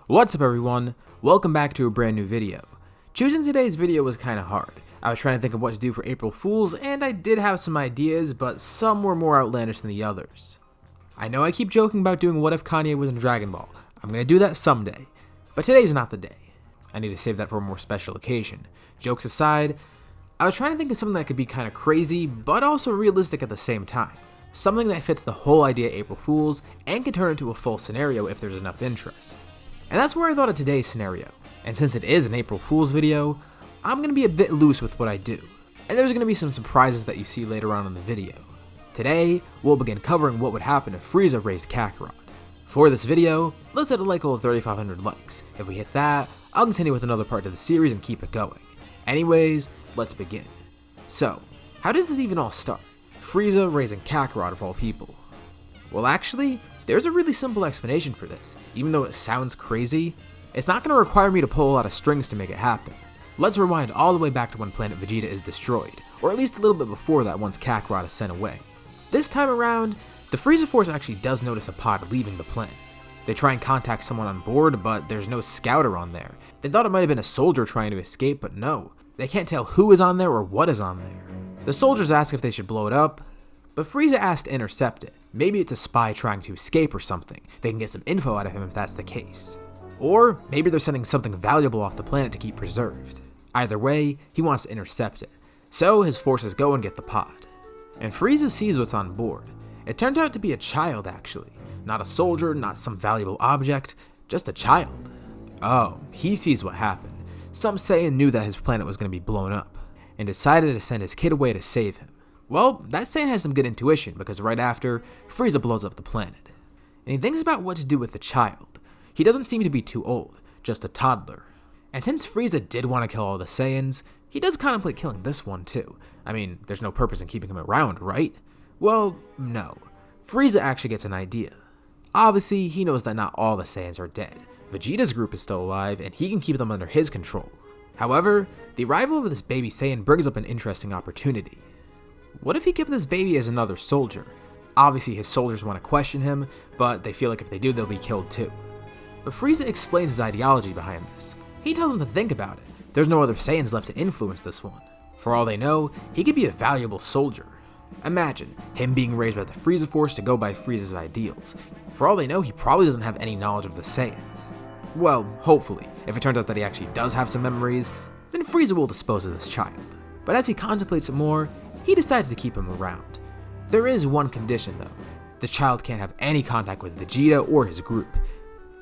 What's up everyone, welcome back to a brand new video. Choosing today's video was kinda hard. I was trying to think of what to do for April Fools and I did have some ideas, but some were more outlandish than the others. I know I keep joking about doing what if Kanye was in Dragon Ball. I'm gonna do that someday, but today's not the day. I need to save that for a more special occasion. Jokes aside, I was trying to think of something that could be kinda crazy, but also realistic at the same time. Something that fits the whole idea of April Fools and can turn into a full scenario if there's enough interest. And that's where I thought of today's scenario, and since it is an April Fool's video, I'm going to be a bit loose with what I do, and there's going to be some surprises that you see later on in the video. Today, we'll begin covering what would happen if FRIEZA raised Kakarot. For this video, let's hit a like goal of 3,500 likes. If we hit that, I'll continue with another part of the series and keep it going. Anyways, let's begin. So, how does this even all start? FRIEZA raising Kakarot of all people. Well actually, there's a really simple explanation for this. Even though it sounds crazy, it's not going to require me to pull a lot of strings to make it happen. Let's rewind all the way back to when Planet Vegeta is destroyed, or at least a little bit before that once Kakarot is sent away. This time around, the Frieza Force actually does notice a pod leaving the planet. They try and contact someone on board, but there's no scouter on there. They thought it might have been a soldier trying to escape, but no. They can't tell who is on there or what is on there. The soldiers ask if they should blow it up, but Frieza asked to intercept it. Maybe it's a spy trying to escape or something. They can get some info out of him if that's the case. Or maybe they're sending something valuable off the planet to keep preserved. Either way, he wants to intercept it. So his forces go and get the pod. And Frieza sees what's on board. It turns out to be a child actually. Not a soldier, not some valuable object, just a child. Oh, he sees what happened. Some Saiyan knew that his planet was going to be blown up, and decided to send his kid away to save him. Well, that Saiyan has some good intuition because right after, Frieza blows up the planet. And he thinks about what to do with the child. He doesn't seem to be too old, just a toddler. And since Frieza did want to kill all the Saiyans, he does contemplate killing this one too. I mean, there's no purpose in keeping him around, right? Well, no. Frieza actually gets an idea. Obviously, he knows that not all the Saiyans are dead. Vegeta's group is still alive and he can keep them under his control. However, the arrival of this baby Saiyan brings up an interesting opportunity. What if he kept this baby as another soldier? Obviously his soldiers want to question him, but they feel like if they do they'll be killed too. But Frieza explains his ideology behind this. He tells them to think about it. There's no other Saiyans left to influence this one. For all they know, he could be a valuable soldier. Imagine him being raised by the Frieza Force to go by Frieza's ideals. For all they know, he probably doesn't have any knowledge of the Saiyans. Well, hopefully. If it turns out that he actually does have some memories, then Frieza will dispose of this child. But as he contemplates it more, he decides to keep him around. There is one condition though. The child can't have any contact with Vegeta or his group.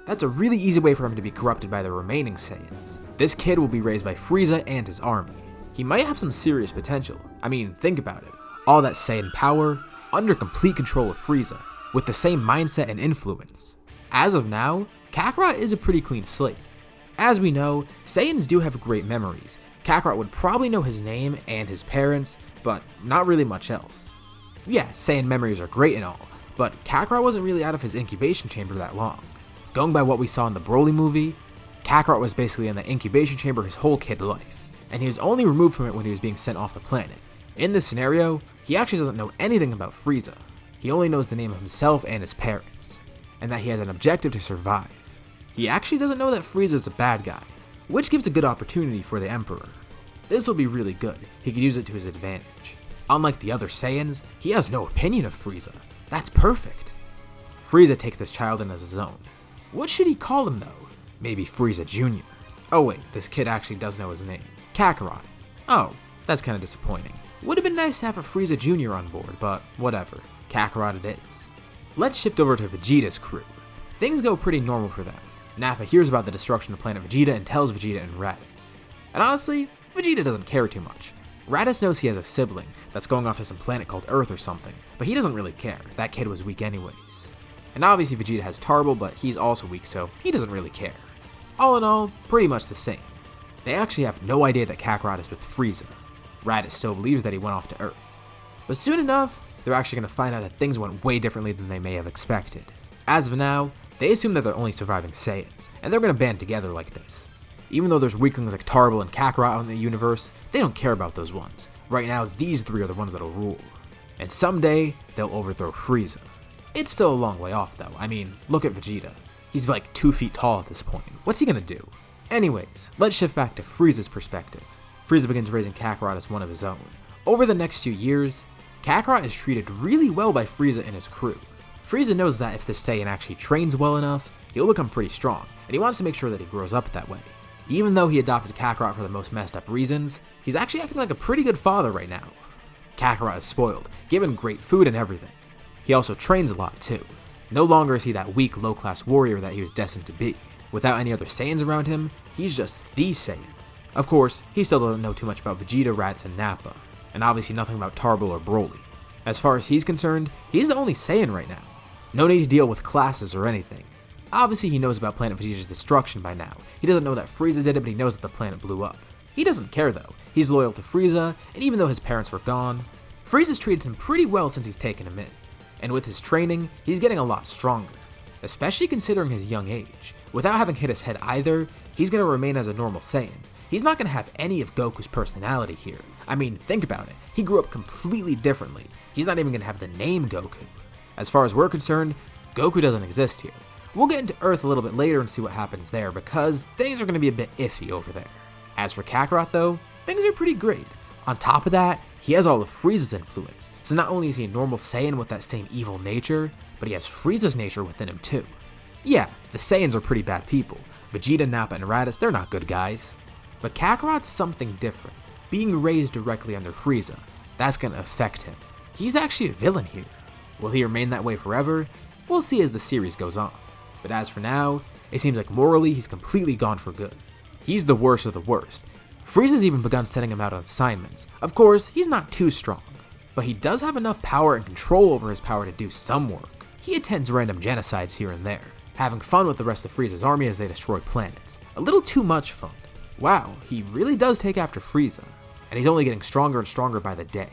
That's a really easy way for him to be corrupted by the remaining Saiyans. This kid will be raised by Frieza and his army. He might have some serious potential. I mean, think about it. All that Saiyan power, under complete control of Frieza, with the same mindset and influence. As of now, Kakarot is a pretty clean slate. As we know, Saiyans do have great memories. Kakarot would probably know his name and his parents, but not really much else. Yeah, Saiyan memories are great and all, but Kakarot wasn't really out of his incubation chamber that long. Going by what we saw in the Broly movie, Kakarot was basically in the incubation chamber his whole kid life, and he was only removed from it when he was being sent off the planet. In this scenario, he actually doesn't know anything about Frieza. He only knows the name of himself and his parents, and that he has an objective to survive. He actually doesn't know that Frieza is a bad guy, which gives a good opportunity for the Emperor. This will be really good, he could use it to his advantage. Unlike the other Saiyans, he has no opinion of Frieza. That's perfect. Frieza takes this child in as his own. What should he call him though? Maybe Frieza Jr. Oh wait, this kid actually does know his name. Kakarot. Oh, that's kinda disappointing. Would have been nice to have a Frieza Jr. on board, but whatever. Kakarot it is. Let's shift over to Vegeta's crew. Things go pretty normal for them. Nappa hears about the destruction of Planet Vegeta and tells Vegeta and Raditz. And honestly, Vegeta doesn't care too much. Raditz knows he has a sibling that's going off to some planet called Earth or something, but he doesn't really care. That kid was weak anyways. And obviously Vegeta has Tarble, but he's also weak, so he doesn't really care. All in all, pretty much the same. They actually have no idea that Kakarot is with Frieza. Raditz still believes that he went off to Earth. But soon enough, they're actually going to find out that things went way differently than they may have expected. As of now, they assume that they're only surviving Saiyans, and they're going to band together like this. Even though there's weaklings like Tarble and Kakarot out in the universe, they don't care about those ones. Right now, these three are the ones that'll rule. And someday, they'll overthrow Frieza. It's still a long way off though. I mean, look at Vegeta. He's like 2 feet tall at this point. What's he gonna do? Anyways, let's shift back to Frieza's perspective. Frieza begins raising Kakarot as one of his own. Over the next few years, Kakarot is treated really well by Frieza and his crew. Frieza knows that if this Saiyan actually trains well enough, he'll become pretty strong, and he wants to make sure that he grows up that way. Even though he adopted Kakarot for the most messed up reasons, he's actually acting like a pretty good father right now. Kakarot is spoiled, given great food and everything. He also trains a lot too. No longer is he that weak, low-class warrior that he was destined to be. Without any other Saiyans around him, he's just the Saiyan. Of course, he still doesn't know too much about Vegeta, Raditz, and Nappa, and obviously nothing about Tarbell or Broly. As far as he's concerned, he's the only Saiyan right now. No need to deal with classes or anything. Obviously he knows about Planet Vegeta's destruction by now. He doesn't know that Frieza did it, but he knows that the planet blew up. He doesn't care though. He's loyal to Frieza, and even though his parents were gone, Frieza's treated him pretty well since he's taken him in. And with his training, he's getting a lot stronger, especially considering his young age. Without having hit his head either, he's going to remain as a normal Saiyan. He's not going to have any of Goku's personality here. I mean, think about it. He grew up completely differently. He's not even going to have the name Goku. As far as we're concerned, Goku doesn't exist here. We'll get into Earth a little bit later and see what happens there, because things are going to be a bit iffy over there. As for Kakarot though, things are pretty great. On top of that, he has all of Frieza's influence, so not only is he a normal Saiyan with that same evil nature, but he has Frieza's nature within him too. Yeah, the Saiyans are pretty bad people. Vegeta, Nappa, and Raditz, they're not good guys. But Kakarot's something different. Being raised directly under Frieza, that's gonna affect him. He's actually a villain here. Will he remain that way forever? We'll see as the series goes on. But as for now, it seems like morally he's completely gone for good. He's the worst of the worst. Frieza's even begun sending him out on assignments. Of course, he's not too strong, but he does have enough power and control over his power to do some work. He attends random genocides here and there, having fun with the rest of Frieza's army as they destroy planets. A little too much fun. Wow, he really does take after Frieza, and he's only getting stronger and stronger by the day.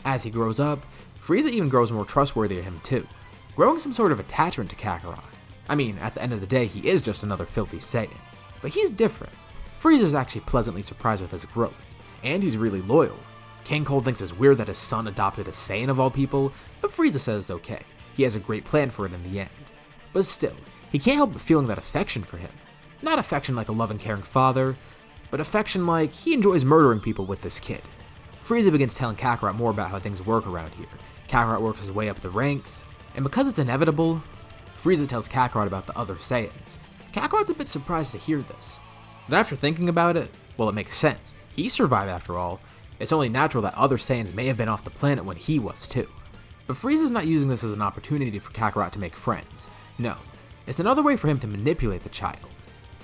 As he grows up, Frieza even grows more trustworthy of him too, growing some sort of attachment to Kakarot. I mean, at the end of the day, he is just another filthy Saiyan, but he's different. Frieza's actually pleasantly surprised with his growth, and he's really loyal. King Cold thinks it's weird that his son adopted a Saiyan of all people, but Frieza says it's okay. He has a great plan for it in the end. But still, he can't help but feeling that affection for him. Not affection like a loving, caring father, but affection like he enjoys murdering people with this kid. Frieza begins telling Kakarot more about how things work around here. Kakarot works his way up the ranks, and because it's inevitable, Frieza tells Kakarot about the other Saiyans. Kakarot's a bit surprised to hear this. But after thinking about it, well, it makes sense. He survived after all. It's only natural that other Saiyans may have been off the planet when he was too. But Frieza's not using this as an opportunity for Kakarot to make friends. No, it's another way for him to manipulate the child.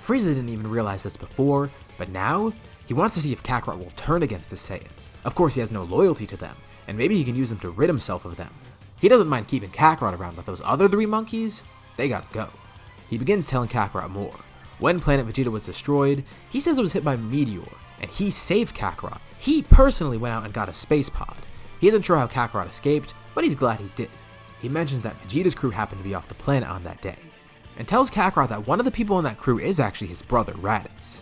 Frieza didn't even realize this before, but now, he wants to see if Kakarot will turn against the Saiyans. Of course, he has no loyalty to them, and maybe he can use them to rid himself of them. He doesn't mind keeping Kakarot around, but those other 3 monkeys, they gotta go. He begins telling Kakarot more. When Planet Vegeta was destroyed, he says it was hit by a meteor, and he saved Kakarot. He personally went out and got a space pod. He isn't sure how Kakarot escaped, but he's glad he did. He mentions that Vegeta's crew happened to be off the planet on that day, and tells Kakarot that one of the people in that crew is actually his brother, Raditz.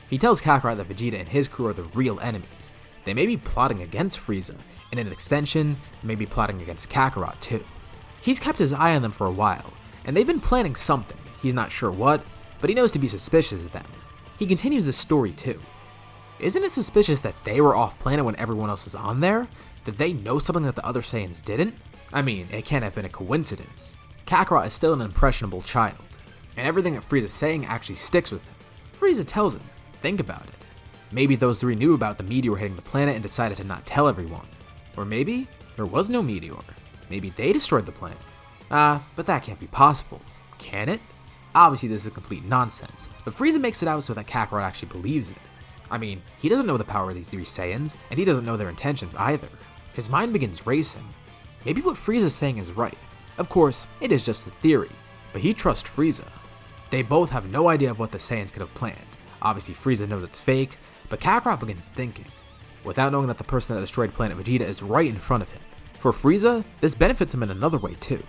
He tells Kakarot that Vegeta and his crew are the real enemies. They may be plotting against Frieza, and in an extension, may be plotting against Kakarot too. He's kept his eye on them for a while, and they've been planning something. He's not sure what, but he knows to be suspicious of them. He continues this story too. Isn't it suspicious that they were off planet when everyone else is on there? Did they know something that the other Saiyans didn't? I mean, it can't have been a coincidence. Kakarot is still an impressionable child, and everything that Frieza's saying actually sticks with him. Frieza tells him, think about it. Maybe those 3 knew about the meteor hitting the planet and decided to not tell everyone. Or maybe there was no meteor. Maybe they destroyed the planet. But that can't be possible. Can it? Obviously this is complete nonsense, but Frieza makes it out so that Kakarot actually believes it. I mean, he doesn't know the power of these 3 Saiyans, and he doesn't know their intentions either. His mind begins racing. Maybe what Frieza's saying is right. Of course, it is just a theory, but he trusts Frieza. They both have no idea of what the Saiyans could have planned. Obviously Frieza knows it's fake, but Kakarot begins thinking, without knowing that the person that destroyed Planet Vegeta is right in front of him. For Frieza, this benefits him in another way too.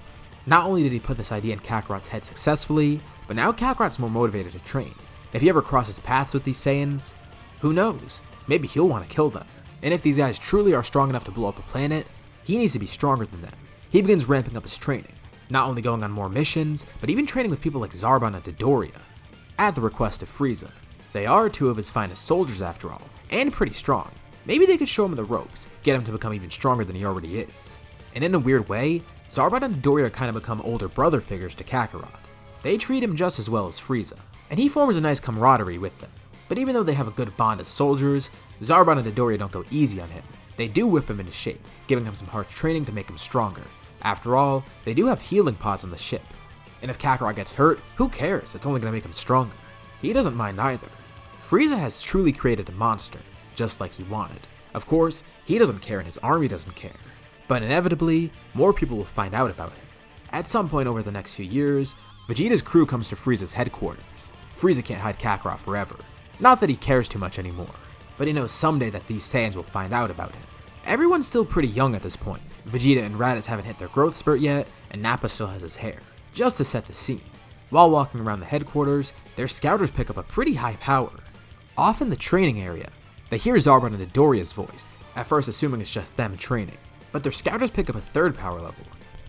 Not only did he put this idea in Kakarot's head successfully, but now Kakarot's more motivated to train. If he ever crosses paths with these Saiyans, who knows? Maybe he'll want to kill them. And if these guys truly are strong enough to blow up a planet, he needs to be stronger than them. He begins ramping up his training. not only going on more missions, but even training with people like Zarbon and Dodoria, at the request of Frieza. They are two of his finest soldiers after all, and pretty strong. Maybe they could show him the ropes, get him to become even stronger than he already is. And in a weird way, Zarbon and Dodoria kind of become older brother figures to Kakarot. They treat him just as well as Frieza, and he forms a nice camaraderie with them. But even though they have a good bond as soldiers, Zarbon and Dodoria don't go easy on him. They do whip him into shape, giving him some harsh training to make him stronger. After all, they do have healing pods on the ship. And if Kakarot gets hurt, who cares? It's only going to make him stronger. He doesn't mind either. Frieza has truly created a monster, just like he wanted. Of course, he doesn't care and his army doesn't care. But inevitably, more people will find out about him. At some point over the next few years, Vegeta's crew comes to Frieza's headquarters. Frieza can't hide Kakarot forever. Not that he cares too much anymore, but he knows someday that these Saiyans will find out about him. Everyone's still pretty young at this point. Vegeta and Raditz haven't hit their growth spurt yet, and Nappa still has his hair, just to set the scene. While walking around the headquarters, their scouters pick up a pretty high power. Off in the training area, they hear Zarbon and Dodoria's voice, at first assuming it's just them training, but their scouters pick up a third power level.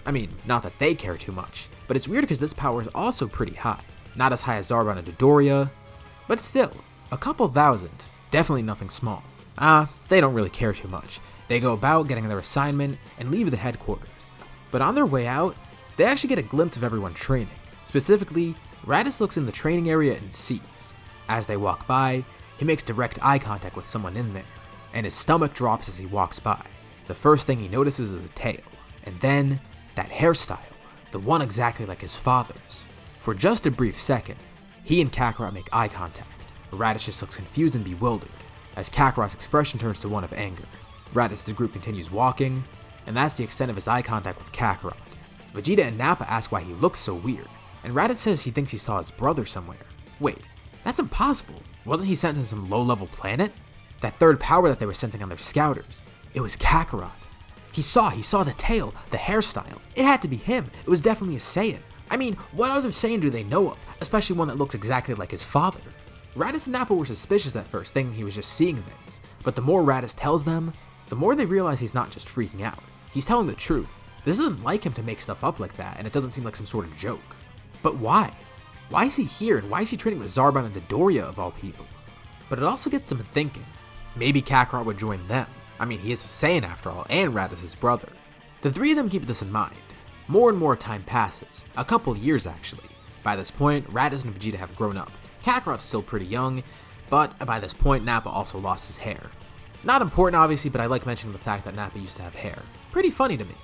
I mean, not that they care too much, but it's weird because this power is also pretty high. Not as high as Zarbon and Dodoria, but still, a couple thousand, definitely nothing small. They don't really care too much. They go about getting their assignment and leave the headquarters. But on their way out, they actually get a glimpse of everyone training. Specifically, Raditz looks in the training area and sees. As they walk by, he makes direct eye contact with someone in there, and his stomach drops as he walks by. The first thing he notices is a tail, and then that hairstyle, the one exactly like his father's. For just a brief second, he and Kakarot make eye contact. Raditz just looks confused and bewildered, as Kakarot's expression turns to one of anger. Raditz's group continues walking, and that's the extent of his eye contact with Kakarot. Vegeta and Nappa ask why he looks so weird, and Raditz says he thinks he saw his brother somewhere. Wait, that's impossible. Wasn't he sent to some low-level planet? That third power that they were sending on their scouters. It was Kakarot. He saw the tail, the hairstyle. It had to be him. It was definitely a Saiyan. I mean, what other Saiyan do they know of, especially one that looks exactly like his father? Raditz and Nappa were suspicious at first, thinking he was just seeing things, but the more Raditz tells them, the more they realize he's not just freaking out. He's telling the truth. This isn't like him to make stuff up like that, and it doesn't seem like some sort of joke. But why? Why is he here, and why is he training with Zarbon and Dodoria of all people? But it also gets them thinking. Maybe Kakarot would join them. I mean, he is a Saiyan after all, and Raditz's brother. The three of them keep this in mind. More and more time passes, a couple years actually. By this point, Raditz and Vegeta have grown up. Kakarot's still pretty young, but by this point, Nappa also lost his hair. Not important obviously, but I like mentioning the fact that Nappa used to have hair. Pretty funny to me.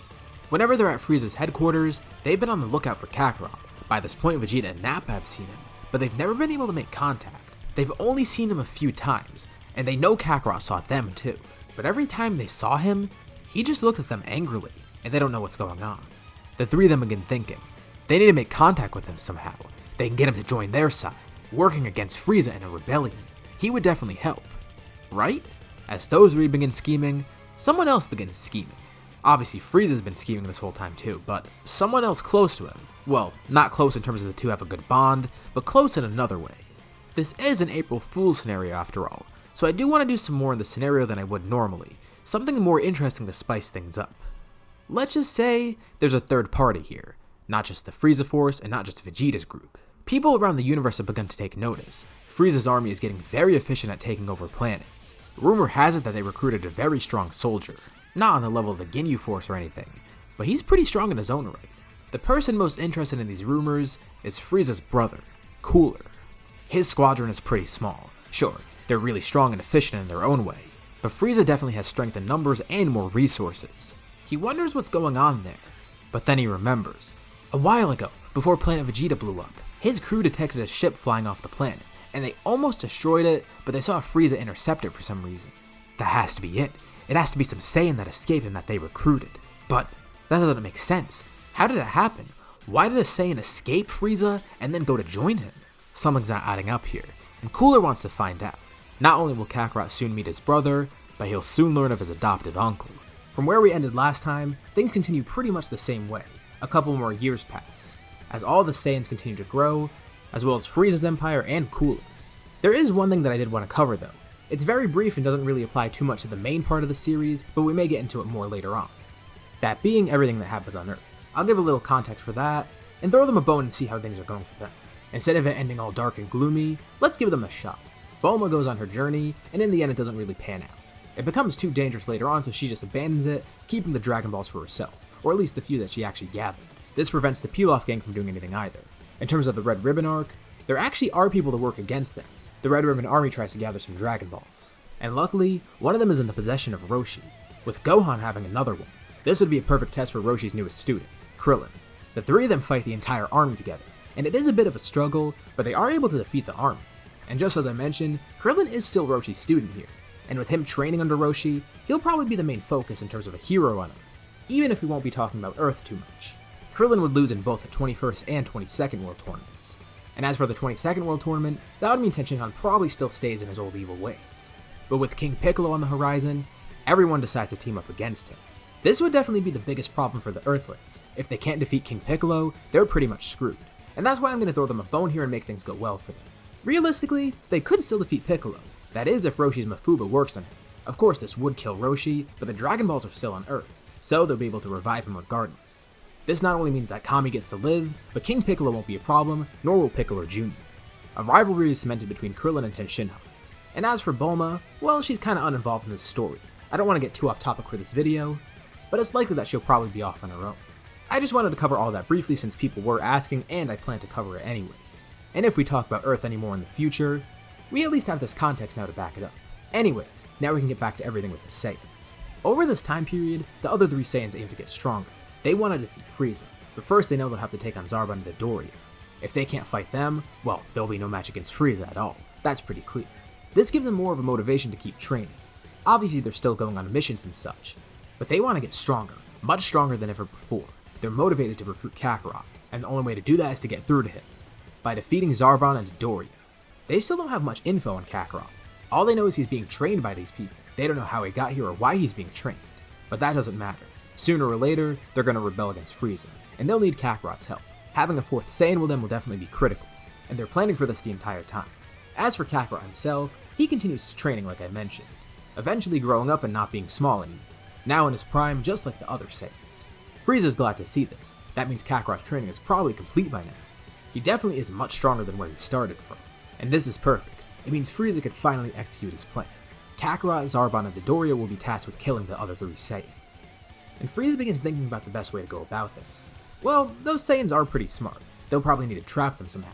Whenever they're at Frieza's headquarters, they've been on the lookout for Kakarot. By this point, Vegeta and Nappa have seen him, but they've never been able to make contact. They've only seen him a few times, and they know Kakarot saw them too. But every time they saw him, he just looked at them angrily, and they don't know what's going on. The three of them begin thinking. They need to make contact with him somehow. They can get him to join their side, working against Frieza in a rebellion. He would definitely help, right? As those three begin scheming, someone else begins scheming. Obviously, Frieza's been scheming this whole time too, but someone else close to him. Well, not close in terms of the two have a good bond, but close in another way. This is an April Fool's scenario after all, so I do want to do some more in the scenario than I would normally, something more interesting to spice things up. Let's just say there's a third party here, not just the Frieza Force and not just Vegeta's group. People around the universe have begun to take notice. Frieza's army is getting very efficient at taking over planets. Rumor has it that they recruited a very strong soldier, not on the level of the Ginyu Force or anything, but he's pretty strong in his own right. The person most interested in these rumors is Frieza's brother, Cooler. His squadron is pretty small. Sure, they're really strong and efficient in their own way, but Frieza definitely has strength in numbers and more resources. He wonders what's going on there, but then he remembers. A while ago, before Planet Vegeta blew up, his crew detected a ship flying off the planet, and they almost destroyed it, but they saw Frieza intercept it for some reason. That has to be it. It has to be some Saiyan that escaped and that they recruited. But that doesn't make sense. How did it happen? Why did a Saiyan escape Frieza and then go to join him? Something's not adding up here, and Cooler wants to find out. Not only will Kakarot soon meet his brother, but he'll soon learn of his adoptive uncle. From where we ended last time, things continue pretty much the same way. A couple more years pass, as all the Saiyans continue to grow, as well as Frieza's empire and Cooler's. There is one thing that I did want to cover though. It's very brief and doesn't really apply too much to the main part of the series, but we may get into it more later on. That being everything that happens on Earth. I'll give a little context for that, and throw them a bone and see how things are going for them. Instead of it ending all dark and gloomy, let's give them a shot. Bulma goes on her journey, and in the end it doesn't really pan out. It becomes too dangerous later on, so she just abandons it, keeping the Dragon Balls for herself, or at least the few that she actually gathered. This prevents the Pilaf gang from doing anything either. In terms of the Red Ribbon arc, there actually are people to work against them. The Red Ribbon army tries to gather some Dragon Balls, and luckily, one of them is in the possession of Roshi, with Gohan having another one. This would be a perfect test for Roshi's newest student, Krillin. The three of them fight the entire army together, and it is a bit of a struggle, but they are able to defeat the army. And just as I mentioned, Krillin is still Roshi's student here, and with him training under Roshi, he'll probably be the main focus in terms of a hero on Earth, even if we won't be talking about Earth too much. Krillin would lose in both the 21st and 22nd World Tournaments. And as for the 22nd World Tournament, that would mean Tenshinhan probably still stays in his old evil ways. But with King Piccolo on the horizon, everyone decides to team up against him. This would definitely be the biggest problem for the Earthlings. If they can't defeat King Piccolo, they're pretty much screwed. And that's why I'm going to throw them a bone here and make things go well for them. Realistically, they could still defeat Piccolo. That is if Roshi's Mafuba works on him. Of course this would kill Roshi, but the Dragon Balls are still on Earth, so they'll be able to revive him regardless. This not only means that Kami gets to live, but King Piccolo won't be a problem, nor will Piccolo Jr. A rivalry is cemented between Krillin and Tenshinhan. And as for Bulma, well, she's kinda uninvolved in this story. I don't want to get too off topic for this video, but it's likely that she'll probably be off on her own. I just wanted to cover all that briefly since people were asking, and I plan to cover it anyways. And if we talk about Earth anymore in the future, we at least have this context now to back it up. Anyways, now we can get back to everything with the Saiyans. Over this time period, the other three Saiyans aim to get stronger. They want to defeat Frieza, but first they know they'll have to take on Zarbon and Dodoria. If they can't fight them, well, there'll be no match against Frieza at all. That's pretty clear. This gives them more of a motivation to keep training. Obviously they're still going on missions and such, but they want to get stronger, much stronger than ever before. They're motivated to recruit Kakarot, and the only way to do that is to get through to him, by defeating Zarbon and Dodoria. They still don't have much info on Kakarot. All they know is he's being trained by these people. They don't know how he got here or why he's being trained, but that doesn't matter. Sooner or later, they're going to rebel against Frieza, and they'll need Kakarot's help. Having a fourth Saiyan with them will definitely be critical, and they're planning for this the entire time. As for Kakarot himself, he continues his training like I mentioned, eventually growing up and not being small anymore, now in his prime just like the other Saiyans. Frieza's glad to see this. That means Kakarot's training is probably complete by now. He definitely is much stronger than where he started from, and this is perfect. It means Frieza could finally execute his plan. Kakarot, Zarbon, and Dodoria will be tasked with killing the other three Saiyans. And Frieza begins thinking about the best way to go about this. Well, those Saiyans are pretty smart. They'll probably need to trap them somehow,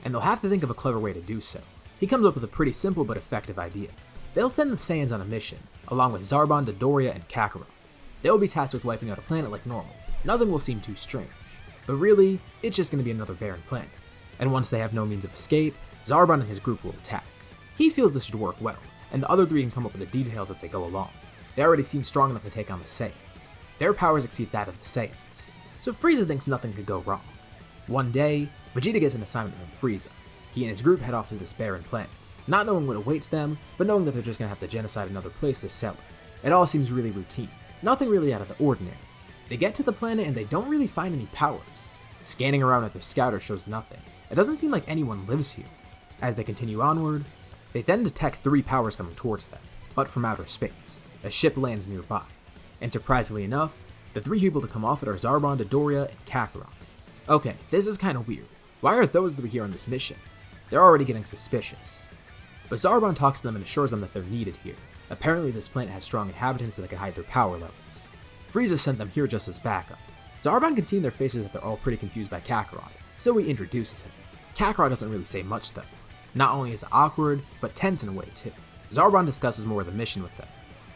and they'll have to think of a clever way to do so. He comes up with a pretty simple but effective idea. They'll send the Saiyans on a mission, along with Zarbon, Dodoria, and Kakarot. They'll be tasked with wiping out a planet like normal. Nothing will seem too strange. But really, it's just going to be another barren planet. And once they have no means of escape, Zarbon and his group will attack. He feels this should work well, and the other three can come up with the details as they go along. They already seem strong enough to take on the Saiyans. Their powers exceed that of the Saiyans. So Frieza thinks nothing could go wrong. One day, Vegeta gets an assignment from Frieza. He and his group head off to this barren planet, not knowing what awaits them, but knowing that they're just going to have to genocide another place to sell it. It all seems really routine, nothing really out of the ordinary. They get to the planet and they don't really find any powers. Scanning around at their scouter shows nothing. It doesn't seem like anyone lives here. As they continue onward, they then detect three powers coming towards them, but from outer space. A ship lands nearby, and surprisingly enough, the three people to come off it are Zarbon, Dodoria, and Kakarot. Okay, this is kinda weird. Why are those three here on this mission? They're already getting suspicious. But Zarbon talks to them and assures them that they're needed here. Apparently this planet has strong inhabitants that can hide their power levels. Frieza sent them here just as backup. Zarbon can see in their faces that they're all pretty confused by Kakarot, so he introduces him. Kakarot doesn't really say much though. Not only is it awkward, but tense in a way too. Zarbon discusses more of the mission with them,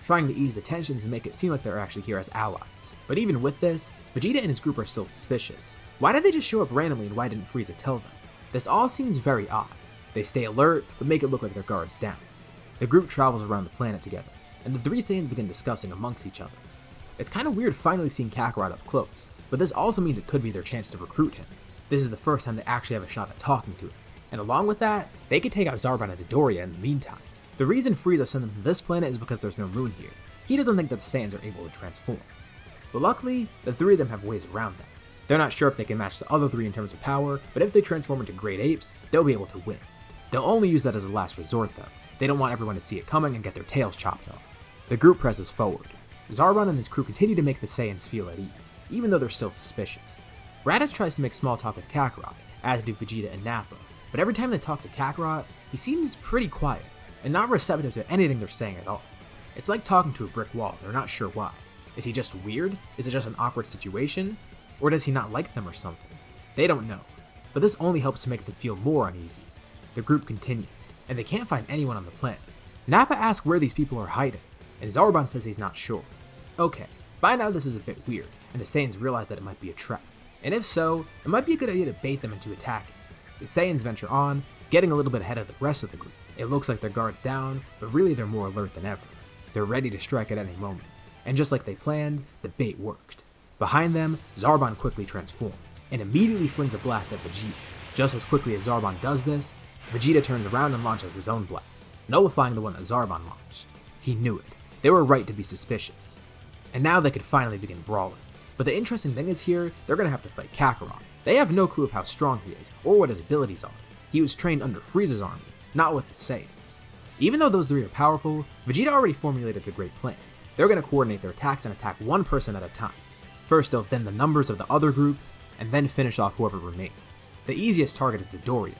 trying to ease the tensions and make it seem like they're actually here as allies. But even with this, Vegeta and his group are still suspicious. Why did they just show up randomly and why didn't Frieza tell them? This all seems very odd. They stay alert, but make it look like their guard's down. The group travels around the planet together, and the three Saiyans begin discussing amongst each other. It's kinda weird finally seeing Kakarot up close, but this also means it could be their chance to recruit him. This is the first time they actually have a shot at talking to him. And along with that, they could take out Zarbon and Dodoria in the meantime. The reason Frieza sent them to this planet is because there's no moon here. He doesn't think that the Saiyans are able to transform. But luckily, the three of them have ways around that. They're not sure if they can match the other three in terms of power, but if they transform into great apes, they'll be able to win. They'll only use that as a last resort though. They don't want everyone to see it coming and get their tails chopped off. The group presses forward. Zarbon and his crew continue to make the Saiyans feel at ease, even though they're still suspicious. Raditz tries to make small talk with Kakarot, as do Vegeta and Nappa, but every time they talk to Kakarot, he seems pretty quiet, and not receptive to anything they're saying at all. It's like talking to a brick wall, they're not sure why. Is he just weird? Is it just an awkward situation? Or does he not like them or something? They don't know, but this only helps to make them feel more uneasy. The group continues, and they can't find anyone on the planet. Nappa asks where these people are hiding, and Zarbon says he's not sure. Okay, by now this is a bit weird, and the Saiyans realize that it might be a trap. And if so, it might be a good idea to bait them into attacking. The Saiyans venture on, getting a little bit ahead of the rest of the group. It looks like their guard's down, but really they're more alert than ever. They're ready to strike at any moment, and just like they planned, the bait worked. Behind them, Zarbon quickly transforms, and immediately flings a blast at Vegeta. Just as quickly as Zarbon does this, Vegeta turns around and launches his own blast, nullifying the one that Zarbon launched. He knew it. They were right to be suspicious. And now they could finally begin brawling. But the interesting thing is here, they're going to have to fight Kakarot. They have no clue of how strong he is, or what his abilities are. He was trained under Frieza's army, not with the Saiyans. Even though those three are powerful, Vegeta already formulated a great plan. They're going to coordinate their attacks and attack one person at a time. First they'll thin the numbers of the other group, and then finish off whoever remains. The easiest target is Dodoria.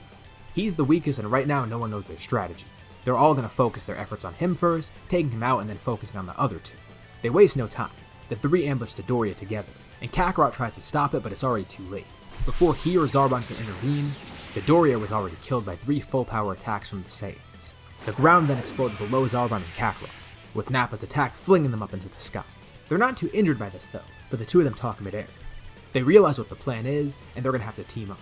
He's the weakest, and right now no one knows their strategy. They're all going to focus their efforts on him first, taking him out and then focusing on the other two. They waste no time. The three ambush Dodoria together, and Kakarot tries to stop it, but it's already too late. Before he or Zarbon can intervene, Dodoria was already killed by 3 full power attacks from the Saiyans. The ground then explodes below Zarbon and Kakarot, with Nappa's attack flinging them up into the sky. They're not too injured by this though, but the two of them talk midair. They realize what the plan is, and they're going to have to team up.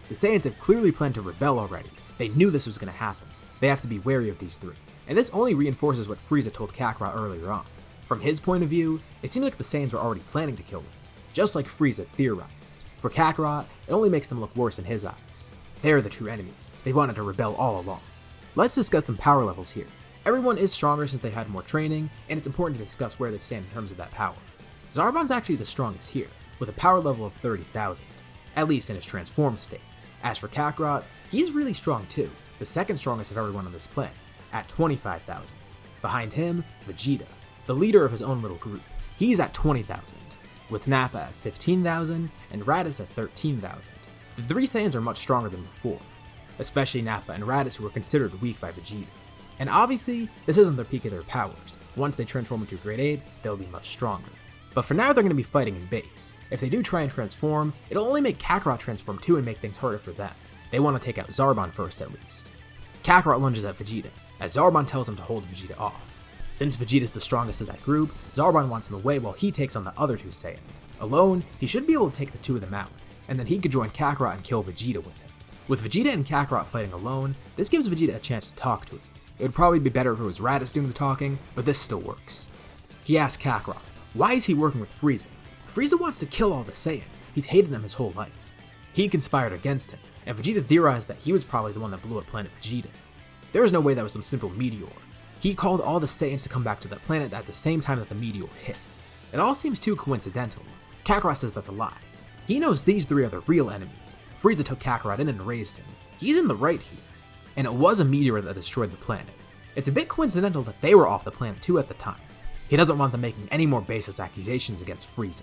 The Saiyans have clearly planned to rebel already. They knew this was going to happen. They have to be wary of these three, and this only reinforces what Frieza told Kakarot earlier on. From his point of view, it seemed like the Saiyans were already planning to kill them, just like Frieza theorized. For Kakarot, it only makes them look worse in his eyes. They're the true enemies. They wanted to rebel all along. Let's discuss some power levels here. Everyone is stronger since they had more training, and it's important to discuss where they stand in terms of that power. Zarbon's actually the strongest here, with a power level of 30,000, at least in his transformed state. As for Kakarot, he's really strong too, the second strongest of everyone on this planet, at 25,000. Behind him, Vegeta, the leader of his own little group. He's at 20,000, with Nappa at 15,000 and Raditz at 13,000. The three Saiyans are much stronger than before, especially Nappa and Raditz, who were considered weak by Vegeta. And obviously, this isn't their peak of their powers. Once they transform into Grade 8, they'll be much stronger. But for now, they're going to be fighting in base. If they do try and transform, it'll only make Kakarot transform too and make things harder for them. They want to take out Zarbon first at least. Kakarot lunges at Vegeta, as Zarbon tells him to hold Vegeta off. Since Vegeta's the strongest of that group, Zarbon wants him away while he takes on the other two Saiyans. Alone, he should be able to take the two of them out, and then he could join Kakarot and kill Vegeta with him. With Vegeta and Kakarot fighting alone, this gives Vegeta a chance to talk to him. It would probably be better if it was Raditz doing the talking, but this still works. He asks Kakarot, why is he working with Frieza? Frieza wants to kill all the Saiyans. He's hated them his whole life. He conspired against him, and Vegeta theorized that he was probably the one that blew up planet Vegeta. There was no way that was some simple meteor. He called all the Saiyans to come back to that planet at the same time that the meteor hit. It all seems too coincidental. Kakarot says that's a lie. He knows these three are the real enemies. Frieza took Kakarot in and raised him. He's in the right here. And it was a meteor that destroyed the planet. It's a bit coincidental that they were off the planet too at the time. He doesn't want them making any more baseless accusations against Frieza.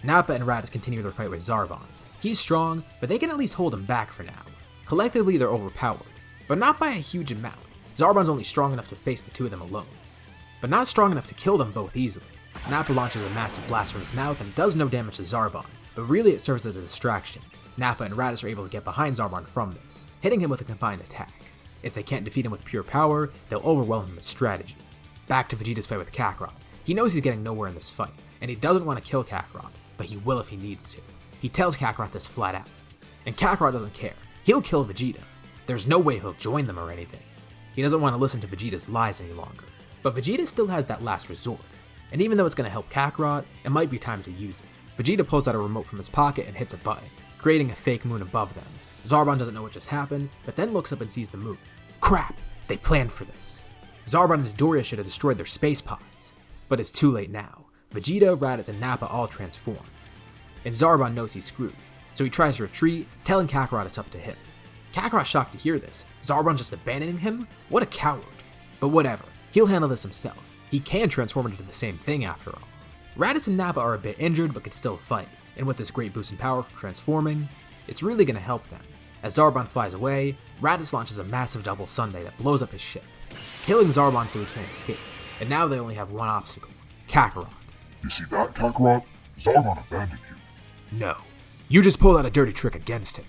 Nappa and Raditz continue their fight with Zarbon. He's strong, but they can at least hold him back for now. Collectively, they're overpowered, but not by a huge amount. Zarbon's only strong enough to face the two of them alone, but not strong enough to kill them both easily. Nappa launches a massive blast from his mouth and does no damage to Zarbon, but really it serves as a distraction. Nappa and Raditz are able to get behind Zarbon from this, hitting him with a combined attack. If they can't defeat him with pure power, they'll overwhelm him with strategy. Back to Vegeta's fight with Kakarot. He knows he's getting nowhere in this fight, and he doesn't want to kill Kakarot, but he will if he needs to. He tells Kakarot this flat out, and Kakarot doesn't care. He'll kill Vegeta. There's no way he'll join them or anything. He doesn't want to listen to Vegeta's lies any longer. But Vegeta still has that last resort, and even though it's going to help Kakarot, it might be time to use it. Vegeta pulls out a remote from his pocket and hits a button, creating a fake moon above them. Zarbon doesn't know what just happened, but then looks up and sees the moon. Crap! They planned for this. Zarbon and Dodoria should have destroyed their space pods. But it's too late now. Vegeta, Raditz, and Nappa all transform. And Zarbon knows he's screwed, so he tries to retreat, telling Kakarot it's up to him. Kakarot's shocked to hear this. Zarbon just abandoning him? What a coward. But whatever, he'll handle this himself. He can transform into the same thing after all. Raditz and Nappa are a bit injured but can still fight, and with this great boost in power from transforming, it's really going to help them. As Zarbon flies away, Raditz launches a massive double Sunday that blows up his ship, killing Zarbon so he can't escape, and now they only have one obstacle, Kakarot. You see that, Kakarot? Zarbon abandoned you. No, you just pulled out a dirty trick against him.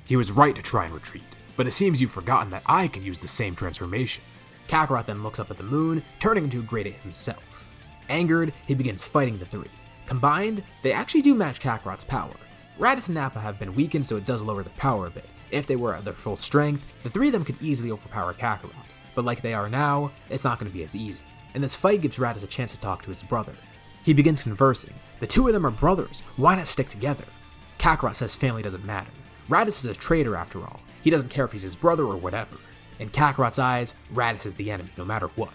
He was right to try and retreat, but it seems you've forgotten that I can use the same transformation. Kakarot then looks up at the moon, turning into a great ape himself. Angered, he begins fighting the three. Combined, they actually do match Kakarot's power. Raditz and Nappa have been weakened, so it does lower their power a bit. If they were at their full strength, the three of them could easily overpower Kakarot, but like they are now, it's not going to be as easy. And this fight gives Raditz a chance to talk to his brother. He begins conversing. The two of them are brothers, why not stick together? Kakarot says family doesn't matter. Raditz is a traitor after all. He doesn't care if he's his brother or whatever. In Kakarot's eyes, Raditz is the enemy, no matter what.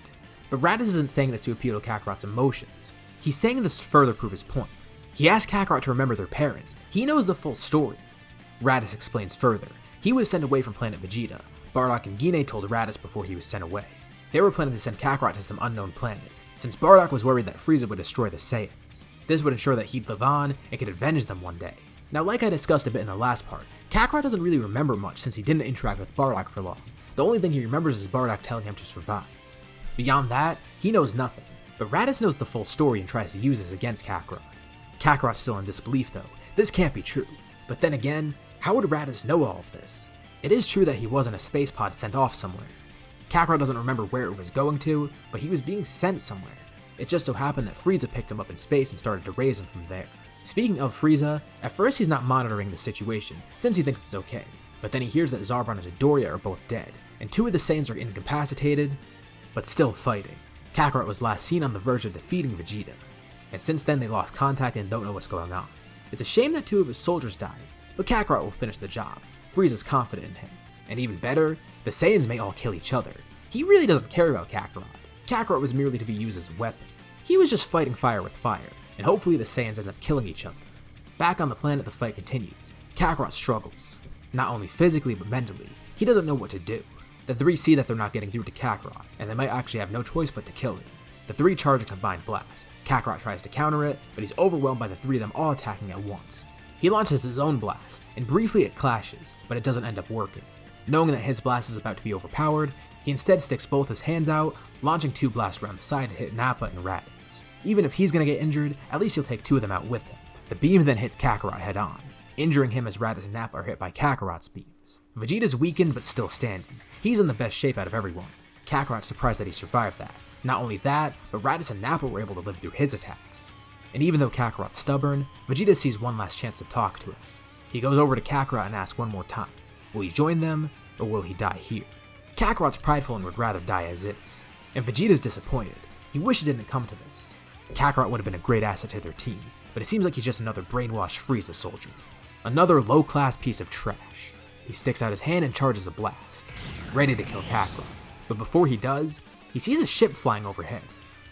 But Raditz isn't saying this to appeal to Kakarot's emotions. He's saying this to further prove his point. He asks Kakarot to remember their parents. He knows the full story. Raditz explains further. He was sent away from planet Vegeta. Bardock and Gine told Raditz before he was sent away. They were planning to send Kakarot to some unknown planet, since Bardock was worried that Frieza would destroy the Saiyans. This would ensure that he'd live on and could avenge them one day. Now, like I discussed a bit in the last part, Kakarot doesn't really remember much since he didn't interact with Bardock for long. The only thing he remembers is Bardock telling him to survive. Beyond that, he knows nothing, but Raditz knows the full story and tries to use this against Kakarot. Kakarot's still in disbelief though. This can't be true. But then again, how would Raditz know all of this? It is true that he was in a space pod sent off somewhere. Kakarot doesn't remember where it was going to, but he was being sent somewhere. It just so happened that Frieza picked him up in space and started to raise him from there. Speaking of Frieza, at first he's not monitoring the situation, since he thinks it's okay. But then he hears that Zarbon and Doria are both dead, and two of the Saiyans are incapacitated, but still fighting. Kakarot was last seen on the verge of defeating Vegeta, and since then they lost contact and don't know what's going on. It's a shame that two of his soldiers died, but Kakarot will finish the job. Frieza's confident in him. And even better, the Saiyans may all kill each other. He really doesn't care about Kakarot. Kakarot was merely to be used as a weapon. He was just fighting fire with fire, and hopefully the Saiyans end up killing each other. Back on the planet, the fight continues. Kakarot struggles, not only physically but mentally. He doesn't know what to do. The three see that they're not getting through to Kakarot, and they might actually have no choice but to kill him. The three charge a combined blast. Kakarot tries to counter it, but he's overwhelmed by the three of them all attacking at once. He launches his own blast, and briefly it clashes, but it doesn't end up working. Knowing that his blast is about to be overpowered, he instead sticks both his hands out, launching two blasts around the side to hit Nappa and Raditz. Even if he's gonna get injured, at least he'll take two of them out with him. The beam then hits Kakarot head on, injuring him as Raditz and Nappa are hit by Kakarot's beams. Vegeta's weakened but still standing. He's in the best shape out of everyone. Kakarot's surprised that he survived that. Not only that, but Raditz and Nappa were able to live through his attacks. And even though Kakarot's stubborn, Vegeta sees one last chance to talk to him. He goes over to Kakarot and asks one more time, will he join them, or will he die here? Kakarot's prideful and would rather die as is. And Vegeta's disappointed. He wishes it didn't come to this. Kakarot would have been a great asset to their team, but it seems like he's just another brainwashed Frieza soldier. Another low-class piece of trash. He sticks out his hand and charges a blast, ready to kill Kakarot. But before he does, he sees a ship flying overhead.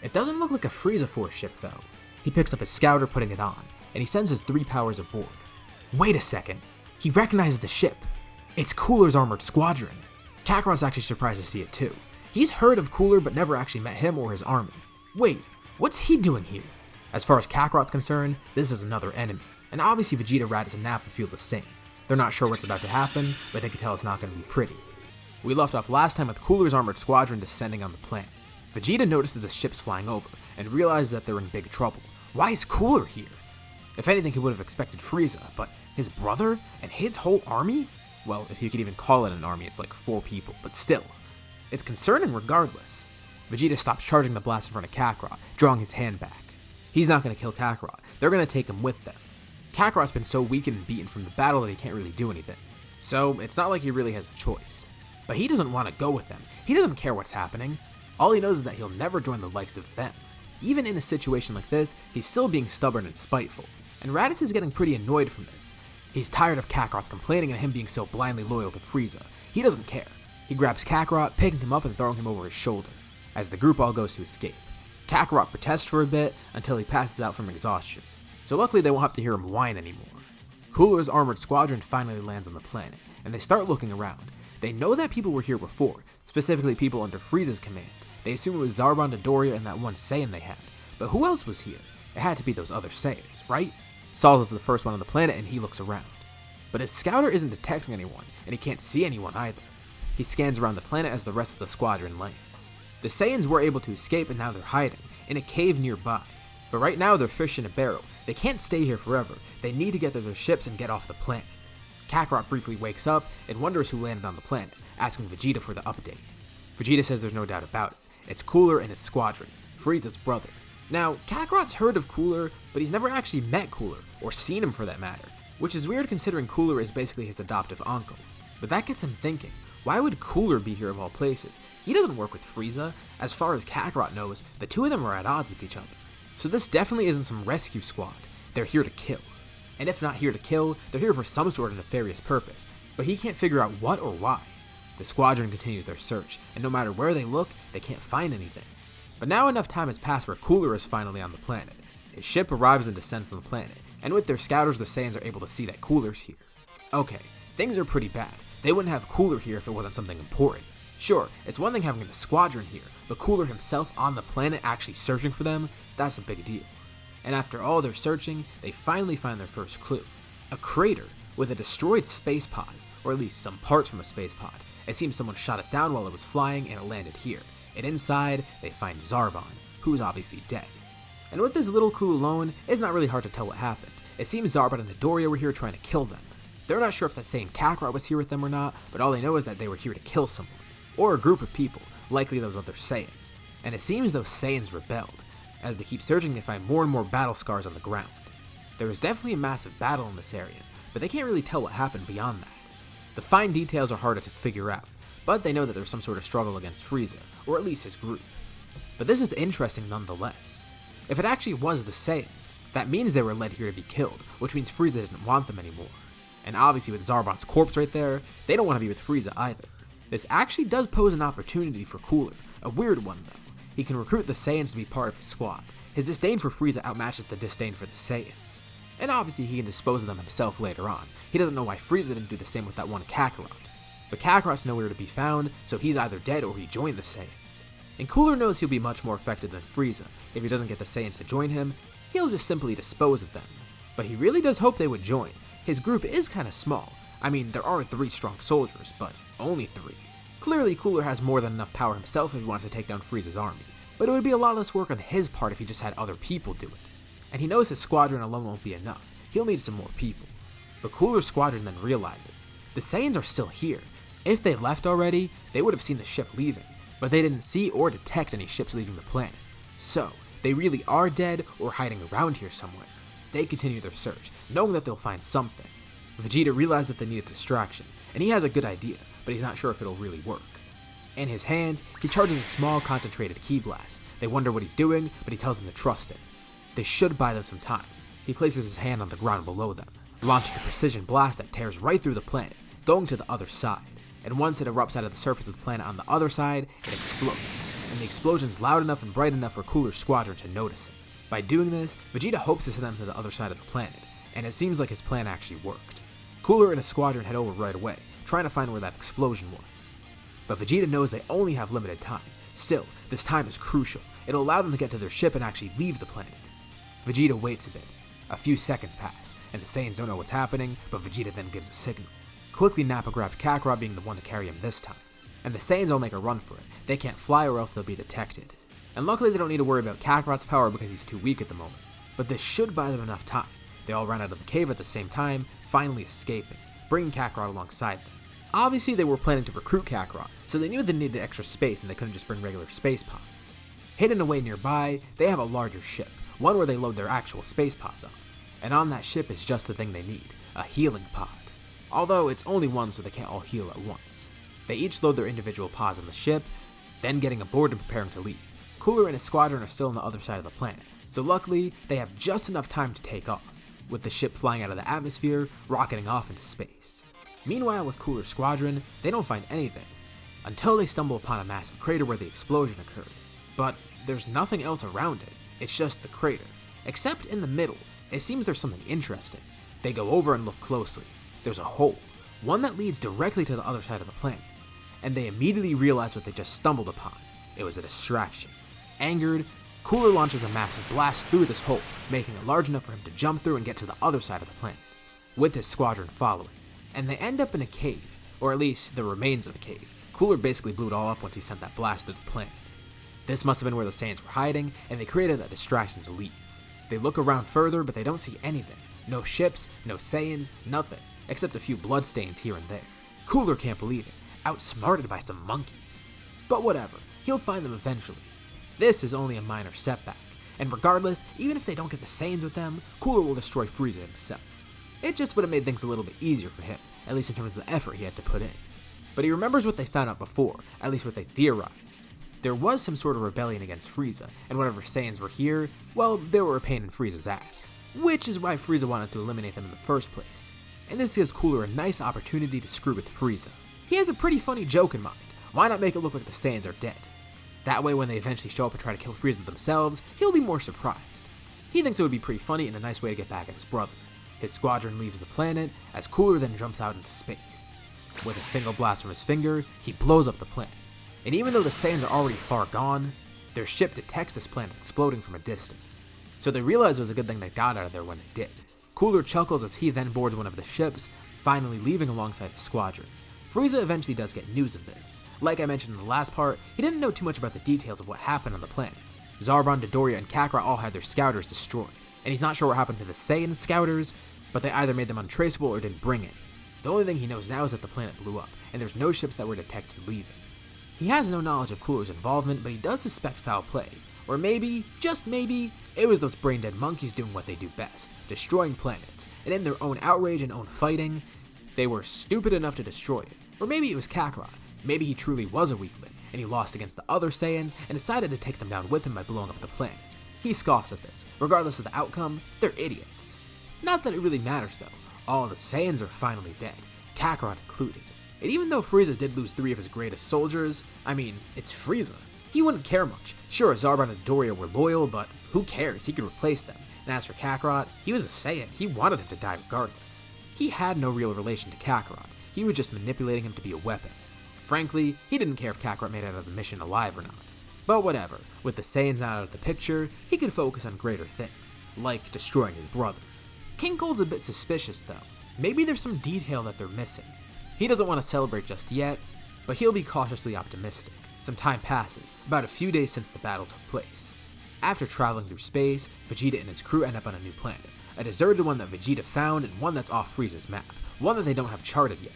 It doesn't look like a Frieza Force ship though. He picks up his scouter, putting it on, and he sends his three powers aboard. Wait a second, he recognizes the ship. It's Cooler's armored squadron. Kakarot's actually surprised to see it too. He's heard of Cooler but never actually met him or his army. Wait, what's he doing here? As far as Kakarot's concerned, this is another enemy, and obviously Vegeta, Raditz, and Nappa feel the same. They're not sure what's about to happen, but they can tell it's not going to be pretty. We left off last time with Cooler's armored squadron descending on the planet. Vegeta notices the ships flying over, and realizes that they're in big trouble. Why is Cooler here? If anything, he would have expected Frieza, but his brother and his whole army? Well, if you could even call it an army, it's like 4 people, but still. It's concerning regardless. Vegeta stops charging the blast in front of Kakarot, drawing his hand back. He's not going to kill Kakarot, they're going to take him with them. Kakarot's been so weakened and beaten from the battle that he can't really do anything. So, it's not like he really has a choice. But he doesn't want to go with them. He doesn't care what's happening. All he knows is that he'll never join the likes of them. Even in a situation like this, he's still being stubborn and spiteful. And Raditz is getting pretty annoyed from this. He's tired of Kakarot's complaining and him being so blindly loyal to Frieza. He doesn't care. He grabs Kakarot, picking him up and throwing him over his shoulder, as the group all goes to escape. Kakarot protests for a bit until he passes out from exhaustion. So luckily they won't have to hear him whine anymore. Cooler's armored squadron finally lands on the planet, and they start looking around. They know that people were here before, specifically people under Frieza's command. They assume it was Zarbon, Doria, and that one Saiyan they had. But who else was here? It had to be those other Saiyans, right? Saul's is the first one on the planet and he looks around. But his scouter isn't detecting anyone, and he can't see anyone either. He scans around the planet as the rest of the squadron lands. The Saiyans were able to escape and now they're hiding in a cave nearby. But right now they're fish in a barrel. They can't stay here forever. They need to get to their ships and get off the planet. Kakarot briefly wakes up and wonders who landed on the planet, asking Vegeta for the update. Vegeta says there's no doubt about it. It's Cooler and his squadron, Frieza's brother. Now, Kakarot's heard of Cooler, but he's never actually met Cooler, or seen him for that matter, which is weird considering Cooler is basically his adoptive uncle. But that gets him thinking, why would Cooler be here of all places? He doesn't work with Frieza. As far as Kakarot knows, the two of them are at odds with each other. So this definitely isn't some rescue squad. They're here to kill. And if not here to kill, they're here for some sort of nefarious purpose, but he can't figure out what or why. The squadron continues their search, and no matter where they look, they can't find anything. But now enough time has passed where Cooler is finally on the planet. His ship arrives and descends on the planet, and with their scouters the Saiyans are able to see that Cooler's here. Okay, things are pretty bad. They wouldn't have Cooler here if it wasn't something important. Sure, it's one thing having the squadron here, but Cooler himself on the planet actually searching for them, that's a big deal. And after all their searching, they finally find their first clue. A crater with a destroyed space pod, or at least some parts from a space pod. It seems someone shot it down while it was flying and it landed here. And inside, they find Zarbon, who's obviously dead. And with this little clue alone, it's not really hard to tell what happened. It seems Zarbon and Midoriya were here trying to kill them. They're not sure if that Saiyan Kakarot was here with them or not, but all they know is that they were here to kill someone. Or a group of people, likely those other Saiyans. And it seems those Saiyans rebelled. As they keep searching, they find more and more battle scars on the ground. There is definitely a massive battle in this area, but they can't really tell what happened beyond that. The fine details are harder to figure out, but they know that there's some sort of struggle against Frieza, or at least his group. But this is interesting nonetheless. If it actually was the Saiyans, that means they were led here to be killed, which means Frieza didn't want them anymore. And obviously with Zarbon's corpse right there, they don't want to be with Frieza either. This actually does pose an opportunity for Cooler, a weird one though. He can recruit the Saiyans to be part of his squad. His disdain for Frieza outmatches the disdain for the Saiyans. And obviously he can dispose of them himself later on. He doesn't know why Frieza didn't do the same with that one Kakarot. But Kakarot's nowhere to be found, so he's either dead or he joined the Saiyans. And Cooler knows he'll be much more effective than Frieza. If he doesn't get the Saiyans to join him, he'll just simply dispose of them. But he really does hope they would join. His group is kinda small. I mean, there are 3 strong soldiers, but only 3. Clearly, Cooler has more than enough power himself if he wants to take down Frieza's army, but it would be a lot less work on his part if he just had other people do it. And he knows his squadron alone won't be enough. He'll need some more people. But Cooler's squadron then realizes, the Saiyans are still here. If they left already, they would have seen the ship leaving, but they didn't see or detect any ships leaving the planet. So, they really are dead or hiding around here somewhere. They continue their search, knowing that they'll find something. Vegeta realizes that they need a distraction, and he has a good idea, but he's not sure if it'll really work. In his hands, he charges a small concentrated ki blast. They wonder what he's doing, but he tells them to trust it. They should buy them some time. He places his hand on the ground below them, launching a precision blast that tears right through the planet, going to the other side. And once it erupts out of the surface of the planet on the other side, it explodes. And the explosion's loud enough and bright enough for Cooler's squadron to notice it. By doing this, Vegeta hopes to send them to the other side of the planet, and it seems like his plan actually worked. Cooler and his squadron head over right away, trying to find where that explosion was. But Vegeta knows they only have limited time. Still, this time is crucial. It'll allow them to get to their ship and actually leave the planet. Vegeta waits a bit. A few seconds pass, and the Saiyans don't know what's happening, but Vegeta then gives a signal. Quickly Nappa grabs Kakarot, being the one to carry him this time. And the Saiyans all make a run for it. They can't fly or else they'll be detected. And luckily they don't need to worry about Kakarot's power because he's too weak at the moment. But this should buy them enough time. They all run out of the cave at the same time, finally escaping, bringing Kakarot alongside them. Obviously they were planning to recruit Kakarot, so they knew they needed extra space and they couldn't just bring regular space pods. Hidden away nearby, they have a larger ship, one where they load their actual space pods on. And on that ship is just the thing they need, a healing pod. Although it's only one, so they can't all heal at once. They each load their individual pods on the ship, then getting aboard and preparing to leave. Cooler and his squadron are still on the other side of the planet, so luckily they have just enough time to take off, with the ship flying out of the atmosphere, rocketing off into space. Meanwhile, with Cooler's squadron, they don't find anything, until they stumble upon a massive crater where the explosion occurred. But there's nothing else around it, it's just the crater. Except in the middle, it seems there's something interesting. They go over and look closely. There's a hole, one that leads directly to the other side of the planet, and they immediately realize what they just stumbled upon. It was a distraction. Angered, Cooler launches a massive blast through this hole, making it large enough for him to jump through and get to the other side of the planet, with his squadron following. And they end up in a cave, or at least the remains of a cave. Cooler basically blew it all up once he sent that blast through the planet. This must have been where the Saiyans were hiding, and they created that distraction to leave. They look around further, but they don't see anything. No ships, no Saiyans, nothing, except a few bloodstains here and there. Cooler can't believe it, outsmarted by some monkeys. But whatever, he'll find them eventually. This is only a minor setback, and regardless, even if they don't get the Saiyans with them, Cooler will destroy Frieza himself. It just would have made things a little bit easier for him, at least in terms of the effort he had to put in. But he remembers what they found out before, at least what they theorized. There was some sort of rebellion against Frieza, and whatever Saiyans were here, well, they were a pain in Frieza's ass, which is why Frieza wanted to eliminate them in the first place. And this gives Cooler a nice opportunity to screw with Frieza. He has a pretty funny joke in mind. Why not make it look like the Saiyans are dead? That way when they eventually show up and try to kill Frieza themselves, he'll be more surprised. He thinks it would be pretty funny and a nice way to get back at his brother. His squadron leaves the planet, as Cooler then jumps out into space. With a single blast from his finger, he blows up the planet. And even though the Saiyans are already far gone, their ship detects this planet exploding from a distance. So they realize it was a good thing they got out of there when they did. Cooler chuckles as he then boards one of the ships, finally leaving alongside his squadron. Frieza eventually does get news of this. Like I mentioned in the last part, he didn't know too much about the details of what happened on the planet. Zarbon, Dodoria, and Kakarot all had their scouters destroyed, and he's not sure what happened to the Saiyan scouters, but they either made them untraceable or didn't bring any. The only thing he knows now is that the planet blew up, and there's no ships that were detected leaving. He has no knowledge of Cooler's involvement, but he does suspect foul play. Or maybe, just maybe, it was those brain-dead monkeys doing what they do best, destroying planets, and in their own outrage and own fighting, they were stupid enough to destroy it. Or maybe it was Kakarot. Maybe he truly was a weakling, and he lost against the other Saiyans and decided to take them down with him by blowing up the planet. He scoffs at this. Regardless of the outcome, they're idiots. Not that it really matters though. All the Saiyans are finally dead, Kakarot included. And even though Frieza did lose 3 of his greatest soldiers, I mean, it's Frieza. He wouldn't care much. Sure, Zarbon and Dodoria were loyal, but who cares? He could replace them. And as for Kakarot, he was a Saiyan. He wanted him to die regardless. He had no real relation to Kakarot. He was just manipulating him to be a weapon. Frankly, he didn't care if Kakarot made it out of the mission alive or not. But whatever, with the Saiyans out of the picture, he could focus on greater things, like destroying his brother. King Cold's a bit suspicious though. Maybe there's some detail that they're missing. He doesn't want to celebrate just yet, but he'll be cautiously optimistic. Some time passes, about a few days since the battle took place. After traveling through space, Vegeta and his crew end up on a new planet, a deserted one that Vegeta found and one that's off Frieza's map, one that they don't have charted yet.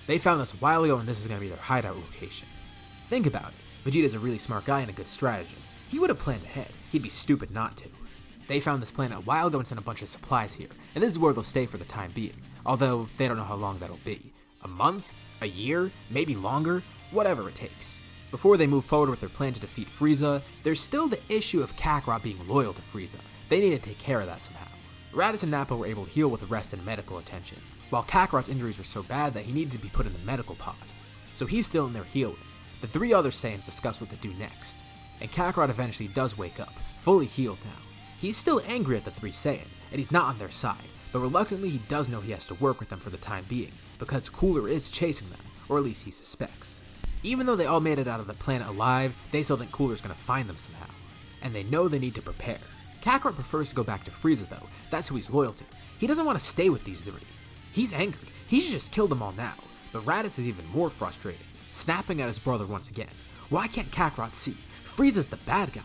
They found this a while ago and this is going to be their hideout location. Think about it, Vegeta's a really smart guy and a good strategist. He would have planned ahead, he'd be stupid not to. They found this planet a while ago and sent a bunch of supplies here, and this is where they'll stay for the time being, although they don't know how long that'll be. A month? A year? Maybe longer? Whatever it takes. Before they move forward with their plan to defeat Frieza, there's still the issue of Kakarot being loyal to Frieza. They need to take care of that somehow. Raditz and Nappa were able to heal with rest and medical attention, while Kakarot's injuries were so bad that he needed to be put in the medical pod. So he's still in there healing. The 3 other Saiyans discuss what to do next, and Kakarot eventually does wake up, fully healed now. He's still angry at the 3 Saiyans, and he's not on their side, but reluctantly he does know he has to work with them for the time being, because Cooler is chasing them, or at least he suspects. Even though they all made it out of the planet alive, they still think Cooler's gonna find them somehow, and they know they need to prepare. Kakarot prefers to go back to Frieza though, that's who he's loyal to. He doesn't want to stay with these 3. He's angered, he should just kill them all now, but Raditz is even more frustrated, snapping at his brother once again. Why can't Kakarot see? Frieza's the bad guy.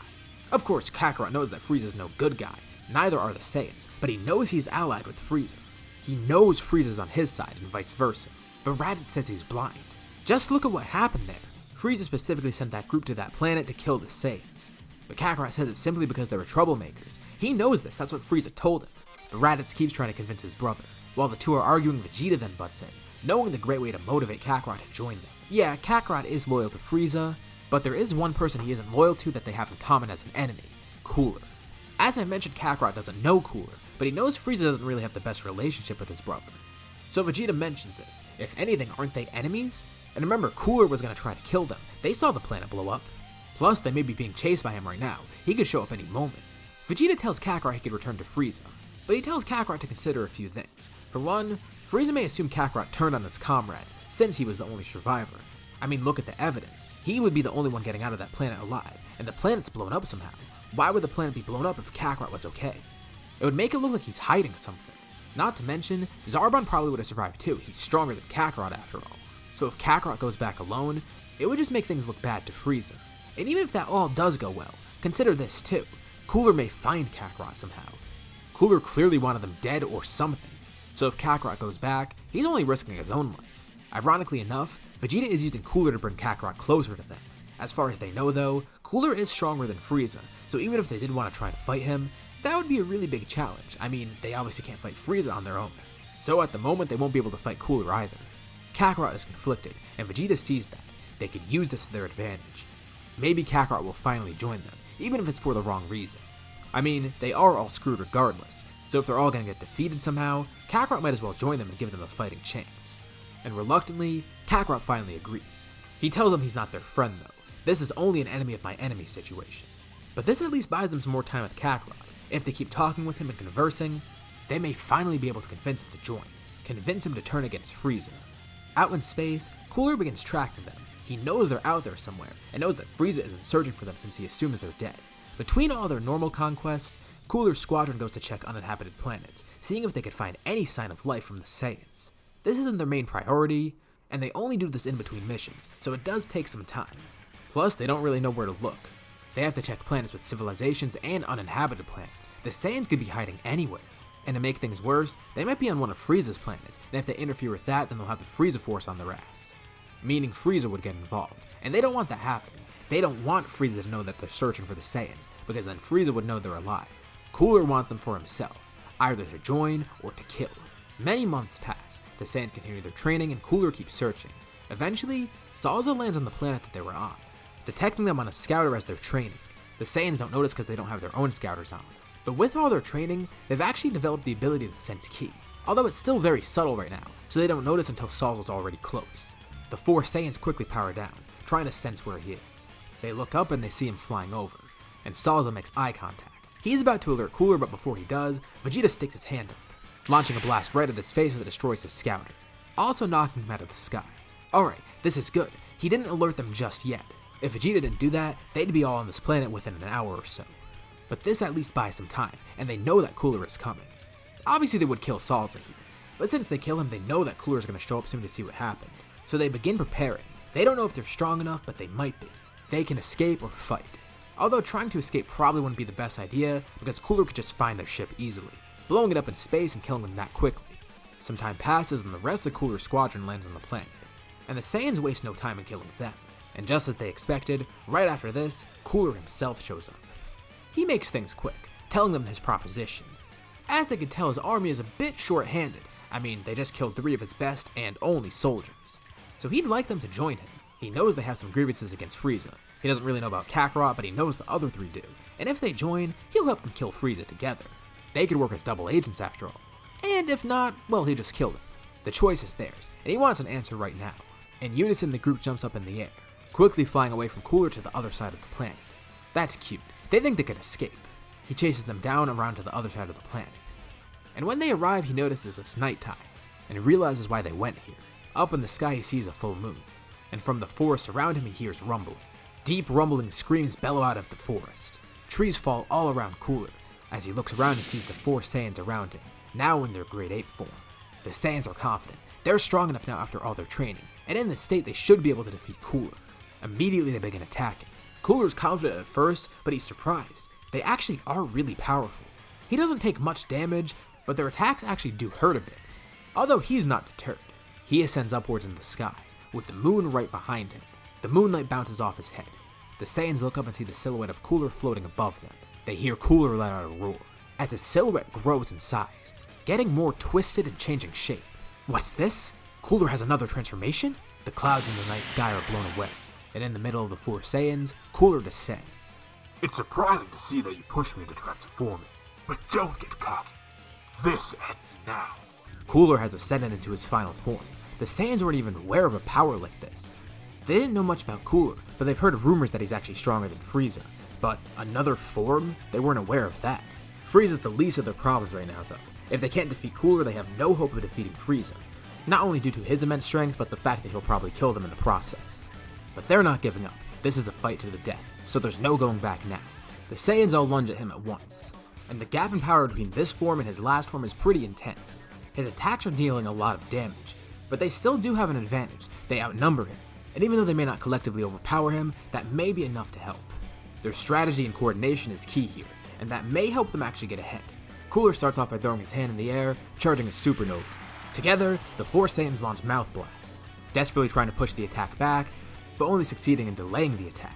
Of course, Kakarot knows that Frieza's no good guy, neither are the Saiyans, but he knows he's allied with Frieza. He knows Frieza's on his side and vice versa, but Raditz says he's blind. Just look at what happened there. Frieza specifically sent that group to that planet to kill the Saiyans. But Kakarot says it's simply because they were troublemakers. He knows this, that's what Frieza told him. But Raditz keeps trying to convince his brother. While the 2 are arguing, Vegeta then butts in, knowing the great way to motivate Kakarot to join them. Yeah, Kakarot is loyal to Frieza, but there is one person he isn't loyal to that they have in common as an enemy, Cooler. As I mentioned, Kakarot doesn't know Cooler, but he knows Frieza doesn't really have the best relationship with his brother. So Vegeta mentions this. If anything, aren't they enemies? And remember, Cooler was going to try to kill them. They saw the planet blow up. Plus, they may be being chased by him right now. He could show up any moment. Vegeta tells Kakarot he could return to Frieza, but he tells Kakarot to consider a few things. For one, Frieza may assume Kakarot turned on his comrades, since he was the only survivor. I mean, look at the evidence. He would be the only one getting out of that planet alive, and the planet's blown up somehow. Why would the planet be blown up if Kakarot was okay? It would make it look like he's hiding something. Not to mention, Zarbon probably would have survived too. He's stronger than Kakarot after all. So if Kakarot goes back alone, it would just make things look bad to Frieza. And even if that all does go well, consider this too. Cooler may find Kakarot somehow. Cooler clearly wanted them dead or something. So if Kakarot goes back, he's only risking his own life. Ironically enough, Vegeta is using Cooler to bring Kakarot closer to them. As far as they know though, Cooler is stronger than Frieza, so even if they did want to try to fight him, that would be a really big challenge. I mean, they obviously can't fight Frieza on their own. So at the moment, they won't be able to fight Cooler either. Kakarot is conflicted, and Vegeta sees that. They could use this to their advantage. Maybe Kakarot will finally join them, even if it's for the wrong reason. I mean, they are all screwed regardless, so if they're all gonna get defeated somehow, Kakarot might as well join them and give them a fighting chance. And reluctantly, Kakarot finally agrees. He tells them he's not their friend though. This is only an enemy of my enemy situation. But this at least buys them some more time with Kakarot. If they keep talking with him and conversing, they may finally be able to convince him to join, convince him to turn against Frieza. Out in space, Cooler begins tracking them. He knows they're out there somewhere, and knows that Frieza isn't searching for them since he assumes they're dead. Between all their normal conquests, Cooler's squadron goes to check uninhabited planets, seeing if they could find any sign of life from the Saiyans. This isn't their main priority, and they only do this in between missions, so it does take some time. Plus, they don't really know where to look. They have to check planets with civilizations and uninhabited planets. The Saiyans could be hiding anywhere. And to make things worse, they might be on one of Frieza's planets, and if they interfere with that, then they'll have the Frieza Force on their ass. Meaning Frieza would get involved, and they don't want that happening. They don't want Frieza to know that they're searching for the Saiyans, because then Frieza would know they're alive. Cooler wants them for himself, either to join or to kill. Many months pass, the Saiyans continue their training and Cooler keeps searching. Eventually, Salza lands on the planet that they were on, detecting them on a scouter as they're training. The Saiyans don't notice because they don't have their own scouters on. But with all their training, they've actually developed the ability to sense ki, although it's still very subtle right now, so they don't notice until Salza's already close. The four Saiyans quickly power down, trying to sense where he is. They look up and they see him flying over, and Salza makes eye contact. He's about to alert Cooler, but before he does, Vegeta sticks his hand up, launching a blast right at his face that destroys his scouter, also knocking him out of the sky. Alright, this is good. He didn't alert them just yet. If Vegeta didn't do that, they'd be all on this planet within an hour or so. But this at least buys some time, and they know that Cooler is coming. Obviously they would kill Salza here, but since they kill him, they know that Cooler is going to show up soon to see what happened. So they begin preparing. They don't know if they're strong enough, but they might be. They can escape or fight. Although trying to escape probably wouldn't be the best idea, because Cooler could just find their ship easily, blowing it up in space and killing them that quickly. Some time passes and the rest of Cooler's squadron lands on the planet, and the Saiyans waste no time in killing them. And just as they expected, right after this, Cooler himself shows up. He makes things quick, telling them his proposition. As they could tell, his army is a bit short-handed. I mean, they just killed 3 of his best and only soldiers. So he'd like them to join him. He knows they have some grievances against Frieza. He doesn't really know about Kakarot, but he knows the other 3 do. And if they join, he'll help them kill Frieza together. They could work as double agents after all. And if not, well, he'll just kill them. The choice is theirs, and he wants an answer right now. In unison, the group jumps up in the air, quickly flying away from Cooler to the other side of the planet. That's cute. They think they could escape. He chases them down around to the other side of the planet. And when they arrive, he notices it's nighttime, and realizes why they went here. Up in the sky, he sees a full moon, and from the forest around him, he hears rumbling. Deep rumbling screams bellow out of the forest. Trees fall all around Cooler. As he looks around and sees the 4 Saiyans around him, now in their grade 8 form. The Saiyans are confident. They're strong enough now after all their training, and in this state, they should be able to defeat Cooler. Immediately, they begin attacking. Cooler's confident at first, but he's surprised. They actually are really powerful. He doesn't take much damage, but their attacks actually do hurt a bit. Although he's not deterred. He ascends upwards into the sky, with the moon right behind him. The moonlight bounces off his head. The Saiyans look up and see the silhouette of Cooler floating above them. They hear Cooler let out a roar, as his silhouette grows in size, getting more twisted and changing shape. What's this? Cooler has another transformation? The clouds in the night sky are blown away, and in the middle of the 4 Saiyans, Cooler descends. It's surprising to see that you push me to transform, but don't get cocky. This ends now. Cooler has ascended into his final form. The Saiyans weren't even aware of a power like this. They didn't know much about Cooler, but they've heard rumors that he's actually stronger than Frieza. But another form? They weren't aware of that. Frieza's the least of their problems right now though. If they can't defeat Cooler, they have no hope of defeating Frieza. Not only due to his immense strength, but the fact that he'll probably kill them in the process. But they're not giving up. This is a fight to the death, so there's no going back now. The Saiyans all lunge at him at once, and the gap in power between this form and his last form is pretty intense. His attacks are dealing a lot of damage, but they still do have an advantage. They outnumber him, and even though they may not collectively overpower him, that may be enough to help. Their strategy and coordination is key here, and that may help them actually get ahead. Cooler starts off by throwing his hand in the air, charging a supernova. Together, the four Saiyans launch mouth blasts, desperately trying to push the attack back, but only succeeding in delaying the attack.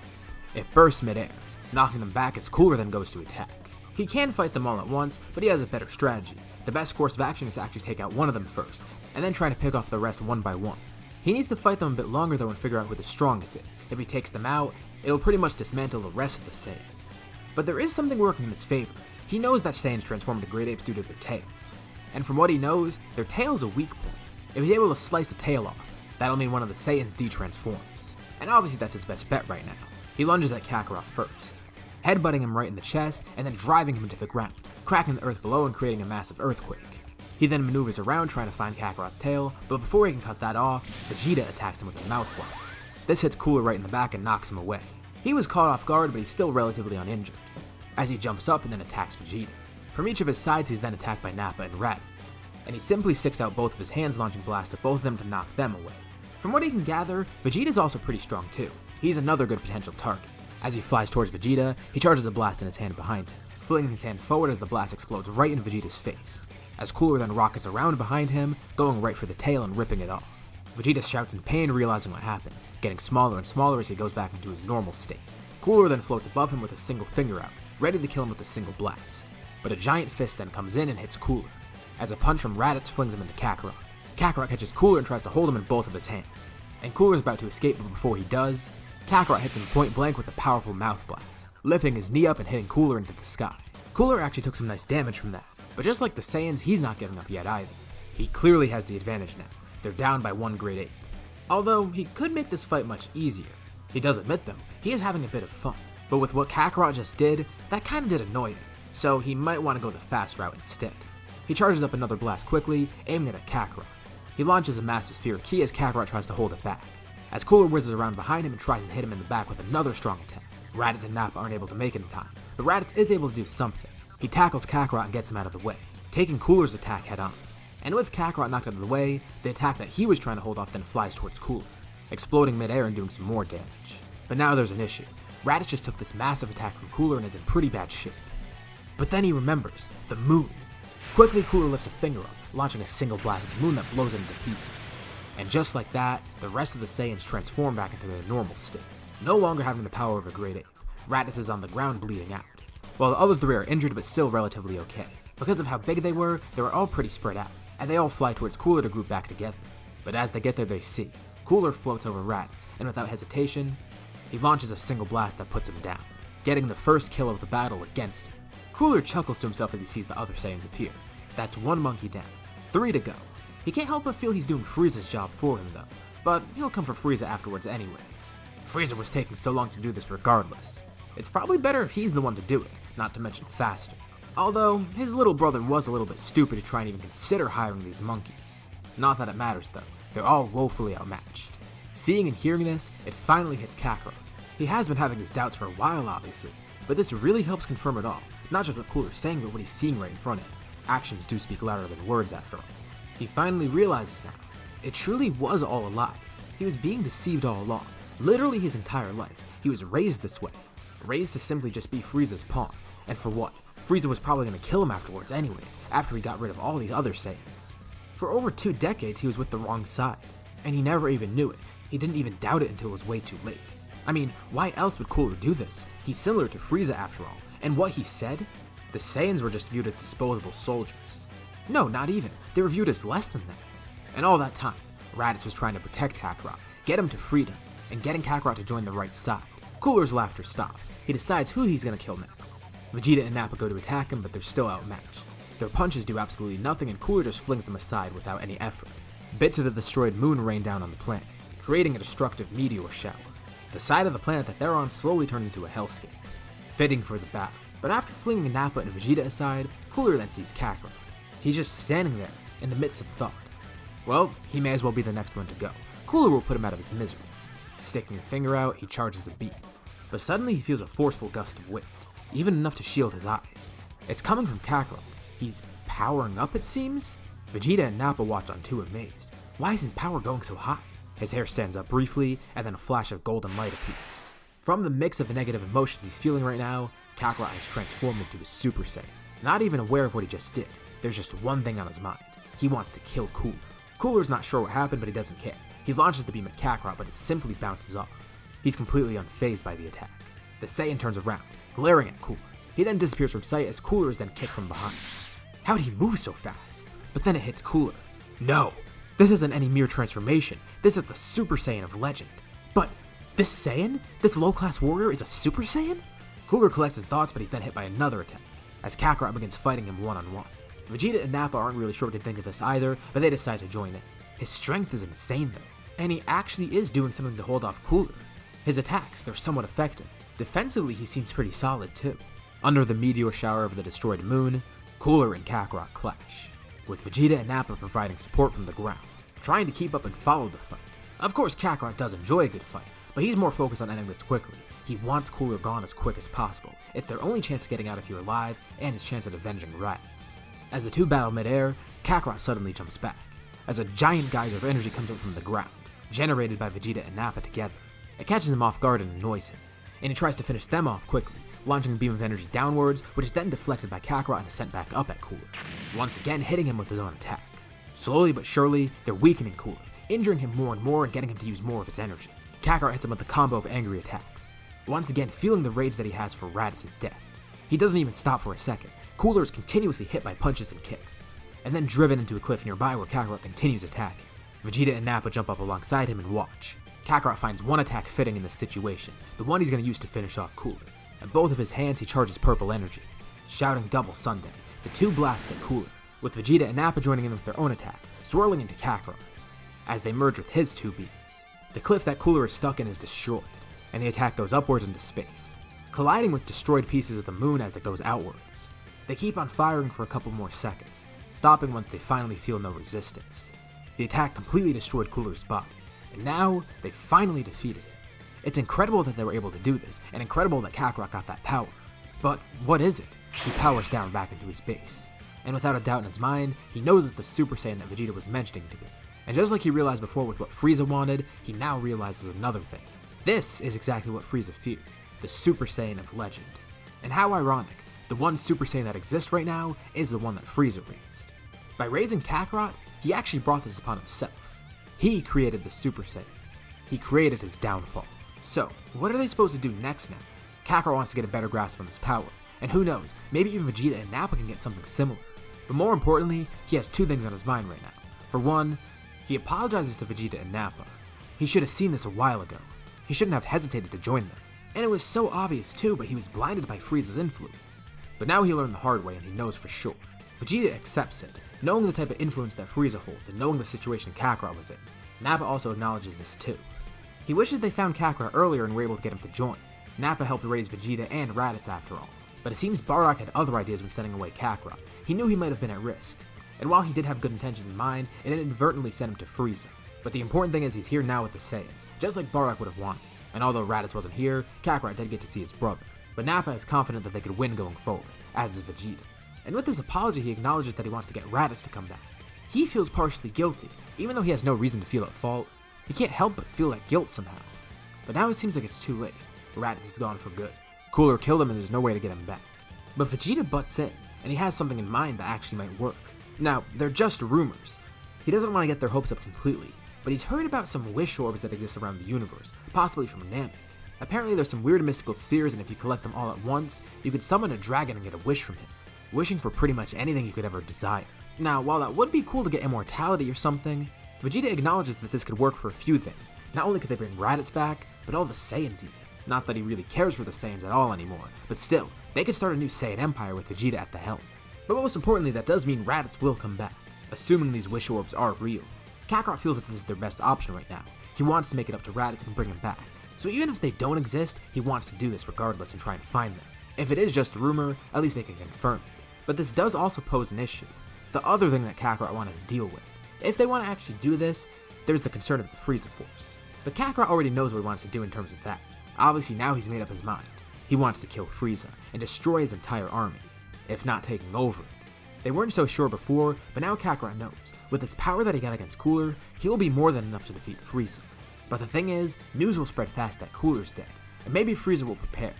It bursts midair, knocking them back as Cooler then goes to attack. He can fight them all at once, but he has a better strategy. The best course of action is to actually take out one of them first, and then try to pick off the rest one by one. He needs to fight them a bit longer though and figure out who the strongest is. If he takes them out, it'll pretty much dismantle the rest of the Saiyans. But there is something working in his favor. He knows that Saiyans transform into great apes due to their tails. And from what he knows, their tail is a weak point. If he's able to slice the tail off, that'll mean one of the Saiyans de-transforms. And obviously that's his best bet right now. He lunges at Kakarot first, headbutting him right in the chest and then driving him into the ground, cracking the earth below and creating a massive earthquake. He then maneuvers around trying to find Kakarot's tail, but before he can cut that off, Vegeta attacks him with a mouth blast. This hits Cooler right in the back and knocks him away. He was caught off guard, but he's still relatively uninjured, as he jumps up and then attacks Vegeta. From each of his sides, he's then attacked by Nappa and Raditz, and he simply sticks out both of his hands, launching blasts at both of them to knock them away. From what he can gather, Vegeta's also pretty strong too. He's another good potential target. As he flies towards Vegeta, he charges a blast in his hand behind him, flinging his hand forward as the blast explodes right in Vegeta's face. As Cooler then rockets around behind him, going right for the tail and ripping it off. Vegeta shouts in pain, realizing what happened, getting smaller and smaller as he goes back into his normal state. Cooler then floats above him with a single finger out, ready to kill him with a single blast. But a giant fist then comes in and hits Cooler, as a punch from Raditz flings him into Kakarot. Kakarot catches Cooler and tries to hold him in both of his hands, and Cooler is about to escape, but before he does, Kakarot hits him point blank with a powerful mouth blast, lifting his knee up and hitting Cooler into the sky. Cooler actually took some nice damage from that, but just like the Saiyans, he's not giving up yet either. He clearly has the advantage now. They're down by one great ape. Although, he could make this fight much easier. He does admit though, he is having a bit of fun, but with what Kakarot just did, that kinda did annoy him, so he might want to go the fast route instead. He charges up another blast quickly, aiming it at Kakarot. He launches a massive sphere of ki as Kakarot tries to hold it back, as Cooler whizzes around behind him and tries to hit him in the back with another strong attack. Raditz and Nappa aren't able to make it in time, but Raditz is able to do something. He tackles Kakarot and gets him out of the way, taking Cooler's attack head on. And with Kakarot knocked out of the way, the attack that he was trying to hold off then flies towards Cooler, exploding midair and doing some more damage. But now there's an issue. Raditz just took this massive attack from Cooler and is in pretty bad shape. But then he remembers, the moon. Quickly, Cooler lifts a finger up, launching a single blast at the moon that blows it into pieces. And just like that, the rest of the Saiyans transform back into their normal state, no longer having the power of a great ape. Raditz is on the ground bleeding out, while the other three are injured but still relatively okay. Because of how big they were all pretty spread out, and they all fly towards Cooler to group back together. But as they get there, they see Cooler floats over Raditz, and without hesitation, he launches a single blast that puts him down, getting the first kill of the battle against him. Cooler chuckles to himself as he sees the other Saiyans appear. That's one monkey down, 3 to go. He can't help but feel he's doing Frieza's job for him though, but he'll come for Frieza afterwards anyways. Frieza was taking so long to do this regardless. It's probably better if he's the one to do it, not to mention faster. Although, his little brother was a little bit stupid to try and even consider hiring these monkeys. Not that it matters though, they're all woefully outmatched. Seeing and hearing this, it finally hits Kakarot. He has been having his doubts for a while obviously, but this really helps confirm it all, not just what Cooler's saying but what he's seeing right in front of him. Actions do speak louder than words after all. He finally realizes now, it truly was all a lie. He was being deceived all along, literally his entire life. He was raised this way, raised to simply just be Frieza's pawn, and for what? Frieza was probably going to kill him afterwards anyways, after he got rid of all these other Saiyans. For over 2 decades he was with the wrong side, and he never even knew it. He didn't even doubt it until it was way too late. I mean, why else would Cooler do this? He's similar to Frieza after all, and what he said? The Saiyans were just viewed as disposable soldiers. No, not even. They were viewed as less than that. And all that time, Raditz was trying to protect Kakarot, get him to freedom, and getting Kakarot to join the right side. Cooler's laughter stops. He decides who he's gonna kill next. Vegeta and Nappa go to attack him, but they're still outmatched. Their punches do absolutely nothing, and Cooler just flings them aside without any effort. Bits of the destroyed moon rain down on the planet, creating a destructive meteor shower. The side of the planet that they're on slowly turns into a hellscape, fitting for the battle. But after flinging Nappa and Vegeta aside, Cooler then sees Kakarot. He's just standing there, in the midst of thought. Well, he may as well be the next one to go. Cooler will put him out of his misery. Sticking a finger out, he charges a beam. But suddenly he feels a forceful gust of wind, even enough to shield his eyes. It's coming from Kakarot. He's powering up, it seems? Vegeta and Nappa watch on too, amazed. Why is his power going so high? His hair stands up briefly, and then a flash of golden light appears. From the mix of negative emotions he's feeling right now, Kakarot has transformed into a Super Saiyan. Not even aware of what he just did, there's just one thing on his mind. He wants to kill Cooler. Cooler's not sure what happened, but he doesn't care. He launches the beam at Kakarot, but it simply bounces off. He's completely unfazed by the attack. The Saiyan turns around, glaring at Cooler. He then disappears from sight as Cooler is then kicked from behind. How did he move so fast? But then it hits Cooler. No! This isn't any mere transformation, this is the Super Saiyan of legend. But this Saiyan? This low-class warrior is a Super Saiyan? Cooler collects his thoughts, but he's then hit by another attack, as Kakarot begins fighting him one-on-one. Vegeta and Nappa aren't really sure what to think of this either, but they decide to join in. His strength is insane though, and he actually is doing something to hold off Cooler. His attacks, they're somewhat effective. Defensively, he seems pretty solid too. Under the meteor shower of the destroyed moon, Cooler and Kakarot clash, with Vegeta and Nappa providing support from the ground, trying to keep up and follow the fight. Of course, Kakarot does enjoy a good fight, but he's more focused on ending this quickly. He wants Cooler gone as quick as possible. It's their only chance of getting out of here alive, and his chance at avenging Raditz. As the two battle mid-air, Kakarot suddenly jumps back, as a giant geyser of energy comes up from the ground, generated by Vegeta and Nappa together. It catches him off guard and annoys him, and he tries to finish them off quickly, launching a beam of energy downwards, which is then deflected by Kakarot and is sent back up at Cooler, once again hitting him with his own attack. Slowly but surely, they're weakening Cooler, injuring him more and more and getting him to use more of his energy. Kakarot hits him with a combo of angry attacks, once again feeling the rage that he has for Raditz's death. He doesn't even stop for a second. Cooler is continuously hit by punches and kicks, and then driven into a cliff nearby where Kakarot continues attacking. Vegeta and Nappa jump up alongside him and watch. Kakarot finds one attack fitting in this situation, the one he's going to use to finish off Cooler. In both of his hands he charges purple energy. Shouting double Sunday, the two blasts hit Cooler, with Vegeta and Nappa joining in with their own attacks, swirling into Kakarot's, as they merge with his two beams. The cliff that Cooler is stuck in is destroyed, and the attack goes upwards into space, colliding with destroyed pieces of the moon as it goes outwards. They keep on firing for a couple more seconds, stopping once they finally feel no resistance. The attack completely destroyed Cooler's body, and now they finally defeated him. It's incredible that they were able to do this, and incredible that Kakarot got that power. But what is it? He powers down back into his base, and without a doubt in his mind, he knows it's the Super Saiyan that Vegeta was mentioning to him. And just like he realized before with what Frieza wanted, he now realizes another thing. This is exactly what Frieza feared, the Super Saiyan of legend. And how ironic, the one Super Saiyan that exists right now is the one that Frieza raised. By raising Kakarot, he actually brought this upon himself. He created the Super Saiyan. He created his downfall. So, what are they supposed to do next now? Kakarot wants to get a better grasp on his power, and who knows, maybe even Vegeta and Nappa can get something similar. But more importantly, he has two things on his mind right now. For one, he apologizes to Vegeta and Nappa. He should have seen this a while ago. He shouldn't have hesitated to join them. And it was so obvious too, but he was blinded by Frieza's influence. But now he learned the hard way and he knows for sure. Vegeta accepts it, knowing the type of influence that Frieza holds and knowing the situation Kakarot was in. Nappa also acknowledges this too. He wishes they found Kakarot earlier and were able to get him to join. Nappa helped raise Vegeta and Raditz after all. But it seems Bardock had other ideas when sending away Kakarot. He knew he might have been at risk. And while he did have good intentions in mind, it inadvertently sent him to Frieza. But the important thing is he's here now with the Saiyans, just like Bardock would have wanted. And although Raditz wasn't here, Kakarot did get to see his brother. But Nappa is confident that they could win going forward, as is Vegeta. And with his apology, he acknowledges that he wants to get Raditz to come back. He feels partially guilty, even though he has no reason to feel at fault. He can't help but feel that guilt somehow. But now it seems like it's too late. Raditz is gone for good. Cooler killed him and there's no way to get him back. But Vegeta butts in, and he has something in mind that actually might work. Now, they're just rumors. He doesn't want to get their hopes up completely, but he's heard about some wish orbs that exist around the universe, possibly from Namek. Apparently there's some weird mystical spheres, and if you collect them all at once, you could summon a dragon and get a wish from him, wishing for pretty much anything you could ever desire. Now, while that would be cool to get immortality or something, Vegeta acknowledges that this could work for a few things. Not only could they bring Raditz back, but all the Saiyans even. Not that he really cares for the Saiyans at all anymore, but still, they could start a new Saiyan empire with Vegeta at the helm. But most importantly, that does mean Raditz will come back, assuming these wish orbs are real. Kakarot feels like this is their best option right now. He wants to make it up to Raditz and bring him back. So even if they don't exist, he wants to do this regardless and try and find them. If it is just a rumor, at least they can confirm it. But this does also pose an issue. The other thing that Kakarot wanted to deal with. If they want to actually do this, there's the concern of the Frieza Force. But Kakarot already knows what he wants to do in terms of that. Obviously now he's made up his mind. He wants to kill Frieza and destroy his entire army, if not taking over it. They weren't so sure before, but now Kakarot knows. With his power that he got against Cooler, he'll be more than enough to defeat Frieza. But the thing is, news will spread fast that Cooler's dead, and maybe Frieza will prepare.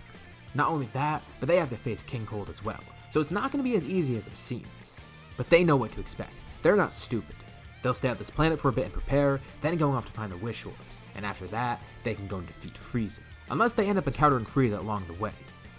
Not only that, but they have to face King Cold as well, so it's not going to be as easy as it seems. But they know what to expect. They're not stupid. They'll stay on this planet for a bit and prepare, then going off to find the Wish Orbs, and after that, they can go and defeat Frieza. Unless they end up encountering Frieza along the way.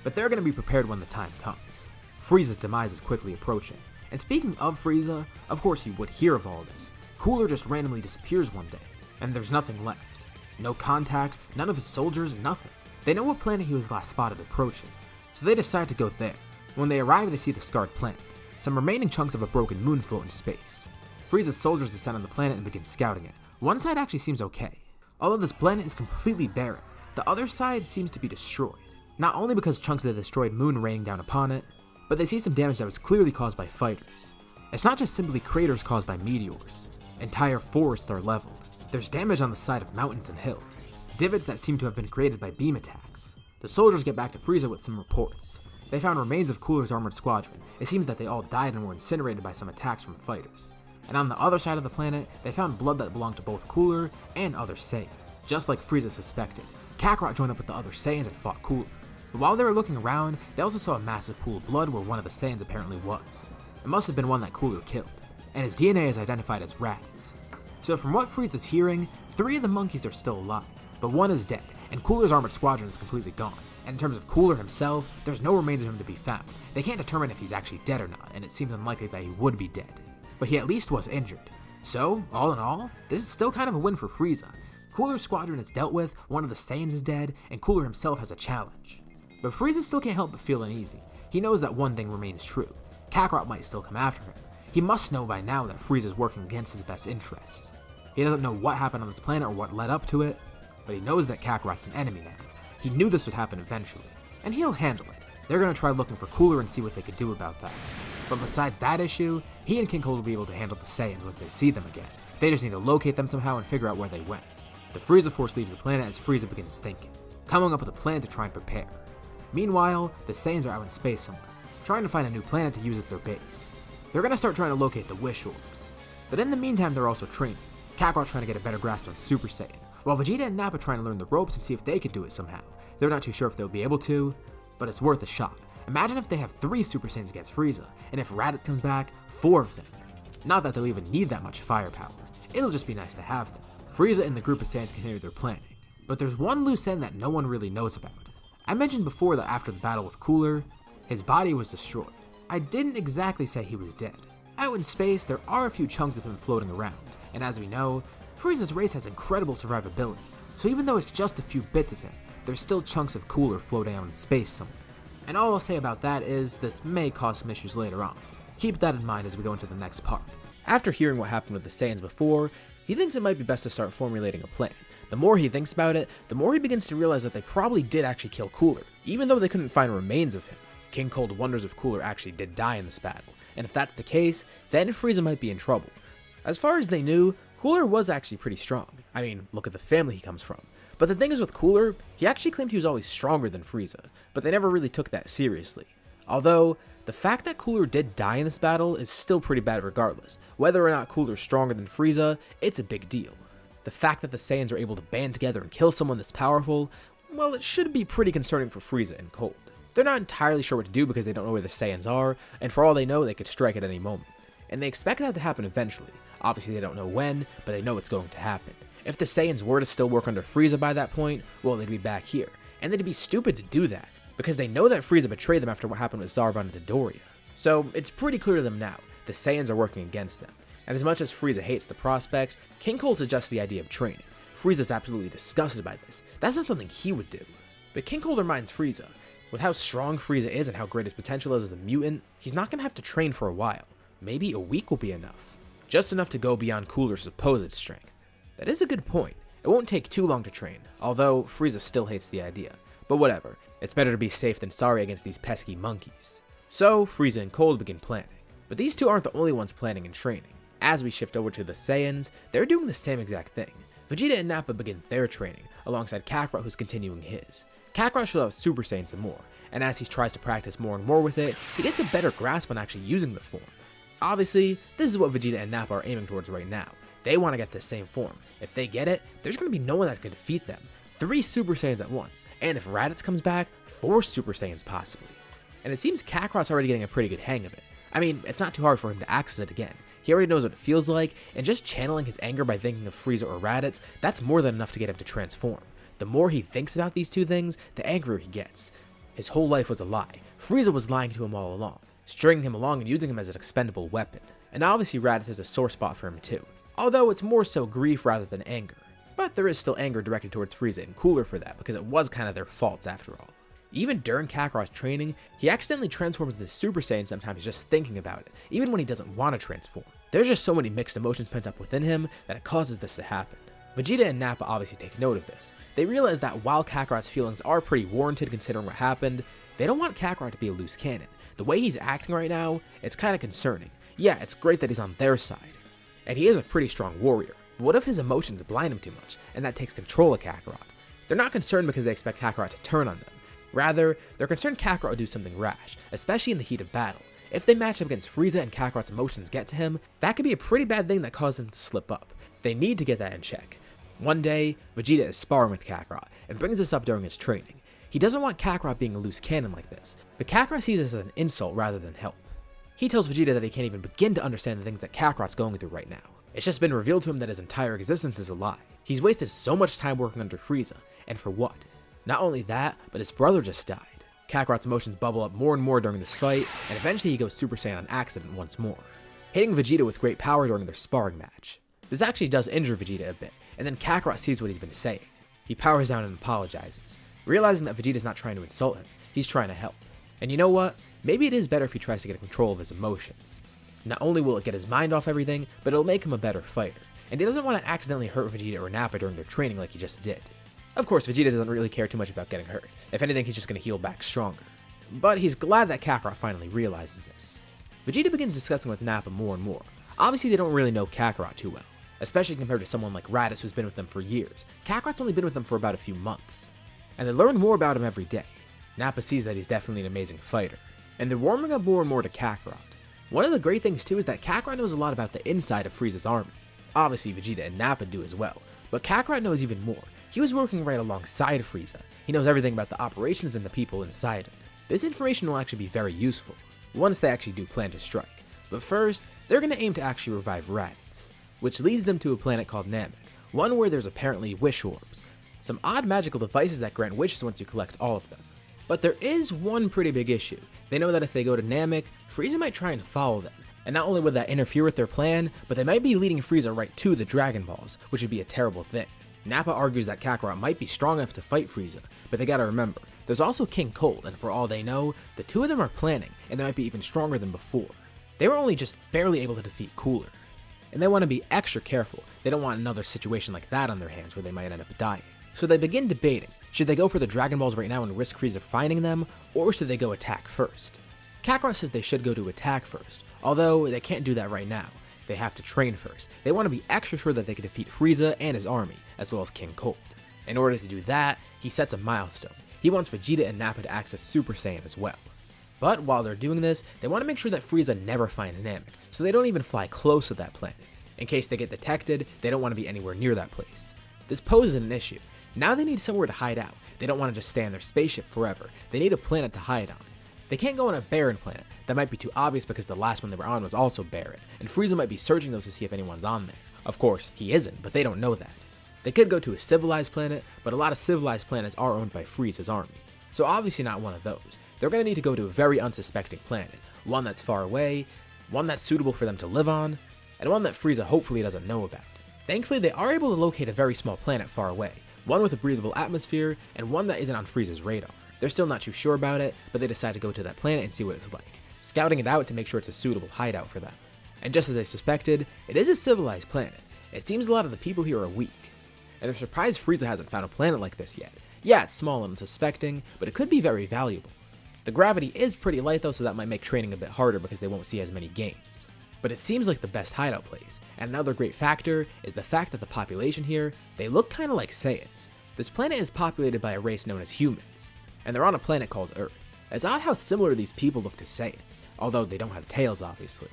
But they're going to be prepared when the time comes. Frieza's demise is quickly approaching. And speaking of Frieza, of course you would hear of all this. Cooler just randomly disappears one day, and there's nothing left. No contact, none of his soldiers, nothing. They know what planet he was last spotted approaching, so they decide to go there. When they arrive, they see the scarred planet. Some remaining chunks of a broken moon float in space. Frieza's soldiers descend on the planet and begin scouting it. One side actually seems okay. Although this planet is completely barren, the other side seems to be destroyed. Not only because chunks of the destroyed moon raining down upon it, but they see some damage that was clearly caused by fighters. It's not just simply craters caused by meteors. Entire forests are leveled. There's damage on the side of mountains and hills. Divots that seem to have been created by beam attacks. The soldiers get back to Frieza with some reports. They found remains of Cooler's armored squadron. It seems that they all died and were incinerated by some attacks from fighters. And on the other side of the planet, they found blood that belonged to both Cooler and other Saiyans. Just like Frieza suspected, Kakarot joined up with the other Saiyans and fought Cooler. But while they were looking around, they also saw a massive pool of blood where one of the Saiyans apparently was. It must have been one that Cooler killed, and his DNA is identified as rats. So from what Frieza's hearing, 3 of the monkeys are still alive, but 1 is dead, and Cooler's armored squadron is completely gone. And in terms of Cooler himself, there's no remains of him to be found. They can't determine if he's actually dead or not, and it seems unlikely that he would be dead. But he at least was injured. So, all in all, this is still kind of a win for Frieza. Cooler's squadron is dealt with, one of the Saiyans is dead, and Cooler himself has a challenge. But Frieza still can't help but feel uneasy. He knows that one thing remains true. Kakarot might still come after him. He must know by now that Frieza is working against his best interests. He doesn't know what happened on this planet or what led up to it, but he knows that Kakarot's an enemy now. He knew this would happen eventually, and he'll handle it. They're going to try looking for Cooler and see what they could do about that. But besides that issue, he and King Cold will be able to handle the Saiyans once they see them again. They just need to locate them somehow and figure out where they went. The Frieza Force leaves the planet as Frieza begins thinking, coming up with a plan to try and prepare. Meanwhile, the Saiyans are out in space somewhere, trying to find a new planet to use as their base. They're going to start trying to locate the Wish Orbs. But in the meantime, they're also training. Kakarot's trying to get a better grasp on Super Saiyan, while Vegeta and Nappa trying to learn the ropes and see if they could do it somehow. They're not too sure if they'll be able to, but it's worth a shot. Imagine if they have 3 Super Saiyans against Frieza, and if Raditz comes back, 4 of them. Not that they'll even need that much firepower. It'll just be nice to have them. Frieza and the group of Saiyans continue their planning, but there's one loose end that no one really knows about. I mentioned before that after the battle with Cooler, his body was destroyed. I didn't exactly say he was dead. Out in space, there are a few chunks of him floating around, and as we know, Frieza's race has incredible survivability, so even though it's just a few bits of him, there's still chunks of Cooler floating out in space somewhere. And all I'll say about that is this may cause some issues later on. Keep that in mind as we go into the next part. After hearing what happened with the Saiyans before, he thinks it might be best to start formulating a plan. The more he thinks about it, the more he begins to realize that they probably did actually kill Cooler, even though they couldn't find remains of him. King Cold wonders if Cooler actually did die in this battle, and if that's the case, then Frieza might be in trouble. As far as they knew, Cooler was actually pretty strong. I mean, look at the family he comes from. But the thing is with Cooler, he actually claimed he was always stronger than Frieza, but they never really took that seriously. Although, the fact that Cooler did die in this battle is still pretty bad regardless. Whether or not Cooler's stronger than Frieza, it's a big deal. The fact that the Saiyans are able to band together and kill someone this powerful, well, it should be pretty concerning for Frieza and Cold. They're not entirely sure what to do because they don't know where the Saiyans are, and for all they know, they could strike at any moment. And they expect that to happen eventually. Obviously they don't know when, but they know it's going to happen. If the Saiyans were to still work under Frieza by that point, well, they'd be back here. And they'd be stupid to do that, because they know that Frieza betrayed them after what happened with Zarbon and Dodoria. So it's pretty clear to them now, the Saiyans are working against them. And as much as Frieza hates the prospect, King Cold suggests the idea of training. Frieza's absolutely disgusted by this. That's not something he would do. But King Cold reminds Frieza, with how strong Frieza is and how great his potential is as a mutant, he's not going to have to train for a while. Maybe a week will be enough. Just enough to go beyond Cooler's supposed strength. That is a good point. It won't take too long to train, although Frieza still hates the idea. But whatever, it's better to be safe than sorry against these pesky monkeys. So Frieza and Cold begin planning. But these two aren't the only ones planning and training. As we shift over to the Saiyans, they're doing the same exact thing. Vegeta and Nappa begin their training, alongside Kakarot who's continuing his. Kakarot shows out Super Saiyan some more, and as he tries to practice more and more with it, he gets a better grasp on actually using the form. Obviously, this is what Vegeta and Nappa are aiming towards right now. They want to get this same form. If they get it, there's going to be no one that can defeat them. 3 Super Saiyans at once, and if Raditz comes back, 4 Super Saiyans possibly. And it seems Kakarot's already getting a pretty good hang of it. I mean, it's not too hard for him to access it again. He already knows what it feels like, and just channeling his anger by thinking of Frieza or Raditz, that's more than enough to get him to transform. The more he thinks about these two things, the angrier he gets. His whole life was a lie. Frieza was lying to him all along, stringing him along and using him as an expendable weapon. And obviously Raditz is a sore spot for him too, although it's more so grief rather than anger. But there is still anger directed towards Frieza and Cooler for that, because it was kind of their faults after all. Even during Kakarot's training, he accidentally transforms into Super Saiyan sometimes just thinking about it, even when he doesn't want to transform. There's just so many mixed emotions pent up within him that it causes this to happen. Vegeta and Nappa obviously take note of this. They realize that while Kakarot's feelings are pretty warranted considering what happened, they don't want Kakarot to be a loose cannon. The way he's acting right now, it's kind of concerning. Yeah, it's great that he's on their side, and he is a pretty strong warrior, but what if his emotions blind him too much, and that takes control of Kakarot? They're not concerned because they expect Kakarot to turn on them. Rather, they're concerned Kakarot will do something rash, especially in the heat of battle. If they match up against Frieza and Kakarot's emotions get to him, that could be a pretty bad thing that causes him to slip up. They need to get that in check. One day, Vegeta is sparring with Kakarot, and brings this up during his training. He doesn't want Kakarot being a loose cannon like this, but Kakarot sees this as an insult rather than help. He tells Vegeta that he can't even begin to understand the things that Kakarot's going through right now. It's just been revealed to him that his entire existence is a lie. He's wasted so much time working under Frieza, and for what? Not only that, but his brother just died. Kakarot's emotions bubble up more and more during this fight, and eventually he goes Super Saiyan on accident once more, hitting Vegeta with great power during their sparring match. This actually does injure Vegeta a bit, and then Kakarot sees what he's been saying. He powers down and apologizes, realizing that Vegeta's not trying to insult him, he's trying to help. And you know what? Maybe it is better if he tries to get control of his emotions. Not only will it get his mind off everything, but it'll make him a better fighter, and he doesn't want to accidentally hurt Vegeta or Nappa during their training like he just did. Of course, Vegeta doesn't really care too much about getting hurt. If anything, he's just going to heal back stronger. But he's glad that Kakarot finally realizes this. Vegeta begins discussing with Nappa more and more. Obviously, they don't really know Kakarot too well, especially compared to someone like Raditz who's been with them for years. Kakarot's only been with them for about a few months, and they learn more about him every day. Nappa sees that he's definitely an amazing fighter, and they're warming up more and more to Kakarot. One of the great things too is that Kakarot knows a lot about the inside of Frieza's army. Obviously, Vegeta and Nappa do as well, but Kakarot knows even more. He was working right alongside Frieza. He knows everything about the operations and the people inside it. This information will actually be very useful, once they actually do plan to strike. But first, they're going to aim to actually revive Raditz, which leads them to a planet called Namek, one where there's apparently wish orbs, some odd magical devices that grant wishes once you collect all of them. But there is one pretty big issue. They know that if they go to Namek, Frieza might try and follow them, and not only would that interfere with their plan, but they might be leading Frieza right to the Dragon Balls, which would be a terrible thing. Nappa argues that Kakarot might be strong enough to fight Frieza, but they gotta remember, there's also King Cold, and for all they know, the two of them are planning, and they might be even stronger than before. They were only just barely able to defeat Cooler, and they want to be extra careful. They don't want another situation like that on their hands where they might end up dying. So they begin debating, should they go for the Dragon Balls right now and risk Frieza finding them, or should they go attack first? Kakarot says they should go to attack first, although they can't do that right now. They have to train first. They want to be extra sure that they can defeat Frieza and his army, as well as King Cold. In order to do that, he sets a milestone. He wants Vegeta and Nappa to access Super Saiyan as well. But while they're doing this, they want to make sure that Frieza never finds Namek, so they don't even fly close to that planet. In case they get detected, they don't want to be anywhere near that place. This poses an issue. Now they need somewhere to hide out. They don't want to just stay on their spaceship forever. They need a planet to hide on. They can't go on a barren planet. That might be too obvious because the last one they were on was also barren, and Frieza might be searching those to see if anyone's on there. Of course, he isn't, but they don't know that. They could go to a civilized planet, but a lot of civilized planets are owned by Frieza's army, so obviously not one of those. They're going to need to go to a very unsuspecting planet, one that's far away, one that's suitable for them to live on, and one that Frieza hopefully doesn't know about. Thankfully, they are able to locate a very small planet far away, one with a breathable atmosphere, and one that isn't on Frieza's radar. They're still not too sure about it, but they decide to go to that planet and see what it's like, scouting it out to make sure it's a suitable hideout for them. And just as they suspected, it is a civilized planet. It seems a lot of the people here are weak, and they're surprised Frieza hasn't found a planet like this yet. Yeah, it's small and unsuspecting, but it could be very valuable. The gravity is pretty light though, so that might make training a bit harder because they won't see as many gains. But it seems like the best hideout place, and another great factor is the fact that the population here, they look kinda like Saiyans. This planet is populated by a race known as humans, and they're on a planet called Earth. It's odd how similar these people look to Saiyans, although they don't have tails obviously.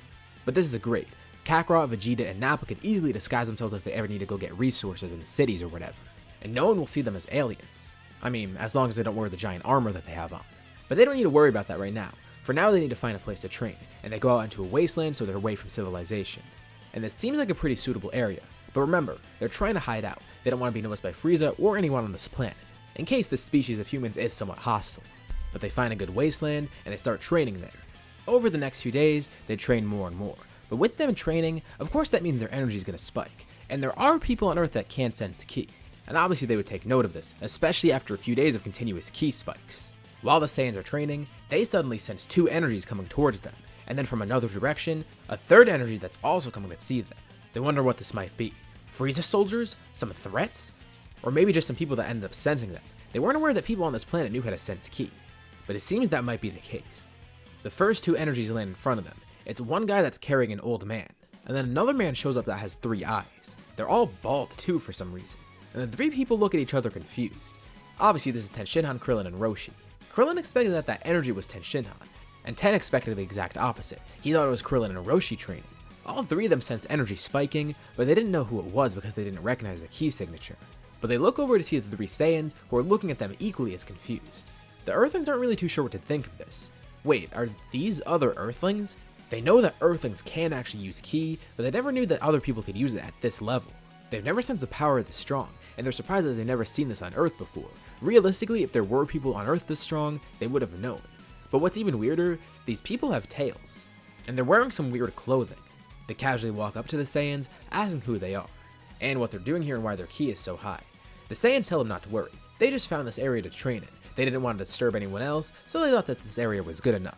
But this is great. Kakarot, Vegeta, and Nappa can easily disguise themselves if they ever need to go get resources in cities or whatever, and no one will see them as aliens. I mean, as long as they don't wear the giant armor that they have on. But they don't need to worry about that right now. For now, they need to find a place to train, and they go out into a wasteland so they're away from civilization. And this seems like a pretty suitable area, but remember, they're trying to hide out. They don't want to be noticed by Frieza or anyone on this planet, in case this species of humans is somewhat hostile. But they find a good wasteland, and they start training there. Over the next few days, they train more and more. But with them training, of course that means their energy is going to spike, and there are people on Earth that can sense ki. And obviously they would take note of this, especially after a few days of continuous ki spikes. While the Saiyans are training, they suddenly sense two energies coming towards them, and then from another direction, a third energy that's also coming to see them. They wonder what this might be. Frieza soldiers? Some threats? Or maybe just some people that ended up sensing them. They weren't aware that people on this planet knew how to sense ki, but it seems that might be the case. The first two energies land in front of them. It's one guy that's carrying an old man, and then another man shows up that has 3 eyes. They're all bald too for some reason, and the 3 people look at each other confused. Obviously this is Tenshinhan, Krillin, and Roshi. Krillin expected that energy was Tenshinhan, and Ten expected the exact opposite. He thought it was Krillin and Roshi training. All 3 of them sensed energy spiking, but they didn't know who it was because they didn't recognize the ki signature. But they look over to see the 3 Saiyans, who are looking at them equally as confused. The Earthlings aren't really too sure what to think of this. Wait, are these other Earthlings? They know that Earthlings can actually use ki, but they never knew that other people could use it at this level. They've never sensed the power this strong, and they're surprised that they've never seen this on Earth before. Realistically, if there were people on Earth this strong, they would have known. But what's even weirder, these people have tails, and they're wearing some weird clothing. They casually walk up to the Saiyans, asking who they are, and what they're doing here and why their ki is so high. The Saiyans tell them not to worry, they just found this area to train in. They didn't want to disturb anyone else, so they thought that this area was good enough.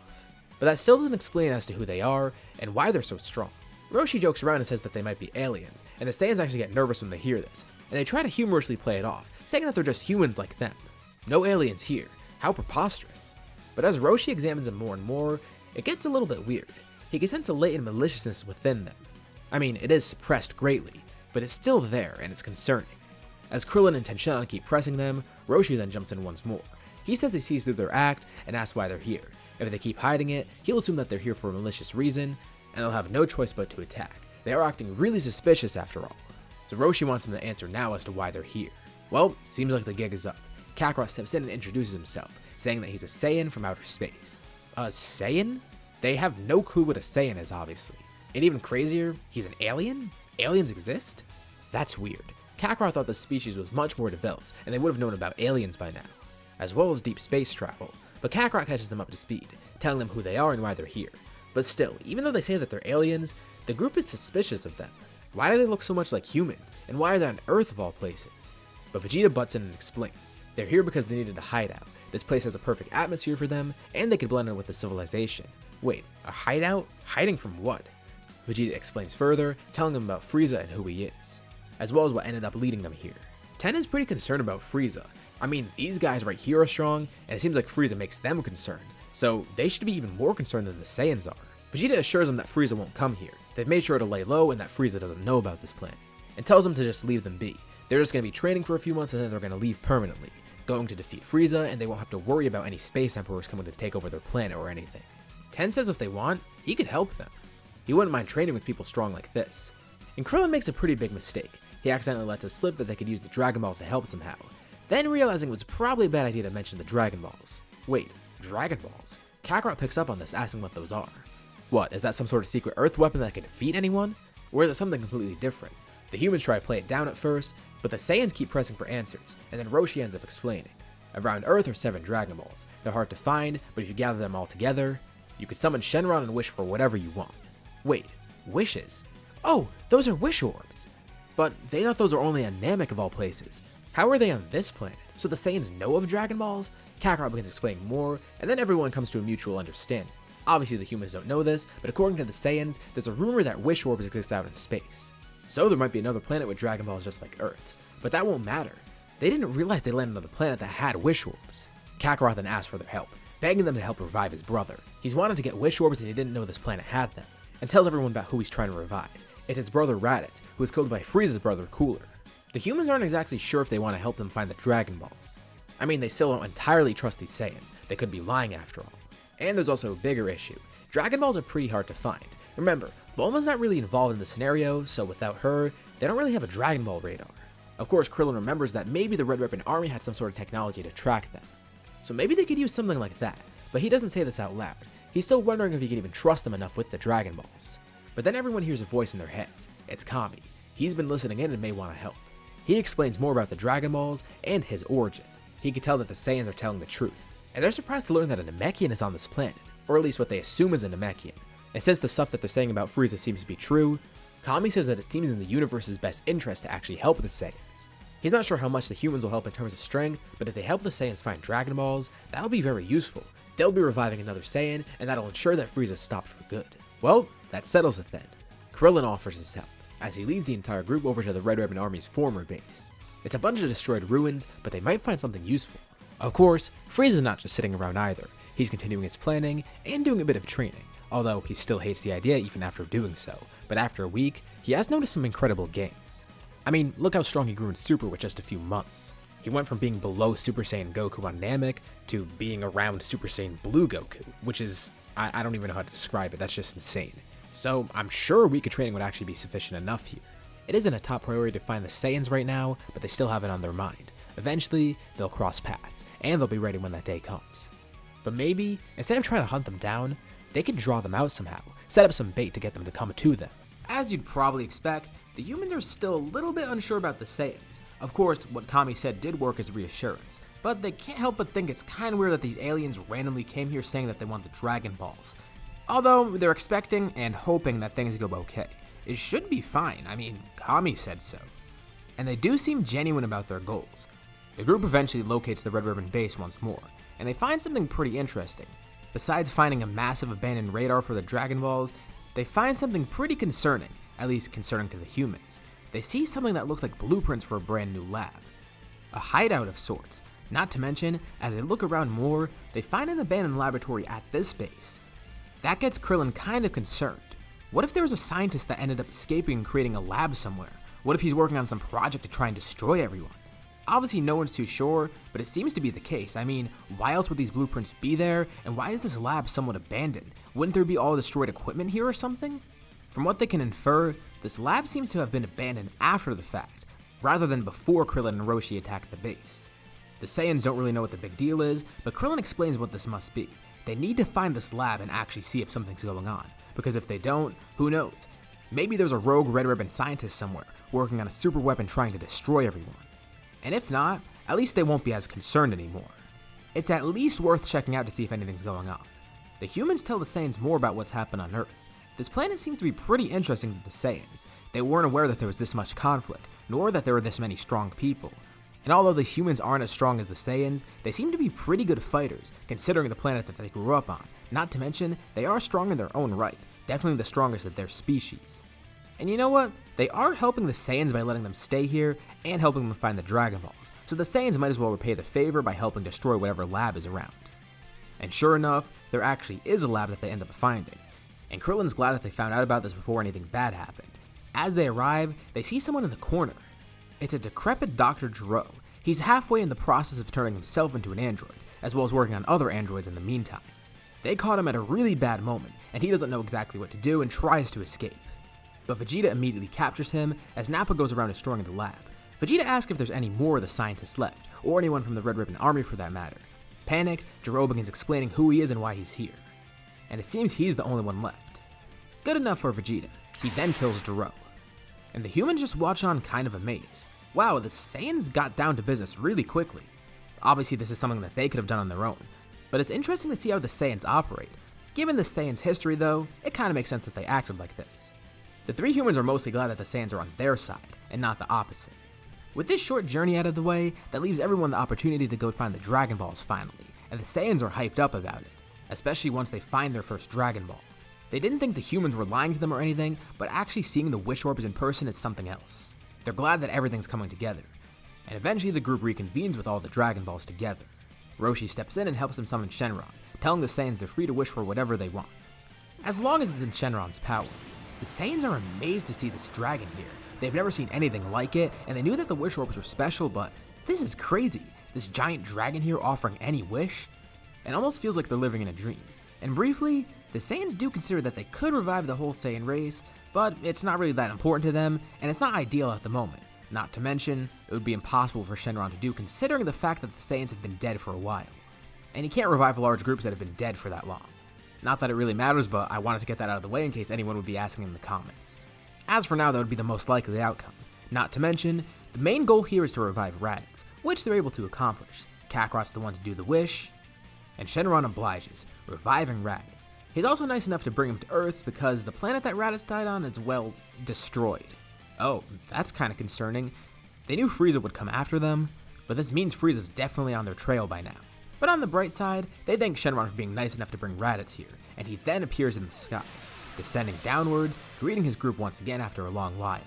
But that still doesn't explain as to who they are, and why they're so strong. Roshi jokes around and says that they might be aliens, and the Saiyans actually get nervous when they hear this, and they try to humorously play it off, saying that they're just humans like them. No aliens here, how preposterous. But as Roshi examines them more and more, it gets a little bit weird. He can sense a latent maliciousness within them. I mean, it is suppressed greatly, but it's still there and it's concerning. As Krillin and Tenshinhan keep pressing them, Roshi then jumps in once more. He says he sees through their act and asks why they're here. If they keep hiding it, he'll assume that they're here for a malicious reason, and they'll have no choice but to attack. They are acting really suspicious after all. So Roshi wants them to answer now as to why they're here. Well, seems like the gig is up. Kakarot steps in and introduces himself, saying that he's a Saiyan from outer space. A Saiyan? They have no clue what a Saiyan is, obviously. And even crazier, he's an alien? Aliens exist? That's weird. Kakarot thought the species was much more developed, and they would have known about aliens by now, as well as deep space travel. But Kakarot catches them up to speed, telling them who they are and why they're here. But still, even though they say that they're aliens, the group is suspicious of them. Why do they look so much like humans, and why are they on Earth of all places? But Vegeta butts in and explains. They're here because they needed a hideout. This place has a perfect atmosphere for them, and they could blend in with the civilization. Wait, a hideout? Hiding from what? Vegeta explains further, telling them about Frieza and who he is, as well as what ended up leading them here. Ten is pretty concerned about Frieza. I mean, these guys right here are strong, and it seems like Frieza makes them concerned, so they should be even more concerned than the Saiyans are. Vegeta assures them that Frieza won't come here. They've made sure to lay low and that Frieza doesn't know about this planet, and tells them to just leave them be. They're just going to be training for a few months and then they're going to leave permanently, going to defeat Frieza, and they won't have to worry about any space emperors coming to take over their planet or anything. Ten says if they want, he could help them. He wouldn't mind training with people strong like this. And Krillin makes a pretty big mistake. He accidentally lets it slip that they could use the Dragon Balls to help somehow, then realizing it was probably a bad idea to mention the Dragon Balls. Wait, Dragon Balls? Kakarot picks up on this, asking what those are. What, is that some sort of secret Earth weapon that can defeat anyone? Or is it something completely different? The humans try to play it down at first, but the Saiyans keep pressing for answers, and then Roshi ends up explaining. Around Earth are 7 Dragon Balls. They're hard to find, but if you gather them all together, you can summon Shenron and wish for whatever you want. Wait, wishes? Oh, those are wish orbs! But they thought those were only on Namek of all places. How are they on this planet? So the Saiyans know of Dragon Balls? Kakarot begins explaining more, and then everyone comes to a mutual understanding. Obviously the humans don't know this, but according to the Saiyans, there's a rumor that wish orbs exist out in space. So there might be another planet with Dragon Balls just like Earth's, but that won't matter. They didn't realize they landed on a planet that had wish orbs. Kakarot then asked for their help, begging them to help revive his brother. He's wanted to get wish orbs and he didn't know this planet had them, and tells everyone about who he's trying to revive. It's his brother Raditz, who was killed by Frieza's brother Cooler. The humans aren't exactly sure if they want to help them find the Dragon Balls. I mean, they still don't entirely trust these Saiyans. They could be lying after all. And there's also a bigger issue. Dragon Balls are pretty hard to find. Remember, Bulma's not really involved in the scenario, so without her, they don't really have a Dragon Ball radar. Of course, Krillin remembers that maybe the Red Ribbon Army had some sort of technology to track them. So maybe they could use something like that, but he doesn't say this out loud. He's still wondering if he can even trust them enough with the Dragon Balls. But then everyone hears a voice in their heads. It's Kami. He's been listening in and may want to help. He explains more about the Dragon Balls and his origin. He can tell that the Saiyans are telling the truth, and they're surprised to learn that a Namekian is on this planet, or at least what they assume is a Namekian. And since the stuff that they're saying about Frieza seems to be true, Kami says that it seems in the universe's best interest to actually help the Saiyans. He's not sure how much the humans will help in terms of strength, but if they help the Saiyans find Dragon Balls, that'll be very useful. They'll be reviving another Saiyan, and that'll ensure that Frieza stopped for good. Well, that settles it then. Krillin offers his help, as he leads the entire group over to the Red Ribbon Army's former base. It's a bunch of destroyed ruins, but they might find something useful. Of course, Frieza's not just sitting around either. He's continuing his planning and doing a bit of training, although he still hates the idea even after doing so. But after a week, he has noticed some incredible gains. I mean, look how strong he grew in Super with just a few months. He went from being below Super Saiyan Goku on Namek to being around Super Saiyan Blue Goku, which is, I don't even know how to describe it, that's just insane. So I'm sure a week of training would actually be sufficient enough here. It isn't a top priority to find the Saiyans right now, but they still have it on their mind. Eventually, they'll cross paths, and they'll be ready when that day comes. But maybe, instead of trying to hunt them down, they could draw them out somehow, set up some bait to get them to come to them. As you'd probably expect, the humans are still a little bit unsure about the Saiyans. Of course, what Kami said did work as reassurance, but they can't help but think it's kinda weird that these aliens randomly came here saying that they want the Dragon Balls. Although, they're expecting and hoping that things go okay. It should be fine, I mean, Kami said so. And they do seem genuine about their goals. The group eventually locates the Red Ribbon base once more, and they find something pretty interesting. Besides finding a massive abandoned radar for the Dragon Balls, they find something pretty concerning, at least concerning to the humans. They see something that looks like blueprints for a brand new lab. A hideout of sorts. Not to mention, as they look around more, they find an abandoned laboratory at this base. That gets Krillin kind of concerned. What if there was a scientist that ended up escaping and creating a lab somewhere? What if he's working on some project to try and destroy everyone? Obviously no one's too sure, but it seems to be the case. I mean, why else would these blueprints be there, and why is this lab somewhat abandoned? Wouldn't there be all destroyed equipment here or something? From what they can infer, this lab seems to have been abandoned after the fact, rather than before Krillin and Roshi attacked the base. The Saiyans don't really know what the big deal is, but Krillin explains what this must be. They need to find this lab and actually see if something's going on, because if they don't, who knows? Maybe there's a rogue Red Ribbon scientist somewhere, working on a super weapon trying to destroy everyone. And if not, at least they won't be as concerned anymore. It's at least worth checking out to see if anything's going on. The humans tell the Saiyans more about what's happened on Earth. This planet seems to be pretty interesting to the Saiyans. They weren't aware that there was this much conflict, nor that there were this many strong people. And although the humans aren't as strong as the Saiyans, they seem to be pretty good fighters, considering the planet that they grew up on. Not to mention, they are strong in their own right, definitely the strongest of their species. And you know what? They are helping the Saiyans by letting them stay here and helping them find the Dragon Balls, so the Saiyans might as well repay the favor by helping destroy whatever lab is around. And sure enough, there actually is a lab that they end up finding, and Krillin's glad that they found out about this before anything bad happened. As they arrive, they see someone in the corner. It's a decrepit Dr. Gero. He's halfway in the process of turning himself into an android, as well as working on other androids in the meantime. They caught him at a really bad moment, and he doesn't know exactly what to do and tries to escape. But Vegeta immediately captures him as Nappa goes around destroying the lab. Vegeta asks if there's any more of the scientists left, or anyone from the Red Ribbon Army for that matter. Panicked, Gero begins explaining who he is and why he's here. And it seems he's the only one left. Good enough for Vegeta. He then kills Gero. And the humans just watch on kind of amazed. Wow, the Saiyans got down to business really quickly. Obviously this is something that they could have done on their own, but it's interesting to see how the Saiyans operate. Given the Saiyans' history though, it kind of makes sense that they acted like this. The three humans are mostly glad that the Saiyans are on their side, and not the opposite. With this short journey out of the way, that leaves everyone the opportunity to go find the Dragon Balls finally, and the Saiyans are hyped up about it, especially once they find their first Dragon Ball. They didn't think the humans were lying to them or anything, but actually seeing the Wish Orbs in person is something else. They're glad that everything's coming together, and eventually the group reconvenes with all the Dragon Balls together. Roshi steps in and helps them summon Shenron, telling the Saiyans they're free to wish for whatever they want, as long as it's in Shenron's power. The Saiyans are amazed to see this dragon here, They've never seen anything like it, and they knew that the wish orbs were special, but this is crazy. This giant dragon here offering any wish? It almost feels like they're living in a dream. And briefly, the Saiyans do consider that they could revive the whole Saiyan race, but it's not really that important to them, and it's not ideal at the moment. Not to mention, it would be impossible for Shenron to do considering the fact that the Saiyans have been dead for a while. And you can't revive large groups that have been dead for that long. Not that it really matters, but I wanted to get that out of the way in case anyone would be asking in the comments. As for now, that would be the most likely outcome. Not to mention, the main goal here is to revive Raditz, which they're able to accomplish. Kakarot's the one to do the wish, and Shenron obliges, reviving Raditz. He's also nice enough to bring him to Earth because the planet that Raditz died on is, well, destroyed. Oh, that's kind of concerning. They knew Frieza would come after them, but this means Frieza's definitely on their trail by now. But on the bright side, they thank Shenron for being nice enough to bring Raditz here, and he then appears in the sky, descending downwards, greeting his group once again after a long while.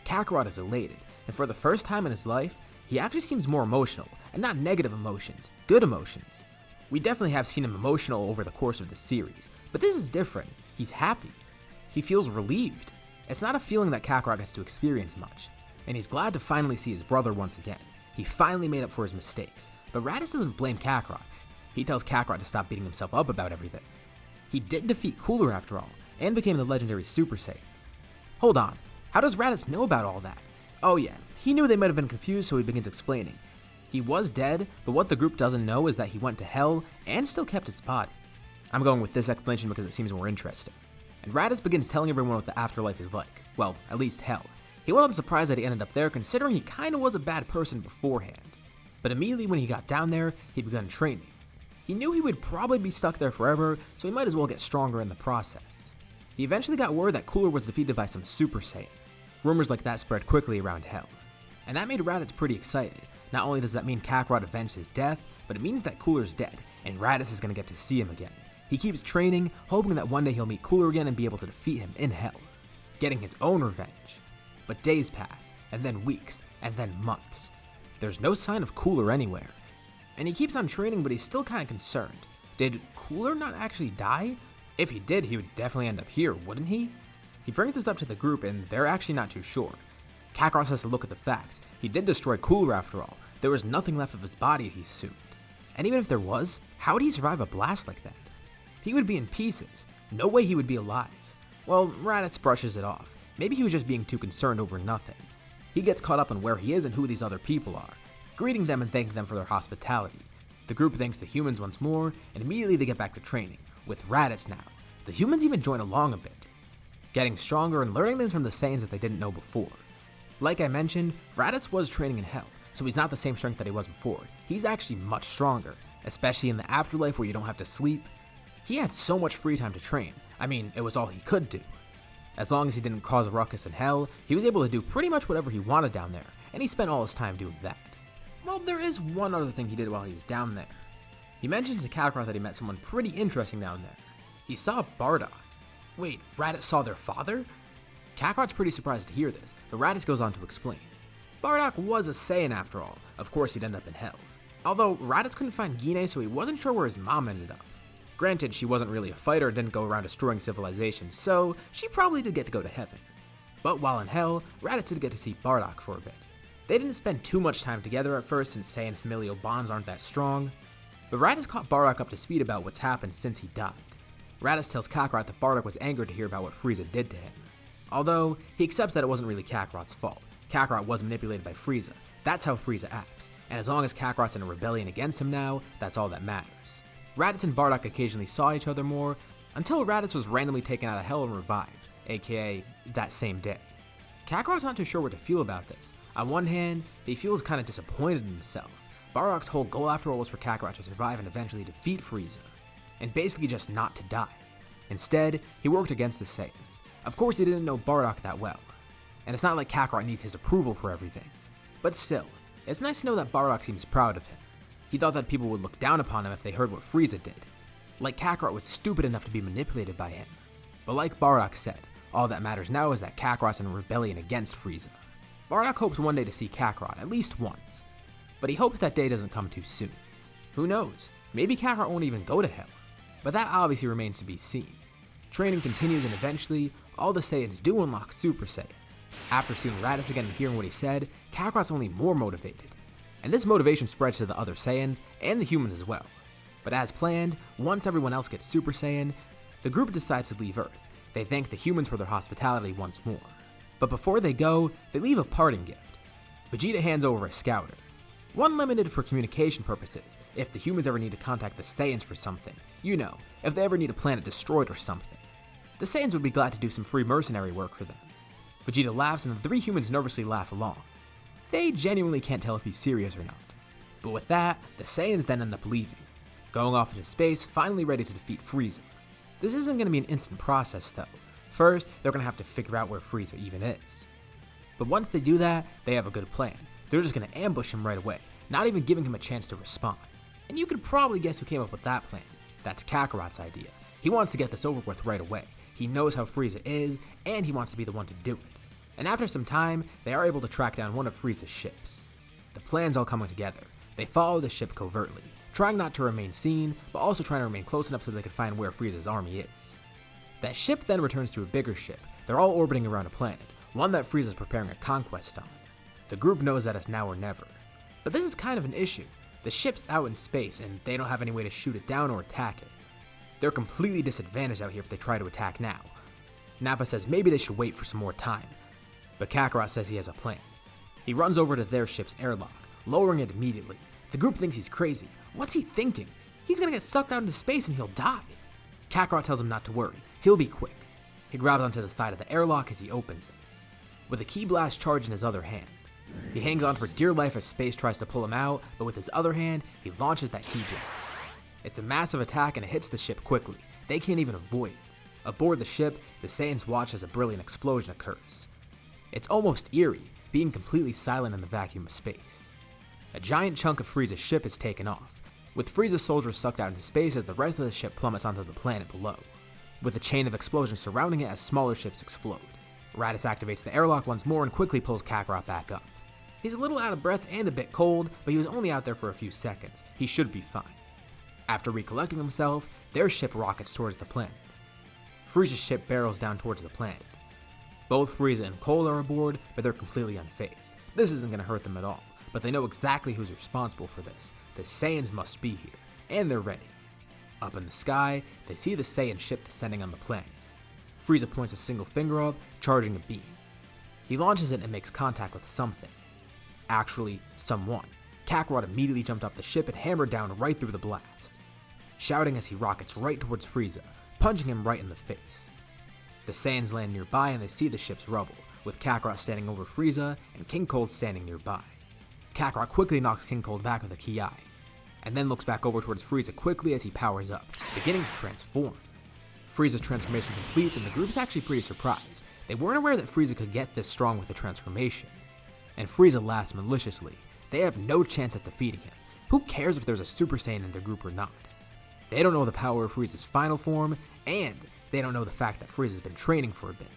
Kakarot is elated, and for the first time in his life, he actually seems more emotional, and not negative emotions, good emotions. We definitely have seen him emotional over the course of the series, but this is different. He's happy. He feels relieved. It's not a feeling that Kakarot gets to experience much, and he's glad to finally see his brother once again. He finally made up for his mistakes, but Raditz doesn't blame Kakarot. He tells Kakarot to stop beating himself up about everything. He did defeat Cooler after all, and became the legendary Super Saiyan. Hold on, how does Raditz know about all that? Oh yeah, he knew they might have been confused, so he begins explaining. He was dead, but what the group doesn't know is that he went to hell and still kept its body. I'm going with this explanation because it seems more interesting. And Raditz begins telling everyone what the afterlife is like. Well, at least hell. He wasn't surprised that he ended up there considering he kinda was a bad person beforehand. But immediately when he got down there, he began training. He knew he would probably be stuck there forever, so he might as well get stronger in the process. He eventually got word that Cooler was defeated by some Super Saiyan. Rumors like that spread quickly around hell. And that made Raditz pretty excited. Not only does that mean Kakarot avenged his death, but it means that Cooler's dead, and Raditz is gonna get to see him again. He keeps training, hoping that one day he'll meet Cooler again and be able to defeat him in hell, getting his own revenge. But days pass, and then weeks, and then months. There's no sign of Cooler anywhere. And he keeps on training, but he's still kinda concerned. Did Cooler not actually die? If he did, he would definitely end up here, wouldn't he? He brings this up to the group, and they're actually not too sure. Kakarot has to look at the facts. He did destroy Cooler after all. There was nothing left of his body, he assumed. And even if there was, how would he survive a blast like that? He would be in pieces. No way he would be alive. Well, Raditz brushes it off. Maybe he was just being too concerned over nothing. He gets caught up on where he is and who these other people are, greeting them and thanking them for their hospitality. The group thanks the humans once more, and immediately they get back to training, with Raditz now. The humans even join along a bit, getting stronger and learning things from the Saiyans that they didn't know before. Like I mentioned, Raditz was training in hell, so he's not the same strength that he was before. He's actually much stronger, especially in the afterlife where you don't have to sleep. He had so much free time to train. I mean, it was all he could do. As long as he didn't cause a ruckus in hell, he was able to do pretty much whatever he wanted down there, and he spent all his time doing that. Well, there is one other thing he did while he was down there. He mentions to Kakarot that he met someone pretty interesting down there. He saw Bardock. Wait, Raditz saw their father? Kakarot's pretty surprised to hear this, but Raditz goes on to explain. Bardock was a Saiyan after all. Of course he'd end up in hell. Although Raditz couldn't find Gine, so he wasn't sure where his mom ended up. Granted, she wasn't really a fighter and didn't go around destroying civilizations, so she probably did get to go to heaven. But while in hell, Raditz did get to see Bardock for a bit. They didn't spend too much time together at first since Saiyan familial bonds aren't that strong, but Raditz caught Bardock up to speed about what's happened since he died. Raditz tells Kakarot that Bardock was angered to hear about what Frieza did to him. Although, he accepts that it wasn't really Kakarot's fault. Kakarot was manipulated by Frieza. That's how Frieza acts, and as long as Kakarot's in a rebellion against him now, that's all that matters. Raditz and Bardock occasionally saw each other more, until Raditz was randomly taken out of hell and revived, aka that same day. Kakarot's not too sure what to feel about this. On one hand, he feels kinda disappointed in himself. Bardock's whole goal after all was for Kakarot to survive and eventually defeat Frieza, and basically just not to die. Instead, he worked against the Saiyans. Of course he didn't know Bardock that well, and it's not like Kakarot needs his approval for everything. But still, it's nice to know that Bardock seems proud of him. He thought that people would look down upon him if they heard what Frieza did. Like Kakarot was stupid enough to be manipulated by him. But like Bardock said, all that matters now is that Kakarot's in a rebellion against Frieza. Bardock hopes one day to see Kakarot, at least once. But he hopes that day doesn't come too soon. Who knows, maybe Kakarot won't even go to hell. But that obviously remains to be seen. Training continues and eventually, all the Saiyans do unlock Super Saiyan. After seeing Raditz again and hearing what he said, Kakarot's only more motivated. And this motivation spreads to the other Saiyans and the humans as well. But as planned, once everyone else gets Super Saiyan, the group decides to leave Earth. They thank the humans for their hospitality once more. But before they go, they leave a parting gift. Vegeta hands over a scouter. One limited for communication purposes, if the humans ever need to contact the Saiyans for something. You know, if they ever need a planet destroyed or something. The Saiyans would be glad to do some free mercenary work for them. Vegeta laughs and the three humans nervously laugh along. They genuinely can't tell if he's serious or not. But with that, the Saiyans then end up leaving, going off into space, finally ready to defeat Frieza. This isn't going to be an instant process though. First, they're going to have to figure out where Frieza even is. But once they do that, they have a good plan. They're just going to ambush him right away, not even giving him a chance to respond. And you could probably guess who came up with that plan. That's Kakarot's idea. He wants to get this over with right away. He knows how Frieza is, and he wants to be the one to do it. And after some time, they are able to track down one of Frieza's ships. The plan's all coming together. They follow the ship covertly, trying not to remain seen, but also trying to remain close enough so they can find where Frieza's army is. That ship then returns to a bigger ship. They're all orbiting around a planet, one that Frieza's preparing a conquest on. The group knows that it's now or never. But this is kind of an issue. The ship's out in space, and they don't have any way to shoot it down or attack it. They're completely disadvantaged out here if they try to attack now. Nappa says maybe they should wait for some more time, but Kakarot says he has a plan. He runs over to their ship's airlock, lowering it immediately. The group thinks he's crazy. What's he thinking? He's gonna get sucked out into space and he'll die. Kakarot tells him not to worry, he'll be quick. He grabs onto the side of the airlock as he opens it, with a ki blast charge in his other hand. He hangs on for dear life as space tries to pull him out, but with his other hand, he launches that ki blast. It's a massive attack and it hits the ship quickly. They can't even avoid it. Aboard the ship, the Saiyans watch as a brilliant explosion occurs. It's almost eerie, being completely silent in the vacuum of space. A giant chunk of Frieza's ship is taken off, with Frieza's soldiers sucked out into space as the rest of the ship plummets onto the planet below, with a chain of explosions surrounding it as smaller ships explode. Raditz activates the airlock once more and quickly pulls Kakarot back up. He's a little out of breath and a bit cold, but he was only out there for a few seconds. He should be fine. After recollecting himself, their ship rockets towards the planet. Frieza's ship barrels down towards the planet. Both Frieza and Cole are aboard, but they're completely unfazed. This isn't going to hurt them at all, but they know exactly who's responsible for this. The Saiyans must be here, and they're ready. Up in the sky, they see the Saiyan ship descending on the planet. Frieza points a single finger up, charging a beam. He launches it and makes contact with something. Actually, someone. Kakarot immediately jumped off the ship and hammered down right through the blast, shouting as he rockets right towards Frieza, punching him right in the face. The Saiyans land nearby and they see the ship's rubble, with Kakarot standing over Frieza and King Cold standing nearby. Kakarot quickly knocks King Cold back with a Ki, and then looks back over towards Frieza quickly as he powers up, beginning to transform. Frieza's transformation completes and the group's actually pretty surprised. They weren't aware that Frieza could get this strong with the transformation. And Frieza laughs maliciously. They have no chance at defeating him. Who cares if there's a Super Saiyan in their group or not? They don't know the power of Frieza's final form, and they don't know the fact that Frieza's been training for a bit.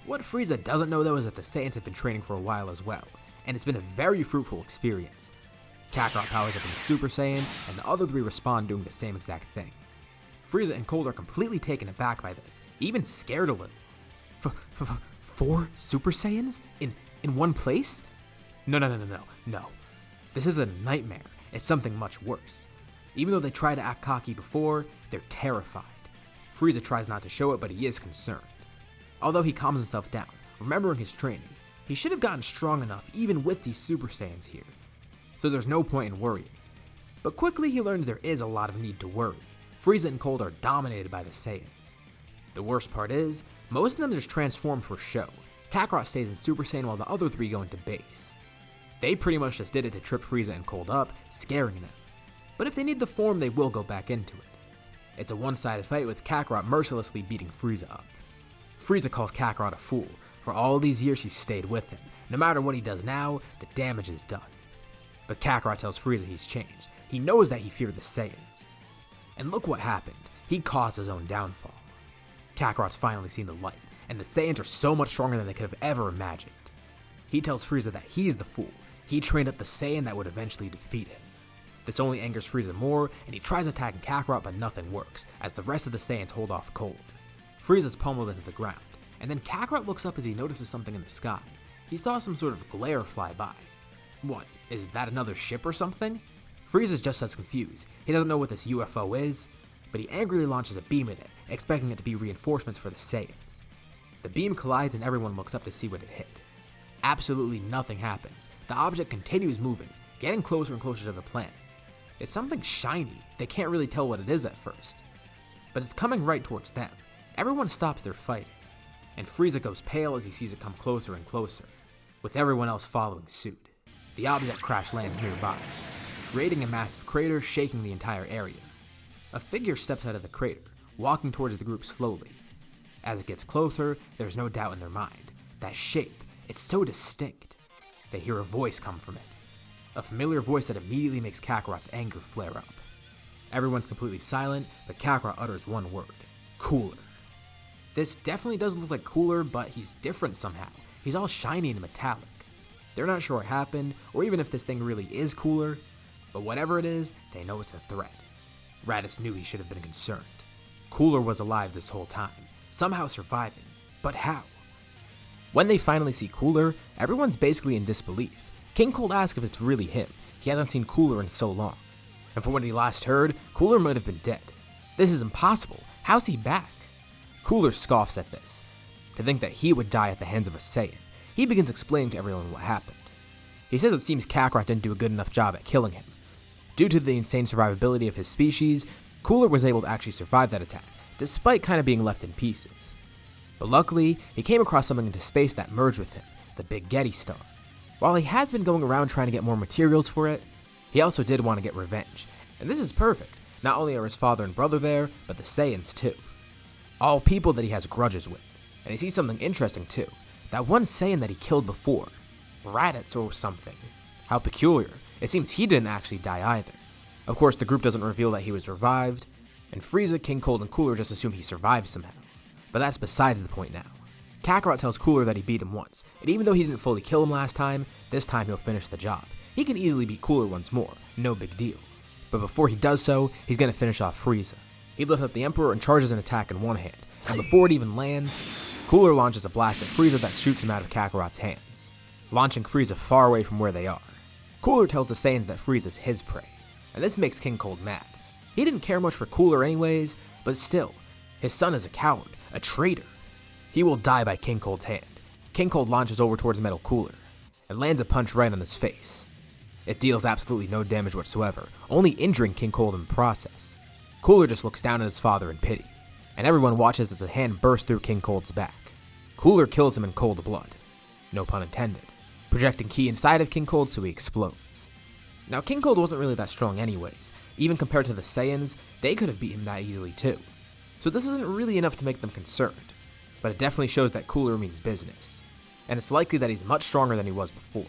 What Frieza doesn't know though is that the Saiyans have been training for a while as well, and it's been a very fruitful experience. Kakarot powers up into Super Saiyan, and the other three respond doing the same exact thing. Frieza and Cold are completely taken aback by this, even scared a little. 4 Super Saiyans? In one place? No. This is a nightmare. It's something much worse. Even though they tried to act cocky before, they're terrified. Frieza tries not to show it, but he is concerned. Although he calms himself down, remembering his training, he should have gotten strong enough even with these Super Saiyans here. So there's no point in worrying. But quickly he learns there is a lot of need to worry. Frieza and Cold are dominated by the Saiyans. The worst part is, most of them just transform for show. Kakarot stays in Super Saiyan while the other 3 go into base. They pretty much just did it to trip Frieza and Cold up, scaring them. But if they need the form, they will go back into it. It's a one-sided fight with Kakarot mercilessly beating Frieza up. Frieza calls Kakarot a fool. For all these years he's stayed with him. No matter what he does now, the damage is done. But Kakarot tells Frieza he's changed. He knows that he feared the Saiyans. And look what happened. He caused his own downfall. Kakarot's finally seen the light, and the Saiyans are so much stronger than they could have ever imagined. He tells Frieza that he's the fool. He trained up the Saiyan that would eventually defeat him. This only angers Frieza more, and he tries attacking Kakarot, but nothing works, as the rest of the Saiyans hold off Cold. Frieza's pummeled into the ground, and then Kakarot looks up as he notices something in the sky. He saw some sort of glare fly by. What, is that another ship or something? Frieza's just as confused. He doesn't know what this UFO is, but he angrily launches a beam at it, expecting it to be reinforcements for the Saiyans. The beam collides and everyone looks up to see what it hit. Absolutely nothing happens. The object continues moving, getting closer and closer to the planet. It's something shiny. They can't really tell what it is at first, but it's coming right towards them. Everyone stops their fighting, and Frieza goes pale as he sees it come closer and closer, with everyone else following suit. The object crash lands nearby, creating a massive crater shaking the entire area. A figure steps out of the crater, walking towards the group slowly. As it gets closer, there's no doubt in their mind. That shape, it's so distinct. They hear a voice come from it. A familiar voice that immediately makes Kakarot's anger flare up. Everyone's completely silent, but Kakarot utters one word: Cooler. This definitely does look like Cooler, but he's different somehow. He's all shiny and metallic. They're not sure what happened, or even if this thing really is Cooler, but whatever it is, they know it's a threat. Raditz knew he should have been concerned. Cooler was alive this whole time, somehow surviving, but how? When they finally see Cooler, everyone's basically in disbelief. King Cold asks if it's really him. He hasn't seen Cooler in so long. And from when he last heard, Cooler might have been dead. This is impossible. How's he back? Cooler scoffs at this. To think that he would die at the hands of a Saiyan, he begins explaining to everyone what happened. He says it seems Kakarot didn't do a good enough job at killing him. Due to the insane survivability of his species, Cooler was able to actually survive that attack, despite kind of being left in pieces. But luckily, he came across something into space that merged with him, the Big Getty Star. While he has been going around trying to get more materials for it, he also did want to get revenge. And this is perfect. Not only are his father and brother there, but the Saiyans too. All people that he has grudges with. And he sees something interesting too. That one Saiyan that he killed before. Raditz or something. How peculiar. It seems he didn't actually die either. Of course, the group doesn't reveal that he was revived, and Frieza, King Cold, and Cooler just assume he survived somehow. But that's besides the point now. Kakarot tells Cooler that he beat him once, and even though he didn't fully kill him last time, this time he'll finish the job. He can easily beat Cooler once more, no big deal. But before he does so, he's going to finish off Frieza. He lifts up the Emperor and charges an attack in one hand, and before it even lands, Cooler launches a blast at Frieza that shoots him out of Kakarot's hands, launching Frieza far away from where they are. Cooler tells the Saiyans that Frieza's his prey, and this makes King Cold mad. He didn't care much for Cooler anyways, but still, his son is a coward, a traitor. He will die by King Cold's hand. King Cold launches over towards Metal Cooler, and lands a punch right on his face. It deals absolutely no damage whatsoever, only injuring King Cold in the process. Cooler just looks down at his father in pity, and everyone watches as a hand bursts through King Cold's back. Cooler kills him in cold blood, no pun intended, projecting ki inside of King Cold so he explodes. Now King Cold wasn't really that strong anyways. Even compared to the Saiyans, they could have beaten him that easily too. So this isn't really enough to make them concerned, but it definitely shows that Cooler means business. And it's likely that he's much stronger than he was before.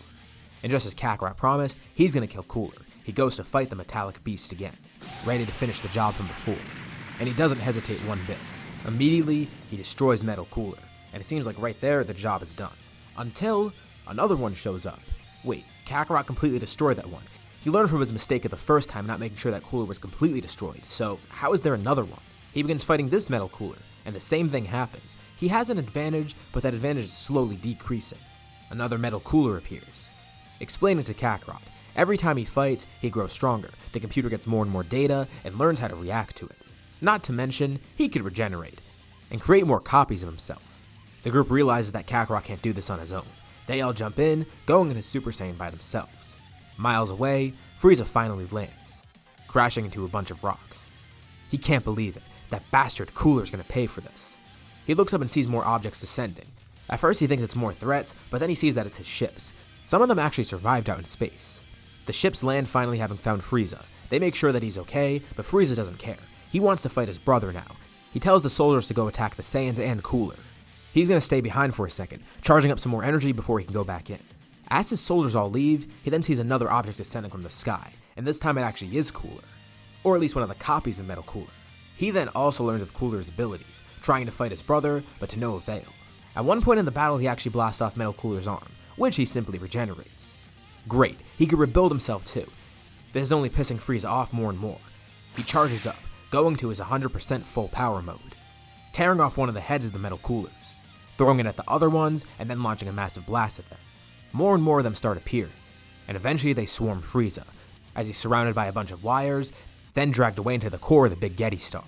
And just as Kakarot promised, he's gonna kill Cooler. He goes to fight the metallic beast again, ready to finish the job from before. And he doesn't hesitate one bit. Immediately, he destroys Metal Cooler, and it seems like right there the job is done. Until another one shows up. Wait, Kakarot completely destroyed that one. He learned from his mistake of the first time not making sure that Cooler was completely destroyed, so how is there another one? He begins fighting this Metal Cooler, and the same thing happens. He has an advantage, but that advantage is slowly decreasing. Another Metal Cooler appears. Explaining to Kakarot, every time he fights, he grows stronger. The computer gets more and more data and learns how to react to it. Not to mention, he could regenerate and create more copies of himself. The group realizes that Kakarot can't do this on his own. They all jump in, going into Super Saiyan by themselves. Miles away, Frieza finally lands, crashing into a bunch of rocks. He can't believe it. That bastard Cooler's gonna pay for this. He looks up and sees more objects descending. At first he thinks it's more threats, but then he sees that it's his ships. Some of them actually survived out in space. The ships land finally having found Frieza. They make sure that he's okay, but Frieza doesn't care. He wants to fight his brother now. He tells the soldiers to go attack the Saiyans and Cooler. He's gonna stay behind for a second, charging up some more energy before he can go back in. As his soldiers all leave, he then sees another object descending from the sky, and this time it actually is Cooler. Or at least one of the copies of Metal Cooler. He then also learns of Cooler's abilities, trying to fight his brother, but to no avail. At one point in the battle, he actually blasts off Metal Cooler's arm, which he simply regenerates. Great, he could rebuild himself too. This is only pissing Frieza off more and more. He charges up, going to his 100% full power mode, tearing off one of the heads of the Metal Coolers. throwing it at the other ones and then launching a massive blast at them. More and more of them start appearing, and eventually they swarm Frieza, as he's surrounded by a bunch of wires, then dragged away into the core of the Big Getty Star.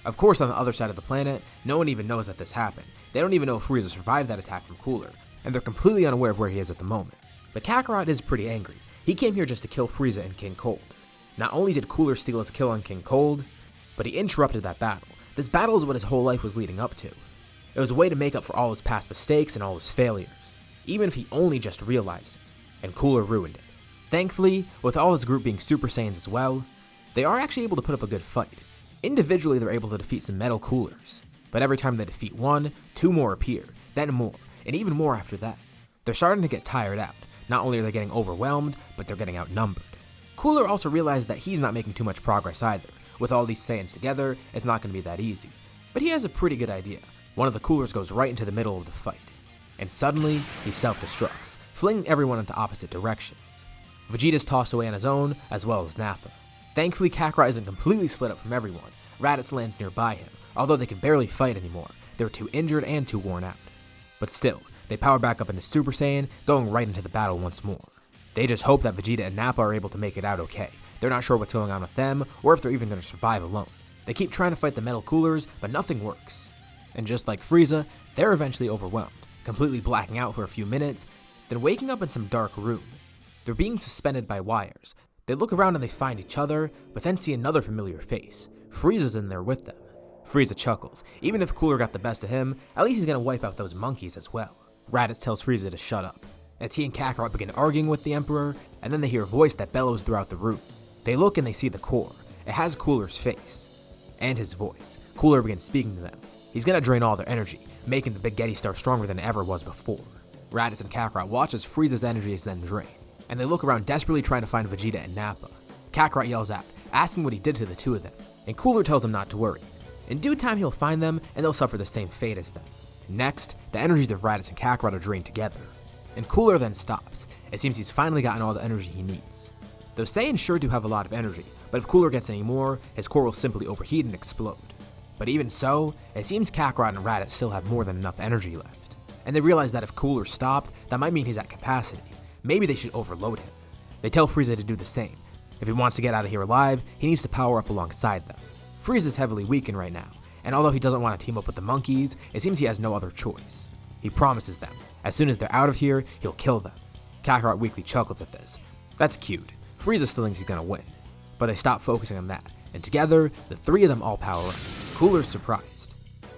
Of course, on the other side of the planet, no one even knows that this happened. They don't even know if Frieza survived that attack from Cooler, and they're completely unaware of where he is at the moment. But Kakarot is pretty angry. He came here just to kill Frieza and King Cold. Not only did Cooler steal his kill on King Cold, but he interrupted that battle. This battle is what his whole life was leading up to. It was a way to make up for all his past mistakes and all his failures, even if he only just realized it, and Cooler ruined it. Thankfully, with all his group being Super Saiyans as well, they are actually able to put up a good fight. Individually, they're able to defeat some metal Coolers, but every time they defeat one, two more appear, then more, and even more after that. They're starting to get tired out. Not only are they getting overwhelmed, but they're getting outnumbered. Cooler also realized that he's not making too much progress either. With all these Saiyans together, it's not going to be that easy. But he has a pretty good idea. One of the Coolers goes right into the middle of the fight, and suddenly, he self-destructs, flinging everyone into opposite directions. Vegeta's tossed away on his own, as well as Nappa. Thankfully, Kakarot isn't completely split up from everyone. Raditz lands nearby him, although they can barely fight anymore. They were too injured and too worn out. But still, they power back up into Super Saiyan, going right into the battle once more. They just hope that Vegeta and Nappa are able to make it out okay. They're not sure what's going on with them, or if they're even going to survive alone. They keep trying to fight the metal Coolers, but nothing works. And just like Frieza, they're eventually overwhelmed, completely blacking out for a few minutes, then waking up in some dark room. They're being suspended by wires. They look around and they find each other, but then see another familiar face. Frieza's in there with them. Frieza chuckles. Even if Cooler got the best of him, at least he's gonna wipe out those monkeys as well. Raditz tells Frieza to shut up, as he and Kakarot begin arguing with the Emperor, and then they hear a voice that bellows throughout the room. They look and they see the core. It has Cooler's face, and his voice. Cooler begins speaking to them. He's gonna drain all their energy, making the Big Getty Star stronger than it ever was before. Raditz and Kakarot watch as Frieza's energy is then drained, and they look around desperately trying to find Vegeta and Nappa. Kakarot yells out, asking what he did to the two of them, and Cooler tells him not to worry. In due time he'll find them, and they'll suffer the same fate as them. Next, the energies of Raditz and Kakarot are drained together, and Cooler then stops. It seems he's finally gotten all the energy he needs. Those Saiyans sure do have a lot of energy, but if Cooler gets any more, his core will simply overheat and explode. But even so, it seems Kakarot and Raditz still have more than enough energy left, and they realize that if Cooler stopped, that might mean he's at capacity. Maybe they should overload him. They tell Frieza to do the same. If he wants to get out of here alive, he needs to power up alongside them. Frieza's heavily weakened right now, and although he doesn't want to team up with the monkeys, it seems he has no other choice. He promises them, as soon as they're out of here, he'll kill them. Kakarot weakly chuckles at this. That's cute. Frieza still thinks he's gonna win. But they stop focusing on that, and together, the three of them all power up. Cooler's surprised.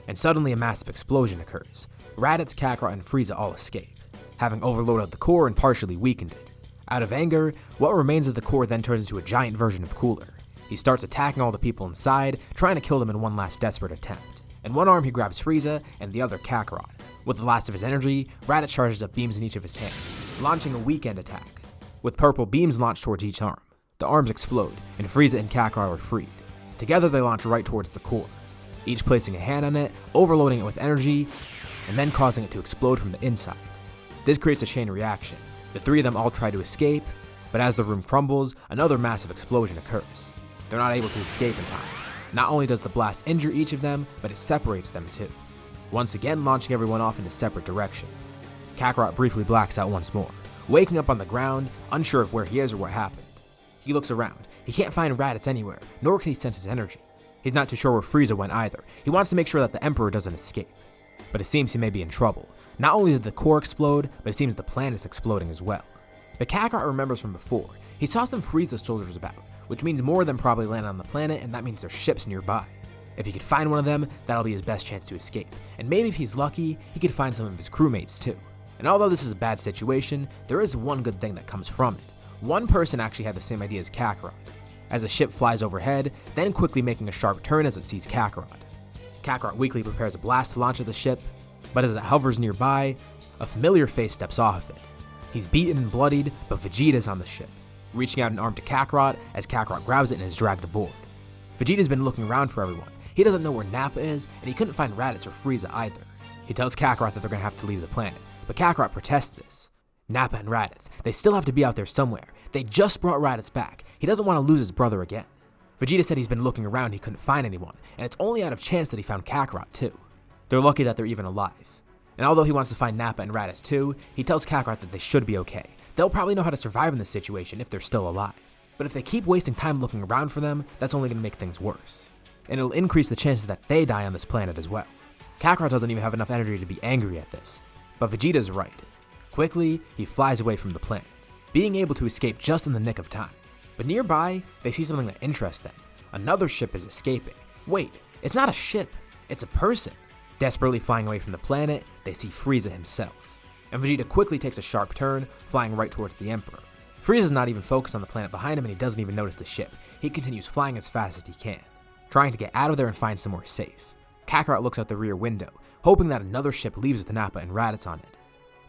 And suddenly a massive explosion occurs. Raditz, Kakarot, and Frieza all escape, having overloaded the core and partially weakened it. Out of anger, what remains of the core then turns into a giant version of Cooler. He starts attacking all the people inside, trying to kill them in one last desperate attempt. In one arm he grabs Frieza, and the other Kakarot. With the last of his energy, Raditz charges up beams in each of his hands, launching a weekend attack. With purple beams launched towards each arm, the arms explode, and Frieza and Kakarot are freed. Together they launch right towards the core, each placing a hand on it, overloading it with energy, and then causing it to explode from the inside. This creates a chain reaction. The three of them all try to escape, but as the room crumbles, another massive explosion occurs. They're not able to escape in time. Not only does the blast injure each of them, but it separates them too, once again launching everyone off into separate directions. Kakarot briefly blacks out once more, waking up on the ground, unsure of where he is or what happened. He looks around. He can't find Raditz anywhere, nor can he sense his energy. He's not too sure where Frieza went either. He wants to make sure that the Emperor doesn't escape. But it seems he may be in trouble. Not only did the core explode, but it seems the planet's exploding as well. But Kakarot remembers from before. He saw some Frieza soldiers about, which means more of them probably landed on the planet, and that means there's ships nearby. If he could find one of them, that'll be his best chance to escape. And maybe if he's lucky, he could find some of his crewmates too. And although this is a bad situation, there is one good thing that comes from it. One person actually had the same idea as Kakarot, as a ship flies overhead, then quickly making a sharp turn as it sees Kakarot. Kakarot weakly prepares a blast to launch at the ship, but as it hovers nearby, a familiar face steps off of it. He's beaten and bloodied, but Vegeta's on the ship, reaching out an arm to Kakarot as Kakarot grabs it and is dragged aboard. Vegeta's been looking around for everyone. He doesn't know where Nappa is, and he couldn't find Raditz or Frieza either. He tells Kakarot that they're gonna have to leave the planet, but Kakarot protests this. Nappa and Raditz, they still have to be out there somewhere. They just brought Raditz back. He doesn't want to lose his brother again. Vegeta said he's been looking around and he couldn't find anyone, and it's only out of chance that he found Kakarot too. They're lucky that they're even alive. And although he wants to find Nappa and Raditz too, he tells Kakarot that they should be okay. They'll probably know how to survive in this situation if they're still alive. But if they keep wasting time looking around for them, that's only going to make things worse. And it'll increase the chances that they die on this planet as well. Kakarot doesn't even have enough energy to be angry at this, but Vegeta's right. Quickly, he flies away from the planet, being able to escape just in the nick of time. But nearby, they see something that interests them. Another ship is escaping. Wait, it's not a ship, it's a person. Desperately flying away from the planet, they see Frieza himself. And Vegeta quickly takes a sharp turn, flying right towards the Emperor. Frieza's not even focused on the planet behind him and he doesn't even notice the ship. He continues flying as fast as he can, trying to get out of there and find somewhere safe. Kakarot looks out the rear window, hoping that another ship leaves with Nappa and Raditz on it.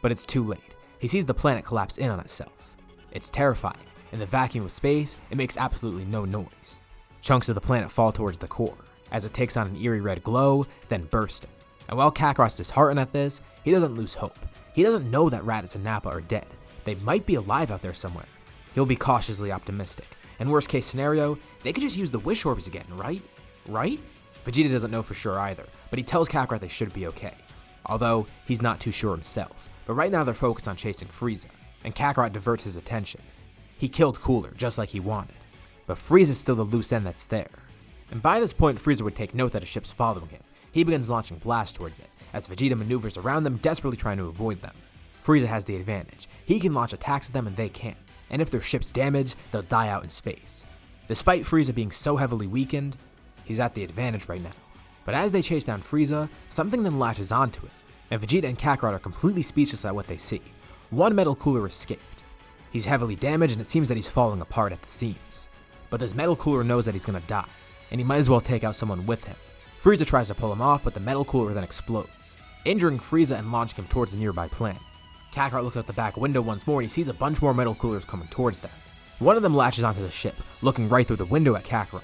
But it's too late. He sees the planet collapse in on itself. It's terrifying. In the vacuum of space, it makes absolutely no noise. Chunks of the planet fall towards the core, as it takes on an eerie red glow, then bursting. And while Kakarot's disheartened at this, he doesn't lose hope. He doesn't know that Raditz and Nappa are dead. They might be alive out there somewhere. He'll be cautiously optimistic. And worst case scenario, they could just use the wish orbs again, right? Right? Vegeta doesn't know for sure either, but he tells Kakarot they should be okay. Although, he's not too sure himself. But right now they're focused on chasing Frieza, and Kakarot diverts his attention. He killed Cooler, just like he wanted. But Frieza's still the loose end that's there. And by this point, Frieza would take note that a ship's following him. He begins launching blasts towards it, as Vegeta maneuvers around them, desperately trying to avoid them. Frieza has the advantage. He can launch attacks at them and they can't. And if their ship's damaged, they'll die out in space. Despite Frieza being so heavily weakened, he's at the advantage right now. But as they chase down Frieza, something then latches onto it, and Vegeta and Kakarot are completely speechless at what they see. One metal cooler escaped. He's heavily damaged and it seems that he's falling apart at the seams. But this metal cooler knows that he's gonna die, and he might as well take out someone with him. Frieza tries to pull him off, but the metal cooler then explodes, injuring Frieza and launching him towards the nearby planet. Kakarot looks out the back window once more and he sees a bunch more metal coolers coming towards them. One of them latches onto the ship, looking right through the window at Kakarot.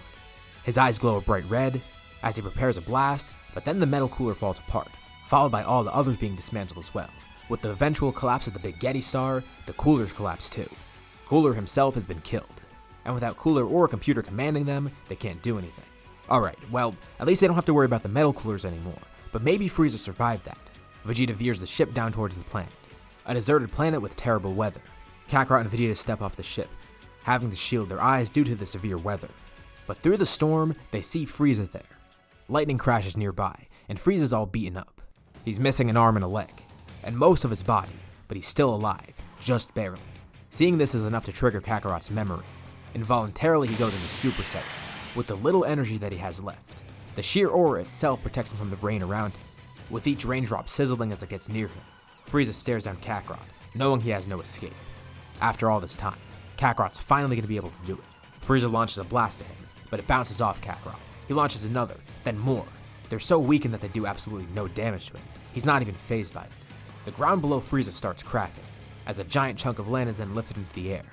His eyes glow a bright red as he prepares a blast, but then the metal cooler falls apart, followed by all the others being dismantled as well. With the eventual collapse of the Big Getty Star, the coolers collapse too. Cooler himself has been killed, and without Cooler or a computer commanding them, they can't do anything. Alright, well, at least they don't have to worry about the metal coolers anymore, but maybe Frieza survived that. Vegeta veers the ship down towards the planet, a deserted planet with terrible weather. Kakarot and Vegeta step off the ship, having to shield their eyes due to the severe weather. But through the storm, they see Frieza there. Lightning crashes nearby, and Frieza's all beaten up. He's missing an arm and a leg, and most of his body, but he's still alive, just barely. Seeing this is enough to trigger Kakarot's memory. Involuntarily, he goes into Super Saiyan, with the little energy that he has left. The sheer aura itself protects him from the rain around him, with each raindrop sizzling as it gets near him. Frieza stares down Kakarot, knowing he has no escape. After all this time, Kakarot's finally going to be able to do it. Frieza launches a blast at him, but it bounces off Kakarot. He launches another, then more. They're so weakened that they do absolutely no damage to him. He's not even fazed by it. The ground below Frieza starts cracking, as a giant chunk of land is then lifted into the air.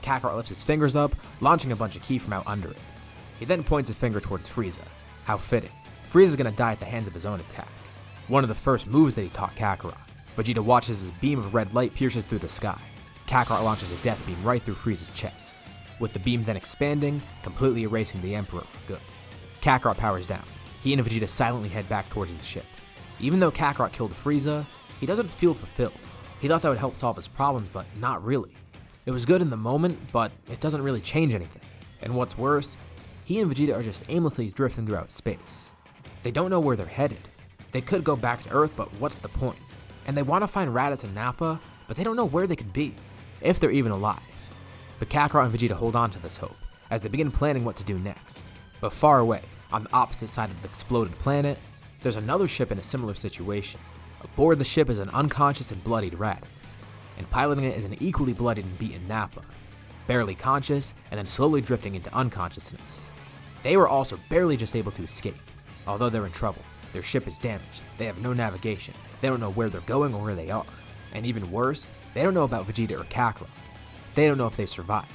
Kakarot lifts his fingers up, launching a bunch of ki from out under it. He then points a finger towards Frieza. How fitting. Frieza's gonna die at the hands of his own attack. One of the first moves that he taught Kakarot. Vegeta watches as a beam of red light pierces through the sky. Kakarot launches a death beam right through Frieza's chest, with the beam then expanding, completely erasing the Emperor for good. Kakarot powers down. He and Vegeta silently head back towards the ship. Even though Kakarot killed Frieza, he doesn't feel fulfilled. He thought that would help solve his problems, but not really. It was good in the moment, but it doesn't really change anything. And what's worse, he and Vegeta are just aimlessly drifting throughout space. They don't know where they're headed. They could go back to Earth, but what's the point? And they want to find Raditz and Nappa, but they don't know where they could be, if they're even alive. But Kakarot and Vegeta hold on to this hope, as they begin planning what to do next. But far away, on the opposite side of the exploded planet, there's another ship in a similar situation. Aboard the ship is an unconscious and bloodied Raditz, and piloting it is an equally bloodied and beaten Nappa, barely conscious and then slowly drifting into unconsciousness. They were also barely just able to escape. Although they're in trouble, their ship is damaged, they have no navigation, they don't know where they're going or where they are, and even worse, they don't know about Vegeta or Kakarot. They don't know if they survived.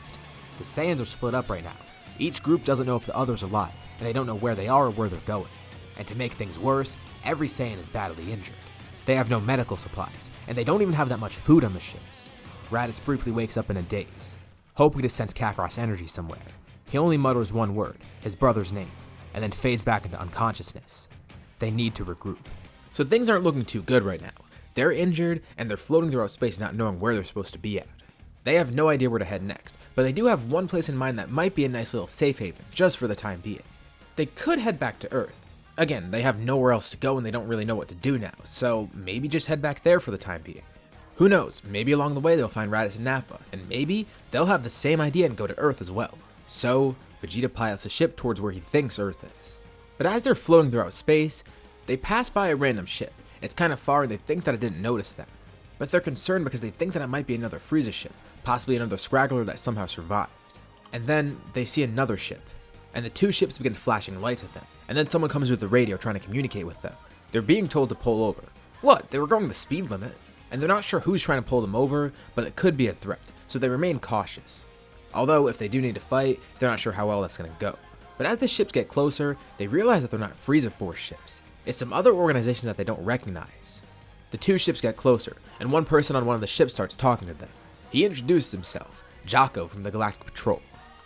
The Saiyans are split up right now. Each group doesn't know if the other's alive, and they don't know where they are or where they're going. And to make things worse, every Saiyan is badly injured. They have no medical supplies, and they don't even have that much food on the ships. Raditz briefly wakes up in a daze, hoping to sense Kakarot's energy somewhere. He only mutters one word, his brother's name, and then fades back into unconsciousness. They need to regroup. So things aren't looking too good right now. They're injured, and they're floating throughout space not knowing where they're supposed to be at. They have no idea where to head next, but they do have one place in mind that might be a nice little safe haven, just for the time being. They could head back to Earth. Again, they have nowhere else to go and they don't really know what to do now, so maybe just head back there for the time being. Who knows, maybe along the way they'll find Raditz and Nappa, and maybe they'll have the same idea and go to Earth as well. So, Vegeta pilots a ship towards where he thinks Earth is. But as they're floating throughout space, they pass by a random ship. It's kind of far and they think that it didn't notice them. But they're concerned because they think that it might be another Frieza ship, possibly another Scraggler that somehow survived. And then they see another ship, and the two ships begin flashing lights at them, and then someone comes with the radio trying to communicate with them. They're being told to pull over. What? They were going the speed limit. And they're not sure who's trying to pull them over, but it could be a threat, so they remain cautious. Although, if they do need to fight, they're not sure how well that's going to go. But as the ships get closer, they realize that they're not Frieza Force ships. It's some other organization that they don't recognize. The two ships get closer, and one person on one of the ships starts talking to them. He introduces himself, Jocko from the Galactic Patrol.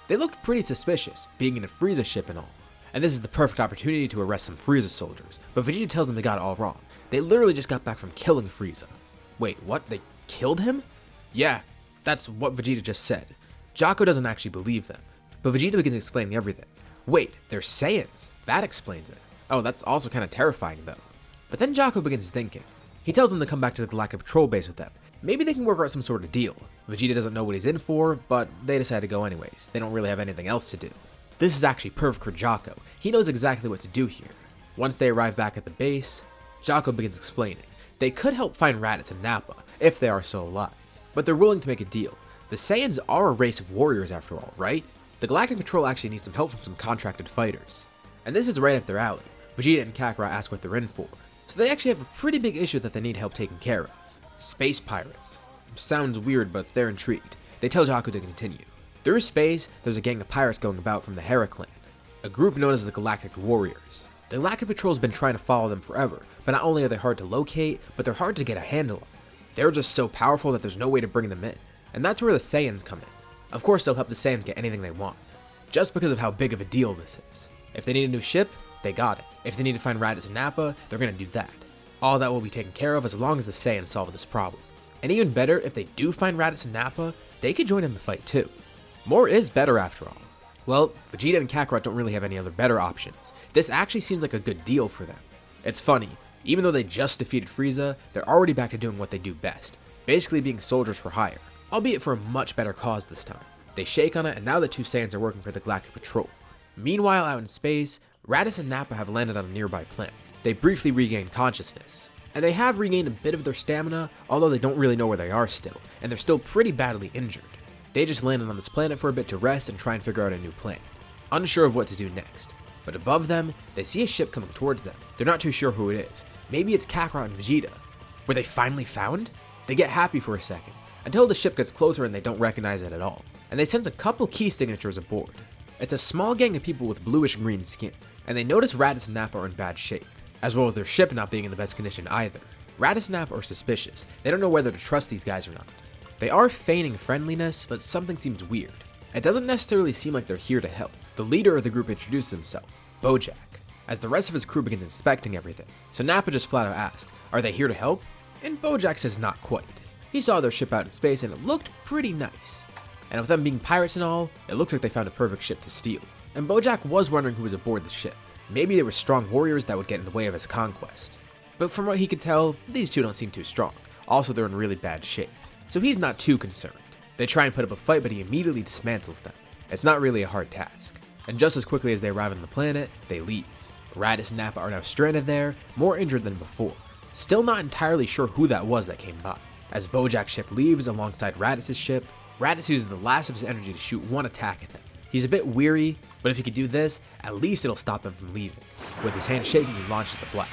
They looked pretty suspicious, being in a Frieza ship and all. And this is the perfect opportunity to arrest some Frieza soldiers, but Vegeta tells them they got it all wrong. They literally just got back from killing Frieza. Wait, what? They killed him? Yeah, that's what Vegeta just said. Jocko doesn't actually believe them, but Vegeta begins explaining everything. Wait, they're Saiyans. That explains it. Oh, that's also kind of terrifying though. But then Jocko begins thinking. He tells them to come back to the Galactic Patrol base with them. Maybe they can work out some sort of deal. Vegeta doesn't know what he's in for, but they decide to go anyways. They don't really have anything else to do. This is actually perfect for Jocko. He knows exactly what to do here. Once they arrive back at the base, Jocko begins explaining. They could help find Raditz and Nappa, if they are still alive, but they're willing to make a deal. The Saiyans are a race of warriors after all, right? The Galactic Patrol actually needs some help from some contracted fighters. And this is right up their alley. Vegeta and Kakarot ask what they're in for, so they actually have a pretty big issue that they need help taking care of. Space pirates. Sounds weird, but they're intrigued. They tell Jocko to continue. Through space, there's a gang of pirates going about from the Hera clan, a group known as the Galactic Warriors. The Galactic Patrol's been trying to follow them forever, but not only are they hard to locate, but they're hard to get a handle on. They're just so powerful that there's no way to bring them in, and that's where the Saiyans come in. Of course, they'll help the Saiyans get anything they want, just because of how big of a deal this is. If they need a new ship, they got it. If they need to find Raditz and Nappa, they're gonna do that. All that will be taken care of as long as the Saiyans solve this problem. And even better, if they do find Raditz and Nappa, they could join in the fight too. More is better after all. Well, Vegeta and Kakarot don't really have any other better options. This actually seems like a good deal for them. It's funny, even though they just defeated Frieza, they're already back to doing what they do best, basically being soldiers for hire, albeit for a much better cause this time. They shake on it, and now the two Saiyans are working for the Galactic Patrol. Meanwhile, out in space, Raditz and Nappa have landed on a nearby planet. They briefly regain consciousness, and they have regained a bit of their stamina, although they don't really know where they are still, and they're still pretty badly injured. They just landed on this planet for a bit to rest and try and figure out a new plan, unsure of what to do next. But above them, they see a ship coming towards them. They're not too sure who it is. Maybe it's Kakarot and Vegeta. Were they finally found? They get happy for a second, until the ship gets closer and they don't recognize it at all. And they sense a couple key signatures aboard. It's a small gang of people with bluish green skin, and they notice Raditz and Nappa are in bad shape, as well as their ship not being in the best condition either. Raditz and Nappa are suspicious. They don't know whether to trust these guys or not. They are feigning friendliness, but something seems weird. It doesn't necessarily seem like they're here to help. The leader of the group introduces himself, Bojack, as the rest of his crew begins inspecting everything. So Nappa just flat out asks, are they here to help? And Bojack says not quite. He saw their ship out in space and it looked pretty nice. And with them being pirates and all, it looks like they found a perfect ship to steal. And Bojack was wondering who was aboard the ship. Maybe they were strong warriors that would get in the way of his conquest. But from what he could tell, these two don't seem too strong. Also, they're in really bad shape. So he's not too concerned. They try and put up a fight, but he immediately dismantles them. It's not really a hard task. And just as quickly as they arrive on the planet, they leave. Raditz and Nappa are now stranded there, more injured than before. Still not entirely sure who that was that came by. As Bojack's ship leaves alongside Raditz's ship, Raditz uses the last of his energy to shoot one attack at them. He's a bit weary, but if he could do this, at least it'll stop them from leaving. With his hand shaking, he launches the blast.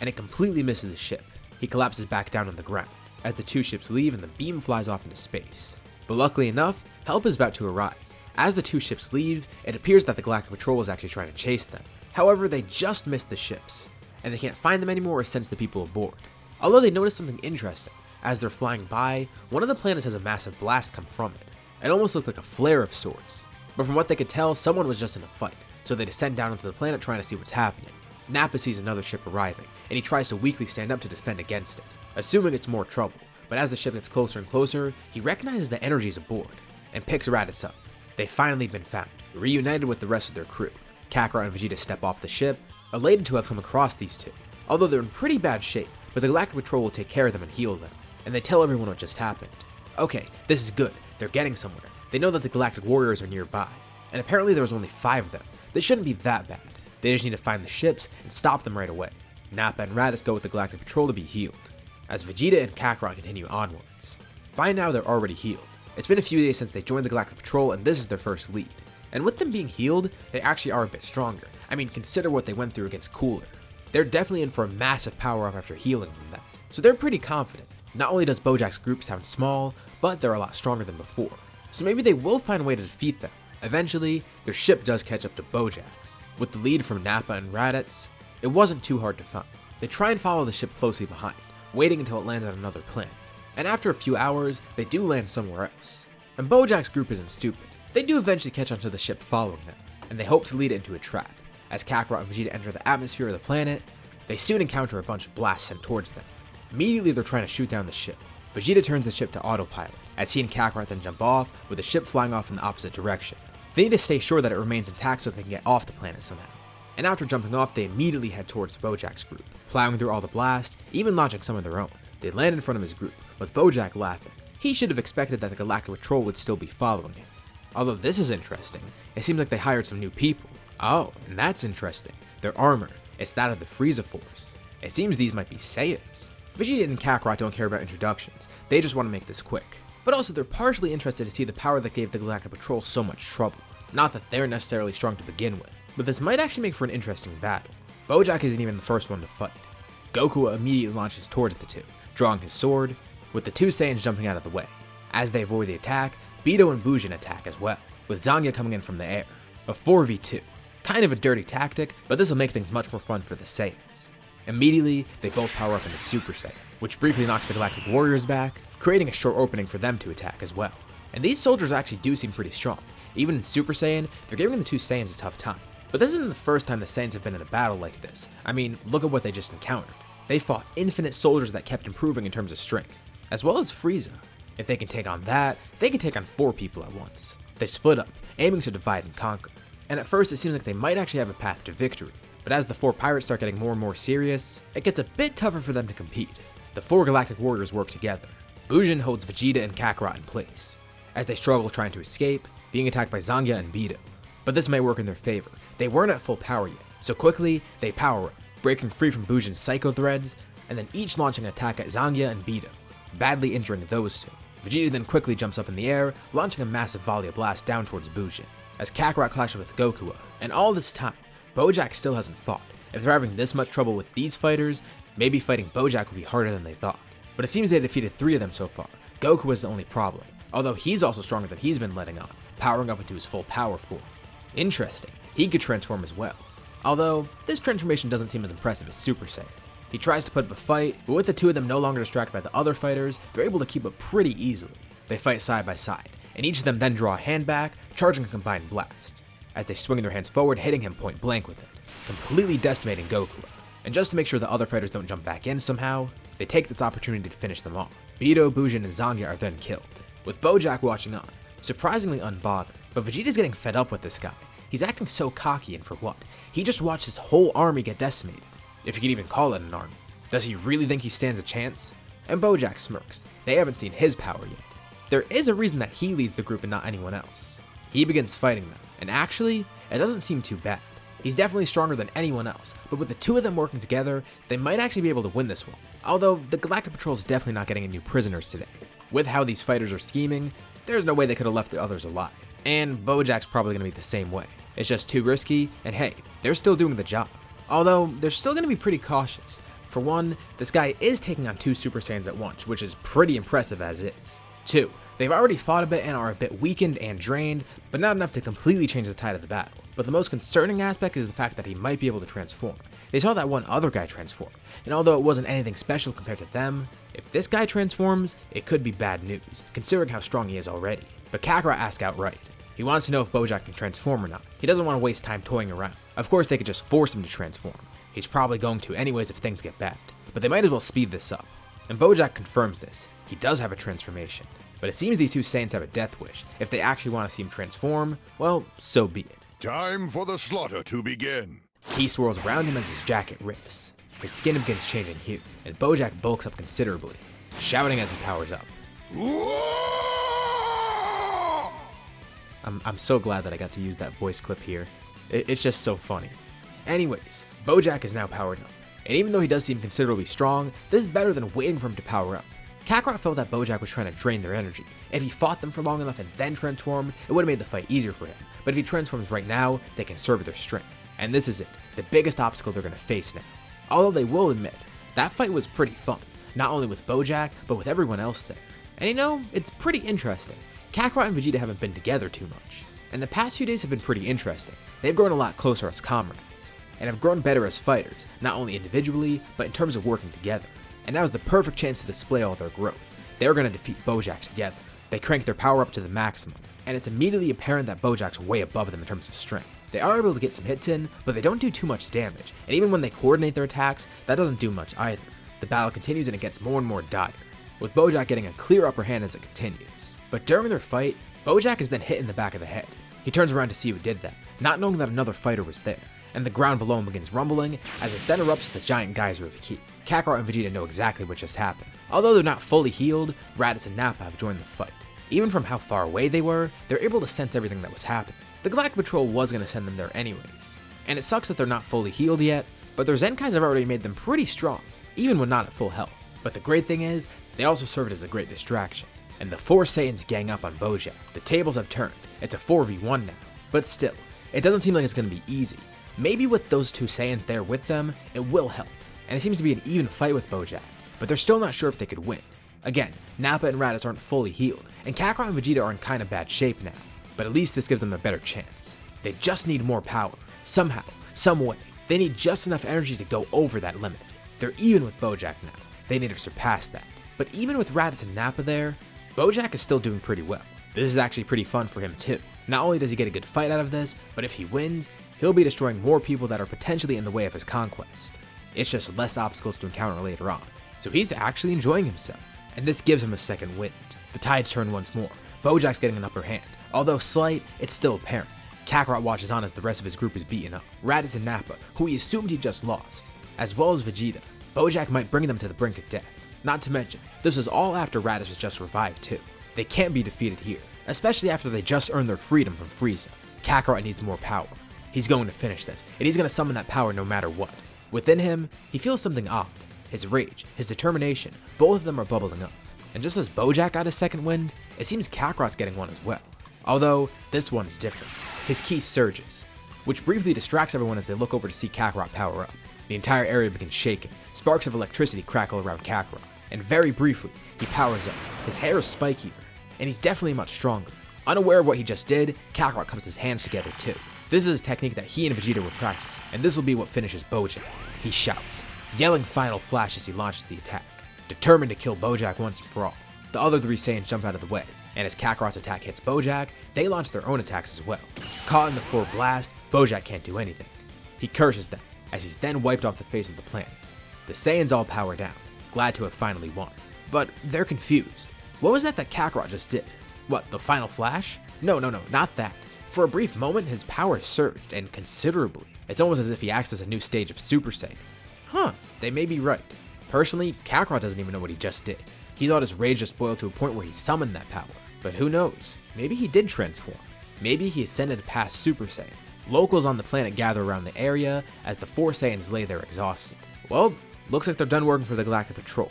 And it completely misses the ship. He collapses back down on the ground, as the two ships leave and the beam flies off into space. But luckily enough, help is about to arrive. As the two ships leave, it appears that the Galactic Patrol is actually trying to chase them. However, they just missed the ships, and they can't find them anymore or sense the people aboard. Although they notice something interesting. As they're flying by, one of the planets has a massive blast come from it. It almost looked like a flare of sorts. But from what they could tell, someone was just in a fight, so they descend down into the planet trying to see what's happening. Nappa sees another ship arriving, and he tries to weakly stand up to defend against it. assuming it's more trouble, but as the ship gets closer and closer, he recognizes the energies aboard, and picks Raditz up. They've finally been found, reunited with the rest of their crew. Kakarot and Vegeta step off the ship, elated to have come across these two, although they're in pretty bad shape, but the Galactic Patrol will take care of them and heal them, and they tell everyone what just happened. Okay, this is good, they're getting somewhere. They know that the Galactic Warriors are nearby, and apparently there was only 5 of them. They shouldn't be that bad. They just need to find the ships and stop them right away. Nappa and Raditz go with the Galactic Patrol to be healed, as Vegeta and Kakarot continue onwards. By now they're already healed. It's been a few days since they joined the Galactic Patrol, and this is their first lead. And with them being healed, they actually are a bit stronger. I mean, consider what they went through against Cooler. They're definitely in for a massive power up after healing from that. So they're pretty confident. Not only does Bojack's group sound small, but they're a lot stronger than before. So maybe they will find a way to defeat them. Eventually, their ship does catch up to Bojack's. With the lead from Nappa and Raditz, it wasn't too hard to find. They try and follow the ship closely behind, waiting until it lands on another planet. And after a few hours, they do land somewhere else. And Bojack's group isn't stupid. They do eventually catch onto the ship following them, and they hope to lead it into a trap. As Kakarot and Vegeta enter the atmosphere of the planet, they soon encounter a bunch of blasts sent towards them. Immediately they're trying to shoot down the ship. Vegeta turns the ship to autopilot, as he and Kakarot then jump off, with the ship flying off in the opposite direction. They need to stay sure that it remains intact so they can get off the planet somehow. And after jumping off, they immediately head towards Bojack's group, plowing through all the blasts, even launching some of their own. They land in front of his group, with Bojack laughing. He should have expected that the Galactic Patrol would still be following him. Although this is interesting, it seems like they hired some new people. Oh, and that's interesting. Their armor, it's that of the Frieza Force. It seems these might be Saiyans. Vegeta and Kakarot don't care about introductions, they just want to make this quick. But also they're partially interested to see the power that gave the Galactic Patrol so much trouble. Not that they're necessarily strong to begin with, but this might actually make for an interesting battle. Bojack isn't even the first one to fight. Goku immediately launches towards the two, drawing his sword, with the two Saiyans jumping out of the way. As they avoid the attack, Beidou and Bujin attack as well, with Zangia coming in from the air. A 4v2. Kind of a dirty tactic, but this will make things much more fun for the Saiyans. Immediately, they both power up into Super Saiyan, which briefly knocks the Galactic Warriors back, creating a short opening for them to attack as well. And these soldiers actually do seem pretty strong. Even in Super Saiyan, they're giving the two Saiyans a tough time. But this isn't the first time the Saiyans have been in a battle like this. I mean, look at what they just encountered. They fought infinite soldiers that kept improving in terms of strength, as well as Frieza. If they can take on that, they can take on 4 people at once. They split up, aiming to divide and conquer. And at first it seems like they might actually have a path to victory. But as the 4 pirates start getting more and more serious, it gets a bit tougher for them to compete. The 4 Galactic Warriors work together. Bujin holds Vegeta and Kakarot in place, as they struggle trying to escape, being attacked by Zangia and Beidou. But this may work in their favor. They weren't at full power yet, so quickly, they power up, breaking free from Bujin's Psycho Threads, and then each launching an attack at Zangia and Beidou, badly injuring those two. Vegeta then quickly jumps up in the air, launching a massive volley of blasts down towards Bujin, as Kakarot clashes with Goku, and all this time, Bojack still hasn't fought. If they're having this much trouble with these fighters, maybe fighting Bojack would be harder than they thought. But it seems they defeated 3 of them so far. Goku was the only problem, although he's also stronger than he's been letting on, powering up into his full power form. Interesting, he could transform as well. Although, this transformation doesn't seem as impressive as Super Saiyan. He tries to put up a fight, but with the 2 of them no longer distracted by the other fighters, they're able to keep up pretty easily. They fight side by side, and each of them then draw a hand back, charging a combined blast, as they swing their hands forward, hitting him point blank with it, completely decimating Goku. And just to make sure the other fighters don't jump back in somehow, they take this opportunity to finish them off. Beidou, Bujin, and Zangia are then killed, with Bojack watching on, surprisingly unbothered. But Vegeta's getting fed up with this guy. He's acting so cocky, and for what? He just watched his whole army get decimated, if you could even call it an army. Does he really think he stands a chance? And Bojack smirks. They haven't seen his power yet. There is a reason that he leads the group and not anyone else. He begins fighting them, and actually, it doesn't seem too bad. He's definitely stronger than anyone else, but with the 2 of them working together, they might actually be able to win this one. Although, the Galactic Patrol is definitely not getting any new prisoners today. With how these fighters are scheming, there's no way they could have left the others alive. And Bojack's probably going to be the same way. It's just too risky, and hey, they're still doing the job. Although, they're still going to be pretty cautious. For one, this guy is taking on 2 Super Saiyans at once, which is pretty impressive as is. 2, they've already fought a bit and are a bit weakened and drained, but not enough to completely change the tide of the battle. But the most concerning aspect is the fact that he might be able to transform. They saw that one other guy transform, and although it wasn't anything special compared to them, if this guy transforms, it could be bad news, considering how strong he is already. But Kakarot asks outright. He wants to know if Bojack can transform or not. He doesn't want to waste time toying around. Of course, they could just force him to transform. He's probably going to anyways if things get bad, but they might as well speed this up. And Bojack confirms this. He does have a transformation. But it seems these two Saiyans have a death wish. If they actually want to see him transform, well, so be it. Time for the slaughter to begin. Ki swirls around him as his jacket rips. His skin begins changing hue, and Bojack bulks up considerably, shouting as he powers up. I'm so glad that I got to use that voice clip here. It's just so funny. Anyways, Bojack is now powered up, and even though he does seem considerably strong, this is better than waiting for him to power up. Kakarot felt that Bojack was trying to drain their energy. If he fought them for long enough and then transformed, it would have made the fight easier for him. But if he transforms right now, they can conserve their strength. And this is it, the biggest obstacle they're going to face now. Although they will admit, that fight was pretty fun, not only with Bojack, but with everyone else there. And you know, it's pretty interesting. Kakarot and Vegeta haven't been together too much, and the past few days have been pretty interesting. They've grown a lot closer as comrades, and have grown better as fighters, not only individually, but in terms of working together. And now is the perfect chance to display all their growth. They're going to defeat Bojack together. They crank their power up to the maximum, and it's immediately apparent that Bojack's way above them in terms of strength. They are able to get some hits in, but they don't do too much damage, and even when they coordinate their attacks, that doesn't do much either. The battle continues and it gets more and more dire, with Bojack getting a clear upper hand as it continues. But during their fight, Bojack is then hit in the back of the head. He turns around to see who did that, not knowing that another fighter was there, and the ground below him begins rumbling as it then erupts with a giant geyser of ki. Kakarot and Vegeta know exactly what just happened. Although they're not fully healed, Raditz and Nappa have joined the fight. Even from how far away they were, they're able to sense everything that was happening. The Galactic Patrol was going to send them there anyways, and it sucks that they're not fully healed yet, but their Zenkais have already made them pretty strong, even when not at full health. But the great thing is, they also served as a great distraction, and the four Saiyans gang up on Bojack. The tables have turned, it's a 4v1 now, but still, it doesn't seem like it's going to be easy. Maybe with those two Saiyans there with them, it will help, and it seems to be an even fight with Bojack, but they're still not sure if they could win. Again, Nappa and Raditz aren't fully healed, and Kakarot and Vegeta are in kinda bad shape now, but at least this gives them a better chance. They just need more power, somehow, some way. They need just enough energy to go over that limit. They're even with Bojack now, they need to surpass that. But even with Raditz and Nappa there, Bojack is still doing pretty well. This is actually pretty fun for him too. Not only does he get a good fight out of this, but if he wins, he'll be destroying more people that are potentially in the way of his conquest. It's just less obstacles to encounter later on. So he's actually enjoying himself, and this gives him a second wind. The tides turn once more. Bojack's getting an upper hand. Although slight, it's still apparent. Kakarot watches on as the rest of his group is beaten up. Raditz and Nappa, who he assumed he just lost, as well as Vegeta. Bojack might bring them to the brink of death. Not to mention, this is all after Raditz was just revived too. They can't be defeated here, especially after they just earned their freedom from Frieza. Kakarot needs more power. He's going to finish this, and he's going to summon that power no matter what. Within him, he feels something odd. His rage, his determination, both of them are bubbling up. And just as Bojack got a second wind, it seems Kakarot's getting one as well. Although, this one is different. His ki surges, which briefly distracts everyone as they look over to see Kakarot power up. The entire area begins shaking, sparks of electricity crackle around Kakarot, and very briefly, he powers up. His hair is spikier, and he's definitely much stronger. Unaware of what he just did, Kakarot comes his hands together too. This is a technique that he and Vegeta would practice, and this will be what finishes Bojack. He shouts, yelling final flash as he launches the attack, determined to kill Bojack once and for all. The other three Saiyans jump out of the way, and as Kakarot's attack hits Bojack, they launch their own attacks as well. Caught in the full blast, Bojack can't do anything. He curses them, as he's then wiped off the face of the planet. The Saiyans all power down, glad to have finally won. But they're confused. What was that Kakarot just did? What, the final flash? No, not that. For a brief moment, his power surged, and considerably. It's almost as if he acts as a new stage of Super Saiyan. Huh, they may be right. Personally, Kakarot doesn't even know what he just did. He thought his rage just boiled to a point where he summoned that power. But who knows? Maybe he did transform. Maybe he ascended past Super Saiyan. Locals on the planet gather around the area as the four Saiyans lay there exhausted. Well, looks like they're done working for the Galactic Patrol.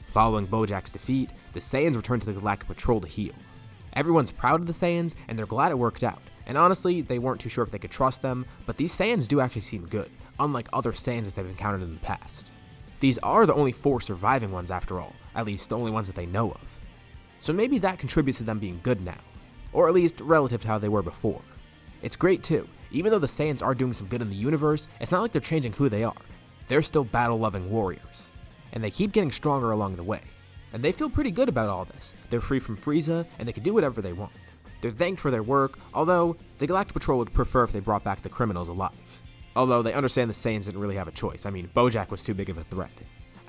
Following Bojack's defeat, the Saiyans return to the Galactic Patrol to heal. Everyone's proud of the Saiyans, and they're glad it worked out. And honestly, they weren't too sure if they could trust them, but these Saiyans do actually seem good, unlike other Saiyans that they've encountered in the past. These are the only four surviving ones after all, at least the only ones that they know of. So maybe that contributes to them being good now, or at least relative to how they were before. It's great too, even though the Saiyans are doing some good in the universe, it's not like they're changing who they are. They're still battle-loving warriors, and they keep getting stronger along the way. And they feel pretty good about all this. They're free from Frieza, and they can do whatever they want. They're thanked for their work, although the Galactic Patrol would prefer if they brought back the criminals alive. Although they understand the Saiyans didn't really have a choice. I mean, Bojack was too big of a threat.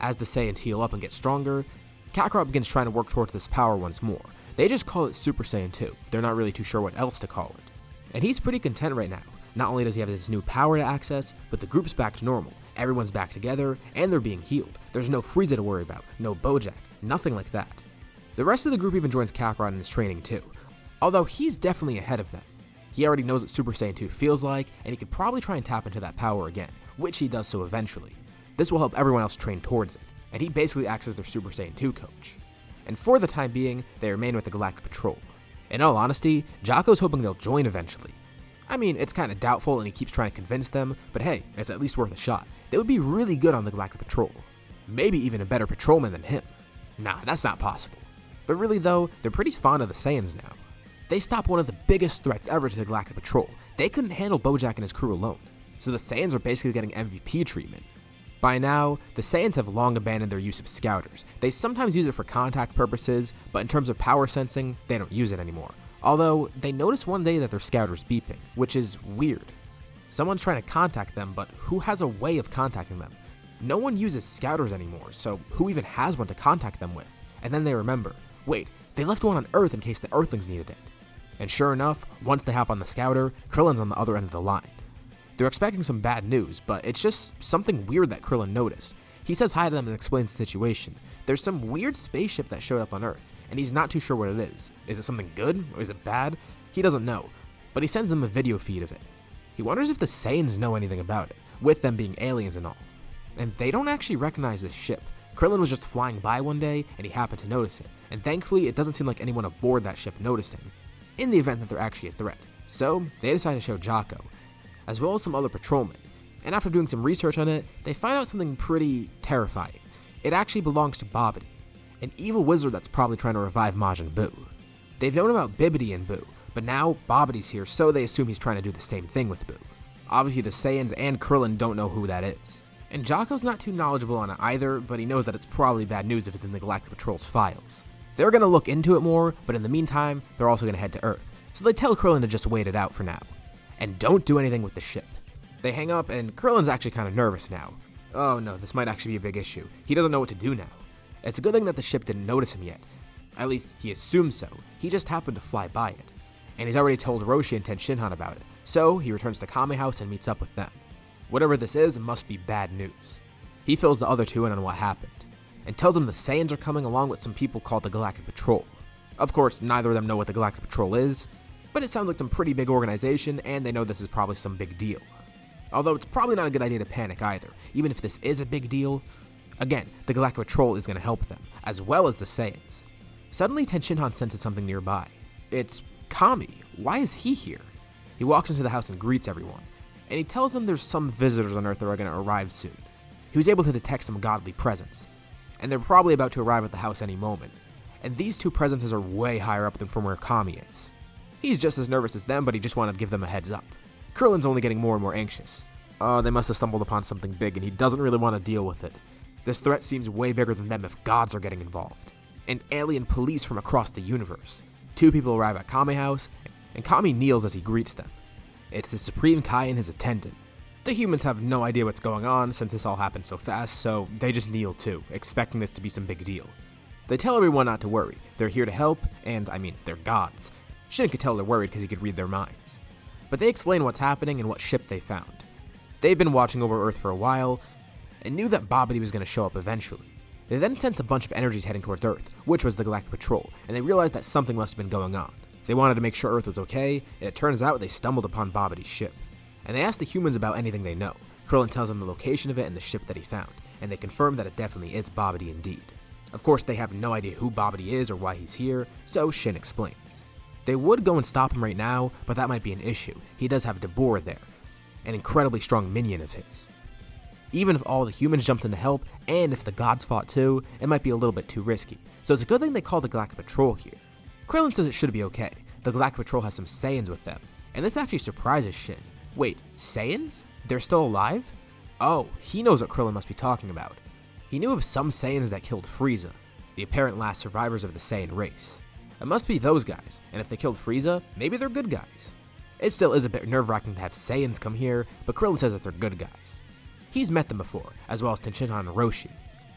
As the Saiyans heal up and get stronger, Kakarot begins trying to work towards this power once more. They just call it Super Saiyan 2. They're not really too sure what else to call it. And he's pretty content right now. Not only does he have this new power to access, but the group's back to normal. Everyone's back together, and they're being healed. There's no Frieza to worry about, no Bojack, nothing like that. The rest of the group even joins Kakarot in his training too, although he's definitely ahead of them. He already knows what Super Saiyan 2 feels like, and he could probably try and tap into that power again, which he does so eventually. This will help everyone else train towards it, and he basically acts as their Super Saiyan 2 coach. And for the time being, they remain with the Galactic Patrol. In all honesty, Jocko's hoping they'll join eventually. I mean, it's kinda doubtful and he keeps trying to convince them, but hey, it's at least worth a shot. They would be really good on the Galactic Patrol. Maybe even a better patrolman than him. Nah, that's not possible. But really though, they're pretty fond of the Saiyans now. They stopped one of the biggest threats ever to the Galactic Patrol. They couldn't handle Bojack and his crew alone, so the Saiyans are basically getting MVP treatment. By now, the Saiyans have long abandoned their use of scouters. They sometimes use it for contact purposes, but in terms of power sensing, they don't use it anymore. Although, they noticed one day that their scouter's beeping, which is weird. Someone's trying to contact them, but who has a way of contacting them? No one uses scouters anymore, so who even has one to contact them with? And then they remember, wait, they left one on Earth in case the Earthlings needed it. And sure enough, once they hop on the scouter, Krillin's on the other end of the line. They're expecting some bad news, but it's just something weird that Krillin noticed. He says hi to them and explains the situation. There's some weird spaceship that showed up on Earth, and he's not too sure what it is. Is it something good, or is it bad? He doesn't know, but he sends them a video feed of it. He wonders if the Saiyans know anything about it, with them being aliens and all. And they don't actually recognize this ship. Krillin was just flying by one day, and he happened to notice it, and thankfully it doesn't seem like anyone aboard that ship noticed him, in the event that they're actually a threat. So, they decide to show Jocko, as well as some other patrolmen, and after doing some research on it, they find out something pretty terrifying. It actually belongs to Babidi, an evil wizard that's probably trying to revive Majin Buu. They've known about Bibidi and Buu, but now Babidi's here, so they assume he's trying to do the same thing with Buu. Obviously the Saiyans and Krillin don't know who that is. And Jocko's not too knowledgeable on it either, but he knows that it's probably bad news if it's in the Galactic Patrol's files. They're gonna look into it more, but in the meantime, they're also gonna head to Earth. So they tell Krillin to just wait it out for now. And don't do anything with the ship. They hang up, and Krillin's actually kind of nervous now. Oh no, this might actually be a big issue. He doesn't know what to do now. It's a good thing that the ship didn't notice him yet. At least, he assumed so. He just happened to fly by it. And he's already told Roshi and Tenshinhan about it. So, he returns to Kame House and meets up with them. Whatever this is, it must be bad news. He fills the other two in on what happened, and tells them the Saiyans are coming along with some people called the Galactic Patrol. Of course, neither of them know what the Galactic Patrol is, but it sounds like some pretty big organization, and they know this is probably some big deal. Although it's probably not a good idea to panic either, even if this is a big deal. Again, the Galactic Patrol is going to help them, as well as the Saiyans. Suddenly, Tenshinhan senses something nearby. It's Kami. Why is he here? He walks into the house and greets everyone, and he tells them there's some visitors on Earth that are going to arrive soon. He was able to detect some godly presence, and they're probably about to arrive at the house any moment. And these two presences are way higher up than from where Kami is. He's just as nervous as them, but he just wanted to give them a heads up. Krillin's only getting more and more anxious. They must have stumbled upon something big, and he doesn't really want to deal with it. This threat seems way bigger than them if gods are getting involved. And alien police from across the universe. Two people arrive at Kame House, and Kami kneels as he greets them. It's the Supreme Kai and his attendant. The humans have no idea what's going on since this all happened so fast, so they just kneel too, expecting this to be some big deal. They tell everyone not to worry. They're here to help, and they're gods. Shin could tell they're worried because he could read their minds. But they explain what's happening and what ship they found. They've been watching over Earth for a while, and knew that Babidi was going to show up eventually. They then sensed a bunch of energies heading towards Earth, which was the Galactic Patrol, and they realized that something must have been going on. They wanted to make sure Earth was okay, and it turns out they stumbled upon Babidi's ship. And they asked the humans about anything they know. Krillin tells them the location of it and the ship that he found, and they confirm that it definitely is Babidi indeed. Of course, they have no idea who Babidi is or why he's here, so Shin explains. They would go and stop him right now, but that might be an issue. He does have Dabura there, an incredibly strong minion of his. Even if all the humans jumped in to help, and if the gods fought too, it might be a little bit too risky. So it's a good thing they called the Galactic Patrol here. Krillin says it should be okay. The Galactic Patrol has some Saiyans with them, and this actually surprises Shin. Wait, Saiyans? They're still alive? Oh, he knows what Krillin must be talking about. He knew of some Saiyans that killed Frieza, the apparent last survivors of the Saiyan race. It must be those guys, and if they killed Frieza, maybe they're good guys. It still is a bit nerve-wracking to have Saiyans come here, but Krillin says that they're good guys. He's met them before, as well as Tenshinhan and Roshi.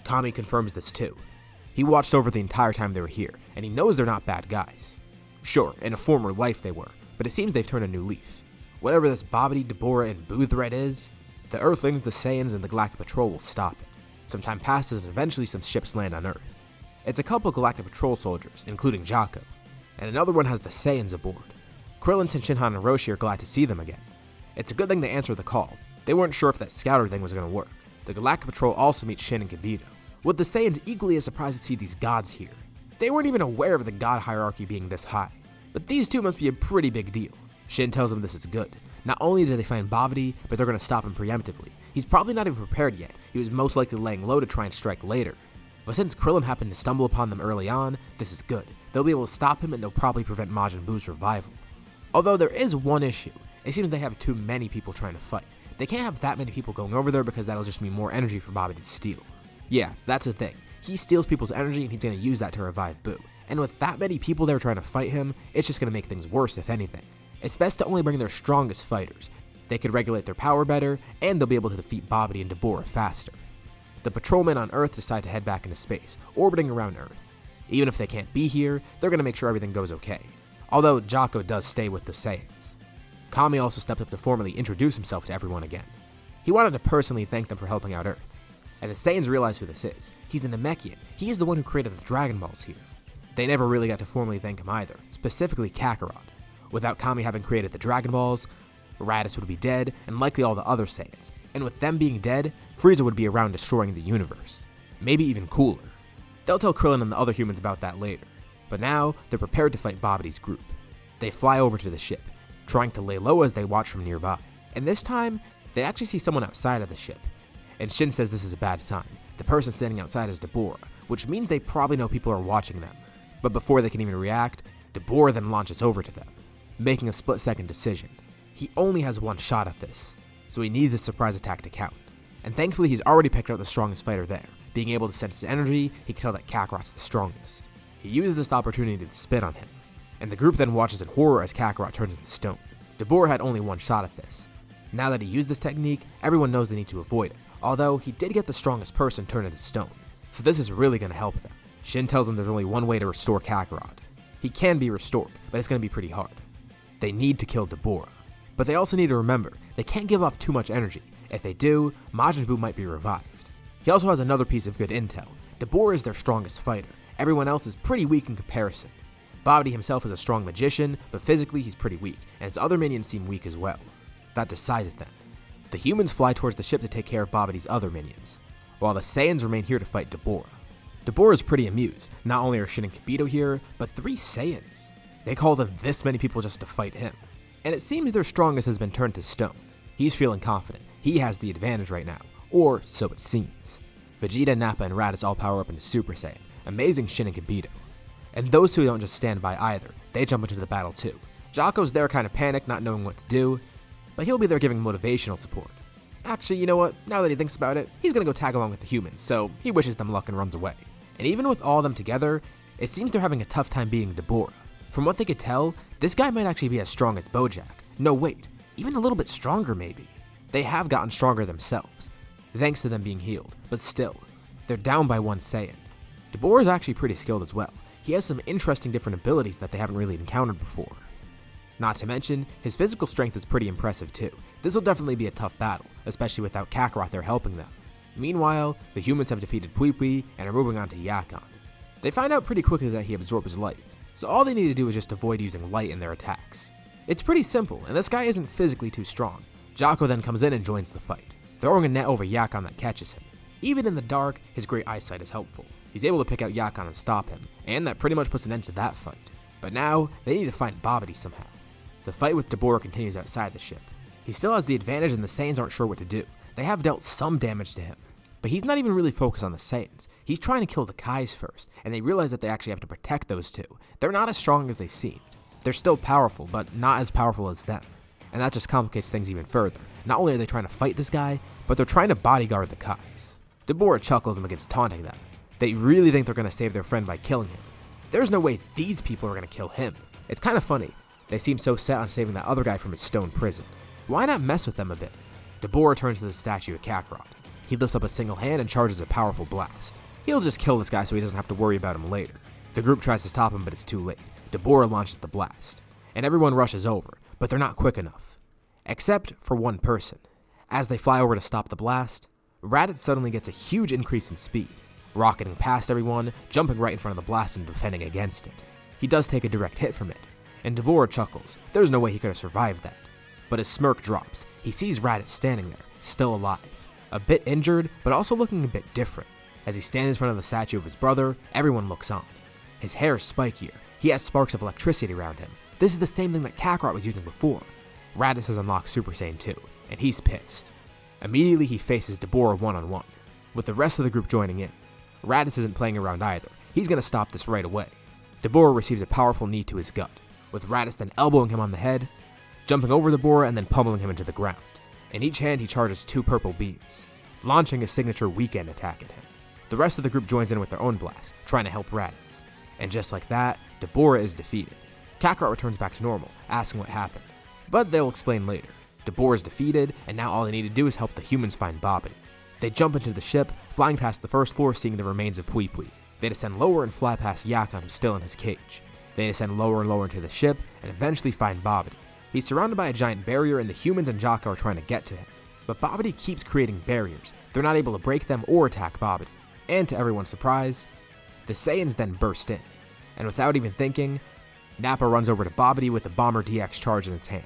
Kami confirms this too. He watched over the entire time they were here, and he knows they're not bad guys. Sure, in a former life they were, but it seems they've turned a new leaf. Whatever this Babidi, Dabura, and Boo threat is, the Earthlings, the Saiyans, and the Galactic Patrol will stop it. Some time passes and eventually some ships land on Earth. It's a couple Galactic Patrol soldiers, including Jaco, and another one has the Saiyans aboard. Krillin, Tenshinhan, and Roshi are glad to see them again. It's a good thing they answered the call. They weren't sure if that scouter thing was going to work. The Galactic Patrol also meets Shin and Kibito, with the Saiyans equally as surprised to see these gods here. They weren't even aware of the god hierarchy being this high, but these two must be a pretty big deal. Shin tells them this is good. Not only did they find Babidi, but they're going to stop him preemptively. He's probably not even prepared yet. He was most likely laying low to try and strike later. But since Krillin happened to stumble upon them early on, this is good. They'll be able to stop him and they'll probably prevent Majin Buu's revival. Although there is one issue. It seems they have too many people trying to fight. They can't have that many people going over there because that'll just mean more energy for Babidi to steal. Yeah, that's the thing. He steals people's energy and he's going to use that to revive Buu. And with that many people there trying to fight him, it's just going to make things worse if anything. It's best to only bring their strongest fighters. They could regulate their power better, and they'll be able to defeat Babidi and Dabura faster. The patrolmen on Earth decide to head back into space, orbiting around Earth. Even if they can't be here, they're going to make sure everything goes okay. Although Jaco does stay with the Saiyans. Kami also stepped up to formally introduce himself to everyone again. He wanted to personally thank them for helping out Earth. And the Saiyans realize who this is. He's a Namekian. He is the one who created the Dragon Balls here. They never really got to formally thank him either, specifically Kakarot. Without Kami having created the Dragon Balls, Raditz would be dead, and likely all the other Saiyans. And with them being dead, Frieza would be around destroying the universe. Maybe even cooler. They'll tell Krillin and the other humans about that later. But now, they're prepared to fight Babidi's group. They fly over to the ship, trying to lay low as they watch from nearby. And this time, they actually see someone outside of the ship. And Shin says this is a bad sign. The person standing outside is Dabura, which means they probably know people are watching them. But before they can even react, Dabura then launches over to them, making a split-second decision. He only has one shot at this, so he needs this surprise attack to count. And thankfully he's already picked out the strongest fighter there. Being able to sense his energy, he can tell that Kakarot's the strongest. He uses this opportunity to spit on him, and the group then watches in horror as Kakarot turns into stone. Dabura had only one shot at this. Now that he used this technique, everyone knows they need to avoid it, although he did get the strongest person turned into stone, so this is really going to help them. Shin tells them there's only one way to restore Kakarot. He can be restored, but it's going to be pretty hard. They need to kill Dabura. But they also need to remember, they can't give off too much energy. If they do, Majin Buu might be revived. He also has another piece of good intel. Dabura is their strongest fighter. Everyone else is pretty weak in comparison. Babidi himself is a strong magician, but physically he's pretty weak, and his other minions seem weak as well. That decides it then. The humans fly towards the ship to take care of Babidi's other minions, while the Saiyans remain here to fight Dabura. Dabura is pretty amused. Not only are Shin and Kibito here, but 3 Saiyans. They called in this many people just to fight him. And it seems their strongest has been turned to stone. He's feeling confident. He has the advantage right now, or so it seems. Vegeta, Nappa, and Raditz all power up into Super Saiyan, amazing Shin and Kibito. And those two don't just stand by either, they jump into the battle too. Jaco's there kind of panicked, not knowing what to do, but he'll be there giving motivational support. Actually, you know what, now that he thinks about it, he's gonna go tag along with the humans, so he wishes them luck and runs away. And even with all of them together, it seems they're having a tough time beating Dabura. From what they could tell, this guy might actually be as strong as Bojack. No wait, even a little bit stronger maybe. They have gotten stronger themselves, thanks to them being healed, but still, they're down by 1 Saiyan. Dabura is actually pretty skilled as well. He has some interesting different abilities that they haven't really encountered before. Not to mention, his physical strength is pretty impressive too. This will definitely be a tough battle, especially without Kakarot there helping them. Meanwhile, the humans have defeated Pui Pui and are moving on to Yakon. They find out pretty quickly that he absorbs light, so all they need to do is just avoid using light in their attacks. It's pretty simple, and this guy isn't physically too strong. Jaco then comes in and joins the fight, throwing a net over Yakon that catches him. Even in the dark, his great eyesight is helpful. He's able to pick out Yakon and stop him, and that pretty much puts an end to that fight. But now, they need to find Babidi somehow. The fight with Dabura continues outside the ship. He still has the advantage and the Saiyans aren't sure what to do. They have dealt some damage to him, but he's not even really focused on the Saiyans. He's trying to kill the Kais first, and they realize that they actually have to protect those two. They're not as strong as they seemed. They're still powerful, but not as powerful as them. And that just complicates things even further. Not only are they trying to fight this guy, but they're trying to bodyguard the Kais. Dabura chuckles and begins taunting them. They really think they're going to save their friend by killing him. There's no way these people are going to kill him. It's kind of funny. They seem so set on saving that other guy from his stone prison. Why not mess with them a bit? Dabura turns to the statue of Kakarot. He lifts up a single hand and charges a powerful blast. He'll just kill this guy so he doesn't have to worry about him later. The group tries to stop him, but it's too late. Deborah launches the blast, and everyone rushes over, but they're not quick enough. Except for one person. As they fly over to stop the blast, Raditz suddenly gets a huge increase in speed, rocketing past everyone, jumping right in front of the blast and defending against it. He does take a direct hit from it, and Deborah chuckles. There's no way he could have survived that. But his smirk drops. He sees Raditz standing there, still alive. A bit injured, but also looking a bit different. As he stands in front of the statue of his brother, everyone looks on. His hair is spikier. He has sparks of electricity around him. This is the same thing that Kakarot was using before. Raditz has unlocked Super Saiyan 2, and he's pissed. Immediately he faces Deborah one-on-one, with the rest of the group joining in. Raditz isn't playing around either. He's going to stop this right away. Deborah receives a powerful knee to his gut, with Raditz then elbowing him on the head, jumping over Deborah and then pummeling him into the ground. In each hand he charges 2 purple beams, launching a signature weekend attack at him. The rest of the group joins in with their own blast, trying to help Raditz. And just like that, Deborah is defeated. Kakarot returns back to normal, asking what happened. But they'll explain later. Deborah is defeated, and now all they need to do is help the humans find Babidi. They jump into the ship, flying past the first floor, seeing the remains of Pui Pui. They descend lower and fly past Yakan, who's still in his cage. They descend lower and lower into the ship, and eventually find Babidi. He's surrounded by a giant barrier, and the humans and Jocko are trying to get to him. But Babidi keeps creating barriers. They're not able to break them or attack Babidi. And to everyone's surprise, the Saiyans then burst in. And without even thinking, Nappa runs over to Babidi with the Bomber DX charge in his hand,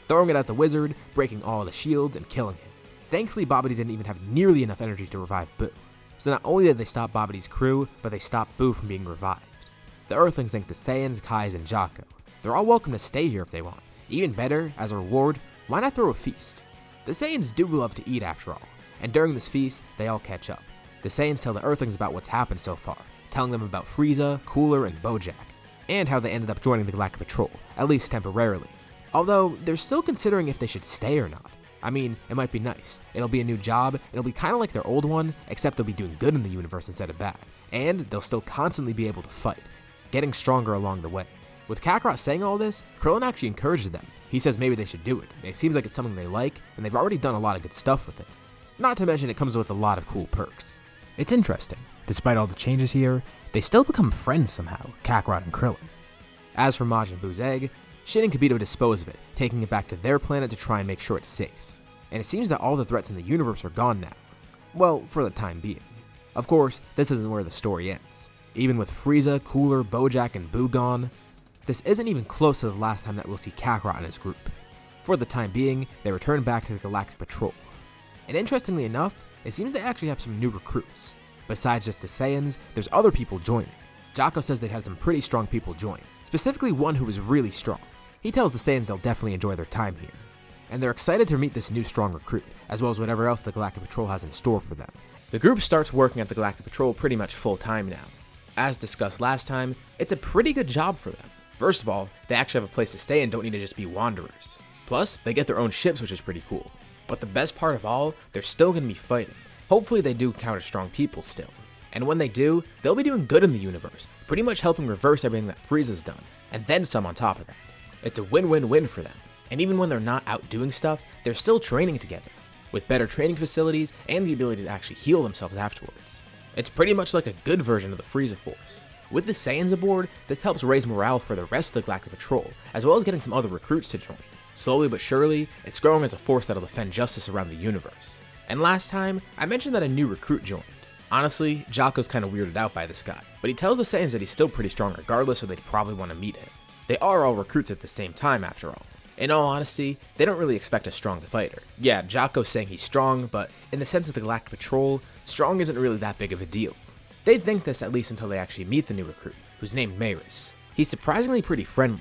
throwing it at the wizard, breaking all the shields and killing him. Thankfully, Babidi didn't even have nearly enough energy to revive Boo. So not only did they stop Babidi's crew, but they stopped Boo from being revived. The Earthlings thank the Saiyans, Kais, and Jocko. They're all welcome to stay here if they want. Even better, as a reward, why not throw a feast? The Saiyans do love to eat after all, and during this feast, they all catch up. The Saiyans tell the Earthlings about what's happened so far, telling them about Frieza, Cooler, and Bojack, and how they ended up joining the Galactic Patrol, at least temporarily. Although, they're still considering if they should stay or not. I mean, it might be nice. It'll be a new job, it'll be kind of like their old one, except they'll be doing good in the universe instead of bad. And they'll still constantly be able to fight, getting stronger along the way. With Kakarot saying all this, Krillin actually encourages them. He says maybe they should do it. It seems like it's something they like, and they've already done a lot of good stuff with it. Not to mention it comes with a lot of cool perks. It's interesting. Despite all the changes here, they still become friends somehow, Kakarot and Krillin. As for Majin Buu's egg, Shin and Kibito dispose of it, taking it back to their planet to try and make sure it's safe. And it seems that all the threats in the universe are gone now. Well, for the time being. Of course, this isn't where the story ends. Even with Frieza, Cooler, Bojack, and Boo gone, this isn't even close to the last time that we'll see Kakarot and his group. For the time being, they return back to the Galactic Patrol. And interestingly enough, it seems they actually have some new recruits. Besides just the Saiyans, there's other people joining. Jocko says they've had some pretty strong people join, specifically one who is really strong. He tells the Saiyans they'll definitely enjoy their time here. And they're excited to meet this new strong recruit, as well as whatever else the Galactic Patrol has in store for them. The group starts working at the Galactic Patrol pretty much full time now. As discussed last time, it's a pretty good job for them. First of all, they actually have a place to stay and don't need to just be wanderers. Plus, they get their own ships, which is pretty cool. But the best part of all, they're still going to be fighting. Hopefully they do encounter strong people still. And when they do, they'll be doing good in the universe, pretty much helping reverse everything that Frieza's done, and then some on top of that. It's a win-win-win for them. And even when they're not out doing stuff, they're still training together, with better training facilities and the ability to actually heal themselves afterwards. It's pretty much like a good version of the Frieza Force. With the Saiyans aboard, this helps raise morale for the rest of the Galactic Patrol, as well as getting some other recruits to join. Slowly but surely, it's growing as a force that'll defend justice around the universe. And last time, I mentioned that a new recruit joined. Honestly, Jocko's kinda weirded out by this guy, but he tells the Saiyans that he's still pretty strong regardless, so they'd probably want to meet him. They are all recruits at the same time after all. In all honesty, they don't really expect a strong fighter. Yeah, Jocko's saying he's strong, but in the sense of the Galactic Patrol, strong isn't really that big of a deal. They think this at least until they actually meet the new recruit, who's named Maris. He's surprisingly pretty friendly,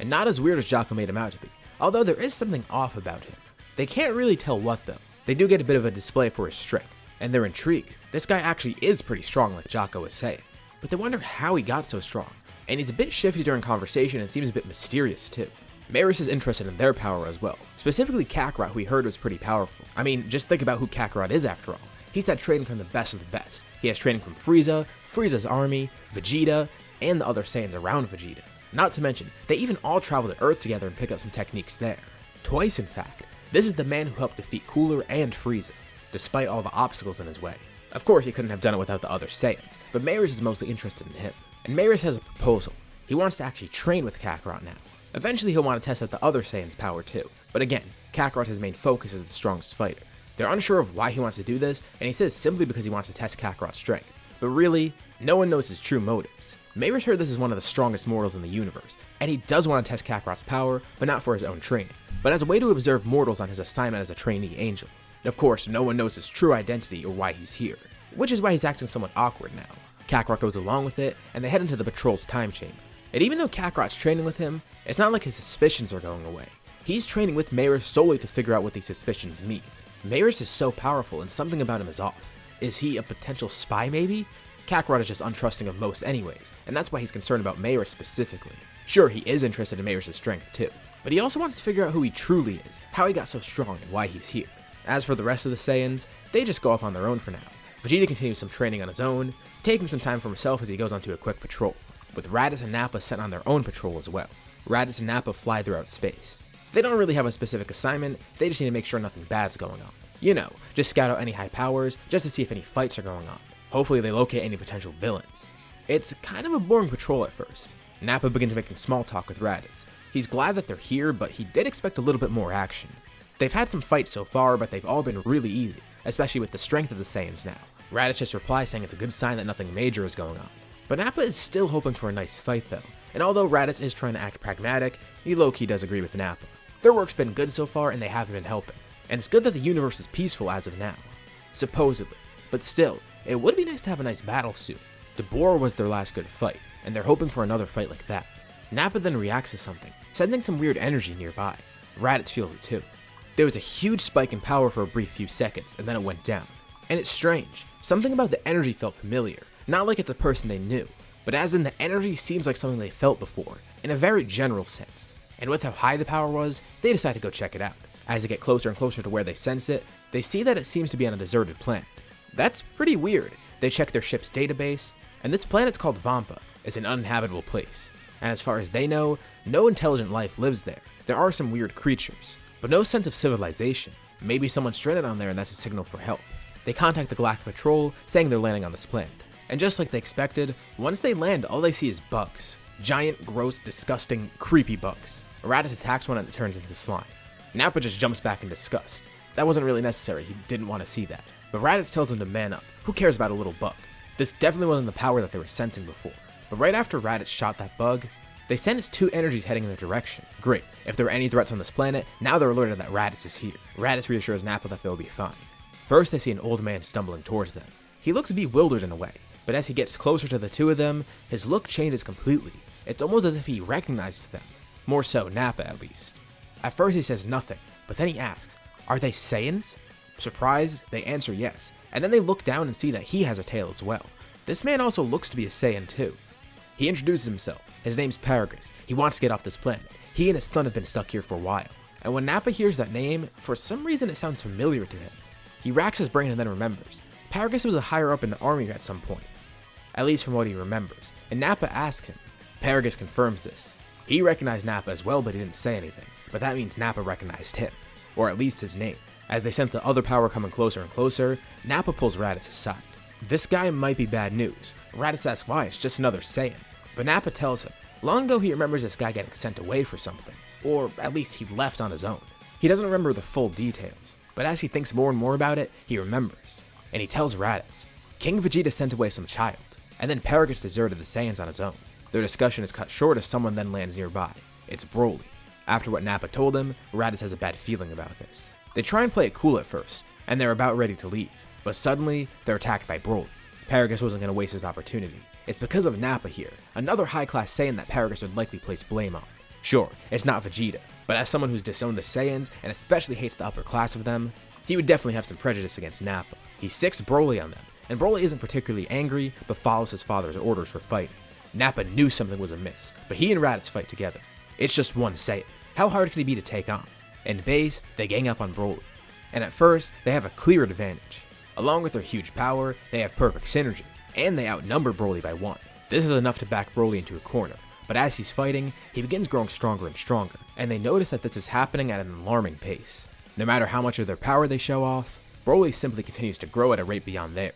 and not as weird as Jocko made him out to be, although there is something off about him. They can't really tell what though. They do get a bit of a display for his strength, and they're intrigued. This guy actually is pretty strong like Jocko was saying, but they wonder how he got so strong, and he's a bit shifty during conversation and seems a bit mysterious too. Maris is interested in their power as well, specifically Kakarot, who we heard was pretty powerful. I mean, just think about who Kakarot is after all. He's had training from the best of the best. He has training from Frieza, Frieza's army, Vegeta, and the other Saiyans around Vegeta. Not to mention, they even all travel to Earth together and pick up some techniques there. Twice in fact. This is the man who helped defeat Cooler and Frieza. despite all the obstacles in his way. Of course, he couldn't have done it without the other Saiyans, but Mayris is mostly interested in him. And Mayris has a proposal. He wants to actually train with Kakarot now. Eventually, he'll want to test out the other Saiyans' power too. But again, Kakarot, his main focus, is the strongest fighter. They're unsure of why he wants to do this, and he says simply because he wants to test Kakarot's strength. But really, no one knows his true motives. Mayris heard this is one of the strongest mortals in the universe, and he does want to test Kakarot's power, but not for his own training, but as a way to observe mortals on his assignment as a trainee angel. Of course, no one knows his true identity or why he's here, which is why he's acting somewhat awkward now. Kakarot goes along with it, and they head into the patrol's time chamber. And even though Kakarot's training with him, it's not like his suspicions are going away. He's training with Mayris solely to figure out what these suspicions mean. Mayris is so powerful, and something about him is off. Is he a potential spy maybe? Kakarot is just untrusting of most anyways, and that's why he's concerned about Mayris specifically. Sure, he is interested in Mayris' strength too, but he also wants to figure out who he truly is, how he got so strong, and why he's here. As for the rest of the Saiyans, they just go off on their own for now. Vegeta continues some training on his own, taking some time for himself as he goes onto a quick patrol, with Raditz and Nappa sent on their own patrol as well. Raditz and Nappa fly throughout space. They don't really have a specific assignment, they just need to make sure nothing bad's going on. You know, just scout out any high powers, just to see if any fights are going on. Hopefully they locate any potential villains. It's kind of a boring patrol at first. Nappa begins making small talk with Raditz. He's glad that they're here, but he did expect a little bit more action. They've had some fights so far, but they've all been really easy, especially with the strength of the Saiyans now. Raditz just replies saying it's a good sign that nothing major is going on. But Nappa is still hoping for a nice fight though, and although Raditz is trying to act pragmatic, he low-key does agree with Nappa. Their work's been good so far and they haven't been helping, and it's good that the universe is peaceful as of now. Supposedly. But still, it would be nice to have a nice battle soon. Dabura was their last good fight, and they're hoping for another fight like that. Nappa then reacts to something, sending some weird energy nearby. Raditz feels it too. There was a huge spike in power for a brief few seconds, and then it went down. And it's strange, something about the energy felt familiar, not like it's a person they knew, but as in the energy seems like something they felt before, in a very general sense. And with how high the power was, they decide to go check it out. As they get closer and closer to where they sense it, they see that it seems to be on a deserted planet. That's pretty weird. They check their ship's database, and this planet's called Vampa. It's an uninhabitable place. And as far as they know, no intelligent life lives there. There are some weird creatures, but no sense of civilization. Maybe someone's stranded on there and that's a signal for help. They contact the Galactic Patrol, saying they're landing on this planet. And just like they expected, once they land, all they see is bugs. Giant, gross, disgusting, creepy bugs. Raditz attacks one and it turns into slime. Nappa just jumps back in disgust. That wasn't really necessary, he didn't want to see that. But Raditz tells him to man up. Who cares about a little bug? This definitely wasn't the power that they were sensing before. But right after Raditz shot that bug, they sense two energies heading in their direction. Great, if there are any threats on this planet, now they're alerted that Raditz is here. Raditz reassures Nappa that they'll be fine. First they see an old man stumbling towards them. He looks bewildered in a way, but as he gets closer to the two of them, his look changes completely. It's almost as if he recognizes them. More so, Nappa at least. At first he says nothing, but then he asks, "Are they Saiyans?" Surprised, they answer yes, and then they look down and see that he has a tail as well. This man also looks to be a Saiyan too. He introduces himself. His name's Paragus. He wants to get off this planet. He and his son have been stuck here for a while. And when Nappa hears that name, for some reason it sounds familiar to him. He racks his brain and then remembers. Paragus was a higher up in the army at some point. At least from what he remembers. And Nappa asks him. Paragus confirms this. He recognized Nappa as well, but he didn't say anything. But that means Nappa recognized him. Or at least his name. As they sense the other power coming closer and closer, Nappa pulls Raditz aside. This guy might be bad news. Raditz asks why, it's just another Saiyan. But Nappa tells him, long ago he remembers this guy getting sent away for something. Or at least he left on his own. He doesn't remember the full details. But as he thinks more and more about it, he remembers. And he tells Raditz, King Vegeta sent away some child. And then Paragus deserted the Saiyans on his own. Their discussion is cut short as someone then lands nearby. It's Broly. After what Nappa told him, Raditz has a bad feeling about this. They try and play it cool at first, and they're about ready to leave, but suddenly, they're attacked by Broly. Paragus wasn't going to waste his opportunity. It's because of Nappa here, another high-class Saiyan that Paragus would likely place blame on. Sure, it's not Vegeta, but as someone who's disowned the Saiyans, and especially hates the upper class of them, he would definitely have some prejudice against Nappa. He sicks Broly on them, and Broly isn't particularly angry, but follows his father's orders for fighting. Nappa knew something was amiss, but he and Raditz fight together. It's just one Saiyan. How hard could he be to take on? In base, they gang up on Broly. And at first, they have a clear advantage. Along with their huge power, they have perfect synergy, and they outnumber Broly by 1. This is enough to back Broly into a corner, but as he's fighting, he begins growing stronger and stronger, and they notice that this is happening at an alarming pace. No matter how much of their power they show off, Broly simply continues to grow at a rate beyond theirs.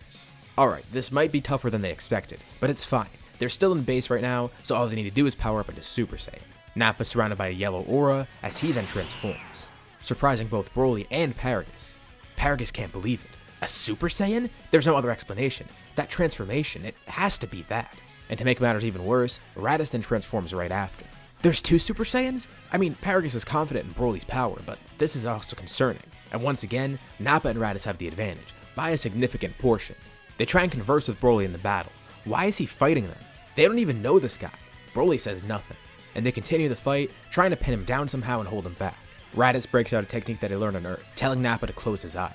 Alright, this might be tougher than they expected, but it's fine. They're still in base right now, so all they need to do is power up into Super Saiyan. Nappa's surrounded by a yellow aura as he then transforms, surprising both Broly and Paragus. Paragus can't believe it. A Super Saiyan? There's no other explanation. That transformation, it has to be that. And to make matters even worse, Raditz then transforms right after. There's 2 Super Saiyans? I mean, Paragus is confident in Broly's power, but this is also concerning. And once again, Nappa and Raditz have the advantage, by a significant portion. They try and converse with Broly in the battle. Why is he fighting them? They don't even know this guy. Broly says nothing. And they continue the fight, trying to pin him down somehow and hold him back. Raditz breaks out a technique that he learned on Earth, telling Nappa to close his eyes.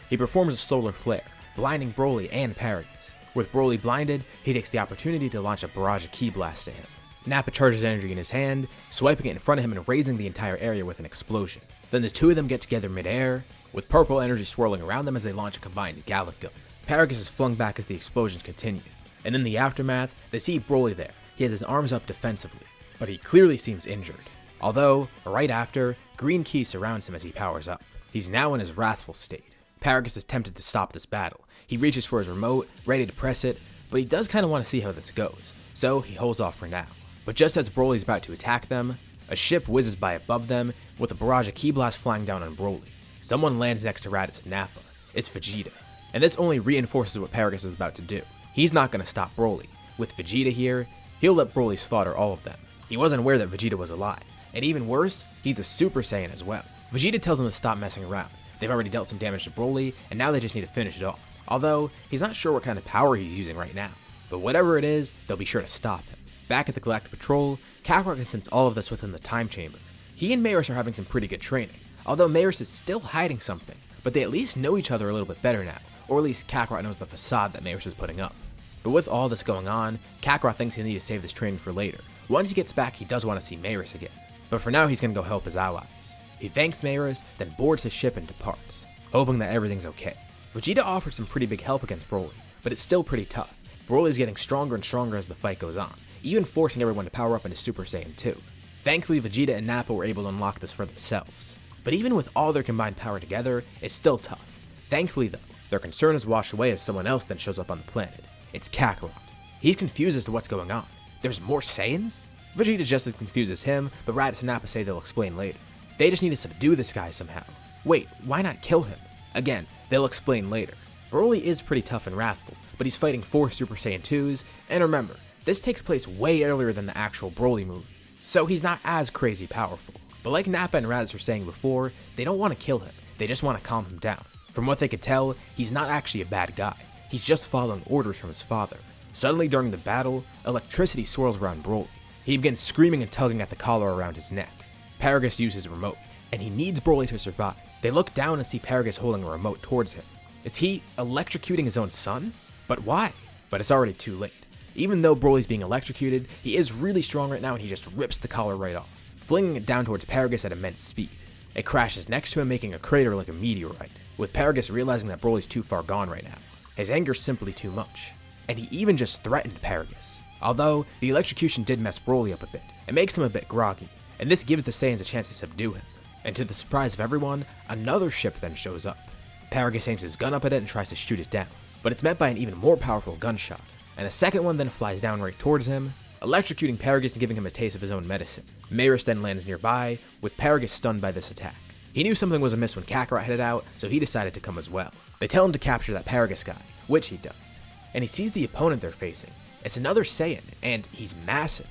He performs a solar flare, blinding Broly and Paragus. With Broly blinded, he takes the opportunity to launch a barrage of ki blast at him. Nappa charges energy in his hand, swiping it in front of him and raising the entire area with an explosion. Then the two of them get together mid-air, with purple energy swirling around them as they launch a combined Gallic gun. Paragus is flung back as the explosions continue, and in the aftermath, they see Broly there. He has his arms up defensively, but he clearly seems injured. Although, right after, green ki surrounds him as he powers up. He's now in his wrathful state. Paragus is tempted to stop this battle. He reaches for his remote, ready to press it, but he does kind of want to see how this goes, so he holds off for now. But just as Broly's about to attack them, a ship whizzes by above them, with a barrage of ki blast flying down on Broly. Someone lands next to Raditz and Nappa. It's Vegeta. And this only reinforces what Paragus was about to do. He's not going to stop Broly. With Vegeta here, he'll let Broly slaughter all of them. He wasn't aware that Vegeta was alive. And even worse, he's a Super Saiyan as well. Vegeta tells him to stop messing around. They've already dealt some damage to Broly, and now they just need to finish it off. Although, he's not sure what kind of power he's using right now. But whatever it is, they'll be sure to stop him. Back at the Galactic Patrol, Kakarot can sense all of this within the time chamber. He and Maris are having some pretty good training, although Maris is still hiding something, but they at least know each other a little bit better now, or at least Kakarot knows the facade that Maris is putting up. But with all this going on, Kakarot thinks he'll need to save this training for later. Once he gets back, he does want to see Maris again, but for now he's going to go help his allies. He thanks Maris, then boards his ship and departs, hoping that everything's okay. Vegeta offers some pretty big help against Broly, but it's still pretty tough. Broly's getting stronger and stronger as the fight goes on, even forcing everyone to power up into Super Saiyan 2. Thankfully, Vegeta and Nappa were able to unlock this for themselves. But even with all their combined power together, it's still tough. Thankfully though, their concern is washed away as someone else then shows up on the planet. It's Kakarot. He's confused as to what's going on. There's more Saiyans? Vegeta just as confused as him, but Raditz and Nappa say they'll explain later. They just need to subdue this guy somehow. Wait, why not kill him? Again, they'll explain later. Broly is pretty tough and wrathful, but he's fighting 4 Super Saiyan 2s, and remember, this takes place way earlier than the actual Broly movie, so he's not as crazy powerful. But like Nappa and Raditz were saying before, they don't want to kill him, they just want to calm him down. From what they could tell, he's not actually a bad guy, he's just following orders from his father. Suddenly during the battle, electricity swirls around Broly. He begins screaming and tugging at the collar around his neck. Paragus uses his remote, and he needs Broly to survive. They look down and see Paragus holding a remote towards him. Is he electrocuting his own son? But why? But it's already too late. Even though Broly's being electrocuted, he is really strong right now and he just rips the collar right off, flinging it down towards Paragus at immense speed. It crashes next to him, making a crater like a meteorite, with Paragus realizing that Broly's too far gone right now. His anger's simply too much, and he even just threatened Paragus. Although, the electrocution did mess Broly up a bit, it makes him a bit groggy, and this gives the Saiyans a chance to subdue him. And to the surprise of everyone, another ship then shows up. Paragus aims his gun up at it and tries to shoot it down, but it's met by an even more powerful gunshot, and a second one then flies down right towards him, electrocuting Paragus and giving him a taste of his own medicine. Maris then lands nearby, with Paragus stunned by this attack. He knew something was amiss when Kakarot headed out, so he decided to come as well. They tell him to capture that Paragus guy, which he does, and he sees the opponent they're facing. It's another Saiyan, and he's massive.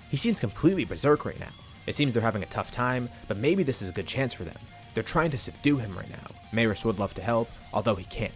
He seems completely berserk right now. It seems they're having a tough time, but maybe this is a good chance for them. They're trying to subdue him right now. Maris would love to help, although he can't.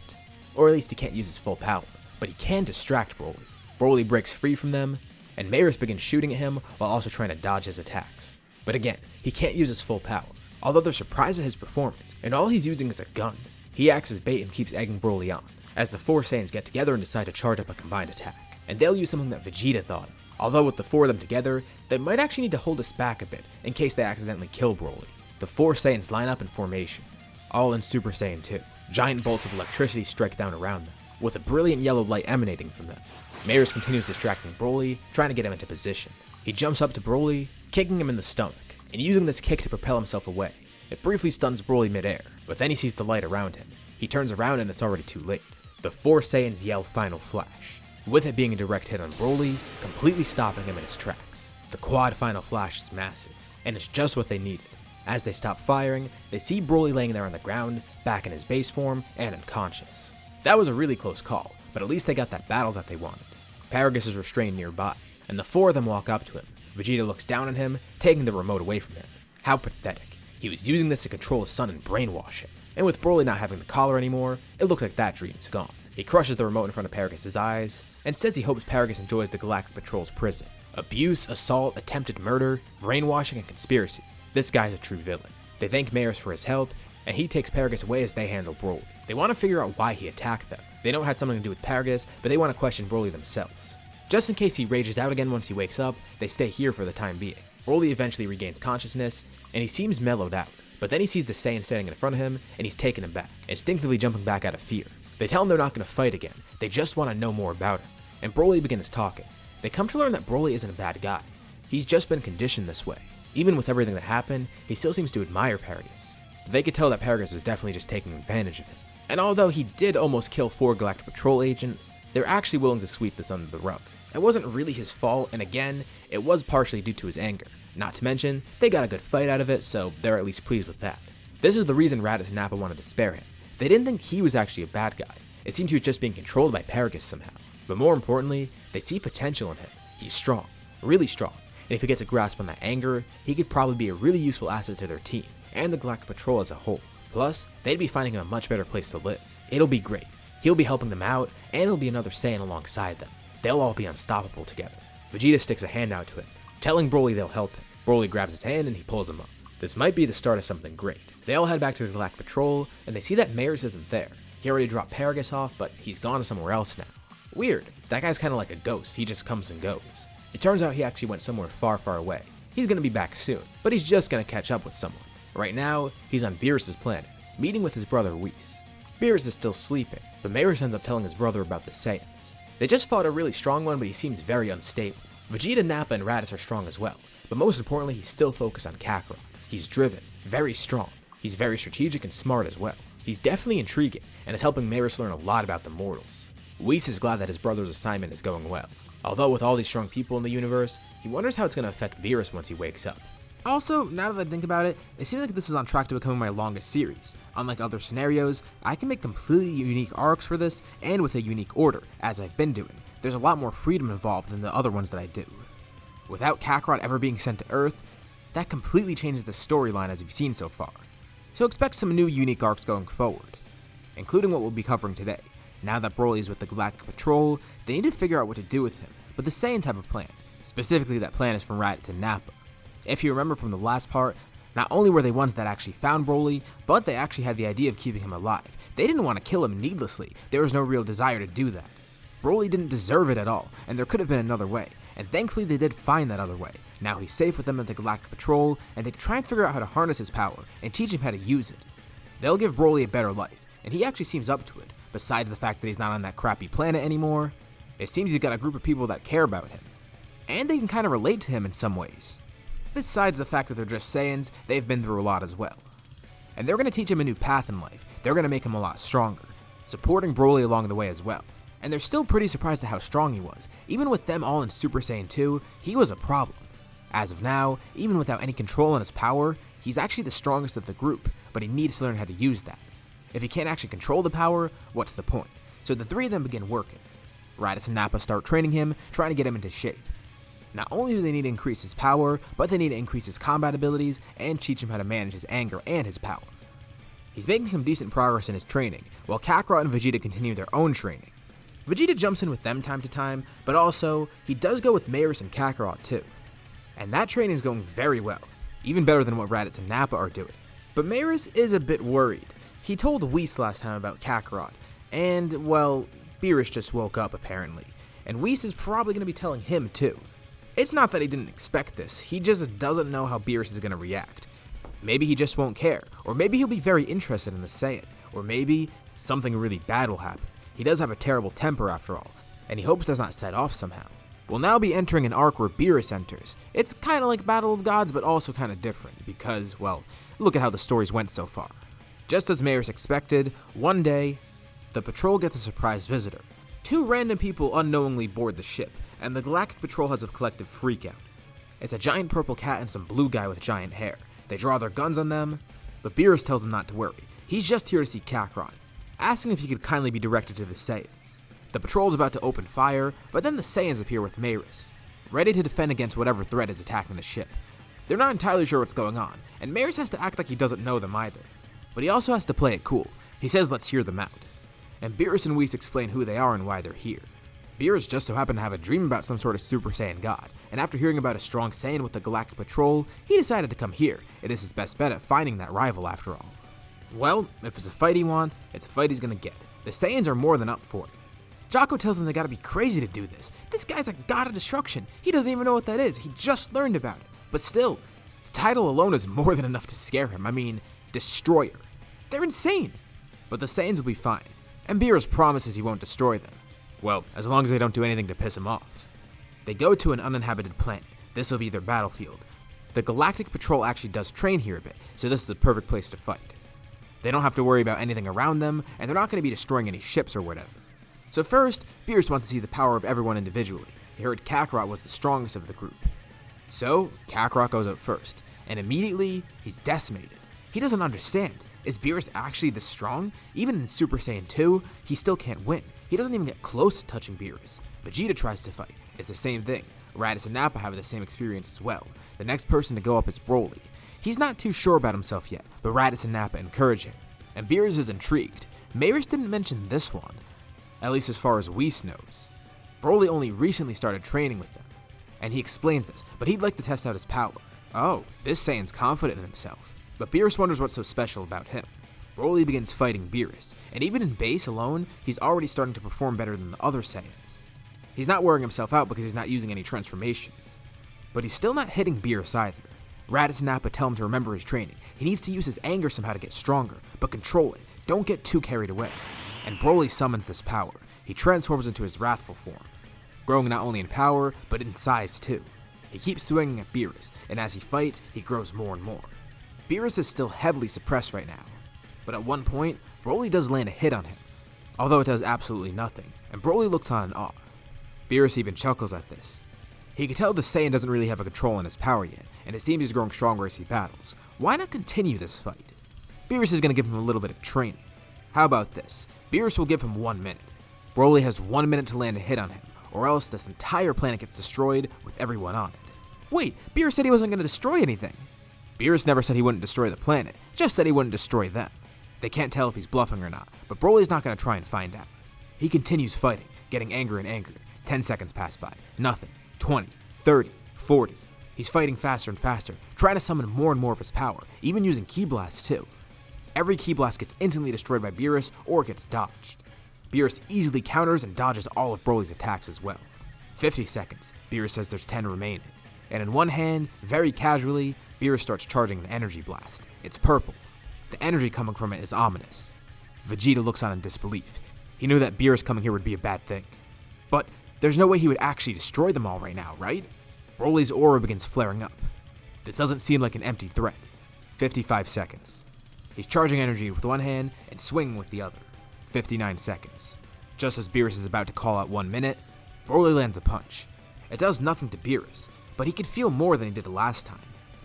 Or at least he can't use his full power, but he can distract Broly. Broly breaks free from them, and Maris begins shooting at him while also trying to dodge his attacks. But again, he can't use his full power, although they're surprised at his performance, and all he's using is a gun. He acts as bait and keeps egging Broly on, as the 4 Saiyans get together and decide to charge up a combined attack. And they'll use something that Vegeta thought of, although with the 4 of them together, they might actually need to hold us back a bit in case they accidentally kill Broly. The 4 Saiyans line up in formation, all in Super Saiyan 2. Giant bolts of electricity strike down around them, with a brilliant yellow light emanating from them. Maris continues distracting Broly, trying to get him into position. He jumps up to Broly, kicking him in the stomach, and using this kick to propel himself away. It briefly stuns Broly midair, but then he sees the light around him. He turns around and it's already too late. The four Saiyans yell Final Flash, with it being a direct hit on Broly, completely stopping him in his tracks. The quad Final Flash is massive, and it's just what they needed. As they stop firing, they see Broly laying there on the ground, back in his base form, and unconscious. That was a really close call, but at least they got that battle that they wanted. Paragus is restrained nearby, and the four of them walk up to him. Vegeta looks down on him, taking the remote away from him. How pathetic. He was using this to control his son and brainwash him. And with Broly not having the collar anymore, it looks like that dream is gone. He crushes the remote in front of Paragus' eyes, and says he hopes Paragus enjoys the Galactic Patrol's prison. Abuse, assault, attempted murder, brainwashing, and conspiracy. This guy's a true villain. They thank Maris for his help, and he takes Paragus away as they handle Broly. They want to figure out why he attacked them. They know it had something to do with Paragus, but they want to question Broly themselves. Just in case he rages out again once he wakes up, they stay here for the time being. Broly eventually regains consciousness, and he seems mellowed out. But then he sees the Saiyan standing in front of him, and he's taken him back, instinctively jumping back out of fear. They tell him they're not going to fight again, they just want to know more about him. And Broly begins talking. They come to learn that Broly isn't a bad guy. He's just been conditioned this way. Even with everything that happened, he still seems to admire Paragus. But they could tell that Paragus was definitely just taking advantage of him. And although he did almost kill 4 Galactic Patrol agents, they're actually willing to sweep this under the rug. It wasn't really his fault, and again, it was partially due to his anger. Not to mention, they got a good fight out of it, so they're at least pleased with that. This is the reason Raditz and Nappa wanted to spare him. They didn't think he was actually a bad guy. It seemed he was just being controlled by Paragus somehow. But more importantly, they see potential in him. He's strong, really strong, and if he gets a grasp on that anger, he could probably be a really useful asset to their team, and the Galactic Patrol as a whole. Plus, they'd be finding him a much better place to live. It'll be great. He'll be helping them out, and it'll be another Saiyan alongside them. They'll all be unstoppable together. Vegeta sticks a hand out to him, telling Broly they'll help him. Broly grabs his hand and he pulls him up. This might be the start of something great. They all head back to the Galactic Patrol, and they see that Maris isn't there. He already dropped Paragus off, but he's gone somewhere else now. Weird, that guy's kinda like a ghost, he just comes and goes. It turns out he actually went somewhere far, far away. He's gonna be back soon, but he's just gonna catch up with someone. Right now, he's on Beerus' planet, meeting with his brother Whis. Beerus is still sleeping, but Maris ends up telling his brother about the Saiyans. They just fought a really strong one, but he seems very unstable. Vegeta, Nappa, and Raditz are strong as well, but most importantly, he's still focused on Kakarot. He's driven, very strong. He's very strategic and smart as well. He's definitely intriguing, and is helping Maris learn a lot about the mortals. Whis is glad that his brother's assignment is going well. Although with all these strong people in the universe, he wonders how it's going to affect Beerus once he wakes up. Also, now that I think about it seems like this is on track to becoming my longest series. Unlike other scenarios, I can make completely unique arcs for this, and with a unique order, as I've been doing. There's a lot more freedom involved than the other ones that I do. Without Kakarot ever being sent to Earth, that completely changes the storyline as you've seen so far. So expect some new unique arcs going forward, including what we'll be covering today. Now that Broly is with the Galactic Patrol, they need to figure out what to do with him, but the Saiyans have a plan. Specifically, that plan is from Raditz and Nappa. If you remember from the last part, not only were they ones that actually found Broly, but they actually had the idea of keeping him alive. They didn't want to kill him needlessly. There was no real desire to do that. Broly didn't deserve it at all, and there could have been another way, and thankfully they did find that other way. Now he's safe with them at the Galactic Patrol, and they can try and figure out how to harness his power, and teach him how to use it. They'll give Broly a better life, and he actually seems up to it. Besides the fact that he's not on that crappy planet anymore, it seems he's got a group of people that care about him, and they can kind of relate to him in some ways. Besides the fact that they're just Saiyans, they've been through a lot as well. And they're going to teach him a new path in life. They're going to make him a lot stronger, supporting Broly along the way as well. And they're still pretty surprised at how strong he was. Even with them all in Super Saiyan 2, he was a problem. As of now, even without any control on his power, he's actually the strongest of the group, but he needs to learn how to use that. If he can't actually control the power, what's the point? So the three of them begin working. Raditz and Nappa start training him, trying to get him into shape. Not only do they need to increase his power, but they need to increase his combat abilities and teach him how to manage his anger and his power. He's making some decent progress in his training, while Kakarot and Vegeta continue their own training. Vegeta jumps in with them time to time, but also, he does go with Maris and Kakarot too. And that training is going very well, even better than what Raditz and Nappa are doing. But Maris is a bit worried. He told Whis last time about Kakarot, and, well, Beerus just woke up apparently, and Whis is probably going to be telling him too. It's not that he didn't expect this, he just doesn't know how Beerus is going to react. Maybe he just won't care, or maybe he'll be very interested in the Saiyan, or maybe something really bad will happen. He does have a terrible temper after all, and he hopes does not set off somehow. We'll now be entering an arc where Beerus enters. It's kinda like Battle of Gods, but also kinda different, because, well, look at how the stories went so far. Just as Maris expected, one day, the patrol gets a surprise visitor. Two random people unknowingly board the ship, and the Galactic Patrol has a collective freakout. It's a giant purple cat and some blue guy with giant hair. They draw their guns on them, but Beerus tells them not to worry. He's just here to see Kakarot, asking if he could kindly be directed to the Saiyans. The patrol's about to open fire, but then the Saiyans appear with Maris, ready to defend against whatever threat is attacking the ship. They're not entirely sure what's going on, and Maris has to act like he doesn't know them either. But he also has to play it cool. He says let's hear them out. And Beerus and Whis explain who they are and why they're here. Beerus just so happened to have a dream about some sort of Super Saiyan god, and after hearing about a strong Saiyan with the Galactic Patrol, he decided to come here. It is his best bet at finding that rival after all. Well, if it's a fight he wants, it's a fight he's gonna get. The Saiyans are more than up for it. Jocko tells them they gotta be crazy to do this. This guy's a god of destruction. He doesn't even know what that is. He just learned about it. But still, the title alone is more than enough to scare him. I mean, Destroyer. They're insane. But the Saiyans will be fine, and Beerus promises he won't destroy them. Well, as long as they don't do anything to piss him off. They go to an uninhabited planet. This will be their battlefield. The Galactic Patrol actually does train here a bit, so this is the perfect place to fight. They don't have to worry about anything around them, and they're not going to be destroying any ships or whatever. So first, Beerus wants to see the power of everyone individually. He heard Kakarot was the strongest of the group. So, Kakarot goes out first, and immediately, he's decimated. He doesn't understand. Is Beerus actually this strong? Even in Super Saiyan 2, he still can't win. He doesn't even get close to touching Beerus. Vegeta tries to fight. It's the same thing. Raditz and Nappa have the same experience as well. The next person to go up is Broly. He's not too sure about himself yet, but Raditz and Nappa encourage him. And Beerus is intrigued. Maris didn't mention this one, at least as far as Whis knows. Broly only recently started training with them, and he explains this, but he'd like to test out his power. Oh, this Saiyan's confident in himself. But Beerus wonders what's so special about him. Broly begins fighting Beerus, and even in base alone, he's already starting to perform better than the other Saiyans. He's not wearing himself out because he's not using any transformations. But he's still not hitting Beerus either. Raditz and Nappa tell him to remember his training. He needs to use his anger somehow to get stronger, but control it. Don't get too carried away. And Broly summons this power. He transforms into his wrathful form, growing not only in power, but in size too. He keeps swinging at Beerus, and as he fights, he grows more and more. Beerus is still heavily suppressed right now, but at one point, Broly does land a hit on him, although it does absolutely nothing, and Broly looks on in awe. Beerus even chuckles at this. He can tell the Saiyan doesn't really have a control on his power yet, and it seems he's growing stronger as he battles. Why not continue this fight? Beerus is going to give him a little bit of training. How about this? Beerus will give him 1 minute. Broly has 1 minute to land a hit on him, or else this entire planet gets destroyed with everyone on it. Wait, Beerus said he wasn't going to destroy anything. Beerus never said he wouldn't destroy the planet, just that he wouldn't destroy them. They can't tell if he's bluffing or not, but Broly's not going to try and find out. He continues fighting, getting angrier and angrier. 10 seconds pass by. Nothing. 20, 30, 40. He's fighting faster and faster, trying to summon more and more of his power, even using Ki Blasts too. Every Ki Blast gets instantly destroyed by Beerus or gets dodged. Beerus easily counters and dodges all of Broly's attacks as well. 50 seconds. Beerus says there's 10 remaining. And in one hand, very casually, Beerus starts charging an energy blast. It's purple. The energy coming from it is ominous. Vegeta looks on in disbelief. He knew that Beerus coming here would be a bad thing. But there's no way he would actually destroy them all right now, right? Broly's aura begins flaring up. This doesn't seem like an empty threat. 55 seconds. He's charging energy with one hand and swinging with the other. 59 seconds. Just as Beerus is about to call out 1 minute, Broly lands a punch. It does nothing to Beerus, but he could feel more than he did the last time.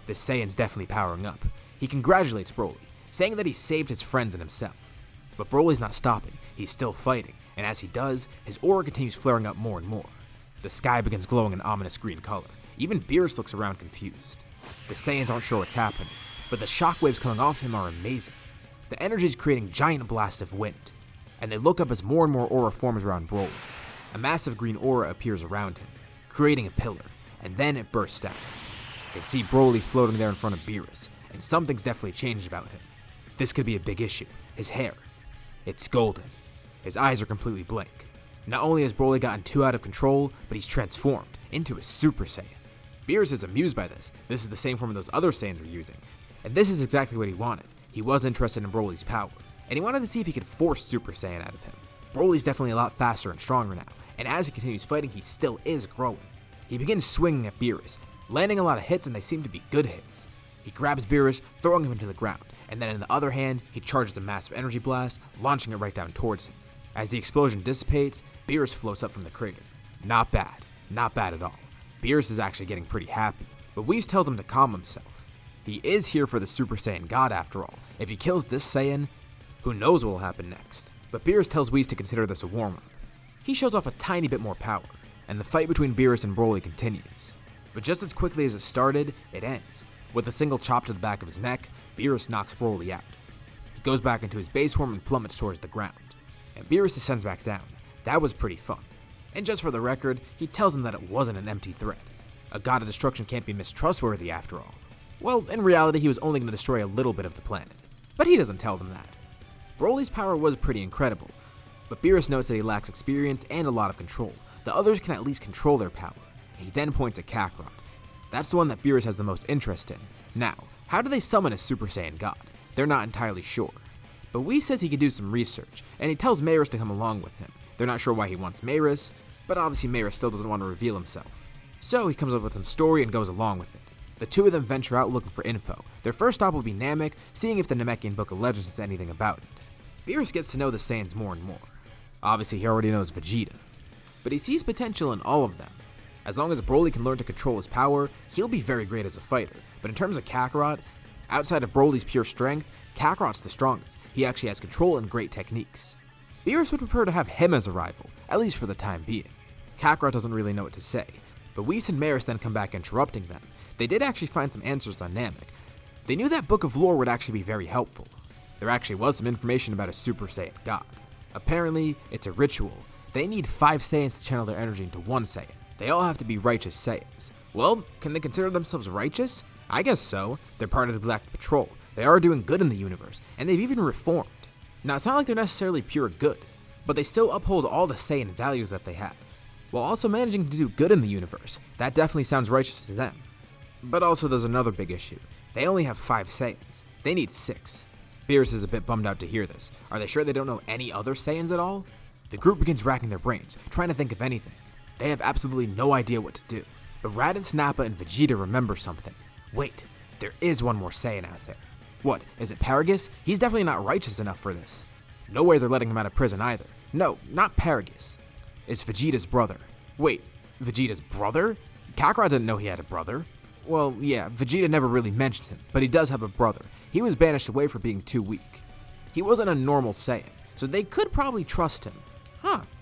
This Saiyan's definitely powering up. He congratulates Broly, saying that he saved his friends and himself. But Broly's not stopping, he's still fighting, and as he does, his aura continues flaring up more and more. The sky begins glowing an ominous green color. Even Beerus looks around confused. The Saiyans aren't sure what's happening, but the shockwaves coming off him are amazing. The energy is creating giant blasts of wind, and they look up as more and more aura forms around Broly. A massive green aura appears around him, creating a pillar, and then it bursts out. They see Broly floating there in front of Beerus, and something's definitely changed about him. This could be a big issue. His hair. It's golden. His eyes are completely blank. Not only has Broly gotten too out of control, but he's transformed into a Super Saiyan. Beerus is amused by this. This is the same form those other Saiyans were using. And this is exactly what he wanted. He was interested in Broly's power, and he wanted to see if he could force Super Saiyan out of him. Broly's definitely a lot faster and stronger now, and as he continues fighting, he still is growing. He begins swinging at Beerus, landing a lot of hits, and they seem to be good hits. He grabs Beerus, throwing him into the ground, and then in the other hand, he charges a massive energy blast, launching it right down towards him. As the explosion dissipates, Beerus floats up from the crater. Not bad at all. Beerus is actually getting pretty happy, but Whis tells him to calm himself. He is here for the Super Saiyan God after all. If he kills this Saiyan, who knows what will happen next. But Beerus tells Whis to consider this a warm-up. He shows off a tiny bit more power, and the fight between Beerus and Broly continues. But just as quickly as it started, it ends. With a single chop to the back of his neck, Beerus knocks Broly out. He goes back into his base form and plummets towards the ground. And Beerus descends back down. That was pretty fun. And just for the record, he tells him that it wasn't an empty threat. A god of destruction can't be mistrustworthy after all. Well, in reality, he was only going to destroy a little bit of the planet. But he doesn't tell them that. Broly's power was pretty incredible, but Beerus notes that he lacks experience and a lot of control. The others can at least control their power. He then points at Kakarot. That's the one that Beerus has the most interest in. Now, how do they summon a Super Saiyan God? They're not entirely sure. But Whis says he can do some research, and he tells Maris to come along with him. They're not sure why he wants Maris, but obviously Maris still doesn't want to reveal himself. So he comes up with some story and goes along with it. The two of them venture out looking for info. Their first stop will be Namek, seeing if the Namekian Book of Legends says anything about it. Beerus gets to know the Saiyans more and more. Obviously he already knows Vegeta, but he sees potential in all of them. As long as Broly can learn to control his power, he'll be very great as a fighter. But in terms of Kakarot, outside of Broly's pure strength, Kakarot's the strongest. He actually has control and great techniques. Beerus would prefer to have him as a rival, at least for the time being. Kakarot doesn't really know what to say, but Whis and Maris then come back interrupting them. They did actually find some answers on Namek. They knew that book of lore would actually be very helpful. There actually was some information about a Super Saiyan God. Apparently, it's a ritual. They need 5 Saiyans to channel their energy into one Saiyan. They all have to be righteous Saiyans. Well, can they consider themselves righteous? I guess so. They're part of the Galactic Patrol. They are doing good in the universe, and they've even reformed. Now, it's not like they're necessarily pure good, but they still uphold all the Saiyan values that they have, while also managing to do good in the universe. That definitely sounds righteous to them. But also there's another big issue. They only have 5 Saiyans. They need 6. Beerus is a bit bummed out to hear this. Are they sure they don't know any other Saiyans at all? The group begins racking their brains, trying to think of anything. They have absolutely no idea what to do. But Raditz, Nappa, and Vegeta remember something. Wait, there is one more Saiyan out there. What, is it Paragus? He's definitely not righteous enough for this. No way they're letting him out of prison either. No, not Paragus. It's Vegeta's brother. Wait, Vegeta's brother? Kakarot didn't know he had a brother. Well, yeah, Vegeta never really mentioned him, but he does have a brother. He was banished away for being too weak. He wasn't a normal Saiyan, so they could probably trust him.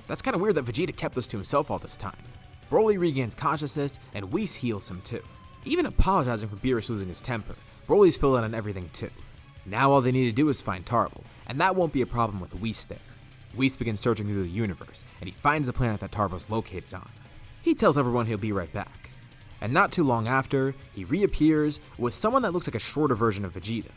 That's kind of weird that Vegeta kept this to himself all this time. Broly regains consciousness, and Whis heals him too. Even apologizing for Beerus losing his temper, Broly's filling in on everything too. Now all they need to do is find Tarble, and that won't be a problem with Whis there. Whis begins searching through the universe, and he finds the planet that Tarble's located on. He tells everyone he'll be right back. And not too long after, he reappears with someone that looks like a shorter version of Vegeta.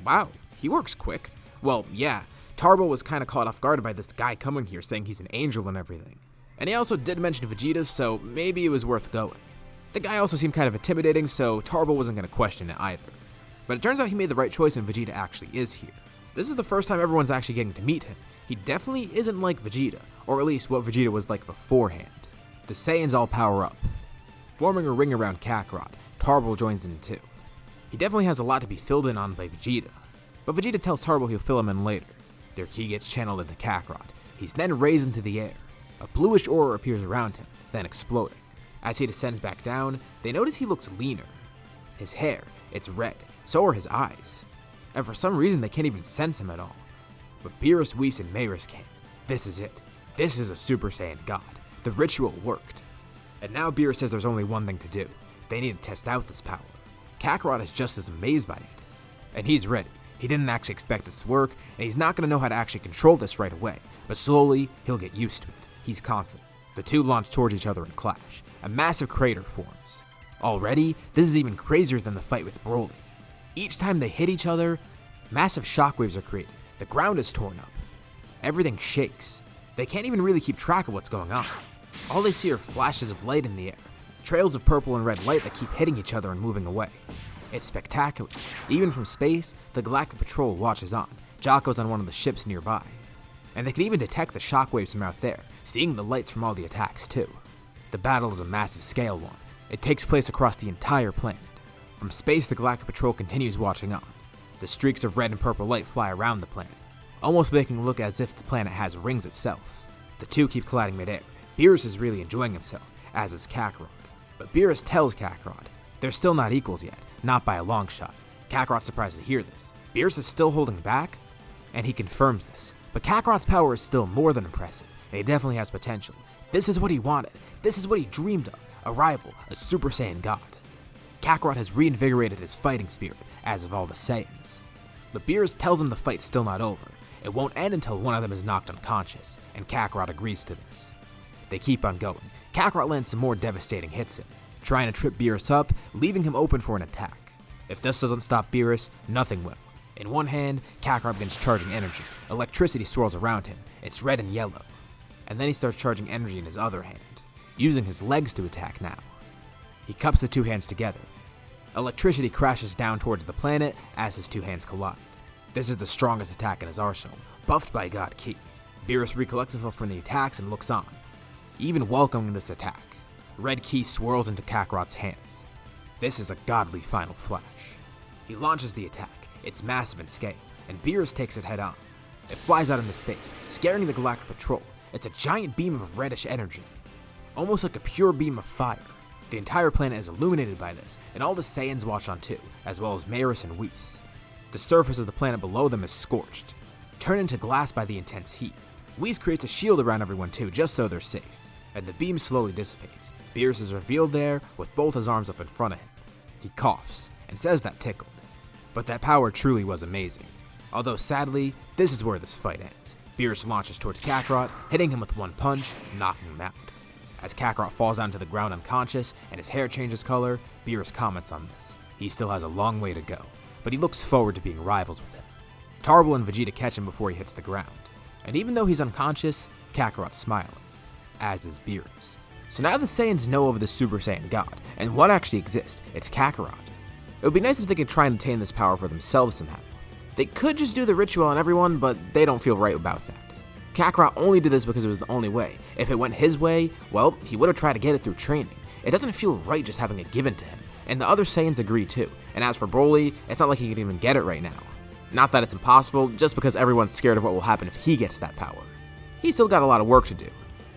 Wow, he works quick. Well, yeah, Tarble was kind of caught off guard by this guy coming here saying he's an angel and everything. And he also did mention Vegeta, so maybe it was worth going. The guy also seemed kind of intimidating, so Tarble wasn't going to question it either. But it turns out he made the right choice and Vegeta actually is here. This is the first time everyone's actually getting to meet him. He definitely isn't like Vegeta, or at least what Vegeta was like beforehand. The Saiyans all power up. Forming a ring around Kakarot, Tarble joins in too. He definitely has a lot to be filled in on by Vegeta, but Vegeta tells Tarble he'll fill him in later. Their ki gets channeled into Kakarot. He's then raised into the air. A bluish aura appears around him, then exploding. As he descends back down, they notice he looks leaner. His hair, it's red, so are his eyes. And for some reason they can't even sense him at all. But Beerus, Whis, and Maris can. This is it. This is a Super Saiyan God. The ritual worked. And now Beerus says there's only one thing to do. They need to test out this power. Kakarot is just as amazed by it. And he's ready. He didn't actually expect this to work, and he's not going to know how to actually control this right away. But slowly, he'll get used to it. He's confident. The two launch towards each other and clash. A massive crater forms. Already, this is even crazier than the fight with Broly. Each time they hit each other, massive shockwaves are created. The ground is torn up. Everything shakes. They can't even really keep track of what's going on. All they see are flashes of light in the air, trails of purple and red light that keep hitting each other and moving away. It's spectacular. Even from space, the Galactic Patrol watches on. Jocko's on one of the ships nearby. And they can even detect the shockwaves from out there, seeing the lights from all the attacks too. The battle is a massive scale one. It takes place across the entire planet. From space, the Galactic Patrol continues watching on. The streaks of red and purple light fly around the planet, almost making it look as if the planet has rings itself. The two keep colliding midair. Beerus is really enjoying himself, as is Kakarot. But Beerus tells Kakarot they're still not equals yet, not by a long shot. Kakarot's surprised to hear this. Beerus is still holding back, and he confirms this. But Kakarot's power is still more than impressive, and he definitely has potential. This is what he wanted. This is what he dreamed of. A rival, a Super Saiyan God. Kakarot has reinvigorated his fighting spirit, as of all the Saiyans. But Beerus tells him the fight's still not over. It won't end until one of them is knocked unconscious, and Kakarot agrees to this. They keep on going. Kakarot lands some more devastating hits in, trying to trip Beerus up, leaving him open for an attack. If this doesn't stop Beerus, nothing will. In one hand, Kakarot begins charging energy. Electricity swirls around him. It's red and yellow. And then he starts charging energy in his other hand, using his legs to attack now. He cups the two hands together. Electricity crashes down towards the planet as his two hands collide. This is the strongest attack in his arsenal, buffed by God Ki. Beerus recollects himself from the attacks and looks on, even welcoming this attack. Red Ki swirls into Kakarot's hands. This is a godly final flash. He launches the attack. It's massive in scale, and Beerus takes it head on. It flies out into space, scaring the Galactic Patrol. It's a giant beam of reddish energy, almost like a pure beam of fire. The entire planet is illuminated by this, and all the Saiyans watch on too, as well as Maris and Whis. The surface of the planet below them is scorched, turned into glass by the intense heat. Whis creates a shield around everyone too, just so they're safe, and the beam slowly dissipates. Beerus is revealed there with both his arms up in front of him. He coughs, and says that tickled. But that power truly was amazing. Although sadly, this is where this fight ends. Beerus launches towards Kakarot, hitting him with one punch, knocking him out. As Kakarot falls down to the ground unconscious and his hair changes color, Beerus comments on this. He still has a long way to go, but he looks forward to being rivals with him. Tarble and Vegeta catch him before he hits the ground, and even though he's unconscious, Kakarot's smiling, as is Beerus. So now the Saiyans know of the Super Saiyan God, and one actually exists. It's Kakarot. It would be nice if they could try and obtain this power for themselves somehow. They could just do the ritual on everyone, but they don't feel right about that. Kakarot only did this because it was the only way. If it went his way, well, he would have tried to get it through training. It doesn't feel right just having it given to him, and the other Saiyans agree too. And as for Broly, it's not like he can even get it right now. Not that it's impossible, just because everyone's scared of what will happen if he gets that power. He's still got a lot of work to do.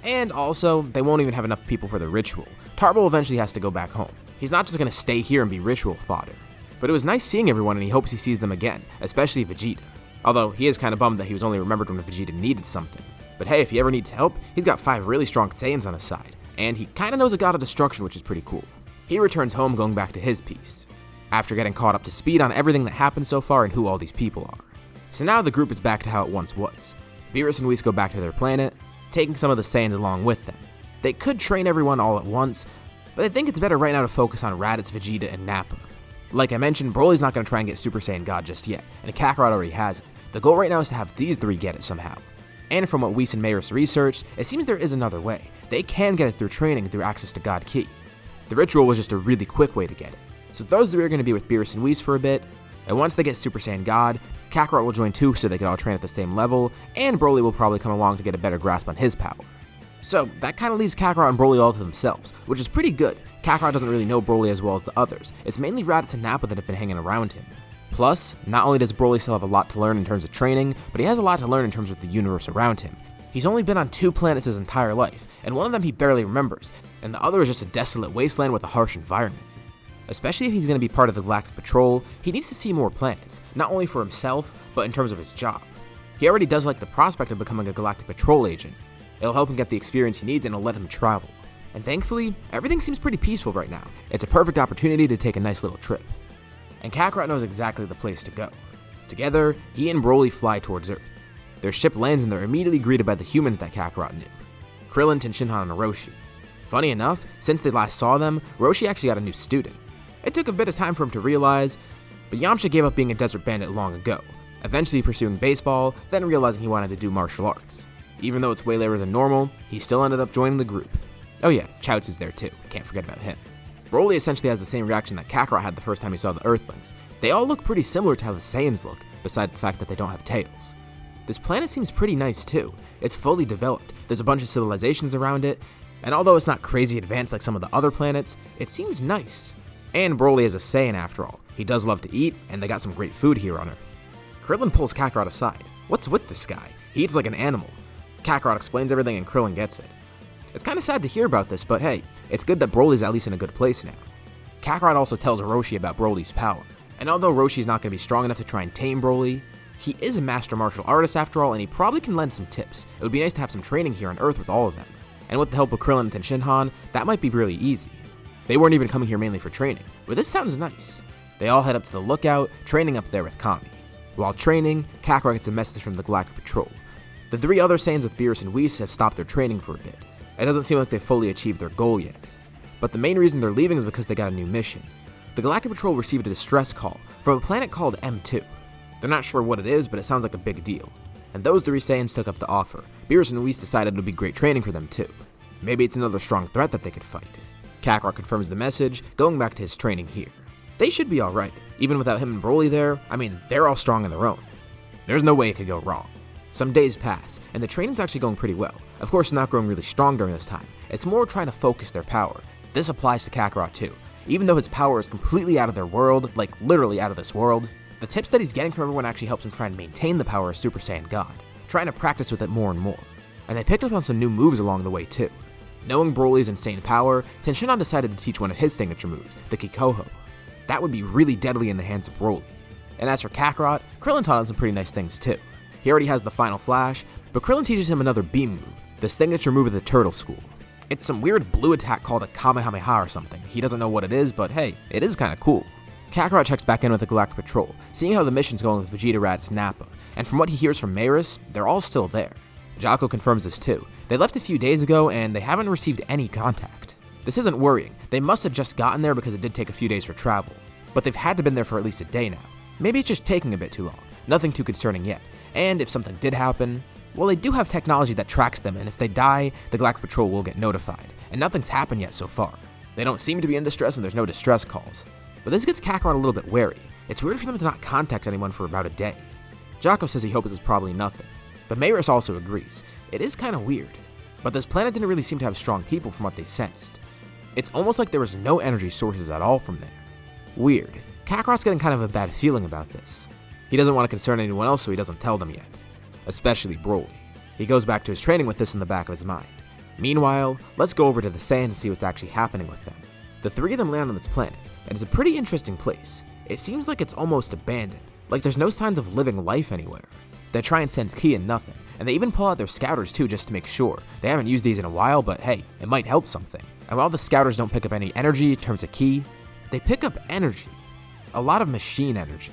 And also, they won't even have enough people for the ritual. Tarble eventually has to go back home. He's not just going to stay here and be ritual fodder. But it was nice seeing everyone, and he hopes he sees them again, especially Vegeta. Although, he is kind of bummed that he was only remembered when Vegeta needed something. But hey, if he ever needs help, he's got 5 really strong Saiyans on his side, and he kinda knows a god of destruction, which is pretty cool. He returns home going back to his piece, after getting caught up to speed on everything that happened so far and who all these people are. So now the group is back to how it once was. Beerus and Whis go back to their planet, taking some of the Saiyans along with them. They could train everyone all at once, but I think it's better right now to focus on Raditz, Vegeta, and Nappa. Like I mentioned, Broly's not going to try and get Super Saiyan God just yet, and Kakarot already has it. The goal right now is to have these 3 get it somehow. And from what Whis and Maris researched, it seems there is another way. They can get it through training through access to God Ki. The ritual was just a really quick way to get it. So those 3 are going to be with Beerus and Whis for a bit, and once they get Super Saiyan God, Kakarot will join too so they can all train at the same level, and Broly will probably come along to get a better grasp on his power. So that kind of leaves Kakarot and Broly all to themselves, which is pretty good. Kakarot doesn't really know Broly as well as the others. It's mainly Raditz and Nappa that have been hanging around him. Plus, not only does Broly still have a lot to learn in terms of training, but he has a lot to learn in terms of the universe around him. He's only been on 2 planets his entire life, and one of them he barely remembers, and the other is just a desolate wasteland with a harsh environment. Especially if he's going to be part of the Galactic Patrol, he needs to see more planets, not only for himself, but in terms of his job. He already does like the prospect of becoming a Galactic Patrol agent. It'll help him get the experience he needs and it'll let him travel. And thankfully, everything seems pretty peaceful right now. It's a perfect opportunity to take a nice little trip. And Kakarot knows exactly the place to go. Together, he and Broly fly towards Earth. Their ship lands and they're immediately greeted by the humans that Kakarot knew. Krillin, Tenshinhan, and Roshi. Funny enough, since they last saw them, Roshi actually got a new student. It took a bit of time for him to realize, but Yamcha gave up being a desert bandit long ago, eventually pursuing baseball, then realizing he wanted to do martial arts. Even though it's way later than normal, he still ended up joining the group. Oh yeah, Chaozu's there too, can't forget about him. Broly essentially has the same reaction that Kakarot had the first time he saw the Earthlings. They all look pretty similar to how the Saiyans look, besides the fact that they don't have tails. This planet seems pretty nice too. It's fully developed, there's a bunch of civilizations around it, and although it's not crazy advanced like some of the other planets, it seems nice. And Broly is a Saiyan after all, He does love to eat, and they got some great food here on Earth. Krillin pulls Kakarot aside. What's with this guy? He eats like an animal. Kakarot explains everything and Krillin gets it. It's kinda sad to hear about this, but hey, it's good that Broly's at least in a good place now. Kakarot also tells Roshi about Broly's power. And although Roshi's not gonna be strong enough to try and tame Broly, he is a master martial artist after all, and he probably can lend some tips. It would be nice to have some training here on Earth with all of them. And with the help of Krillin and Tenshinhan, that might be really easy. They weren't even coming here mainly for training, but this sounds nice. They all head up to the lookout, training up there with Kami. While training, Kakarot gets a message from the Galactic Patrol. The 3 other Saiyans with Beerus and Whis have stopped their training for a bit. It doesn't seem like they've fully achieved their goal yet. But the main reason they're leaving is because they got a new mission. The Galactic Patrol received a distress call from a planet called M2. They're not sure what it is, but it sounds like a big deal. And those 3 Saiyans took up the offer. Beerus and Whis decided it would be great training for them too. Maybe it's another strong threat that they could fight. Kakarot confirms the message, going back to his training here. They should be alright. Even without him and Broly there, I mean, they're all strong on their own. There's no way it could go wrong. Some days pass, and the training's actually going pretty well. Of course, they're not growing really strong during this time. It's more trying to focus their power. This applies to Kakarot too. Even though his power is completely out of their world, like literally out of this world, the tips that he's getting from everyone actually helps him try and maintain the power as Super Saiyan God, trying to practice with it more and more. And they picked up on some new moves along the way too. Knowing Broly's insane power, Tenshinhan decided to teach one of his signature moves, the Kikoho. That would be really deadly in the hands of Broly. And as for Kakarot, Krillin taught him some pretty nice things too. He already has the final flash, but Krillin teaches him another beam move, the signature move of the Turtle School. It's some weird blue attack called a Kamehameha or something. He doesn't know what it is, but hey, it is kinda cool. Kakarot checks back in with the Galactic Patrol, seeing how the mission's going with Vegeta, Raditz, Nappa, and from what he hears from Maris, they're all still there. Jocko confirms this too. They left a few days ago and they haven't received any contact. This isn't worrying. They must have just gotten there because it did take a few days for travel. But they've had to been there for at least a day now. Maybe it's just taking a bit too long. Nothing too concerning yet. And if something did happen, well, they do have technology that tracks them, and if they die, the Galactic Patrol will get notified. And nothing's happened yet so far. They don't seem to be in distress and there's no distress calls. But this gets Kakarot a little bit wary. It's weird for them to not contact anyone for about a day. Jocko says he hopes it's probably nothing. But Maris also agrees. It is kinda weird. But this planet didn't really seem to have strong people from what they sensed. It's almost like there was no energy sources at all from there. Weird. Kakarot's getting kind of a bad feeling about this. He doesn't want to concern anyone else, so he doesn't tell them yet. Especially Broly. He goes back to his training with this in the back of his mind. Meanwhile, let's go over to the Saiyans and see what's actually happening with them. The 3 of them land on this planet, and it's a pretty interesting place. It seems like it's almost abandoned, like there's no signs of living life anywhere. They try and sense ki and nothing, and they even pull out their scouters too just to make sure. They haven't used these in a while, but hey, it might help something. And while the scouters don't pick up any energy in terms of ki, they pick up energy. A lot of machine energy.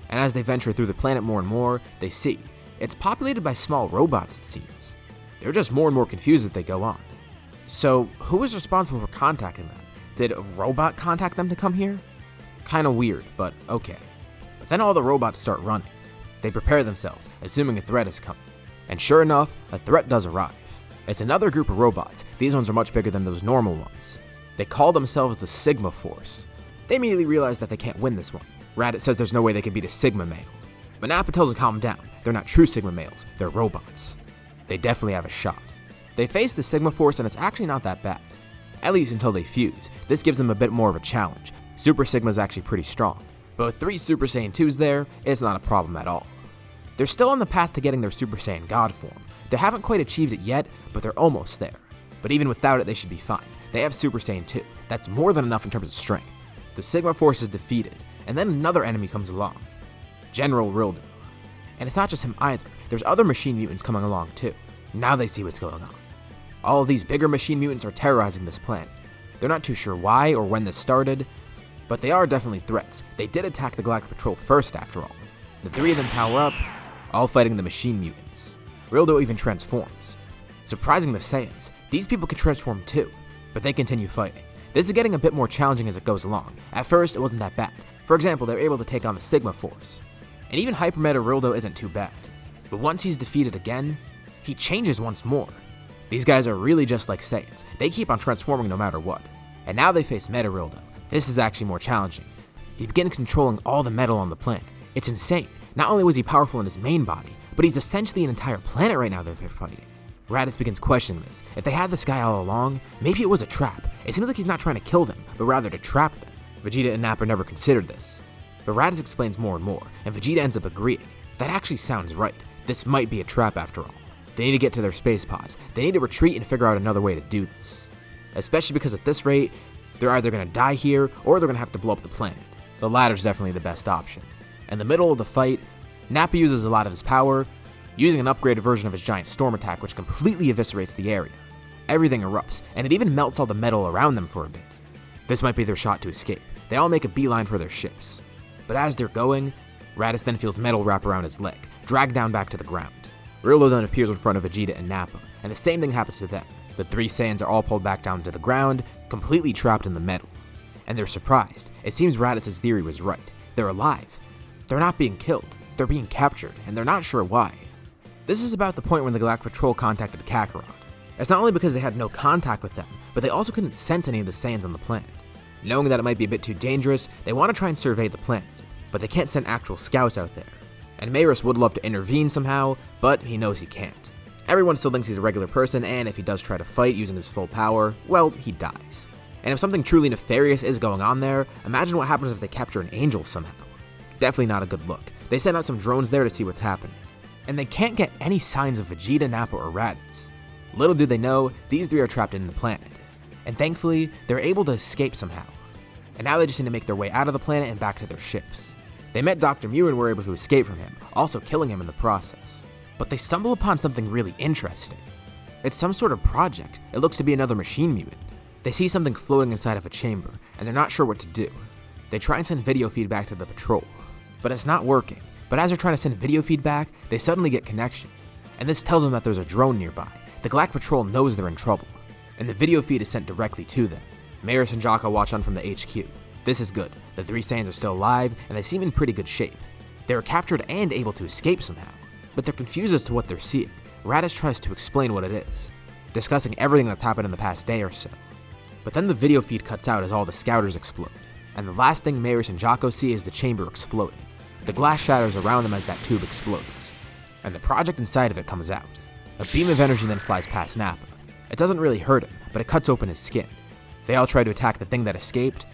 And as they venture through the planet more and more, they see it's populated by small robots, it seems. They're just more and more confused as they go on. So, who is responsible for contacting them? Did a robot contact them to come here? Kinda weird, but okay. But then all the robots start running. They prepare themselves, assuming a threat is coming. And sure enough, a threat does arrive. It's another group of robots. These ones are much bigger than those normal ones. They call themselves the Sigma Force. They immediately realize that they can't win this one. Raditz says there's no way they can beat a Sigma male. But Nappa tells them to calm down. They're not true Sigma males, they're robots. They definitely have a shot. They face the Sigma Force and it's actually not that bad. At least until they fuse. This gives them a bit more of a challenge. Super Sigma's actually pretty strong. But with 3 Super Saiyan 2s there, it's not a problem at all. They're still on the path to getting their Super Saiyan God form. They haven't quite achieved it yet, but they're almost there. But even without it, they should be fine. They have Super Saiyan 2. That's more than enough in terms of strength. The Sigma Force is defeated, and then another enemy comes along. General Rildo. And it's not just him either. There's other machine mutants coming along too. Now they see what's going on. All of these bigger machine mutants are terrorizing this planet. They're not too sure why or when this started, but they are definitely threats. They did attack the Galactic Patrol first after all. The 3 of them power up, all fighting the machine mutants. Rildo even transforms. Surprising the Saiyans, these people can transform too, but they continue fighting. This is getting a bit more challenging as it goes along. At first, it wasn't that bad. For example, they were able to take on the Sigma Force. And even Hyper Meta Rildo isn't too bad. But once he's defeated again, he changes once more. These guys are really just like Saiyans. They keep on transforming no matter what. And now they face Meta Rildo. This is actually more challenging. He begins controlling all the metal on the planet. It's insane. Not only was he powerful in his main body, but he's essentially an entire planet right now that they're fighting. Raditz begins questioning this. If they had this guy all along, maybe it was a trap. It seems like he's not trying to kill them, but rather to trap them. Vegeta and Nappa never considered this. But Raditz explains more and more, and Vegeta ends up agreeing. That actually sounds right. This might be a trap after all. They need to get to their space pods. They need to retreat and figure out another way to do this. Especially because at this rate, they're either going to die here or they're going to have to blow up the planet. The latter's definitely the best option. In the middle of the fight, Nappa uses a lot of his power, using an upgraded version of his giant storm attack which completely eviscerates the area. Everything erupts, and it even melts all the metal around them for a bit. This might be their shot to escape. They all make a beeline for their ships. But as they're going, Raditz then feels metal wrap around his leg, dragged down back to the ground. Rillo then appears in front of Vegeta and Nappa, and the same thing happens to them. The three Saiyans are all pulled back down to the ground, completely trapped in the metal. And they're surprised. It seems Raditz's theory was right. They're alive. They're not being killed. They're being captured, and they're not sure why. This is about the point when the Galactic Patrol contacted Kakarot. It's not only because they had no contact with them, but they also couldn't sense any of the Saiyans on the planet. Knowing that it might be a bit too dangerous, they want to try and survey the planet, but they can't send actual scouts out there. And Mayris would love to intervene somehow, but he knows he can't. Everyone still thinks he's a regular person, and if he does try to fight using his full power, well, he dies. And if something truly nefarious is going on there, imagine what happens if they capture an angel somehow. Definitely not a good look. They send out some drones there to see what's happening. And they can't get any signs of Vegeta, Nappa, or Raditz. Little do they know, these three are trapped in the planet. And thankfully, they're able to escape somehow. And now they just need to make their way out of the planet and back to their ships. They met Dr. Mew and were able to escape from him, also killing him in the process. But they stumble upon something really interesting. It's some sort of project. It looks to be another machine mutant. They see something floating inside of a chamber, and they're not sure what to do. They try and send video feedback to the patrol, but it's not working. But as they're trying to send video feedback, they suddenly get connection. And this tells them that there's a drone nearby. The Galactic Patrol knows they're in trouble, and the video feed is sent directly to them. Mayris and Jocko watch on from the HQ. This is good. The three Saiyans are still alive, and they seem in pretty good shape. They were captured and able to escape somehow, but they're confused as to what they're seeing. Raditz tries to explain what it is, discussing everything that's happened in the past day or so. But then the video feed cuts out as all the scouters explode, and the last thing Mayris and Jocko see is the chamber exploding. The glass shatters around them as that tube explodes, and the project inside of it comes out. A beam of energy then flies past Nappa. It doesn't really hurt him, but it cuts open his skin. They all try to attack the thing that escaped,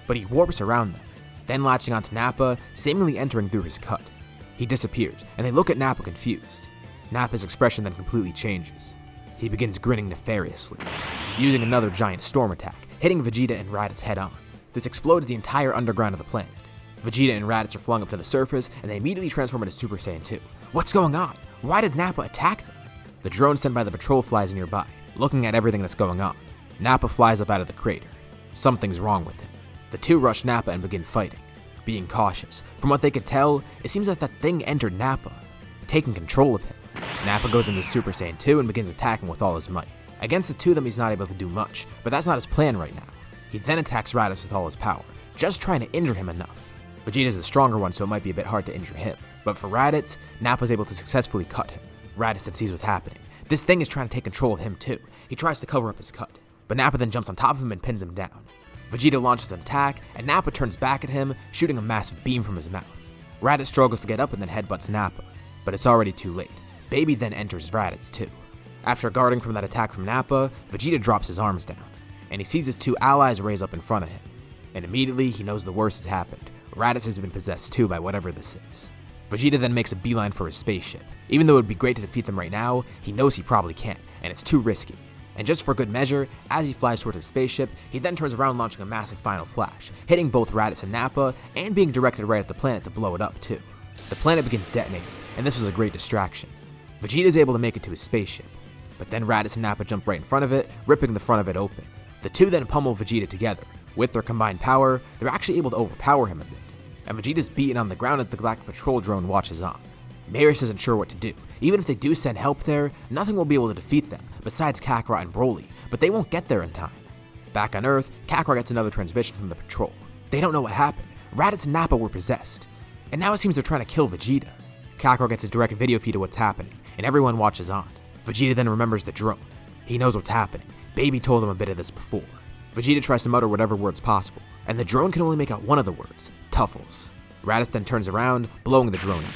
but he warps around them, then latching onto Nappa, seemingly entering through his cut. He disappears, and they look at Nappa confused. Nappa's expression then completely changes. He begins grinning nefariously, using another giant storm attack, hitting Vegeta and Raditz head on. This explodes the entire underground of the planet. Vegeta and Raditz are flung up to the surface, and they immediately transform into Super Saiyan 2. What's going on? Why did Nappa attack them? The drone sent by the patrol flies nearby, looking at everything that's going on. Nappa flies up out of the crater. Something's wrong with him. The two rush Nappa and begin fighting, being cautious. From what they could tell, it seems like that thing entered Nappa, taking control of him. Nappa goes into Super Saiyan 2 and begins attacking with all his might. Against the two of them, he's not able to do much, but that's not his plan right now. He then attacks Raditz with all his power, just trying to injure him enough. Vegeta's the stronger one, so it might be a bit hard to injure him. But for Raditz, Nappa's able to successfully cut him. Raditz then sees what's happening. This thing is trying to take control of him too. He tries to cover up his cut, but Nappa then jumps on top of him and pins him down. Vegeta launches an attack, and Nappa turns back at him, shooting a massive beam from his mouth. Raditz struggles to get up and then headbutts Nappa, but it's already too late. Baby then enters Raditz too. After guarding from that attack from Nappa, Vegeta drops his arms down, and he sees his two allies raise up in front of him. And immediately, he knows the worst has happened. Raditz has been possessed too by whatever this is. Vegeta then makes a beeline for his spaceship. Even though it would be great to defeat them right now, he knows he probably can't, and it's too risky. And just for good measure, as he flies towards his spaceship, he then turns around launching a massive final flash, hitting both Raditz and Nappa, and being directed right at the planet to blow it up too. The planet begins detonating, and this was a great distraction. Vegeta is able to make it to his spaceship, but then Raditz and Nappa jump right in front of it, ripping the front of it open. The two then pummel Vegeta together. With their combined power, they're actually able to overpower him a bit, and Vegeta's beaten on the ground as the Galactic Patrol drone watches on. Mayris isn't sure what to do. Even if they do send help there, nothing will be able to defeat them, besides Kakarot and Broly, but they won't get there in time. Back on Earth, Kakarot gets another transmission from the patrol. They don't know what happened. Raditz and Nappa were possessed, and now it seems they're trying to kill Vegeta. Kakarot gets his direct video feed of what's happening, and everyone watches on. Vegeta then remembers the drone. He knows what's happening. Baby told him a bit of this before. Vegeta tries to mutter whatever words possible, and the drone can only make out one of the words, Tuffles. Raditz then turns around, blowing the drone up.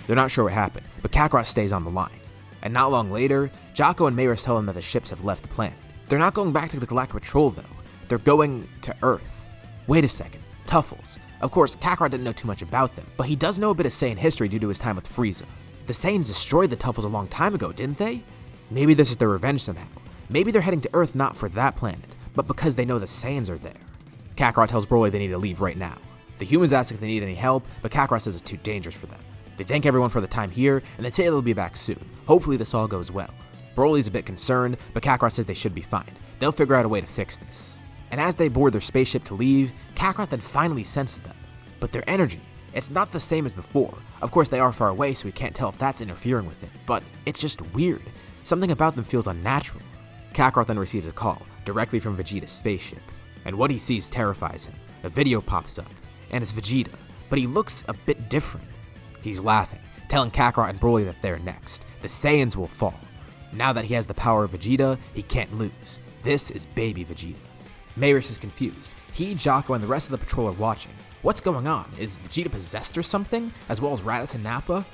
They're not sure what happened, but Kakarot stays on the line. And not long later, Jocko and Mayris tell him that the ships have left the planet. They're not going back to the Galactic Patrol though. They're going to Earth. Wait a second, Tuffles. Of course, Kakarot didn't know too much about them, but he does know a bit of Saiyan history due to his time with Frieza. The Saiyans destroyed the Tuffles a long time ago, didn't they? Maybe this is their revenge somehow. Maybe they're heading to Earth not for that planet, but because they know the Saiyans are there. Kakarot tells Broly they need to leave right now. The humans ask if they need any help, but Kakarot says it's too dangerous for them. They thank everyone for the time here, and they say they'll be back soon. Hopefully this all goes well. Broly's a bit concerned, but Kakarot says they should be fine. They'll figure out a way to fix this. And as they board their spaceship to leave, Kakarot then finally senses them. But their energy, it's not the same as before. Of course they are far away, so we can't tell if that's interfering with it, but it's just weird. Something about them feels unnatural. Kakarot then receives a call, directly from Vegeta's spaceship. And what he sees terrifies him. A video pops up, and it's Vegeta, but he looks a bit different. He's laughing, telling Kakarot and Broly that they're next. The Saiyans will fall. Now that he has the power of Vegeta, he can't lose. This is baby Vegeta. Mayris is confused. He, Jocko, and the rest of the patrol are watching. What's going on? Is Vegeta possessed or something? As well as Raditz and Nappa?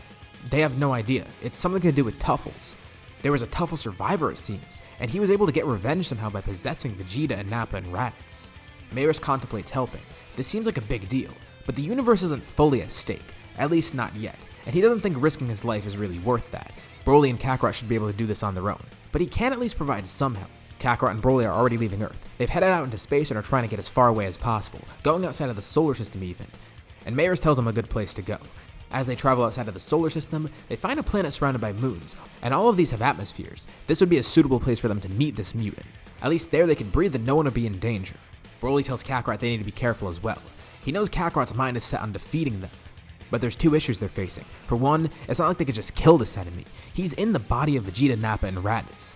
They have no idea. It's something to do with Tuffles. There was a Tuffle survivor, it seems, and he was able to get revenge somehow by possessing Vegeta and Nappa and Raditz. Mayris contemplates helping. This seems like a big deal, but the universe isn't fully at stake, at least not yet, and he doesn't think risking his life is really worth that. Broly and Kakarot should be able to do this on their own, but he can at least provide some help. Kakarot and Broly are already leaving Earth. They've headed out into space and are trying to get as far away as possible, going outside of the solar system even. And Mayris tells them a good place to go. As they travel outside of the solar system, they find a planet surrounded by moons, and all of these have atmospheres. This would be a suitable place for them to meet this mutant. At least there they can breathe and no one would be in danger. Broly tells Kakarot they need to be careful as well. He knows Kakarot's mind is set on defeating them. But there's two issues they're facing. For one, it's not like they could just kill this enemy. He's in the body of Vegeta, Nappa, and Raditz.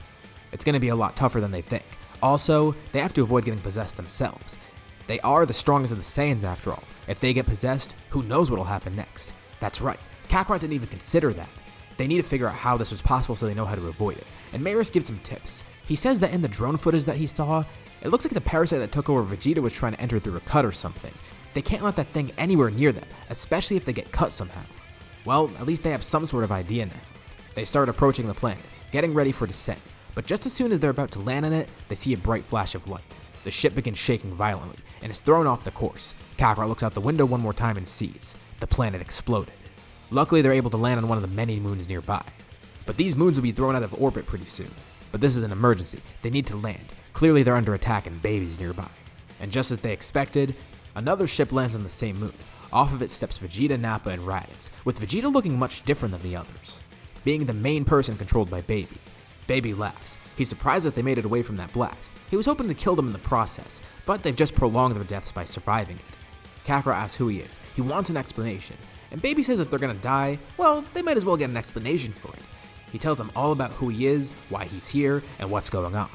It's going to be a lot tougher than they think. Also, they have to avoid getting possessed themselves. They are the strongest of the Saiyans after all. If they get possessed, who knows what'll happen next. That's right, Kakarot didn't even consider that. They need to figure out how this was possible so they know how to avoid it. And Mayris gives some tips. He says that in the drone footage that he saw, it looks like the parasite that took over Vegeta was trying to enter through a cut or something. They can't let that thing anywhere near them, especially if they get cut somehow. Well, at least they have some sort of idea now. They start approaching the planet, getting ready for descent. But just as soon as they're about to land on it, they see a bright flash of light. The ship begins shaking violently, and is thrown off the course. Kakarot looks out the window one more time and sees. The planet exploded. Luckily, they're able to land on one of the many moons nearby. But these moons will be thrown out of orbit pretty soon. But this is an emergency. They need to land. Clearly, they're under attack and babies nearby. And just as they expected, another ship lands on the same moon. Off of it steps Vegeta, Nappa, and Raditz, with Vegeta looking much different than the others, being the main person controlled by Baby. Baby laughs. He's surprised that they made it away from that blast. He was hoping to kill them in the process, but they've just prolonged their deaths by surviving it. Kakarot asks who he is. He wants an explanation, and Baby says if they're gonna die, well, they might as well get an explanation for it. He tells them all about who he is, why he's here, and what's going on.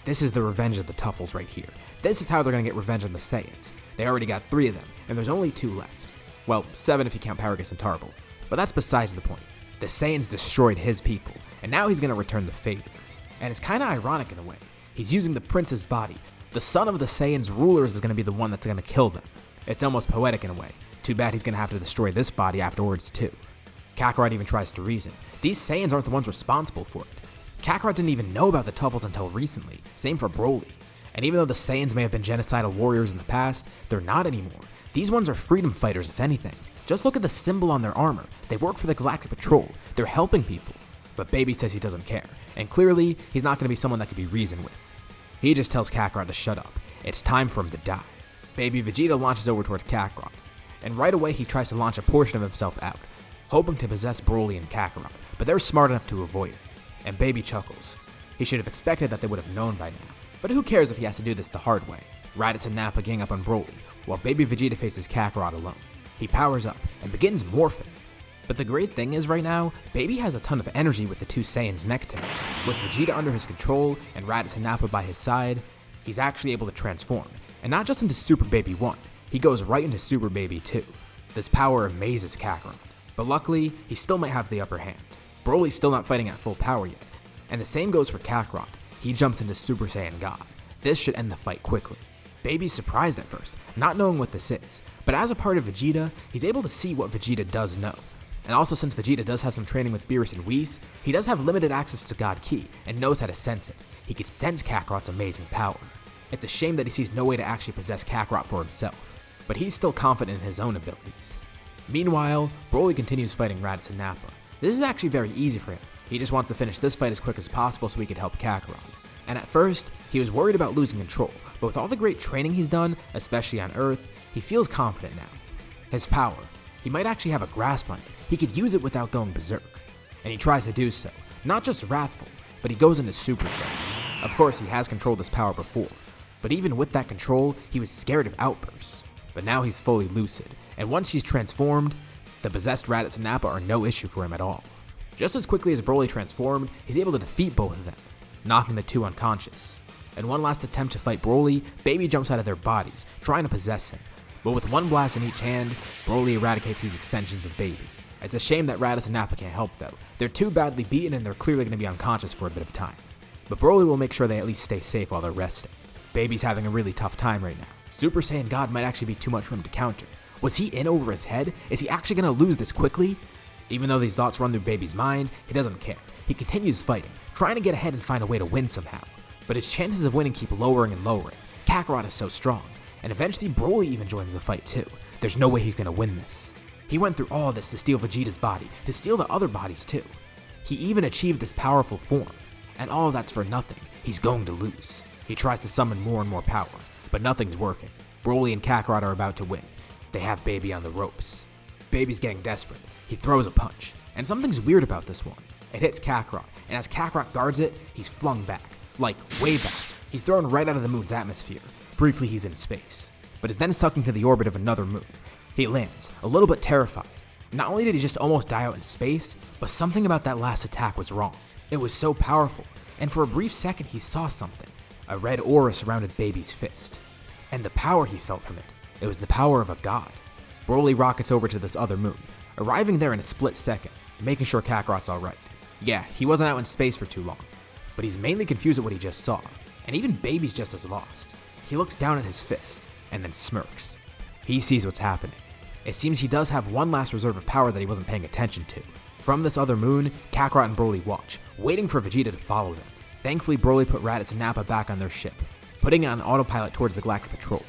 This is the revenge of the Tuffles right here. This is how they're gonna get revenge on the Saiyans. They already got 3 of them, and there's only 2 left. Well, 7 if you count Paragus and Tarble. But that's besides the point. The Saiyans destroyed his people, and now he's gonna return the favor. And it's kinda ironic in a way. He's using the prince's body. The son of the Saiyans' rulers is gonna be the one that's gonna kill them. It's almost poetic in a way. Too bad he's gonna have to destroy this body afterwards too. Kakarot even tries to reason. These Saiyans aren't the ones responsible for it. Kakarot didn't even know about the Tuffles until recently. Same for Broly. And even though the Saiyans may have been genocidal warriors in the past, they're not anymore. These ones are freedom fighters if anything. Just look at the symbol on their armor. They work for the Galactic Patrol. They're helping people. But Baby says he doesn't care. And clearly, he's not going to be someone that can be reasoned with. He just tells Kakarot to shut up. It's time for him to die. Baby Vegeta launches over towards Kakarot. And right away he tries to launch a portion of himself out, hoping to possess Broly and Kakarot, but they're smart enough to avoid it. And Baby chuckles. He should have expected that they would have known by now. But who cares if he has to do this the hard way? Raditz and Nappa gang up on Broly, while Baby Vegeta faces Kakarot alone. He powers up and begins morphing. But the great thing is right now, Baby has a ton of energy with the 2 Saiyans next to him. With Vegeta under his control and Raditz and Nappa by his side, he's actually able to transform. And not just into Super Baby 1, he goes right into Super Baby 2. This power amazes Kakarot. But luckily, he still might have the upper hand. Broly's still not fighting at full power yet. And the same goes for Kakarot. He jumps into Super Saiyan God. This should end the fight quickly. Baby's surprised at first, not knowing what this is. But as a part of Vegeta, he's able to see what Vegeta does know. And also since Vegeta does have some training with Beerus and Whis, he does have limited access to God Ki and knows how to sense it. He could sense Kakarot's amazing power. It's a shame that he sees no way to actually possess Kakarot for himself. but he's still confident in his own abilities. Meanwhile, Broly continues fighting Raditz and Nappa. This is actually very easy for him. He just wants to finish this fight as quick as possible so he could help Kakarot. And at first, he was worried about losing control, but with all the great training he's done, especially on Earth, he feels confident now. His power, he might actually have a grasp on it. He could use it without going berserk. And he tries to do so, not just wrathful, but he goes into Super Saiyan. Of course, he has controlled this power before, but even with that control, he was scared of outbursts. But now he's fully lucid, and once he's transformed, the possessed Raditz and Nappa are no issue for him at all. Just as quickly as Broly transformed, he's able to defeat both of them, knocking the two unconscious. In one last attempt to fight Broly, Baby jumps out of their bodies, trying to possess him. But with one blast in each hand, Broly eradicates these extensions of Baby. It's a shame that Raditz and Nappa can't help though. They're too badly beaten and they're clearly going to be unconscious for a bit of time. But Broly will make sure they at least stay safe while they're resting. Baby's having a really tough time right now. Super Saiyan God might actually be too much for him to counter. Was he in over his head? Is he actually going to lose this quickly? Even though these thoughts run through Baby's mind, he doesn't care. He continues fighting, trying to get ahead and find a way to win somehow. But his chances of winning keep lowering and lowering. Kakarot is so strong, and eventually Broly even joins the fight too. There's no way he's going to win this. He went through all this to steal Vegeta's body, to steal the other bodies too. He even achieved this powerful form, and all of that's for nothing. He's going to lose. He tries to summon more and more power, but nothing's working. Broly and Kakarot are about to win. They have Baby on the ropes. Baby's getting desperate. He throws a punch, and something's weird about this one. It hits Kakarot, and as Kakarot guards it, he's flung back. Like, way back. He's thrown right out of the moon's atmosphere. Briefly, he's in space, but is then sucked into the orbit of another moon. He lands, a little bit terrified. Not only did he just almost die out in space, but something about that last attack was wrong. It was so powerful, and for a brief second he saw something. A red aura surrounded Baby's fist. And the power he felt from it was the power of a god. Broly rockets over to this other moon, arriving there in a split second, making sure Kakarot's alright. Yeah, he wasn't out in space for too long, but he's mainly confused at what he just saw, and even Baby's just as lost. He looks down at his fist, and then smirks. He sees what's happening. It seems he does have one last reserve of power that he wasn't paying attention to. From this other moon, Kakarot and Broly watch, waiting for Vegeta to follow them. Thankfully, Broly put Raditz and Nappa back on their ship, putting it on autopilot towards the Galactic Patrol.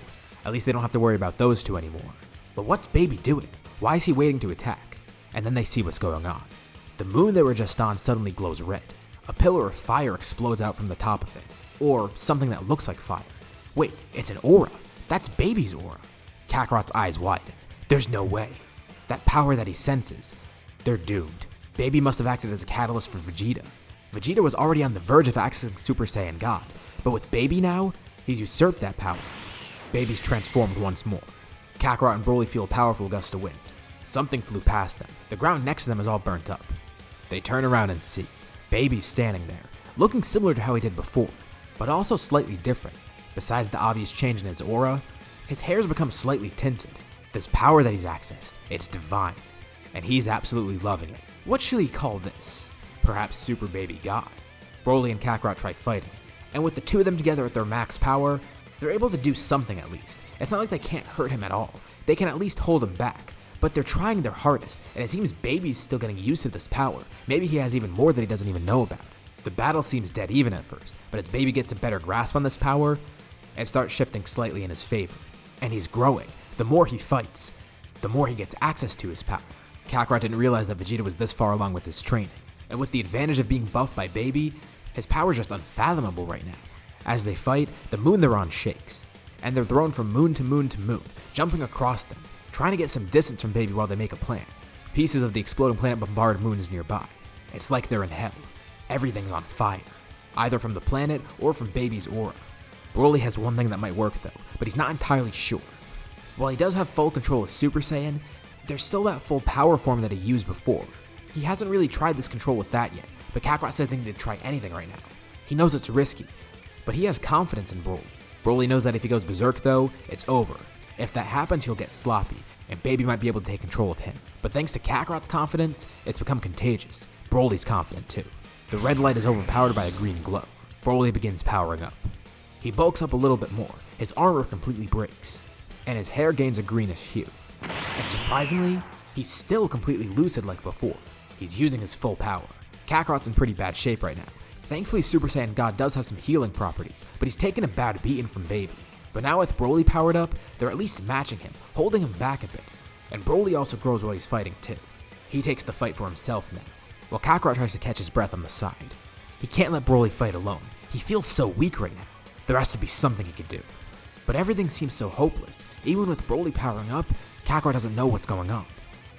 At least they don't have to worry about those two anymore. But what's Baby doing? Why is he waiting to attack? And then they see what's going on. The moon they were just on suddenly glows red. A pillar of fire explodes out from the top of it, or something that looks like fire. Wait, it's an aura. That's Baby's aura. Kakarot's eyes widen. There's no way. That power that he senses, they're doomed. Baby must have acted as a catalyst for Vegeta. Vegeta was already on the verge of accessing Super Saiyan God, but with Baby now, he's usurped that power. Baby's transformed once more. Kakarot and Broly feel a powerful gust of wind. Something flew past them. The ground next to them is all burnt up. They turn around and see Baby's standing there, looking similar to how he did before, but also slightly different. Besides the obvious change in his aura, his hair's become slightly tinted. This power that he's accessed, it's divine, and he's absolutely loving it. What should he call this? Perhaps Super Baby God. Broly and Kakarot try fighting, and with the two of them together at their max power, they're able to do something at least. It's not like they can't hurt him at all. They can at least hold him back, but they're trying their hardest, and it seems Baby's still getting used to this power. Maybe he has even more that he doesn't even know about. The battle seems dead even at first, but as Baby gets a better grasp on this power, it starts shifting slightly in his favor. And he's growing. The more he fights, the more he gets access to his power. Kakarot didn't realize that Vegeta was this far along with his training, and with the advantage of being buffed by Baby, his power is just unfathomable right now. As they fight, the moon they're on shakes, and they're thrown from moon to moon to moon, jumping across them, trying to get some distance from Baby while they make a plan. Pieces of the exploding planet bombard moons nearby. It's like they're in hell. Everything's on fire, either from the planet or from Baby's aura. Broly has one thing that might work though, but he's not entirely sure. While he does have full control of Super Saiyan, there's still that full power form that he used before. He hasn't really tried this control with that yet, but Kakarot says they need to try anything right now. He knows it's risky, but he has confidence in Broly. Broly knows that if he goes berserk though, it's over. If that happens, he'll get sloppy, and Baby might be able to take control of him. But thanks to Kakarot's confidence, it's become contagious. Broly's confident too. The red light is overpowered by a green glow. Broly begins powering up. He bulks up a little bit more, his armor completely breaks, and his hair gains a greenish hue. And surprisingly, he's still completely lucid like before. He's using his full power. Kakarot's in pretty bad shape right now. Thankfully, Super Saiyan God does have some healing properties, but he's taken a bad beating from Baby. But now with Broly powered up, they're at least matching him, holding him back a bit. And Broly also grows while he's fighting too. He takes the fight for himself now, while Kakarot tries to catch his breath on the side. He can't let Broly fight alone. He feels so weak right now. There has to be something he could do. But everything seems so hopeless. Even with Broly powering up, Kakarot doesn't know what's going on.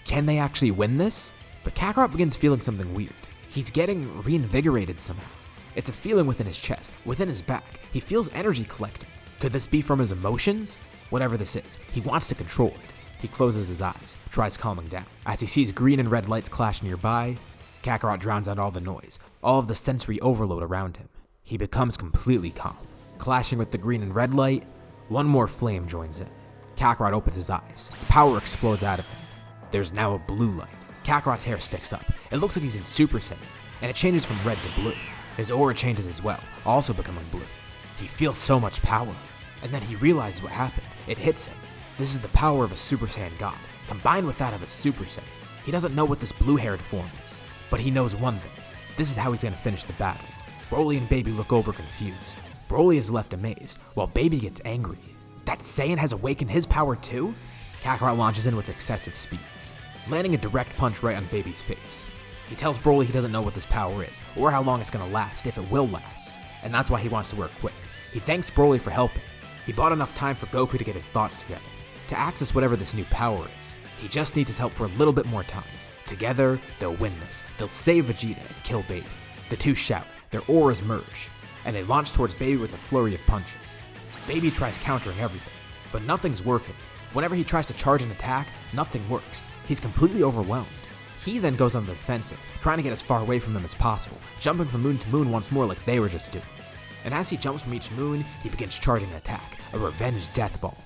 Can they actually win this? But Kakarot begins feeling something weird. He's getting reinvigorated somehow. It's a feeling within his chest, within his back. He feels energy collecting. Could this be from his emotions? Whatever this is, he wants to control it. He closes his eyes, tries calming down. As he sees green and red lights clash nearby, Kakarot drowns out all the noise, all of the sensory overload around him. He becomes completely calm. Clashing with the green and red light, one more flame joins in. Kakarot opens his eyes. Power explodes out of him. There's now a blue light. Kakarot's hair sticks up. It looks like he's in Super Saiyan, and it changes from red to blue. His aura changes as well, also becoming blue. He feels so much power, and then he realizes what happened. It hits him. This is the power of a Super Saiyan God, combined with that of a Super Saiyan. He doesn't know what this blue-haired form is, but he knows one thing. This is how he's going to finish the battle. Broly and Baby look over confused. Broly is left amazed, while Baby gets angry. That Saiyan has awakened his power too? Kakarot launches in with excessive speeds, landing a direct punch right on Baby's face. He tells Broly he doesn't know what this power is, or how long it's going to last, if it will last, and that's why he wants to work quick. He thanks Broly for helping. He bought enough time for Goku to get his thoughts together, to access whatever this new power is. He just needs his help for a little bit more time. Together, they'll win this. They'll save Vegeta and kill Baby. The two shout, their auras merge, and they launch towards Baby with a flurry of punches. Baby tries countering everything, but nothing's working. Whenever he tries to charge an attack, nothing works. He's completely overwhelmed. He then goes on the defensive, trying to get as far away from them as possible, jumping from moon to moon once more like they were just doing. And as he jumps from each moon, he begins charging an attack, a revenge death ball.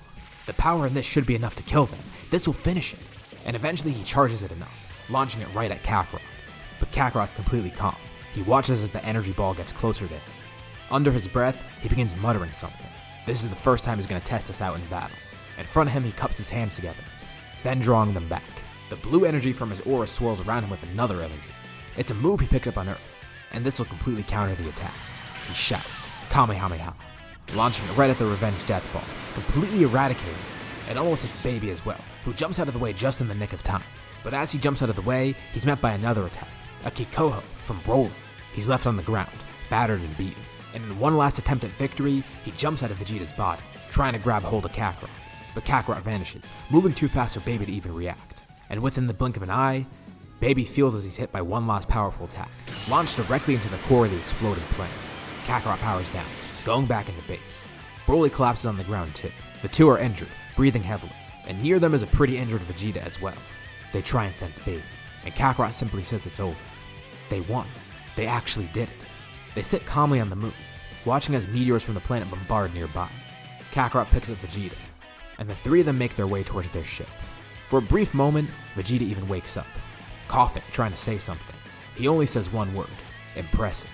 The power in this should be enough to kill them. This will finish it. And eventually he charges it enough, launching it right at Kakarot. But Kakarot's completely calm. He watches as the energy ball gets closer to him. Under his breath, he begins muttering something. This is the first time he's going to test this out in battle. In front of him, he cups his hands together, then drawing them back. The blue energy from his aura swirls around him with another energy. It's a move he picked up on Earth, and this will completely counter the attack. He shouts, Kamehameha, launching it right at the revenge death ball, completely eradicating it. It almost hits Baby as well, who jumps out of the way just in the nick of time. But as he jumps out of the way, he's met by another attack, a Kikoho from Broly. He's left on the ground, battered and beaten. And in one last attempt at victory, he jumps out of Vegeta's body, trying to grab hold of Kakarot. But Kakarot vanishes, moving too fast for Baby to even react. And within the blink of an eye, Baby feels as he's hit by one last powerful attack, launched directly into the core of the exploding plane. Kakarot powers down, going back into base. Broly collapses on the ground too. The two are injured, breathing heavily, and near them is a pretty injured Vegeta as well. They try and sense Baby, and Kakarot simply says it's over. They won. They actually did it. They sit calmly on the moon, watching as meteors from the planet bombard nearby. Kakarot picks up Vegeta, and the three of them make their way towards their ship. For a brief moment, Vegeta even wakes up, coughing, trying to say something. He only says one word, impressive,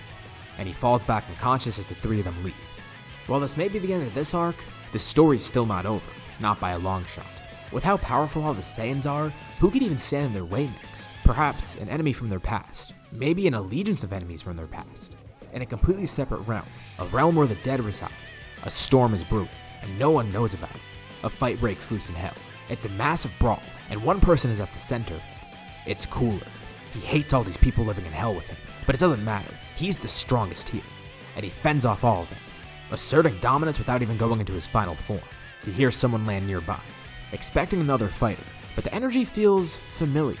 and he falls back unconscious as the three of them leave. While this may be the end of this arc, the story's still not over, not by a long shot. With how powerful all the Saiyans are, who could even stand in their way next? Perhaps an enemy from their past, maybe an allegiance of enemies from their past. In a completely separate realm, a realm where the dead reside, a storm is brewing, and no one knows about it. A fight breaks loose in hell. It's a massive brawl, and one person is at the center of it. It's Cooler. He hates all these people living in hell with him, but it doesn't matter. He's the strongest here, and he fends off all of them, asserting dominance without even going into his final form. He hears someone land nearby, expecting another fighter, but the energy feels familiar.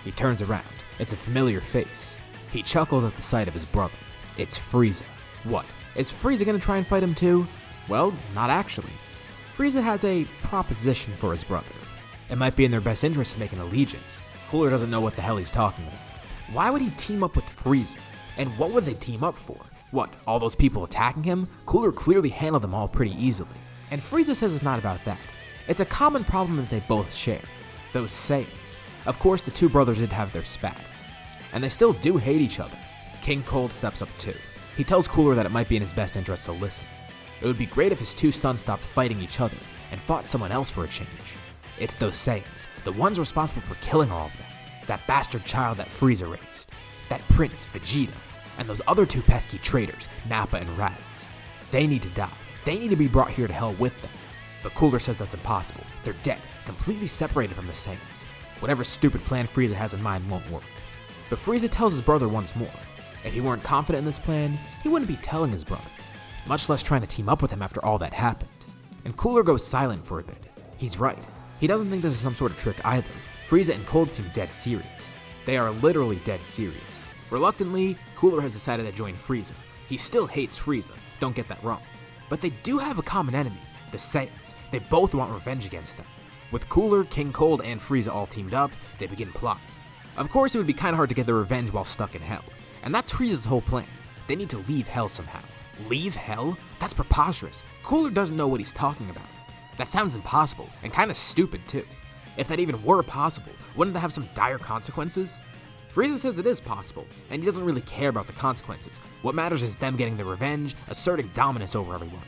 He turns around. It's a familiar face. He chuckles at the sight of his brother. It's Frieza. What? Is Frieza gonna try and fight him too? Well, not actually. Frieza has a proposition for his brother. It might be in their best interest to make an allegiance. Cooler doesn't know what the hell he's talking about. Why would he team up with Frieza? And what would they team up for? What, all those people attacking him? Cooler clearly handled them all pretty easily. And Frieza says it's not about that. It's a common problem that they both share. Those Saiyans. Of course, the two brothers did have their spat. And they still do hate each other. King Cold steps up too. He tells Cooler that it might be in his best interest to listen. It would be great if his two sons stopped fighting each other and fought someone else for a change. It's those Saiyans, the ones responsible for killing all of them. That bastard child that Frieza raised. That prince, Vegeta. And those other two pesky traitors, Nappa and Raditz. They need to die. They need to be brought here to hell with them. But Cooler says that's impossible. They're dead, completely separated from the Saiyans. Whatever stupid plan Frieza has in mind won't work. But Frieza tells his brother once more. If he weren't confident in this plan, he wouldn't be telling his brother, much less trying to team up with him after all that happened. And Cooler goes silent for a bit. He's right. He doesn't think this is some sort of trick either. Frieza and Cold seem dead serious. They are literally dead serious. Reluctantly, Cooler has decided to join Frieza. He still hates Frieza, don't get that wrong. But they do have a common enemy, the Saiyans. They both want revenge against them. With Cooler, King Cold, and Frieza all teamed up, they begin plotting. Of course, it would be kinda hard to get their revenge while stuck in Hell. And that's Frieza's whole plan. They need to leave Hell somehow. Leave Hell? That's preposterous. Cooler doesn't know what he's talking about. That sounds impossible, and kinda stupid too. If that even were possible, wouldn't that have some dire consequences? Frieza says it is possible, and he doesn't really care about the consequences. What matters is them getting their revenge, asserting dominance over everyone.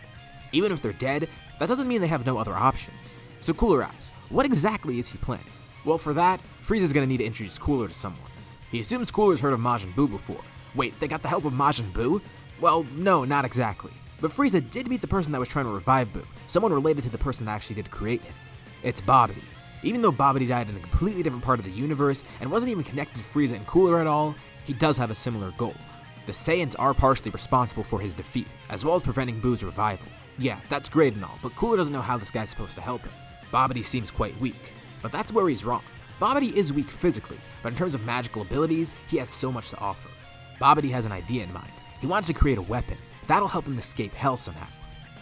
Even if they're dead, that doesn't mean they have no other options. So Cooler asks, what exactly is he planning? Well, for that, Frieza's gonna need to introduce Cooler to someone. He assumes Cooler's heard of Majin Buu before. Wait, they got the help of Majin Buu? Well, no, not exactly. But Frieza did meet the person that was trying to revive Buu, someone related to the person that actually did create him. It's Babidi. Even though Babidi died in a completely different part of the universe and wasn't even connected to Frieza and Cooler at all, he does have a similar goal. The Saiyans are partially responsible for his defeat, as well as preventing Buu's revival. Yeah, that's great and all, but Cooler doesn't know how this guy's supposed to help him. Babidi seems quite weak, but that's where he's wrong. Babidi is weak physically, but in terms of magical abilities, he has so much to offer. Babidi has an idea in mind. He wants to create a weapon. That'll help him escape Hell somehow.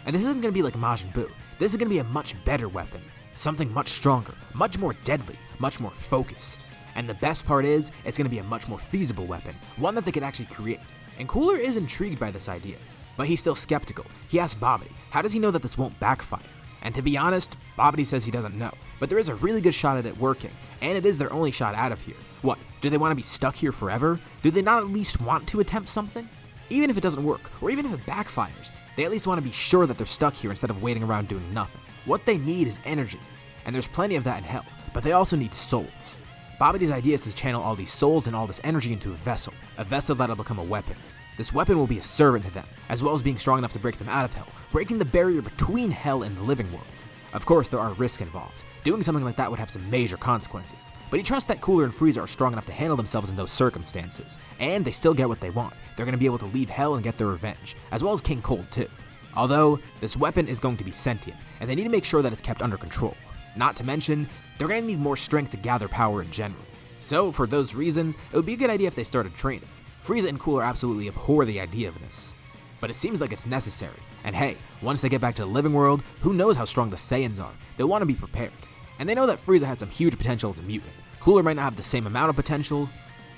And this isn't going to be like Majin Buu. This is going to be a much better weapon. Something much stronger, much more deadly, much more focused. And the best part is, it's going to be a much more feasible weapon, one that they can actually create. And Cooler is intrigued by this idea, but he's still skeptical. He asks Babidi, how does he know that this won't backfire? And to be honest, Babidi says he doesn't know, but there is a really good shot at it working, and it is their only shot out of here. What, do they want to be stuck here forever? Do they not at least want to attempt something? Even if it doesn't work, or even if it backfires, they at least want to be sure that they're stuck here instead of waiting around doing nothing. What they need is energy, and there's plenty of that in Hell, but they also need souls. Babidi's idea is to channel all these souls and all this energy into a vessel that'll become a weapon. This weapon will be a servant to them, as well as being strong enough to break them out of Hell, breaking the barrier between Hell and the living world. Of course, there are risks involved. Doing something like that would have some major consequences, but he trusts that Cooler and Frieza are strong enough to handle themselves in those circumstances, and they still get what they want. They're going to be able to leave Hell and get their revenge, as well as King Cold too. Although, this weapon is going to be sentient, and they need to make sure that it's kept under control. Not to mention, they're going to need more strength to gather power in general. So, for those reasons, it would be a good idea if they started training. Frieza and Cooler absolutely abhor the idea of this. But it seems like it's necessary, and hey, once they get back to the living world, who knows how strong the Saiyans are? They'll want to be prepared. And they know that Frieza had some huge potential as a mutant. Cooler might not have the same amount of potential,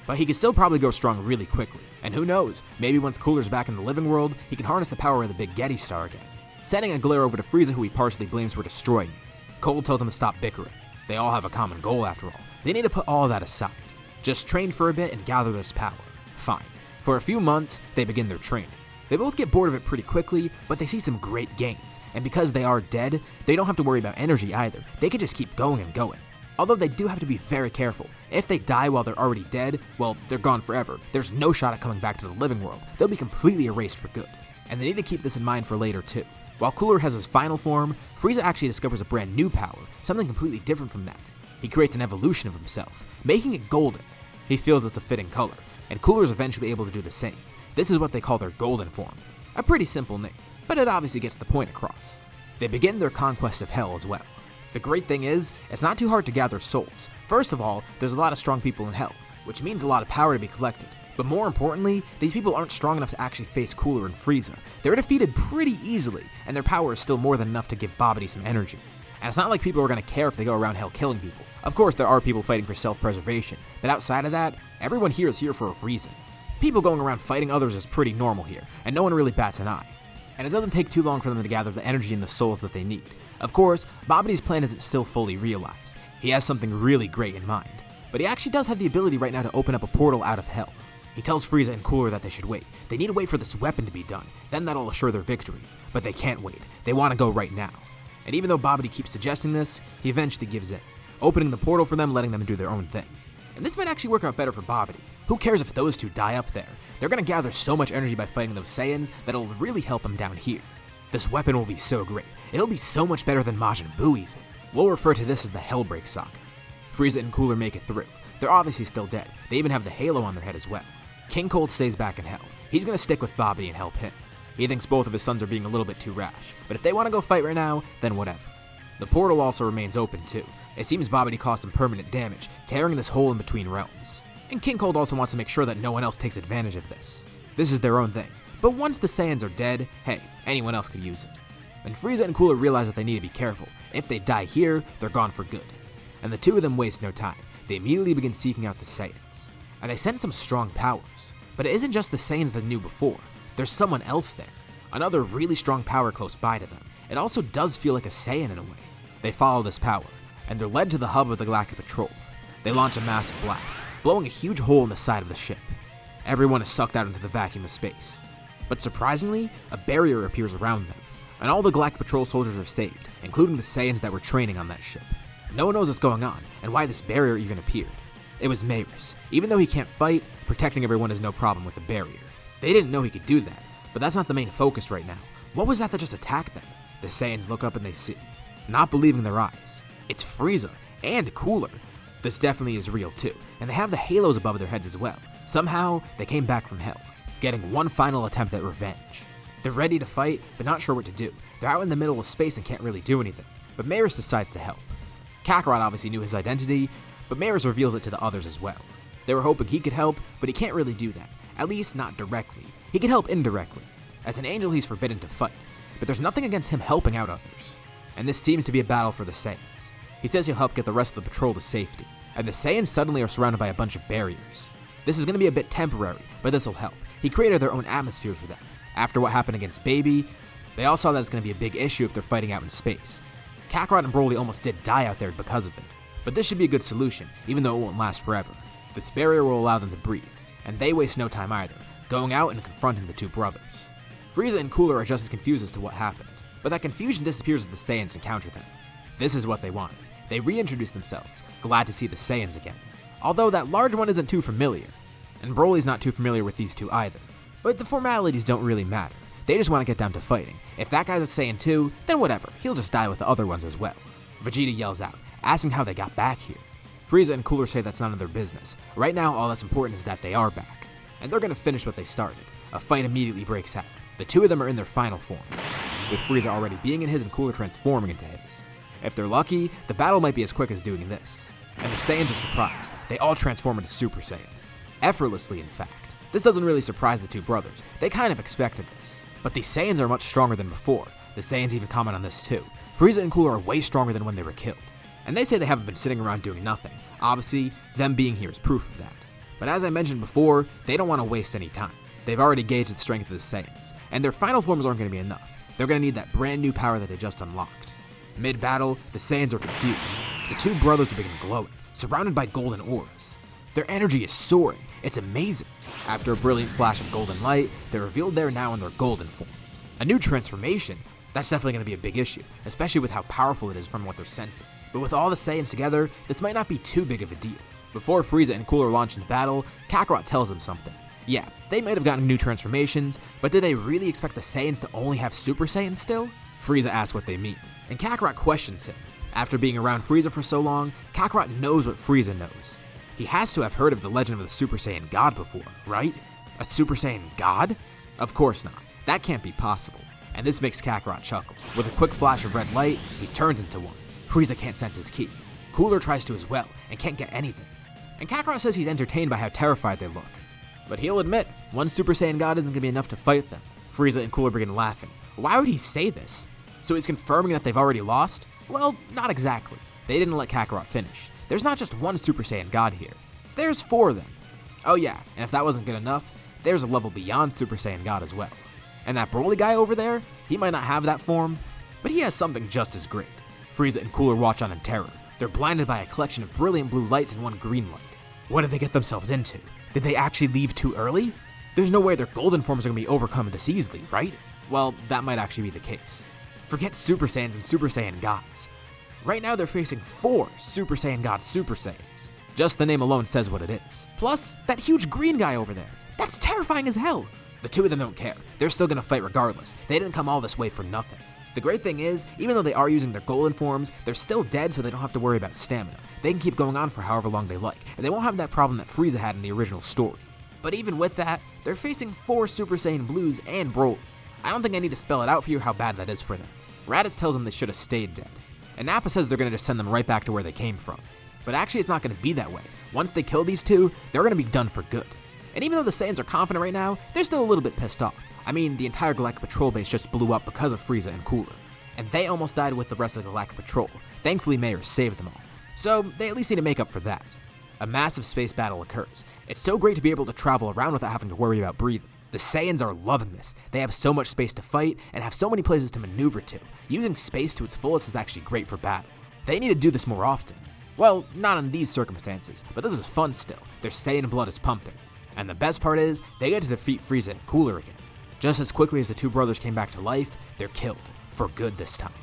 but he could still probably grow strong really quickly. And who knows, maybe once Cooler's back in the living world, he can harness the power of the Big Getty Star again. Sending a glare over to Frieza, who he partially blames for destroying it. Cold told them to stop bickering. They all have a common goal after all. They need to put all that aside. Just train for a bit and gather this power. Fine. For a few months, they begin their training. They both get bored of it pretty quickly, but they see some great gains. And because they are dead, they don't have to worry about energy either. They can just keep going and going. Although they do have to be very careful. If they die while they're already dead, well, they're gone forever. There's no shot at coming back to the living world. They'll be completely erased for good. And they need to keep this in mind for later too. While Cooler has his final form, Frieza actually discovers a brand new power, something completely different from that. He creates an evolution of himself, making it golden. He feels it's a fitting color, and Cooler is eventually able to do the same. This is what they call their golden form. A pretty simple name, but it obviously gets the point across. They begin their conquest of Hell as well. The great thing is, it's not too hard to gather souls. First of all, there's a lot of strong people in Hell, which means a lot of power to be collected. But more importantly, these people aren't strong enough to actually face Cooler and Frieza. They're defeated pretty easily, and their power is still more than enough to give Babidi some energy. And it's not like people are going to care if they go around Hell killing people. Of course, there are people fighting for self-preservation, but outside of that, everyone here is here for a reason. People going around fighting others is pretty normal here, and no one really bats an eye. And it doesn't take too long for them to gather the energy and the souls that they need. Of course, Babidi's plan isn't still fully realized. He has something really great in mind, but he actually does have the ability right now to open up a portal out of Hell. He tells Frieza and Cooler that they should wait. They need to wait for this weapon to be done, then that'll assure their victory. But they can't wait. They want to go right now. And even though Babidi keeps suggesting this, he eventually gives in, opening the portal for them, letting them do their own thing. And this might actually work out better for Babidi. Who cares if those two die up there? They're going to gather so much energy by fighting those Saiyans that it'll really help them down here. This weapon will be so great. It'll be so much better than Majin Buu even. We'll refer to this as the Hellbreak Saga. Frieza and Cooler make it through. They're obviously still dead. They even have the halo on their head as well. King Cold stays back in Hell. He's gonna stick with Babidi and help him. He thinks both of his sons are being a little bit too rash, but if they want to go fight right now, then whatever. The portal also remains open too. It seems Babidi caused some permanent damage, tearing this hole in between realms. And King Cold also wants to make sure that no one else takes advantage of this. This is their own thing, but once the Saiyans are dead, hey, anyone else could use it. And Frieza and Cooler realize that they need to be careful. If they die here, they're gone for good. And the two of them waste no time. They immediately begin seeking out the Saiyans. And they sense some strong powers. But it isn't just the Saiyans they knew before. There's someone else there. Another really strong power close by to them. It also does feel like a Saiyan in a way. They follow this power, and they're led to the hub of the Galactic Patrol. They launch a massive blast, blowing a huge hole in the side of the ship. Everyone is sucked out into the vacuum of space. But surprisingly, a barrier appears around them, and all the Galactic Patrol soldiers are saved, including the Saiyans that were training on that ship. No one knows what's going on, and why this barrier even appeared. It was Maris. Even though he can't fight, protecting everyone is no problem with the barrier. They didn't know he could do that, but that's not the main focus right now. What was that just attacked them? The Saiyans look up and they see, not believing their eyes. It's Frieza and Cooler. This definitely is real too, and they have the halos above their heads as well. Somehow, they came back from Hell, getting one final attempt at revenge. They're ready to fight, but not sure what to do. They're out in the middle of space and can't really do anything, but Maris decides to help. Kakarot obviously knew his identity, but Maris reveals it to the others as well. They were hoping he could help, but he can't really do that, at least not directly. He can help indirectly. As an angel, he's forbidden to fight, but there's nothing against him helping out others. And this seems to be a battle for the Saiyans. He says he'll help get the rest of the patrol to safety, and the Saiyans suddenly are surrounded by a bunch of barriers. This is going to be a bit temporary, but this will help. He created their own atmospheres for them. After what happened against Baby, they all saw that it's going to be a big issue if they're fighting out in space. Kakarot and Broly almost did die out there because of it, but this should be a good solution, even though it won't last forever. This barrier will allow them to breathe, and they waste no time either, going out and confronting the two brothers. Frieza and Cooler are just as confused as to what happened, but that confusion disappears as the Saiyans encounter them. This is what they wanted. They reintroduce themselves, glad to see the Saiyans again. Although that large one isn't too familiar, and Broly's not too familiar with these two either. But the formalities don't really matter. They just want to get down to fighting. If that guy's a Saiyan too, then whatever, he'll just die with the other ones as well. Vegeta yells out, asking how they got back here. Frieza and Cooler say that's none of their business. Right now, all that's important is that they are back. And they're gonna finish what they started. A fight immediately breaks out. The two of them are in their final forms, with Frieza already being in his and Cooler transforming into his. If they're lucky, the battle might be as quick as doing this. And the Saiyans are surprised. They all transform into Super Saiyan. Effortlessly, in fact. This doesn't really surprise the two brothers. They kind of expected this. But the Saiyans are much stronger than before. The Saiyans even comment on this too. Frieza and Cooler are way stronger than when they were killed. And they say they haven't been sitting around doing nothing. Obviously, them being here is proof of that. But as I mentioned before, they don't want to waste any time. They've already gauged the strength of the Saiyans, and their final forms aren't going to be enough. They're going to need that brand new power that they just unlocked. Mid-battle, the Saiyans are confused. The two brothers begin glowing, surrounded by golden auras. Their energy is soaring. It's amazing. After a brilliant flash of golden light, they're revealed there now in their golden forms. A new transformation? That's definitely going to be a big issue, especially with how powerful it is from what they're sensing. But with all the Saiyans together, this might not be too big of a deal. Before Frieza and Cooler launch into battle, Kakarot tells them something. Yeah, they might have gotten new transformations, but did they really expect the Saiyans to only have Super Saiyans still? Frieza asks what they mean, and Kakarot questions him. After being around Frieza for so long, Kakarot knows what Frieza knows. He has to have heard of the legend of the Super Saiyan God before, right? A Super Saiyan God? Of course not. That can't be possible. And this makes Kakarot chuckle. With a quick flash of red light, he turns into one. Frieza can't sense his ki. Cooler tries to as well, and can't get anything. And Kakarot says he's entertained by how terrified they look. But he'll admit, one Super Saiyan God isn't going to be enough to fight them. Frieza and Cooler begin laughing. Why would he say this? So he's confirming that they've already lost? Well, not exactly. They didn't let Kakarot finish. There's not just one Super Saiyan God here. There's 4 of them. Oh yeah, and if that wasn't good enough, there's a level beyond Super Saiyan God as well. And that Broly guy over there, he might not have that form, but he has something just as great. Frieza and Cooler watch on in terror. They're blinded by a collection of brilliant blue lights and one green light. What did they get themselves into? Did they actually leave too early? There's no way their golden forms are going to be overcome this easily, right? Well, that might actually be the case. Forget Super Saiyans and Super Saiyan Gods. Right now they're facing 4 Super Saiyan God Super Saiyans. Just the name alone says what it is. Plus, that huge green guy over there. That's terrifying as hell. The two of them don't care. They're still gonna fight regardless. They didn't come all this way for nothing. The great thing is, even though they are using their golden forms, they're still dead, so they don't have to worry about stamina. They can keep going on for however long they like, and they won't have that problem that Frieza had in the original story. But even with that, they're facing 4 Super Saiyan Blues and Broly. I don't think I need to spell it out for you how bad that is for them. Raditz tells them they should have stayed dead, and Nappa says they're gonna just send them right back to where they came from. But actually it's not gonna be that way. Once they kill these two, they're gonna be done for good. And even though the Saiyans are confident right now, they're still a little bit pissed off. I mean, the entire Galactic Patrol base just blew up because of Frieza and Cooler. And they almost died with the rest of the Galactic Patrol. Thankfully, Mayer saved them all. So they at least need to make up for that. A massive space battle occurs. It's so great to be able to travel around without having to worry about breathing. The Saiyans are loving this. They have so much space to fight and have so many places to maneuver to. Using space to its fullest is actually great for battle. They need to do this more often. Well, not in these circumstances, but this is fun still. Their Saiyan blood is pumping. And the best part is, they get to defeat Frieza and Cooler again. Just as quickly as the two brothers came back to life, they're killed. For good this time.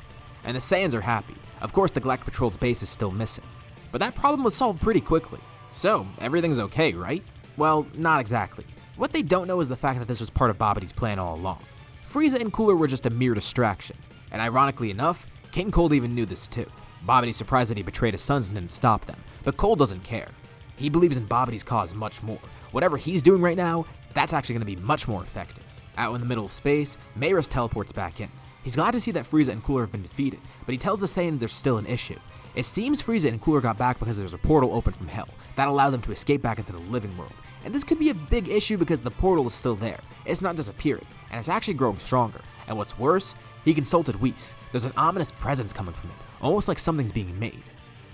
And the Saiyans are happy. Of course, the Galactic Patrol's base is still missing. But that problem was solved pretty quickly. So, everything's okay, right? Well, not exactly. What they don't know is the fact that this was part of Babidi's plan all along. Frieza and Cooler were just a mere distraction. And ironically enough, King Cold even knew this too. Babidi's surprised that he betrayed his sons and didn't stop them. But Cold doesn't care. He believes in Babidi's cause much more. Whatever he's doing right now, that's actually going to be much more effective. Out in the middle of space, Mayris teleports back in. He's glad to see that Frieza and Cooler have been defeated, but he tells the Saiyans there's still an issue. It seems Frieza and Cooler got back because there's a portal open from Hell that allowed them to escape back into the living world. And this could be a big issue because the portal is still there. It's not disappearing, and it's actually growing stronger. And what's worse, he consulted Whis. There's an ominous presence coming from it, almost like something's being made.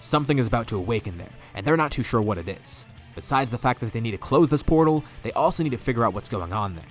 Something is about to awaken there, and they're not too sure what it is. Besides the fact that they need to close this portal, they also need to figure out what's going on there.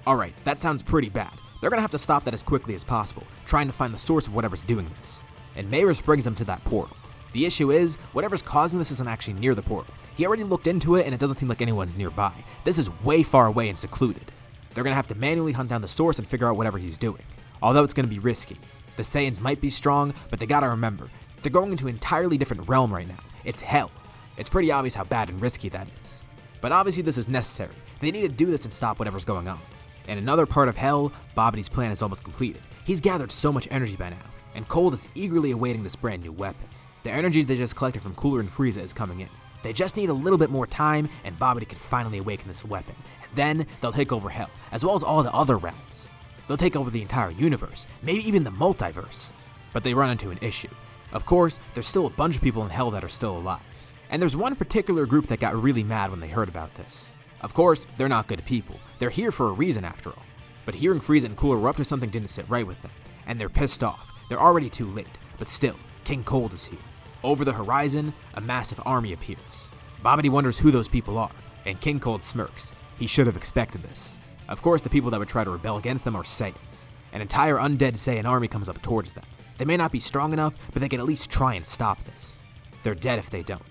Alright, that sounds pretty bad. They're gonna have to stop that as quickly as possible, trying to find the source of whatever's doing this. And Mayris brings them to that portal. The issue is, whatever's causing this isn't actually near the portal. He already looked into it and it doesn't seem like anyone's nearby. This is way far away and secluded. They're gonna have to manually hunt down the source and figure out whatever he's doing. Although it's gonna be risky. The Saiyans might be strong, but they gotta remember, they're going into an entirely different realm right now. It's Hell. It's pretty obvious how bad and risky that is. But obviously this is necessary. They need to do this and stop whatever's going on. In another part of Hell, Babidi's plan is almost completed. He's gathered so much energy by now, and Cold is eagerly awaiting this brand new weapon. The energy they just collected from Cooler and Frieza is coming in. They just need a little bit more time, and Babidi can finally awaken this weapon. And then, they'll take over Hell, as well as all the other realms. They'll take over the entire universe, maybe even the multiverse. But they run into an issue. Of course, there's still a bunch of people in Hell that are still alive. And there's one particular group that got really mad when they heard about this. Of course, they're not good people. They're here for a reason after all. But hearing Frieza and Cooler were up to something didn't sit right with them. And they're pissed off. They're already too late. But still, King Cold is here. Over the horizon, a massive army appears. Babidi wonders who those people are, and King Cold smirks. He should have expected this. Of course, the people that would try to rebel against them are Saiyans. An entire undead Saiyan army comes up towards them. They may not be strong enough, but they can at least try and stop this. They're dead if they don't.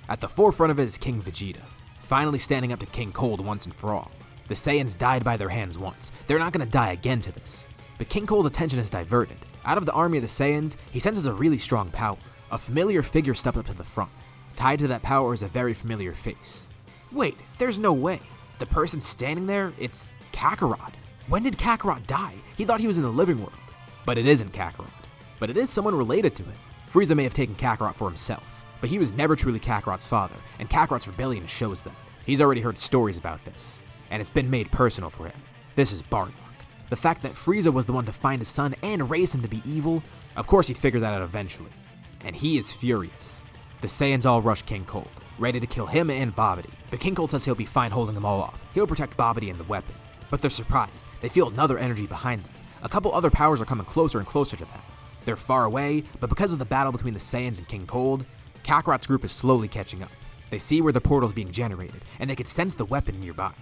At the forefront of it is King Vegeta, finally standing up to King Cold once and for all. The Saiyans died by their hands once. They're not going to die again to this. But King Cold's attention is diverted. Out of the army of the Saiyans, he senses a really strong power. A familiar figure steps up to the front. Tied to that power is a very familiar face. Wait, there's no way. The person standing there, it's Kakarot. When did Kakarot die? He thought he was in the living world. But it isn't Kakarot. But it is someone related to it. Frieza may have taken Kakarot for himself, but he was never truly Kakarot's father, and Kakarot's rebellion shows that. He's already heard stories about this, and it's been made personal for him. This is Bardock. The fact that Frieza was the one to find his son and raise him to be evil, of course he'd figure that out eventually. And he is furious. The Saiyans all rush King Cold, ready to kill him and Babidi, but King Cold says he'll be fine holding them all off. He'll protect Babidi and the weapon. But they're surprised. They feel another energy behind them. A couple other powers are coming closer and closer to them. They're far away, but because of the battle between the Saiyans and King Cold, Kakarot's group is slowly catching up. They see where the portal's being generated, and they can sense the weapon nearby.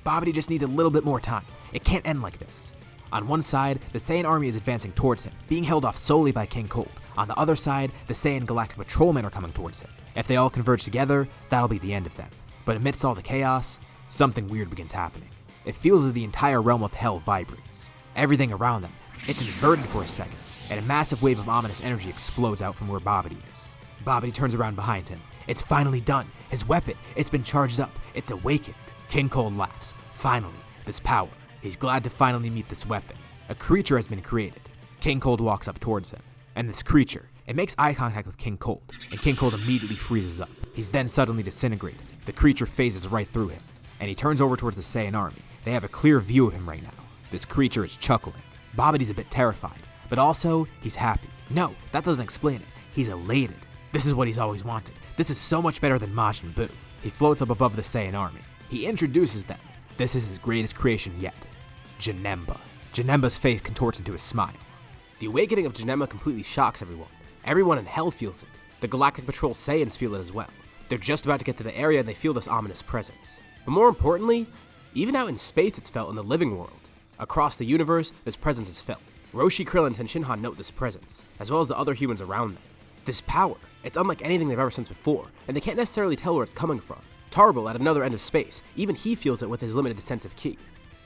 Babidi just needs a little bit more time. It can't end like this. On one side, the Saiyan army is advancing towards him, being held off solely by King Cold. On the other side, the Saiyan Galactic Patrolmen are coming towards him. If they all converge together, that'll be the end of them. But amidst all the chaos, something weird begins happening. It feels as the entire realm of Hell vibrates. Everything around them, it's inverted for a second, and a massive wave of ominous energy explodes out from where Babidi is. Babidi turns around behind him. It's finally done. His weapon, it's been charged up. It's awakened. King Cold laughs. Finally, this power. He's glad to finally meet this weapon. A creature has been created. King Cold walks up towards him, and this creature, it makes eye contact with King Cold, and King Cold immediately freezes up. He's then suddenly disintegrated. The creature phases right through him, and he turns over towards the Saiyan army. They have a clear view of him right now. This creature is chuckling. Babidi's a bit terrified, but also, he's happy. No, that doesn't explain it. He's elated. This is what he's always wanted. This is so much better than Majin Buu. He floats up above the Saiyan army. He introduces them. This is his greatest creation yet. Janemba. Janemba's face contorts into a smile. The awakening of Janemba completely shocks everyone. Everyone in Hell feels it. The Galactic Patrol Saiyans feel it as well. They're just about to get to the area and they feel this ominous presence. But more importantly, even out in space it's felt in the living world. Across the universe, this presence is felt. Roshi, Krillin, and Shinhan note this presence, as well as the other humans around them. This power, it's unlike anything they've ever sensed before, and they can't necessarily tell where it's coming from. Tarble, at another end of space, even he feels it with his limited sense of ki.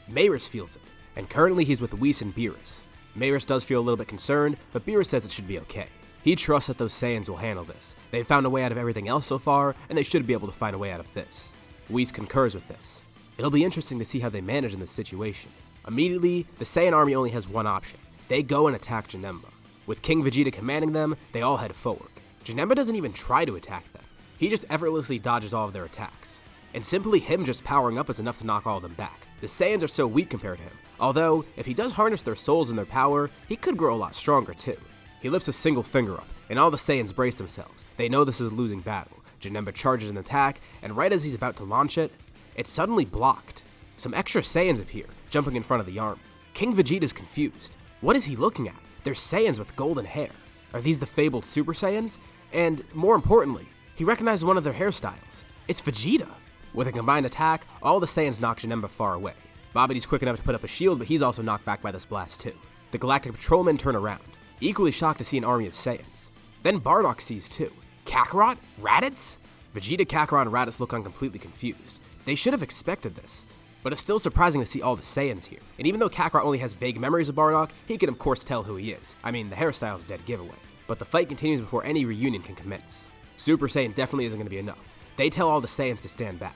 Mayris feels it, and currently he's with Whis and Beerus. Mayris does feel a little bit concerned, but Beerus says it should be okay. He trusts that those Saiyans will handle this. They've found a way out of everything else so far, and they should be able to find a way out of this. Whis concurs with this. It'll be interesting to see how they manage in this situation. Immediately, the Saiyan army only has one option. They go and attack Janemba. With King Vegeta commanding them, they all head forward. Janemba doesn't even try to attack them. He just effortlessly dodges all of their attacks. And simply him just powering up is enough to knock all of them back. The Saiyans are so weak compared to him. Although, if he does harness their souls and their power, he could grow a lot stronger too. He lifts a single finger up, and all the Saiyans brace themselves. They know this is a losing battle. Janemba charges an attack, and right as he's about to launch it, it's suddenly blocked. Some extra Saiyans appear, jumping in front of the army. King Vegeta's confused. What is he looking at? They're Saiyans with golden hair. Are these the fabled Super Saiyans? And, more importantly, he recognized one of their hairstyles. It's Vegeta. With a combined attack, all the Saiyans knock Janemba far away. Babidi's quick enough to put up a shield, but he's also knocked back by this blast too. The Galactic Patrolmen turn around, equally shocked to see an army of Saiyans. Then Bardock sees too. Kakarot? Raditz? Vegeta, Kakarot, and Raditz look on completely confused. They should have expected this. But it's still surprising to see all the Saiyans here. And even though Kakarot only has vague memories of Bardock, he can of course tell who he is. I mean, the hairstyle is a dead giveaway. But the fight continues before any reunion can commence. Super Saiyan definitely isn't going to be enough. They tell all the Saiyans to stand back.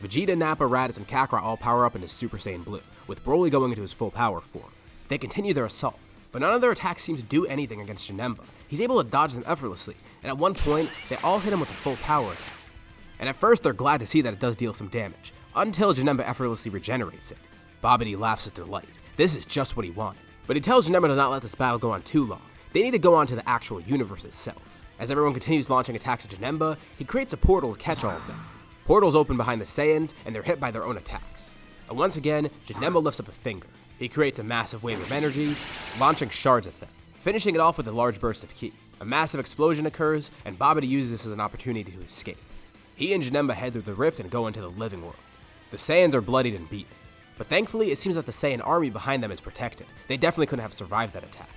Vegeta, Nappa, Raditz, and Kakarot all power up into Super Saiyan Blue, with Broly going into his full power form. They continue their assault, but none of their attacks seem to do anything against Janemba. He's able to dodge them effortlessly, and at one point, they all hit him with a full power attack. And at first, they're glad to see that it does deal some damage, until Janemba effortlessly regenerates it. Babidi laughs with delight. This is just what he wanted. But he tells Janemba to not let this battle go on too long. They need to go on to the actual universe itself. As everyone continues launching attacks at Janemba, he creates a portal to catch all of them. Portals open behind the Saiyans, and they're hit by their own attacks. And once again, Janemba lifts up a finger. He creates a massive wave of energy, launching shards at them, finishing it off with a large burst of ki. A massive explosion occurs, and Babidi uses this as an opportunity to escape. He and Janemba head through the rift and go into the living world. The Saiyans are bloodied and beaten, but thankfully it seems that the Saiyan army behind them is protected. They definitely couldn't have survived that attack.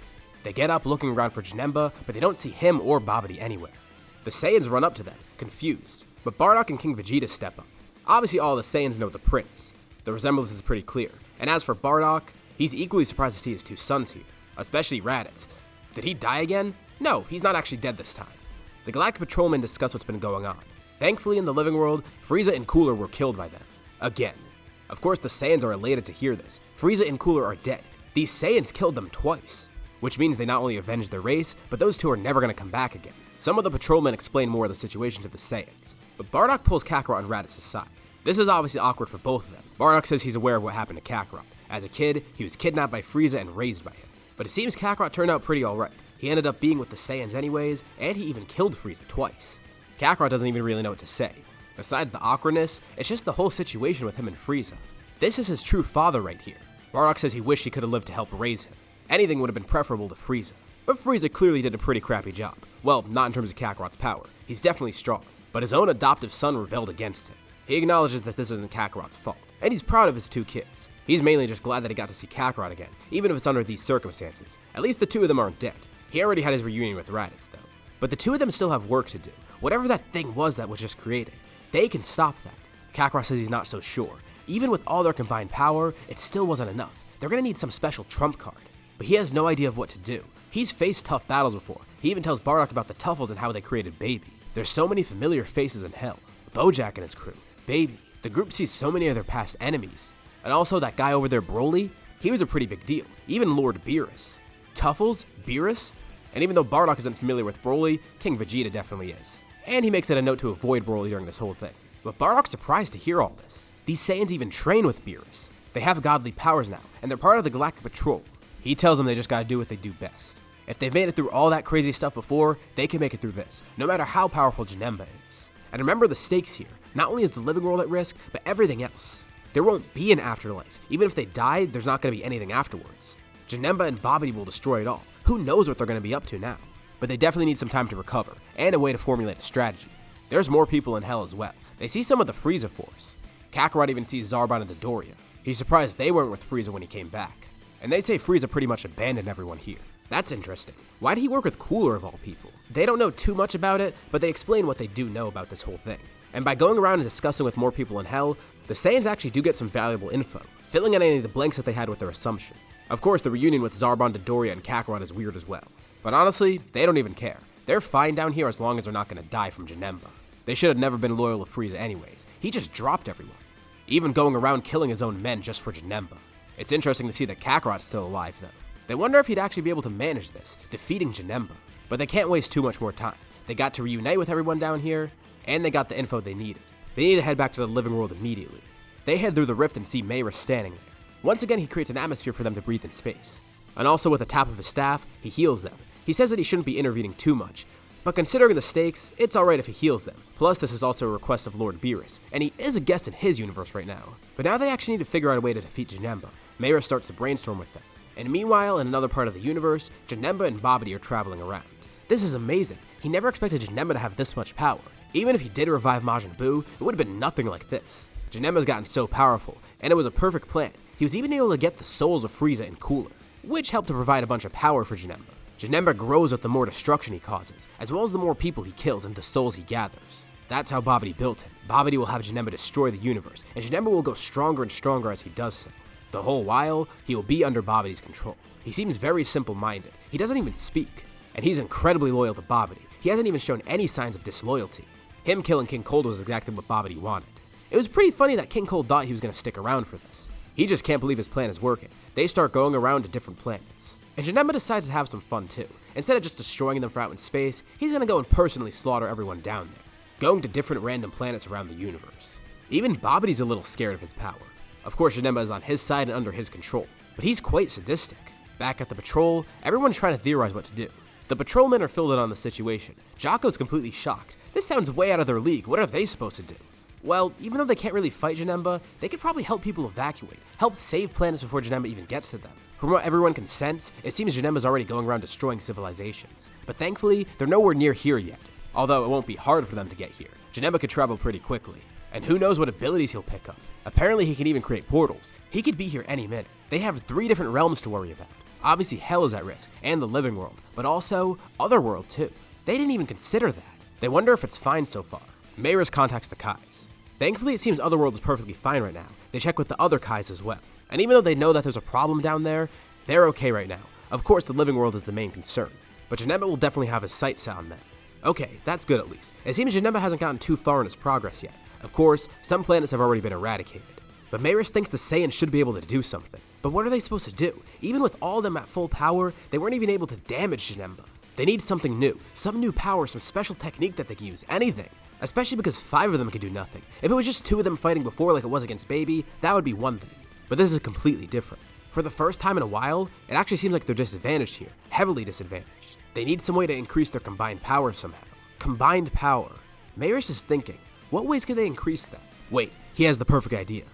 They get up looking around for Janemba, but they don't see him or Babidi anywhere. The Saiyans run up to them, confused, but Bardock and King Vegeta step up. Obviously all the Saiyans know the prince. The resemblance is pretty clear, and as for Bardock, he's equally surprised to see his two sons here, especially Raditz. Did he die again? No, he's not actually dead this time. The Galactic Patrolmen discuss what's been going on. Thankfully in the living world, Frieza and Cooler were killed by them. Again. Of course the Saiyans are elated to hear this. Frieza and Cooler are dead. These Saiyans killed them twice, which means they not only avenged their race, but those two are never going to come back again. Some of the patrolmen explain more of the situation to the Saiyans, but Bardock pulls Kakarot and Raditz aside. This is obviously awkward for both of them. Bardock says he's aware of what happened to Kakarot. As a kid, he was kidnapped by Frieza and raised by him. But it seems Kakarot turned out pretty alright. He ended up being with the Saiyans anyways, and he even killed Frieza twice. Kakarot doesn't even really know what to say. Besides the awkwardness, it's just the whole situation with him and Frieza. This is his true father right here. Bardock says he wished he could have lived to help raise him. Anything would have been preferable to Frieza. But Frieza clearly did a pretty crappy job. Well, not in terms of Kakarot's power. He's definitely strong, but his own adoptive son rebelled against him. He acknowledges that this isn't Kakarot's fault, and he's proud of his two kids. He's mainly just glad that he got to see Kakarot again, even if it's under these circumstances. At least the two of them aren't dead. He already had his reunion with Raditz, though. But the two of them still have work to do. Whatever that thing was that was just created, they can stop that. Kakarot says he's not so sure. Even with all their combined power, it still wasn't enough. They're gonna need some special trump card. But he has no idea of what to do. He's faced tough battles before. He even tells Bardock about the Tuffles and how they created Baby. There's so many familiar faces in Hell. Bojack and his crew, Baby. The group sees so many of their past enemies. And also that guy over there, Broly, he was a pretty big deal. Even Lord Beerus. Tuffles? Beerus? And even though Bardock isn't familiar with Broly, King Vegeta definitely is. And he makes it a note to avoid Broly during this whole thing. But Bardock's surprised to hear all this. These Saiyans even train with Beerus. They have godly powers now, and they're part of the Galactic Patrol. He tells them they just gotta do what they do best. If they've made it through all that crazy stuff before, they can make it through this, no matter how powerful Janemba is. And remember the stakes here. Not only is the living world at risk, but everything else. There won't be an afterlife. Even if they die, there's not gonna be anything afterwards. Janemba and Babidi will destroy it all. Who knows what they're gonna be up to now? But they definitely need some time to recover, and a way to formulate a strategy. There's more people in Hell as well. They see some of the Frieza Force. Kakarot even sees Zarbon and Dodoria. He's surprised they weren't with Frieza when he came back. And they say Frieza pretty much abandoned everyone here. That's interesting. Why did he work with Cooler of all people? They don't know too much about it, but they explain what they do know about this whole thing. And by going around and discussing with more people in Hell, the Saiyans actually do get some valuable info, filling in any of the blanks that they had with their assumptions. Of course, the reunion with Zarbon, Dodoria, and Kakarot is weird as well. But honestly, they don't even care. They're fine down here as long as they're not gonna die from Janemba. They should have never been loyal to Frieza anyways. He just dropped everyone. Even going around killing his own men just for Janemba. It's interesting to see that Kakarot's still alive though. They wonder if he'd actually be able to manage this, defeating Janemba. But they can't waste too much more time. They got to reunite with everyone down here, and they got the info they needed. They need to head back to the living world immediately. They head through the rift and see Mayra standing there. Once again, he creates an atmosphere for them to breathe in space. And also with a tap of his staff, he heals them. He says that he shouldn't be intervening too much, but considering the stakes, it's alright if he heals them. Plus, this is also a request of Lord Beerus, and he is a guest in his universe right now. But now they actually need to figure out a way to defeat Janemba. Mayra starts to brainstorm with them. And meanwhile, in another part of the universe, Janemba and Babidi are traveling around. This is amazing. He never expected Janemba to have this much power. Even if he did revive Majin Buu, it would have been nothing like this. Janemba's gotten so powerful, and it was a perfect plan. He was even able to get the souls of Frieza and Cooler, which helped to provide a bunch of power for Janemba. Janemba grows with the more destruction he causes, as well as the more people he kills and the souls he gathers. That's how Babidi built him. Babidi will have Janemba destroy the universe, and Janemba will go stronger and stronger as he does so. The whole while, he will be under Babidi's control. He seems very simple-minded. He doesn't even speak. And he's incredibly loyal to Babidi. He hasn't even shown any signs of disloyalty. Him killing King Cold was exactly what Babidi wanted. It was pretty funny that King Cold thought he was going to stick around for this. He just can't believe his plan is working. They start going around to different planets. And Janemba decides to have some fun too. Instead of just destroying them for out in space, he's going to go and personally slaughter everyone down there, going to different random planets around the universe. Even Babidi's a little scared of his power. Of course, Janemba is on his side and under his control, but he's quite sadistic. Back at the patrol, everyone's trying to theorize what to do. The patrolmen are filled in on the situation. Jocko's completely shocked. This sounds way out of their league. What are they supposed to do? Well, even though they can't really fight Janemba, they could probably help people evacuate, help save planets before Janemba even gets to them. From what everyone can sense, it seems Janemba's already going around destroying civilizations. But thankfully, they're nowhere near here yet. Although it won't be hard for them to get here. Janemba could travel pretty quickly. And who knows what abilities he'll pick up. Apparently he can even create portals. He could be here any minute. They have 3 different realms to worry about. Obviously Hell is at risk, and the living world, but also Otherworld too. They didn't even consider that. They wonder if it's fine so far. Mayris contacts the Kais. Thankfully it seems Otherworld is perfectly fine right now. They check with the other Kais as well. And even though they know that there's a problem down there, they're okay right now. Of course the living world is the main concern, but Janemba will definitely have his sights set on them. Okay, that's good at least. It seems Janemba hasn't gotten too far in his progress yet. Of course, some planets have already been eradicated. But Mayris thinks the Saiyans should be able to do something. But what are they supposed to do? Even with all of them at full power, they weren't even able to damage Janemba. They need something new, some new power, some special technique that they can use, anything. Especially because 5 of them could do nothing. If it was just 2 of them fighting before like it was against Baby, that would be one thing. But this is completely different. For the first time in a while, it actually seems like they're disadvantaged here, heavily disadvantaged. They need some way to increase their combined power somehow. Combined power. Mayris is thinking, what ways could they increase that? Wait, he has the perfect idea.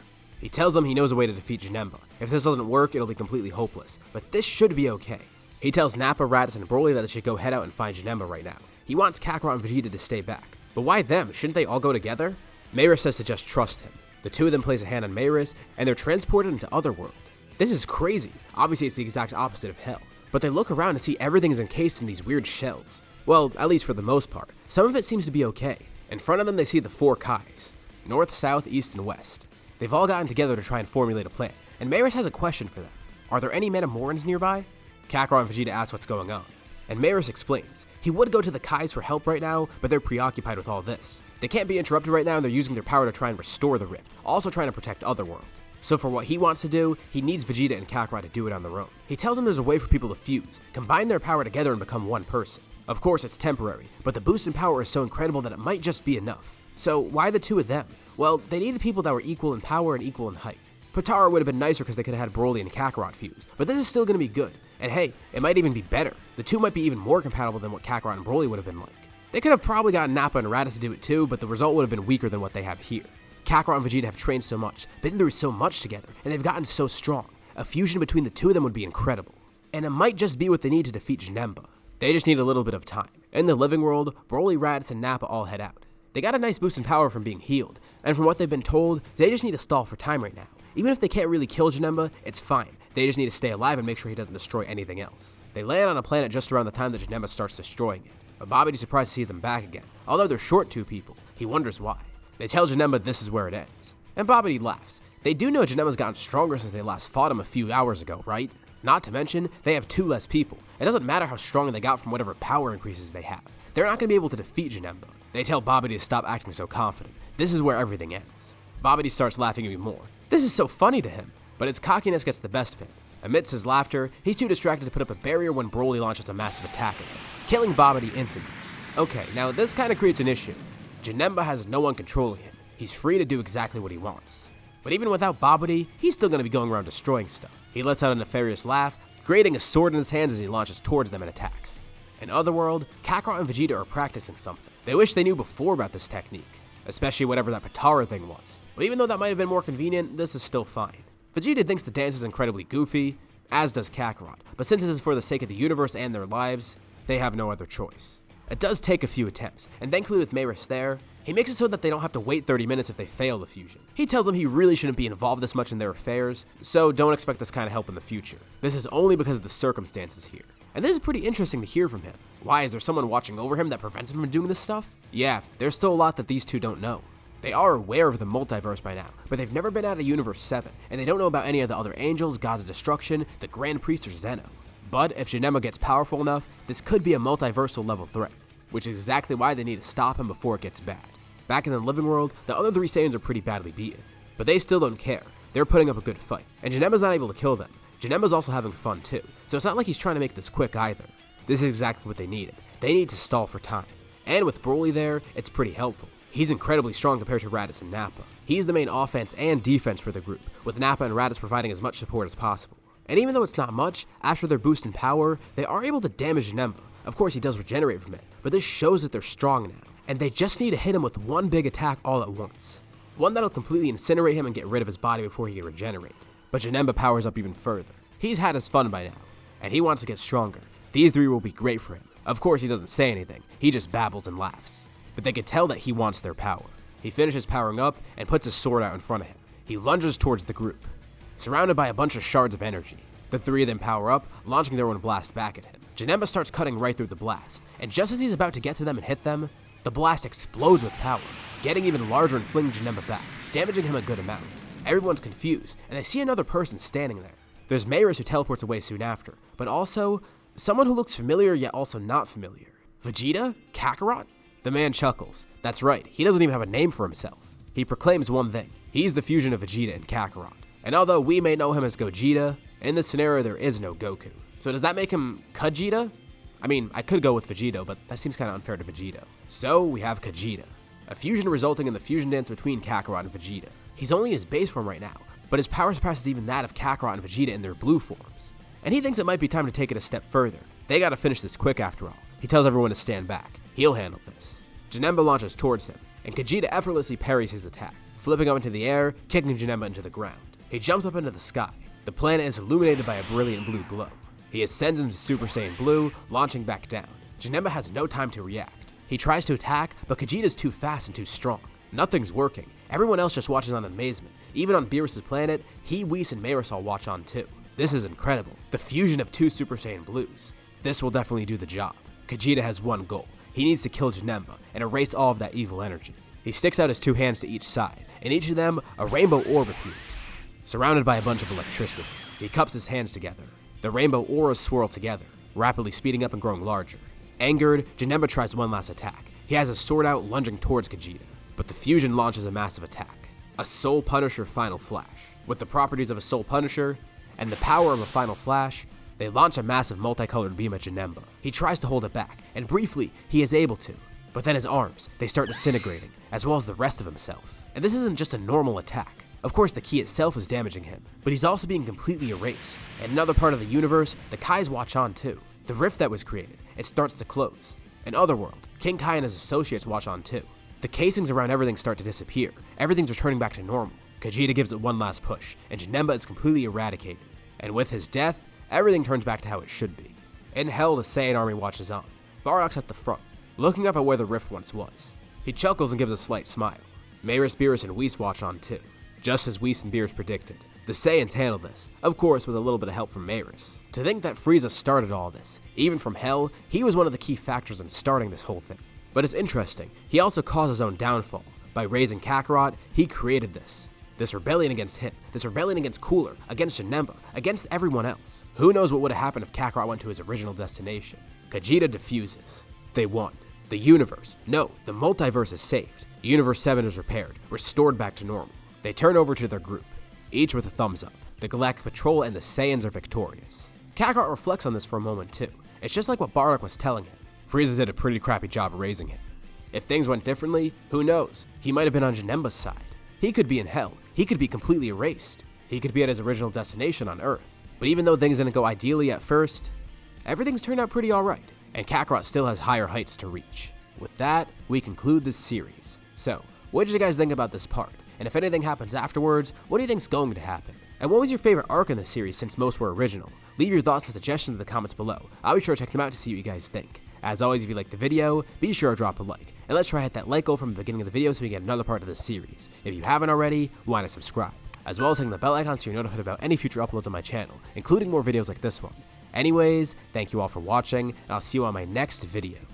He tells them he knows a way to defeat Janemba. If this doesn't work, it'll be completely hopeless. But this should be okay. He tells Nappa, Raditz, and Broly that they should go head out and find Janemba right now. He wants Kakarot and Vegeta to stay back. But why them? Shouldn't they all go together? Mayris says to just trust him. The 2 of them place a hand on Mayris, and they're transported into Otherworld. This is crazy. Obviously, it's the exact opposite of Hell. But they look around and see everything is encased in these weird shells. Well, at least for the most part. Some of it seems to be okay. In front of them, they see the 4 Kais. North, South, East, and West. They've all gotten together to try and formulate a plan, and Mayris has a question for them. Are there any Metamorans nearby? Kakarot and Vegeta ask what's going on, and Mayris explains. He would go to the Kais for help right now, but they're preoccupied with all this. They can't be interrupted right now, and they're using their power to try and restore the rift, also trying to protect Otherworld. So for what he wants to do, he needs Vegeta and Kakarot to do it on their own. He tells them there's a way for people to fuse, combine their power together and become one person. Of course, it's temporary, but the boost in power is so incredible that it might just be enough. So why the two of them? Well, they needed people that were equal in power and equal in height. Potara would have been nicer because they could have had Broly and Kakarot fuse, but this is still going to be good. And hey, it might even be better. The two might be even more compatible than what Kakarot and Broly would have been like. They could have probably gotten Nappa and Raditz to do it too, but the result would have been weaker than what they have here. Kakarot and Vegeta have trained so much, been through so much together, and they've gotten so strong. A fusion between the two of them would be incredible. And it might just be what they need to defeat Janemba. They just need a little bit of time. In the living world, Broly, Raditz, and Nappa all head out. They got a nice boost in power from being healed, and from what they've been told, they just need to stall for time right now. Even if they can't really kill Janemba, it's fine. They just need to stay alive and make sure he doesn't destroy anything else. They land on a planet just around the time that Janemba starts destroying it. But Babidi's surprised to see them back again. Although they're short two people, he wonders why. They tell Janemba this is where it ends. And Babidi laughs. They do know Janemba's gotten stronger since they last fought him a few hours ago, right? Not to mention, they have 2 less people. It doesn't matter how strong they got from whatever power increases they have. They're not going to be able to defeat Janemba. They tell Babidi to stop acting so confident. This is where everything ends. Babidi starts laughing even more. This is so funny to him, but his cockiness gets the best of him. Amidst his laughter, he's too distracted to put up a barrier when Broly launches a massive attack at him, killing Babidi instantly. Okay, now this kind of creates an issue. Janemba has no one controlling him. He's free to do exactly what he wants. But even without Babidi, he's still going to be going around destroying stuff. He lets out a nefarious laugh, creating a sword in his hands as he launches towards them and attacks. In Otherworld, Kakarot and Vegeta are practicing something. They wish they knew before about this technique, especially whatever that Potara thing was. But even though that might have been more convenient, this is still fine. Vegeta thinks the dance is incredibly goofy, as does Kakarot, but since this is for the sake of the universe and their lives, they have no other choice. It does take a few attempts, and thankfully with Mayris there, he makes it so that they don't have to wait 30 minutes if they fail the fusion. He tells them he really shouldn't be involved this much in their affairs, so don't expect this kind of help in the future. This is only because of the circumstances here. And this is pretty interesting to hear from him. Why, is there someone watching over him that prevents him from doing this stuff? Yeah, there's still a lot that these two don't know. They are aware of the multiverse by now, but they've never been out of Universe 7, and they don't know about any of the other angels, gods of destruction, the Grand Priest, or Zeno. But if Janemba gets powerful enough, this could be a multiversal level threat, which is exactly why they need to stop him before it gets bad. Back in the living world, the other 3 Saiyans are pretty badly beaten, but they still don't care. They're putting up a good fight, and Janemba's not able to kill them. Janemba's also having fun too, so it's not like he's trying to make this quick either. This is exactly what they needed. They need to stall for time. And with Broly there, it's pretty helpful. He's incredibly strong compared to Raditz and Nappa. He's the main offense and defense for the group, with Nappa and Raditz providing as much support as possible. And even though it's not much, after their boost in power, they are able to damage Janemba. Of course he does regenerate from it, but this shows that they're strong now, and they just need to hit him with one big attack all at once. One that'll completely incinerate him and get rid of his body before he can regenerate. But Janemba powers up even further. He's had his fun by now, and he wants to get stronger. These 3 will be great for him. Of course he doesn't say anything, he just babbles and laughs. But they can tell that he wants their power. He finishes powering up and puts his sword out in front of him. He lunges towards the group, surrounded by a bunch of shards of energy. The 3 of them power up, launching their own blast back at him. Janemba starts cutting right through the blast, and just as he's about to get to them and hit them, the blast explodes with power, getting even larger and flinging Janemba back, damaging him a good amount. Everyone's confused, and they see another person standing there. There's Mayris who teleports away soon after, but also someone who looks familiar yet also not familiar. Vegeta? Kakarot? The man chuckles. That's right, he doesn't even have a name for himself. He proclaims one thing. He's the fusion of Vegeta and Kakarot. And although we may know him as Gogeta, in this scenario there is no Goku. So does that make him Kajita? I mean, I could go with Vegito, but that seems kind of unfair to Vegito. So we have Kajita, a fusion resulting in the fusion dance between Kakarot and Vegeta. He's only in his base form right now, but his power surpasses even that of Kakarot and Vegeta in their blue forms. And he thinks it might be time to take it a step further. They gotta finish this quick after all. He tells everyone to stand back. He'll handle this. Janemba launches towards him, and Kajita effortlessly parries his attack, flipping up into the air, kicking Janemba into the ground. He jumps up into the sky. The planet is illuminated by a brilliant blue glow. He ascends into Super Saiyan Blue, launching back down. Janemba has no time to react. He tries to attack, but Kajita's too fast and too strong. Nothing's working. Everyone else just watches on in amazement. Even on Beerus' planet, he, Whis, and Mayris all watch on too. This is incredible. The fusion of 2 Super Saiyan Blues. This will definitely do the job. Kajita has one goal. He needs to kill Janemba and erase all of that evil energy. He sticks out his 2 hands to each side, and each of them, a rainbow orb appears, surrounded by a bunch of electricity. He cups his hands together. The rainbow auras swirl together, rapidly speeding up and growing larger. Angered, Janemba tries one last attack. He has his sword out, lunging towards Kajita, but the fusion launches a massive attack. A Soul Punisher final flash. With the properties of a Soul Punisher and the power of a Final Flash, they launch a massive multicolored beam at Janemba. He tries to hold it back, and briefly, he is able to. But then his arms, they start disintegrating, as well as the rest of himself. And this isn't just a normal attack. Of course, the key itself is damaging him, but he's also being completely erased. In another part of the universe, the Kais watch on too. The rift that was created, it starts to close. In Otherworld, King Kai and his associates watch on too. The casings around everything start to disappear. Everything's returning back to normal. Vegeta gives it one last push, and Janemba is completely eradicated. And with his death, everything turns back to how it should be. In Hell, the Saiyan army watches on. Bardock's at the front, looking up at where the rift once was. He chuckles and gives a slight smile. Mayris, Beerus, and Whis watch on too. Just as Whis and Beerus predicted, the Saiyans handled this, of course with a little bit of help from Mayris. To think that Frieza started all this, even from Hell, he was one of the key factors in starting this whole thing. But it's interesting, he also caused his own downfall. By raising Kakarot, he created this. This rebellion against him, this rebellion against Cooler, against Janemba, against everyone else. Who knows what would have happened if Kakarot went to his original destination? Vegeta defuses. They won. The universe, no, the multiverse is saved. Universe 7 is repaired, restored back to normal. They turn over to their group, each with a thumbs up. The Galactic Patrol and the Saiyans are victorious. Kakarot reflects on this for a moment too. It's just like what Bardock was telling him. Frieza did a pretty crappy job of raising him. If things went differently, who knows? He might have been on Janemba's side. He could be in Hell. He could be completely erased. He could be at his original destination on Earth. But even though things didn't go ideally at first, everything's turned out pretty alright, and Kakarot still has higher heights to reach. With that, we conclude this series. So, what did you guys think about this part? And if anything happens afterwards, what do you think's going to happen? And what was your favorite arc in the series since most were original? Leave your thoughts and suggestions in the comments below. I'll be sure to check them out to see what you guys think. As always, if you liked the video, be sure to drop a like. And let's try to hit that like goal from the beginning of the video so we get another part of this series. If you haven't already, why not subscribe? As well as hitting the bell icon so you're notified about any future uploads on my channel, including more videos like this one. Anyways, thank you all for watching, and I'll see you on my next video.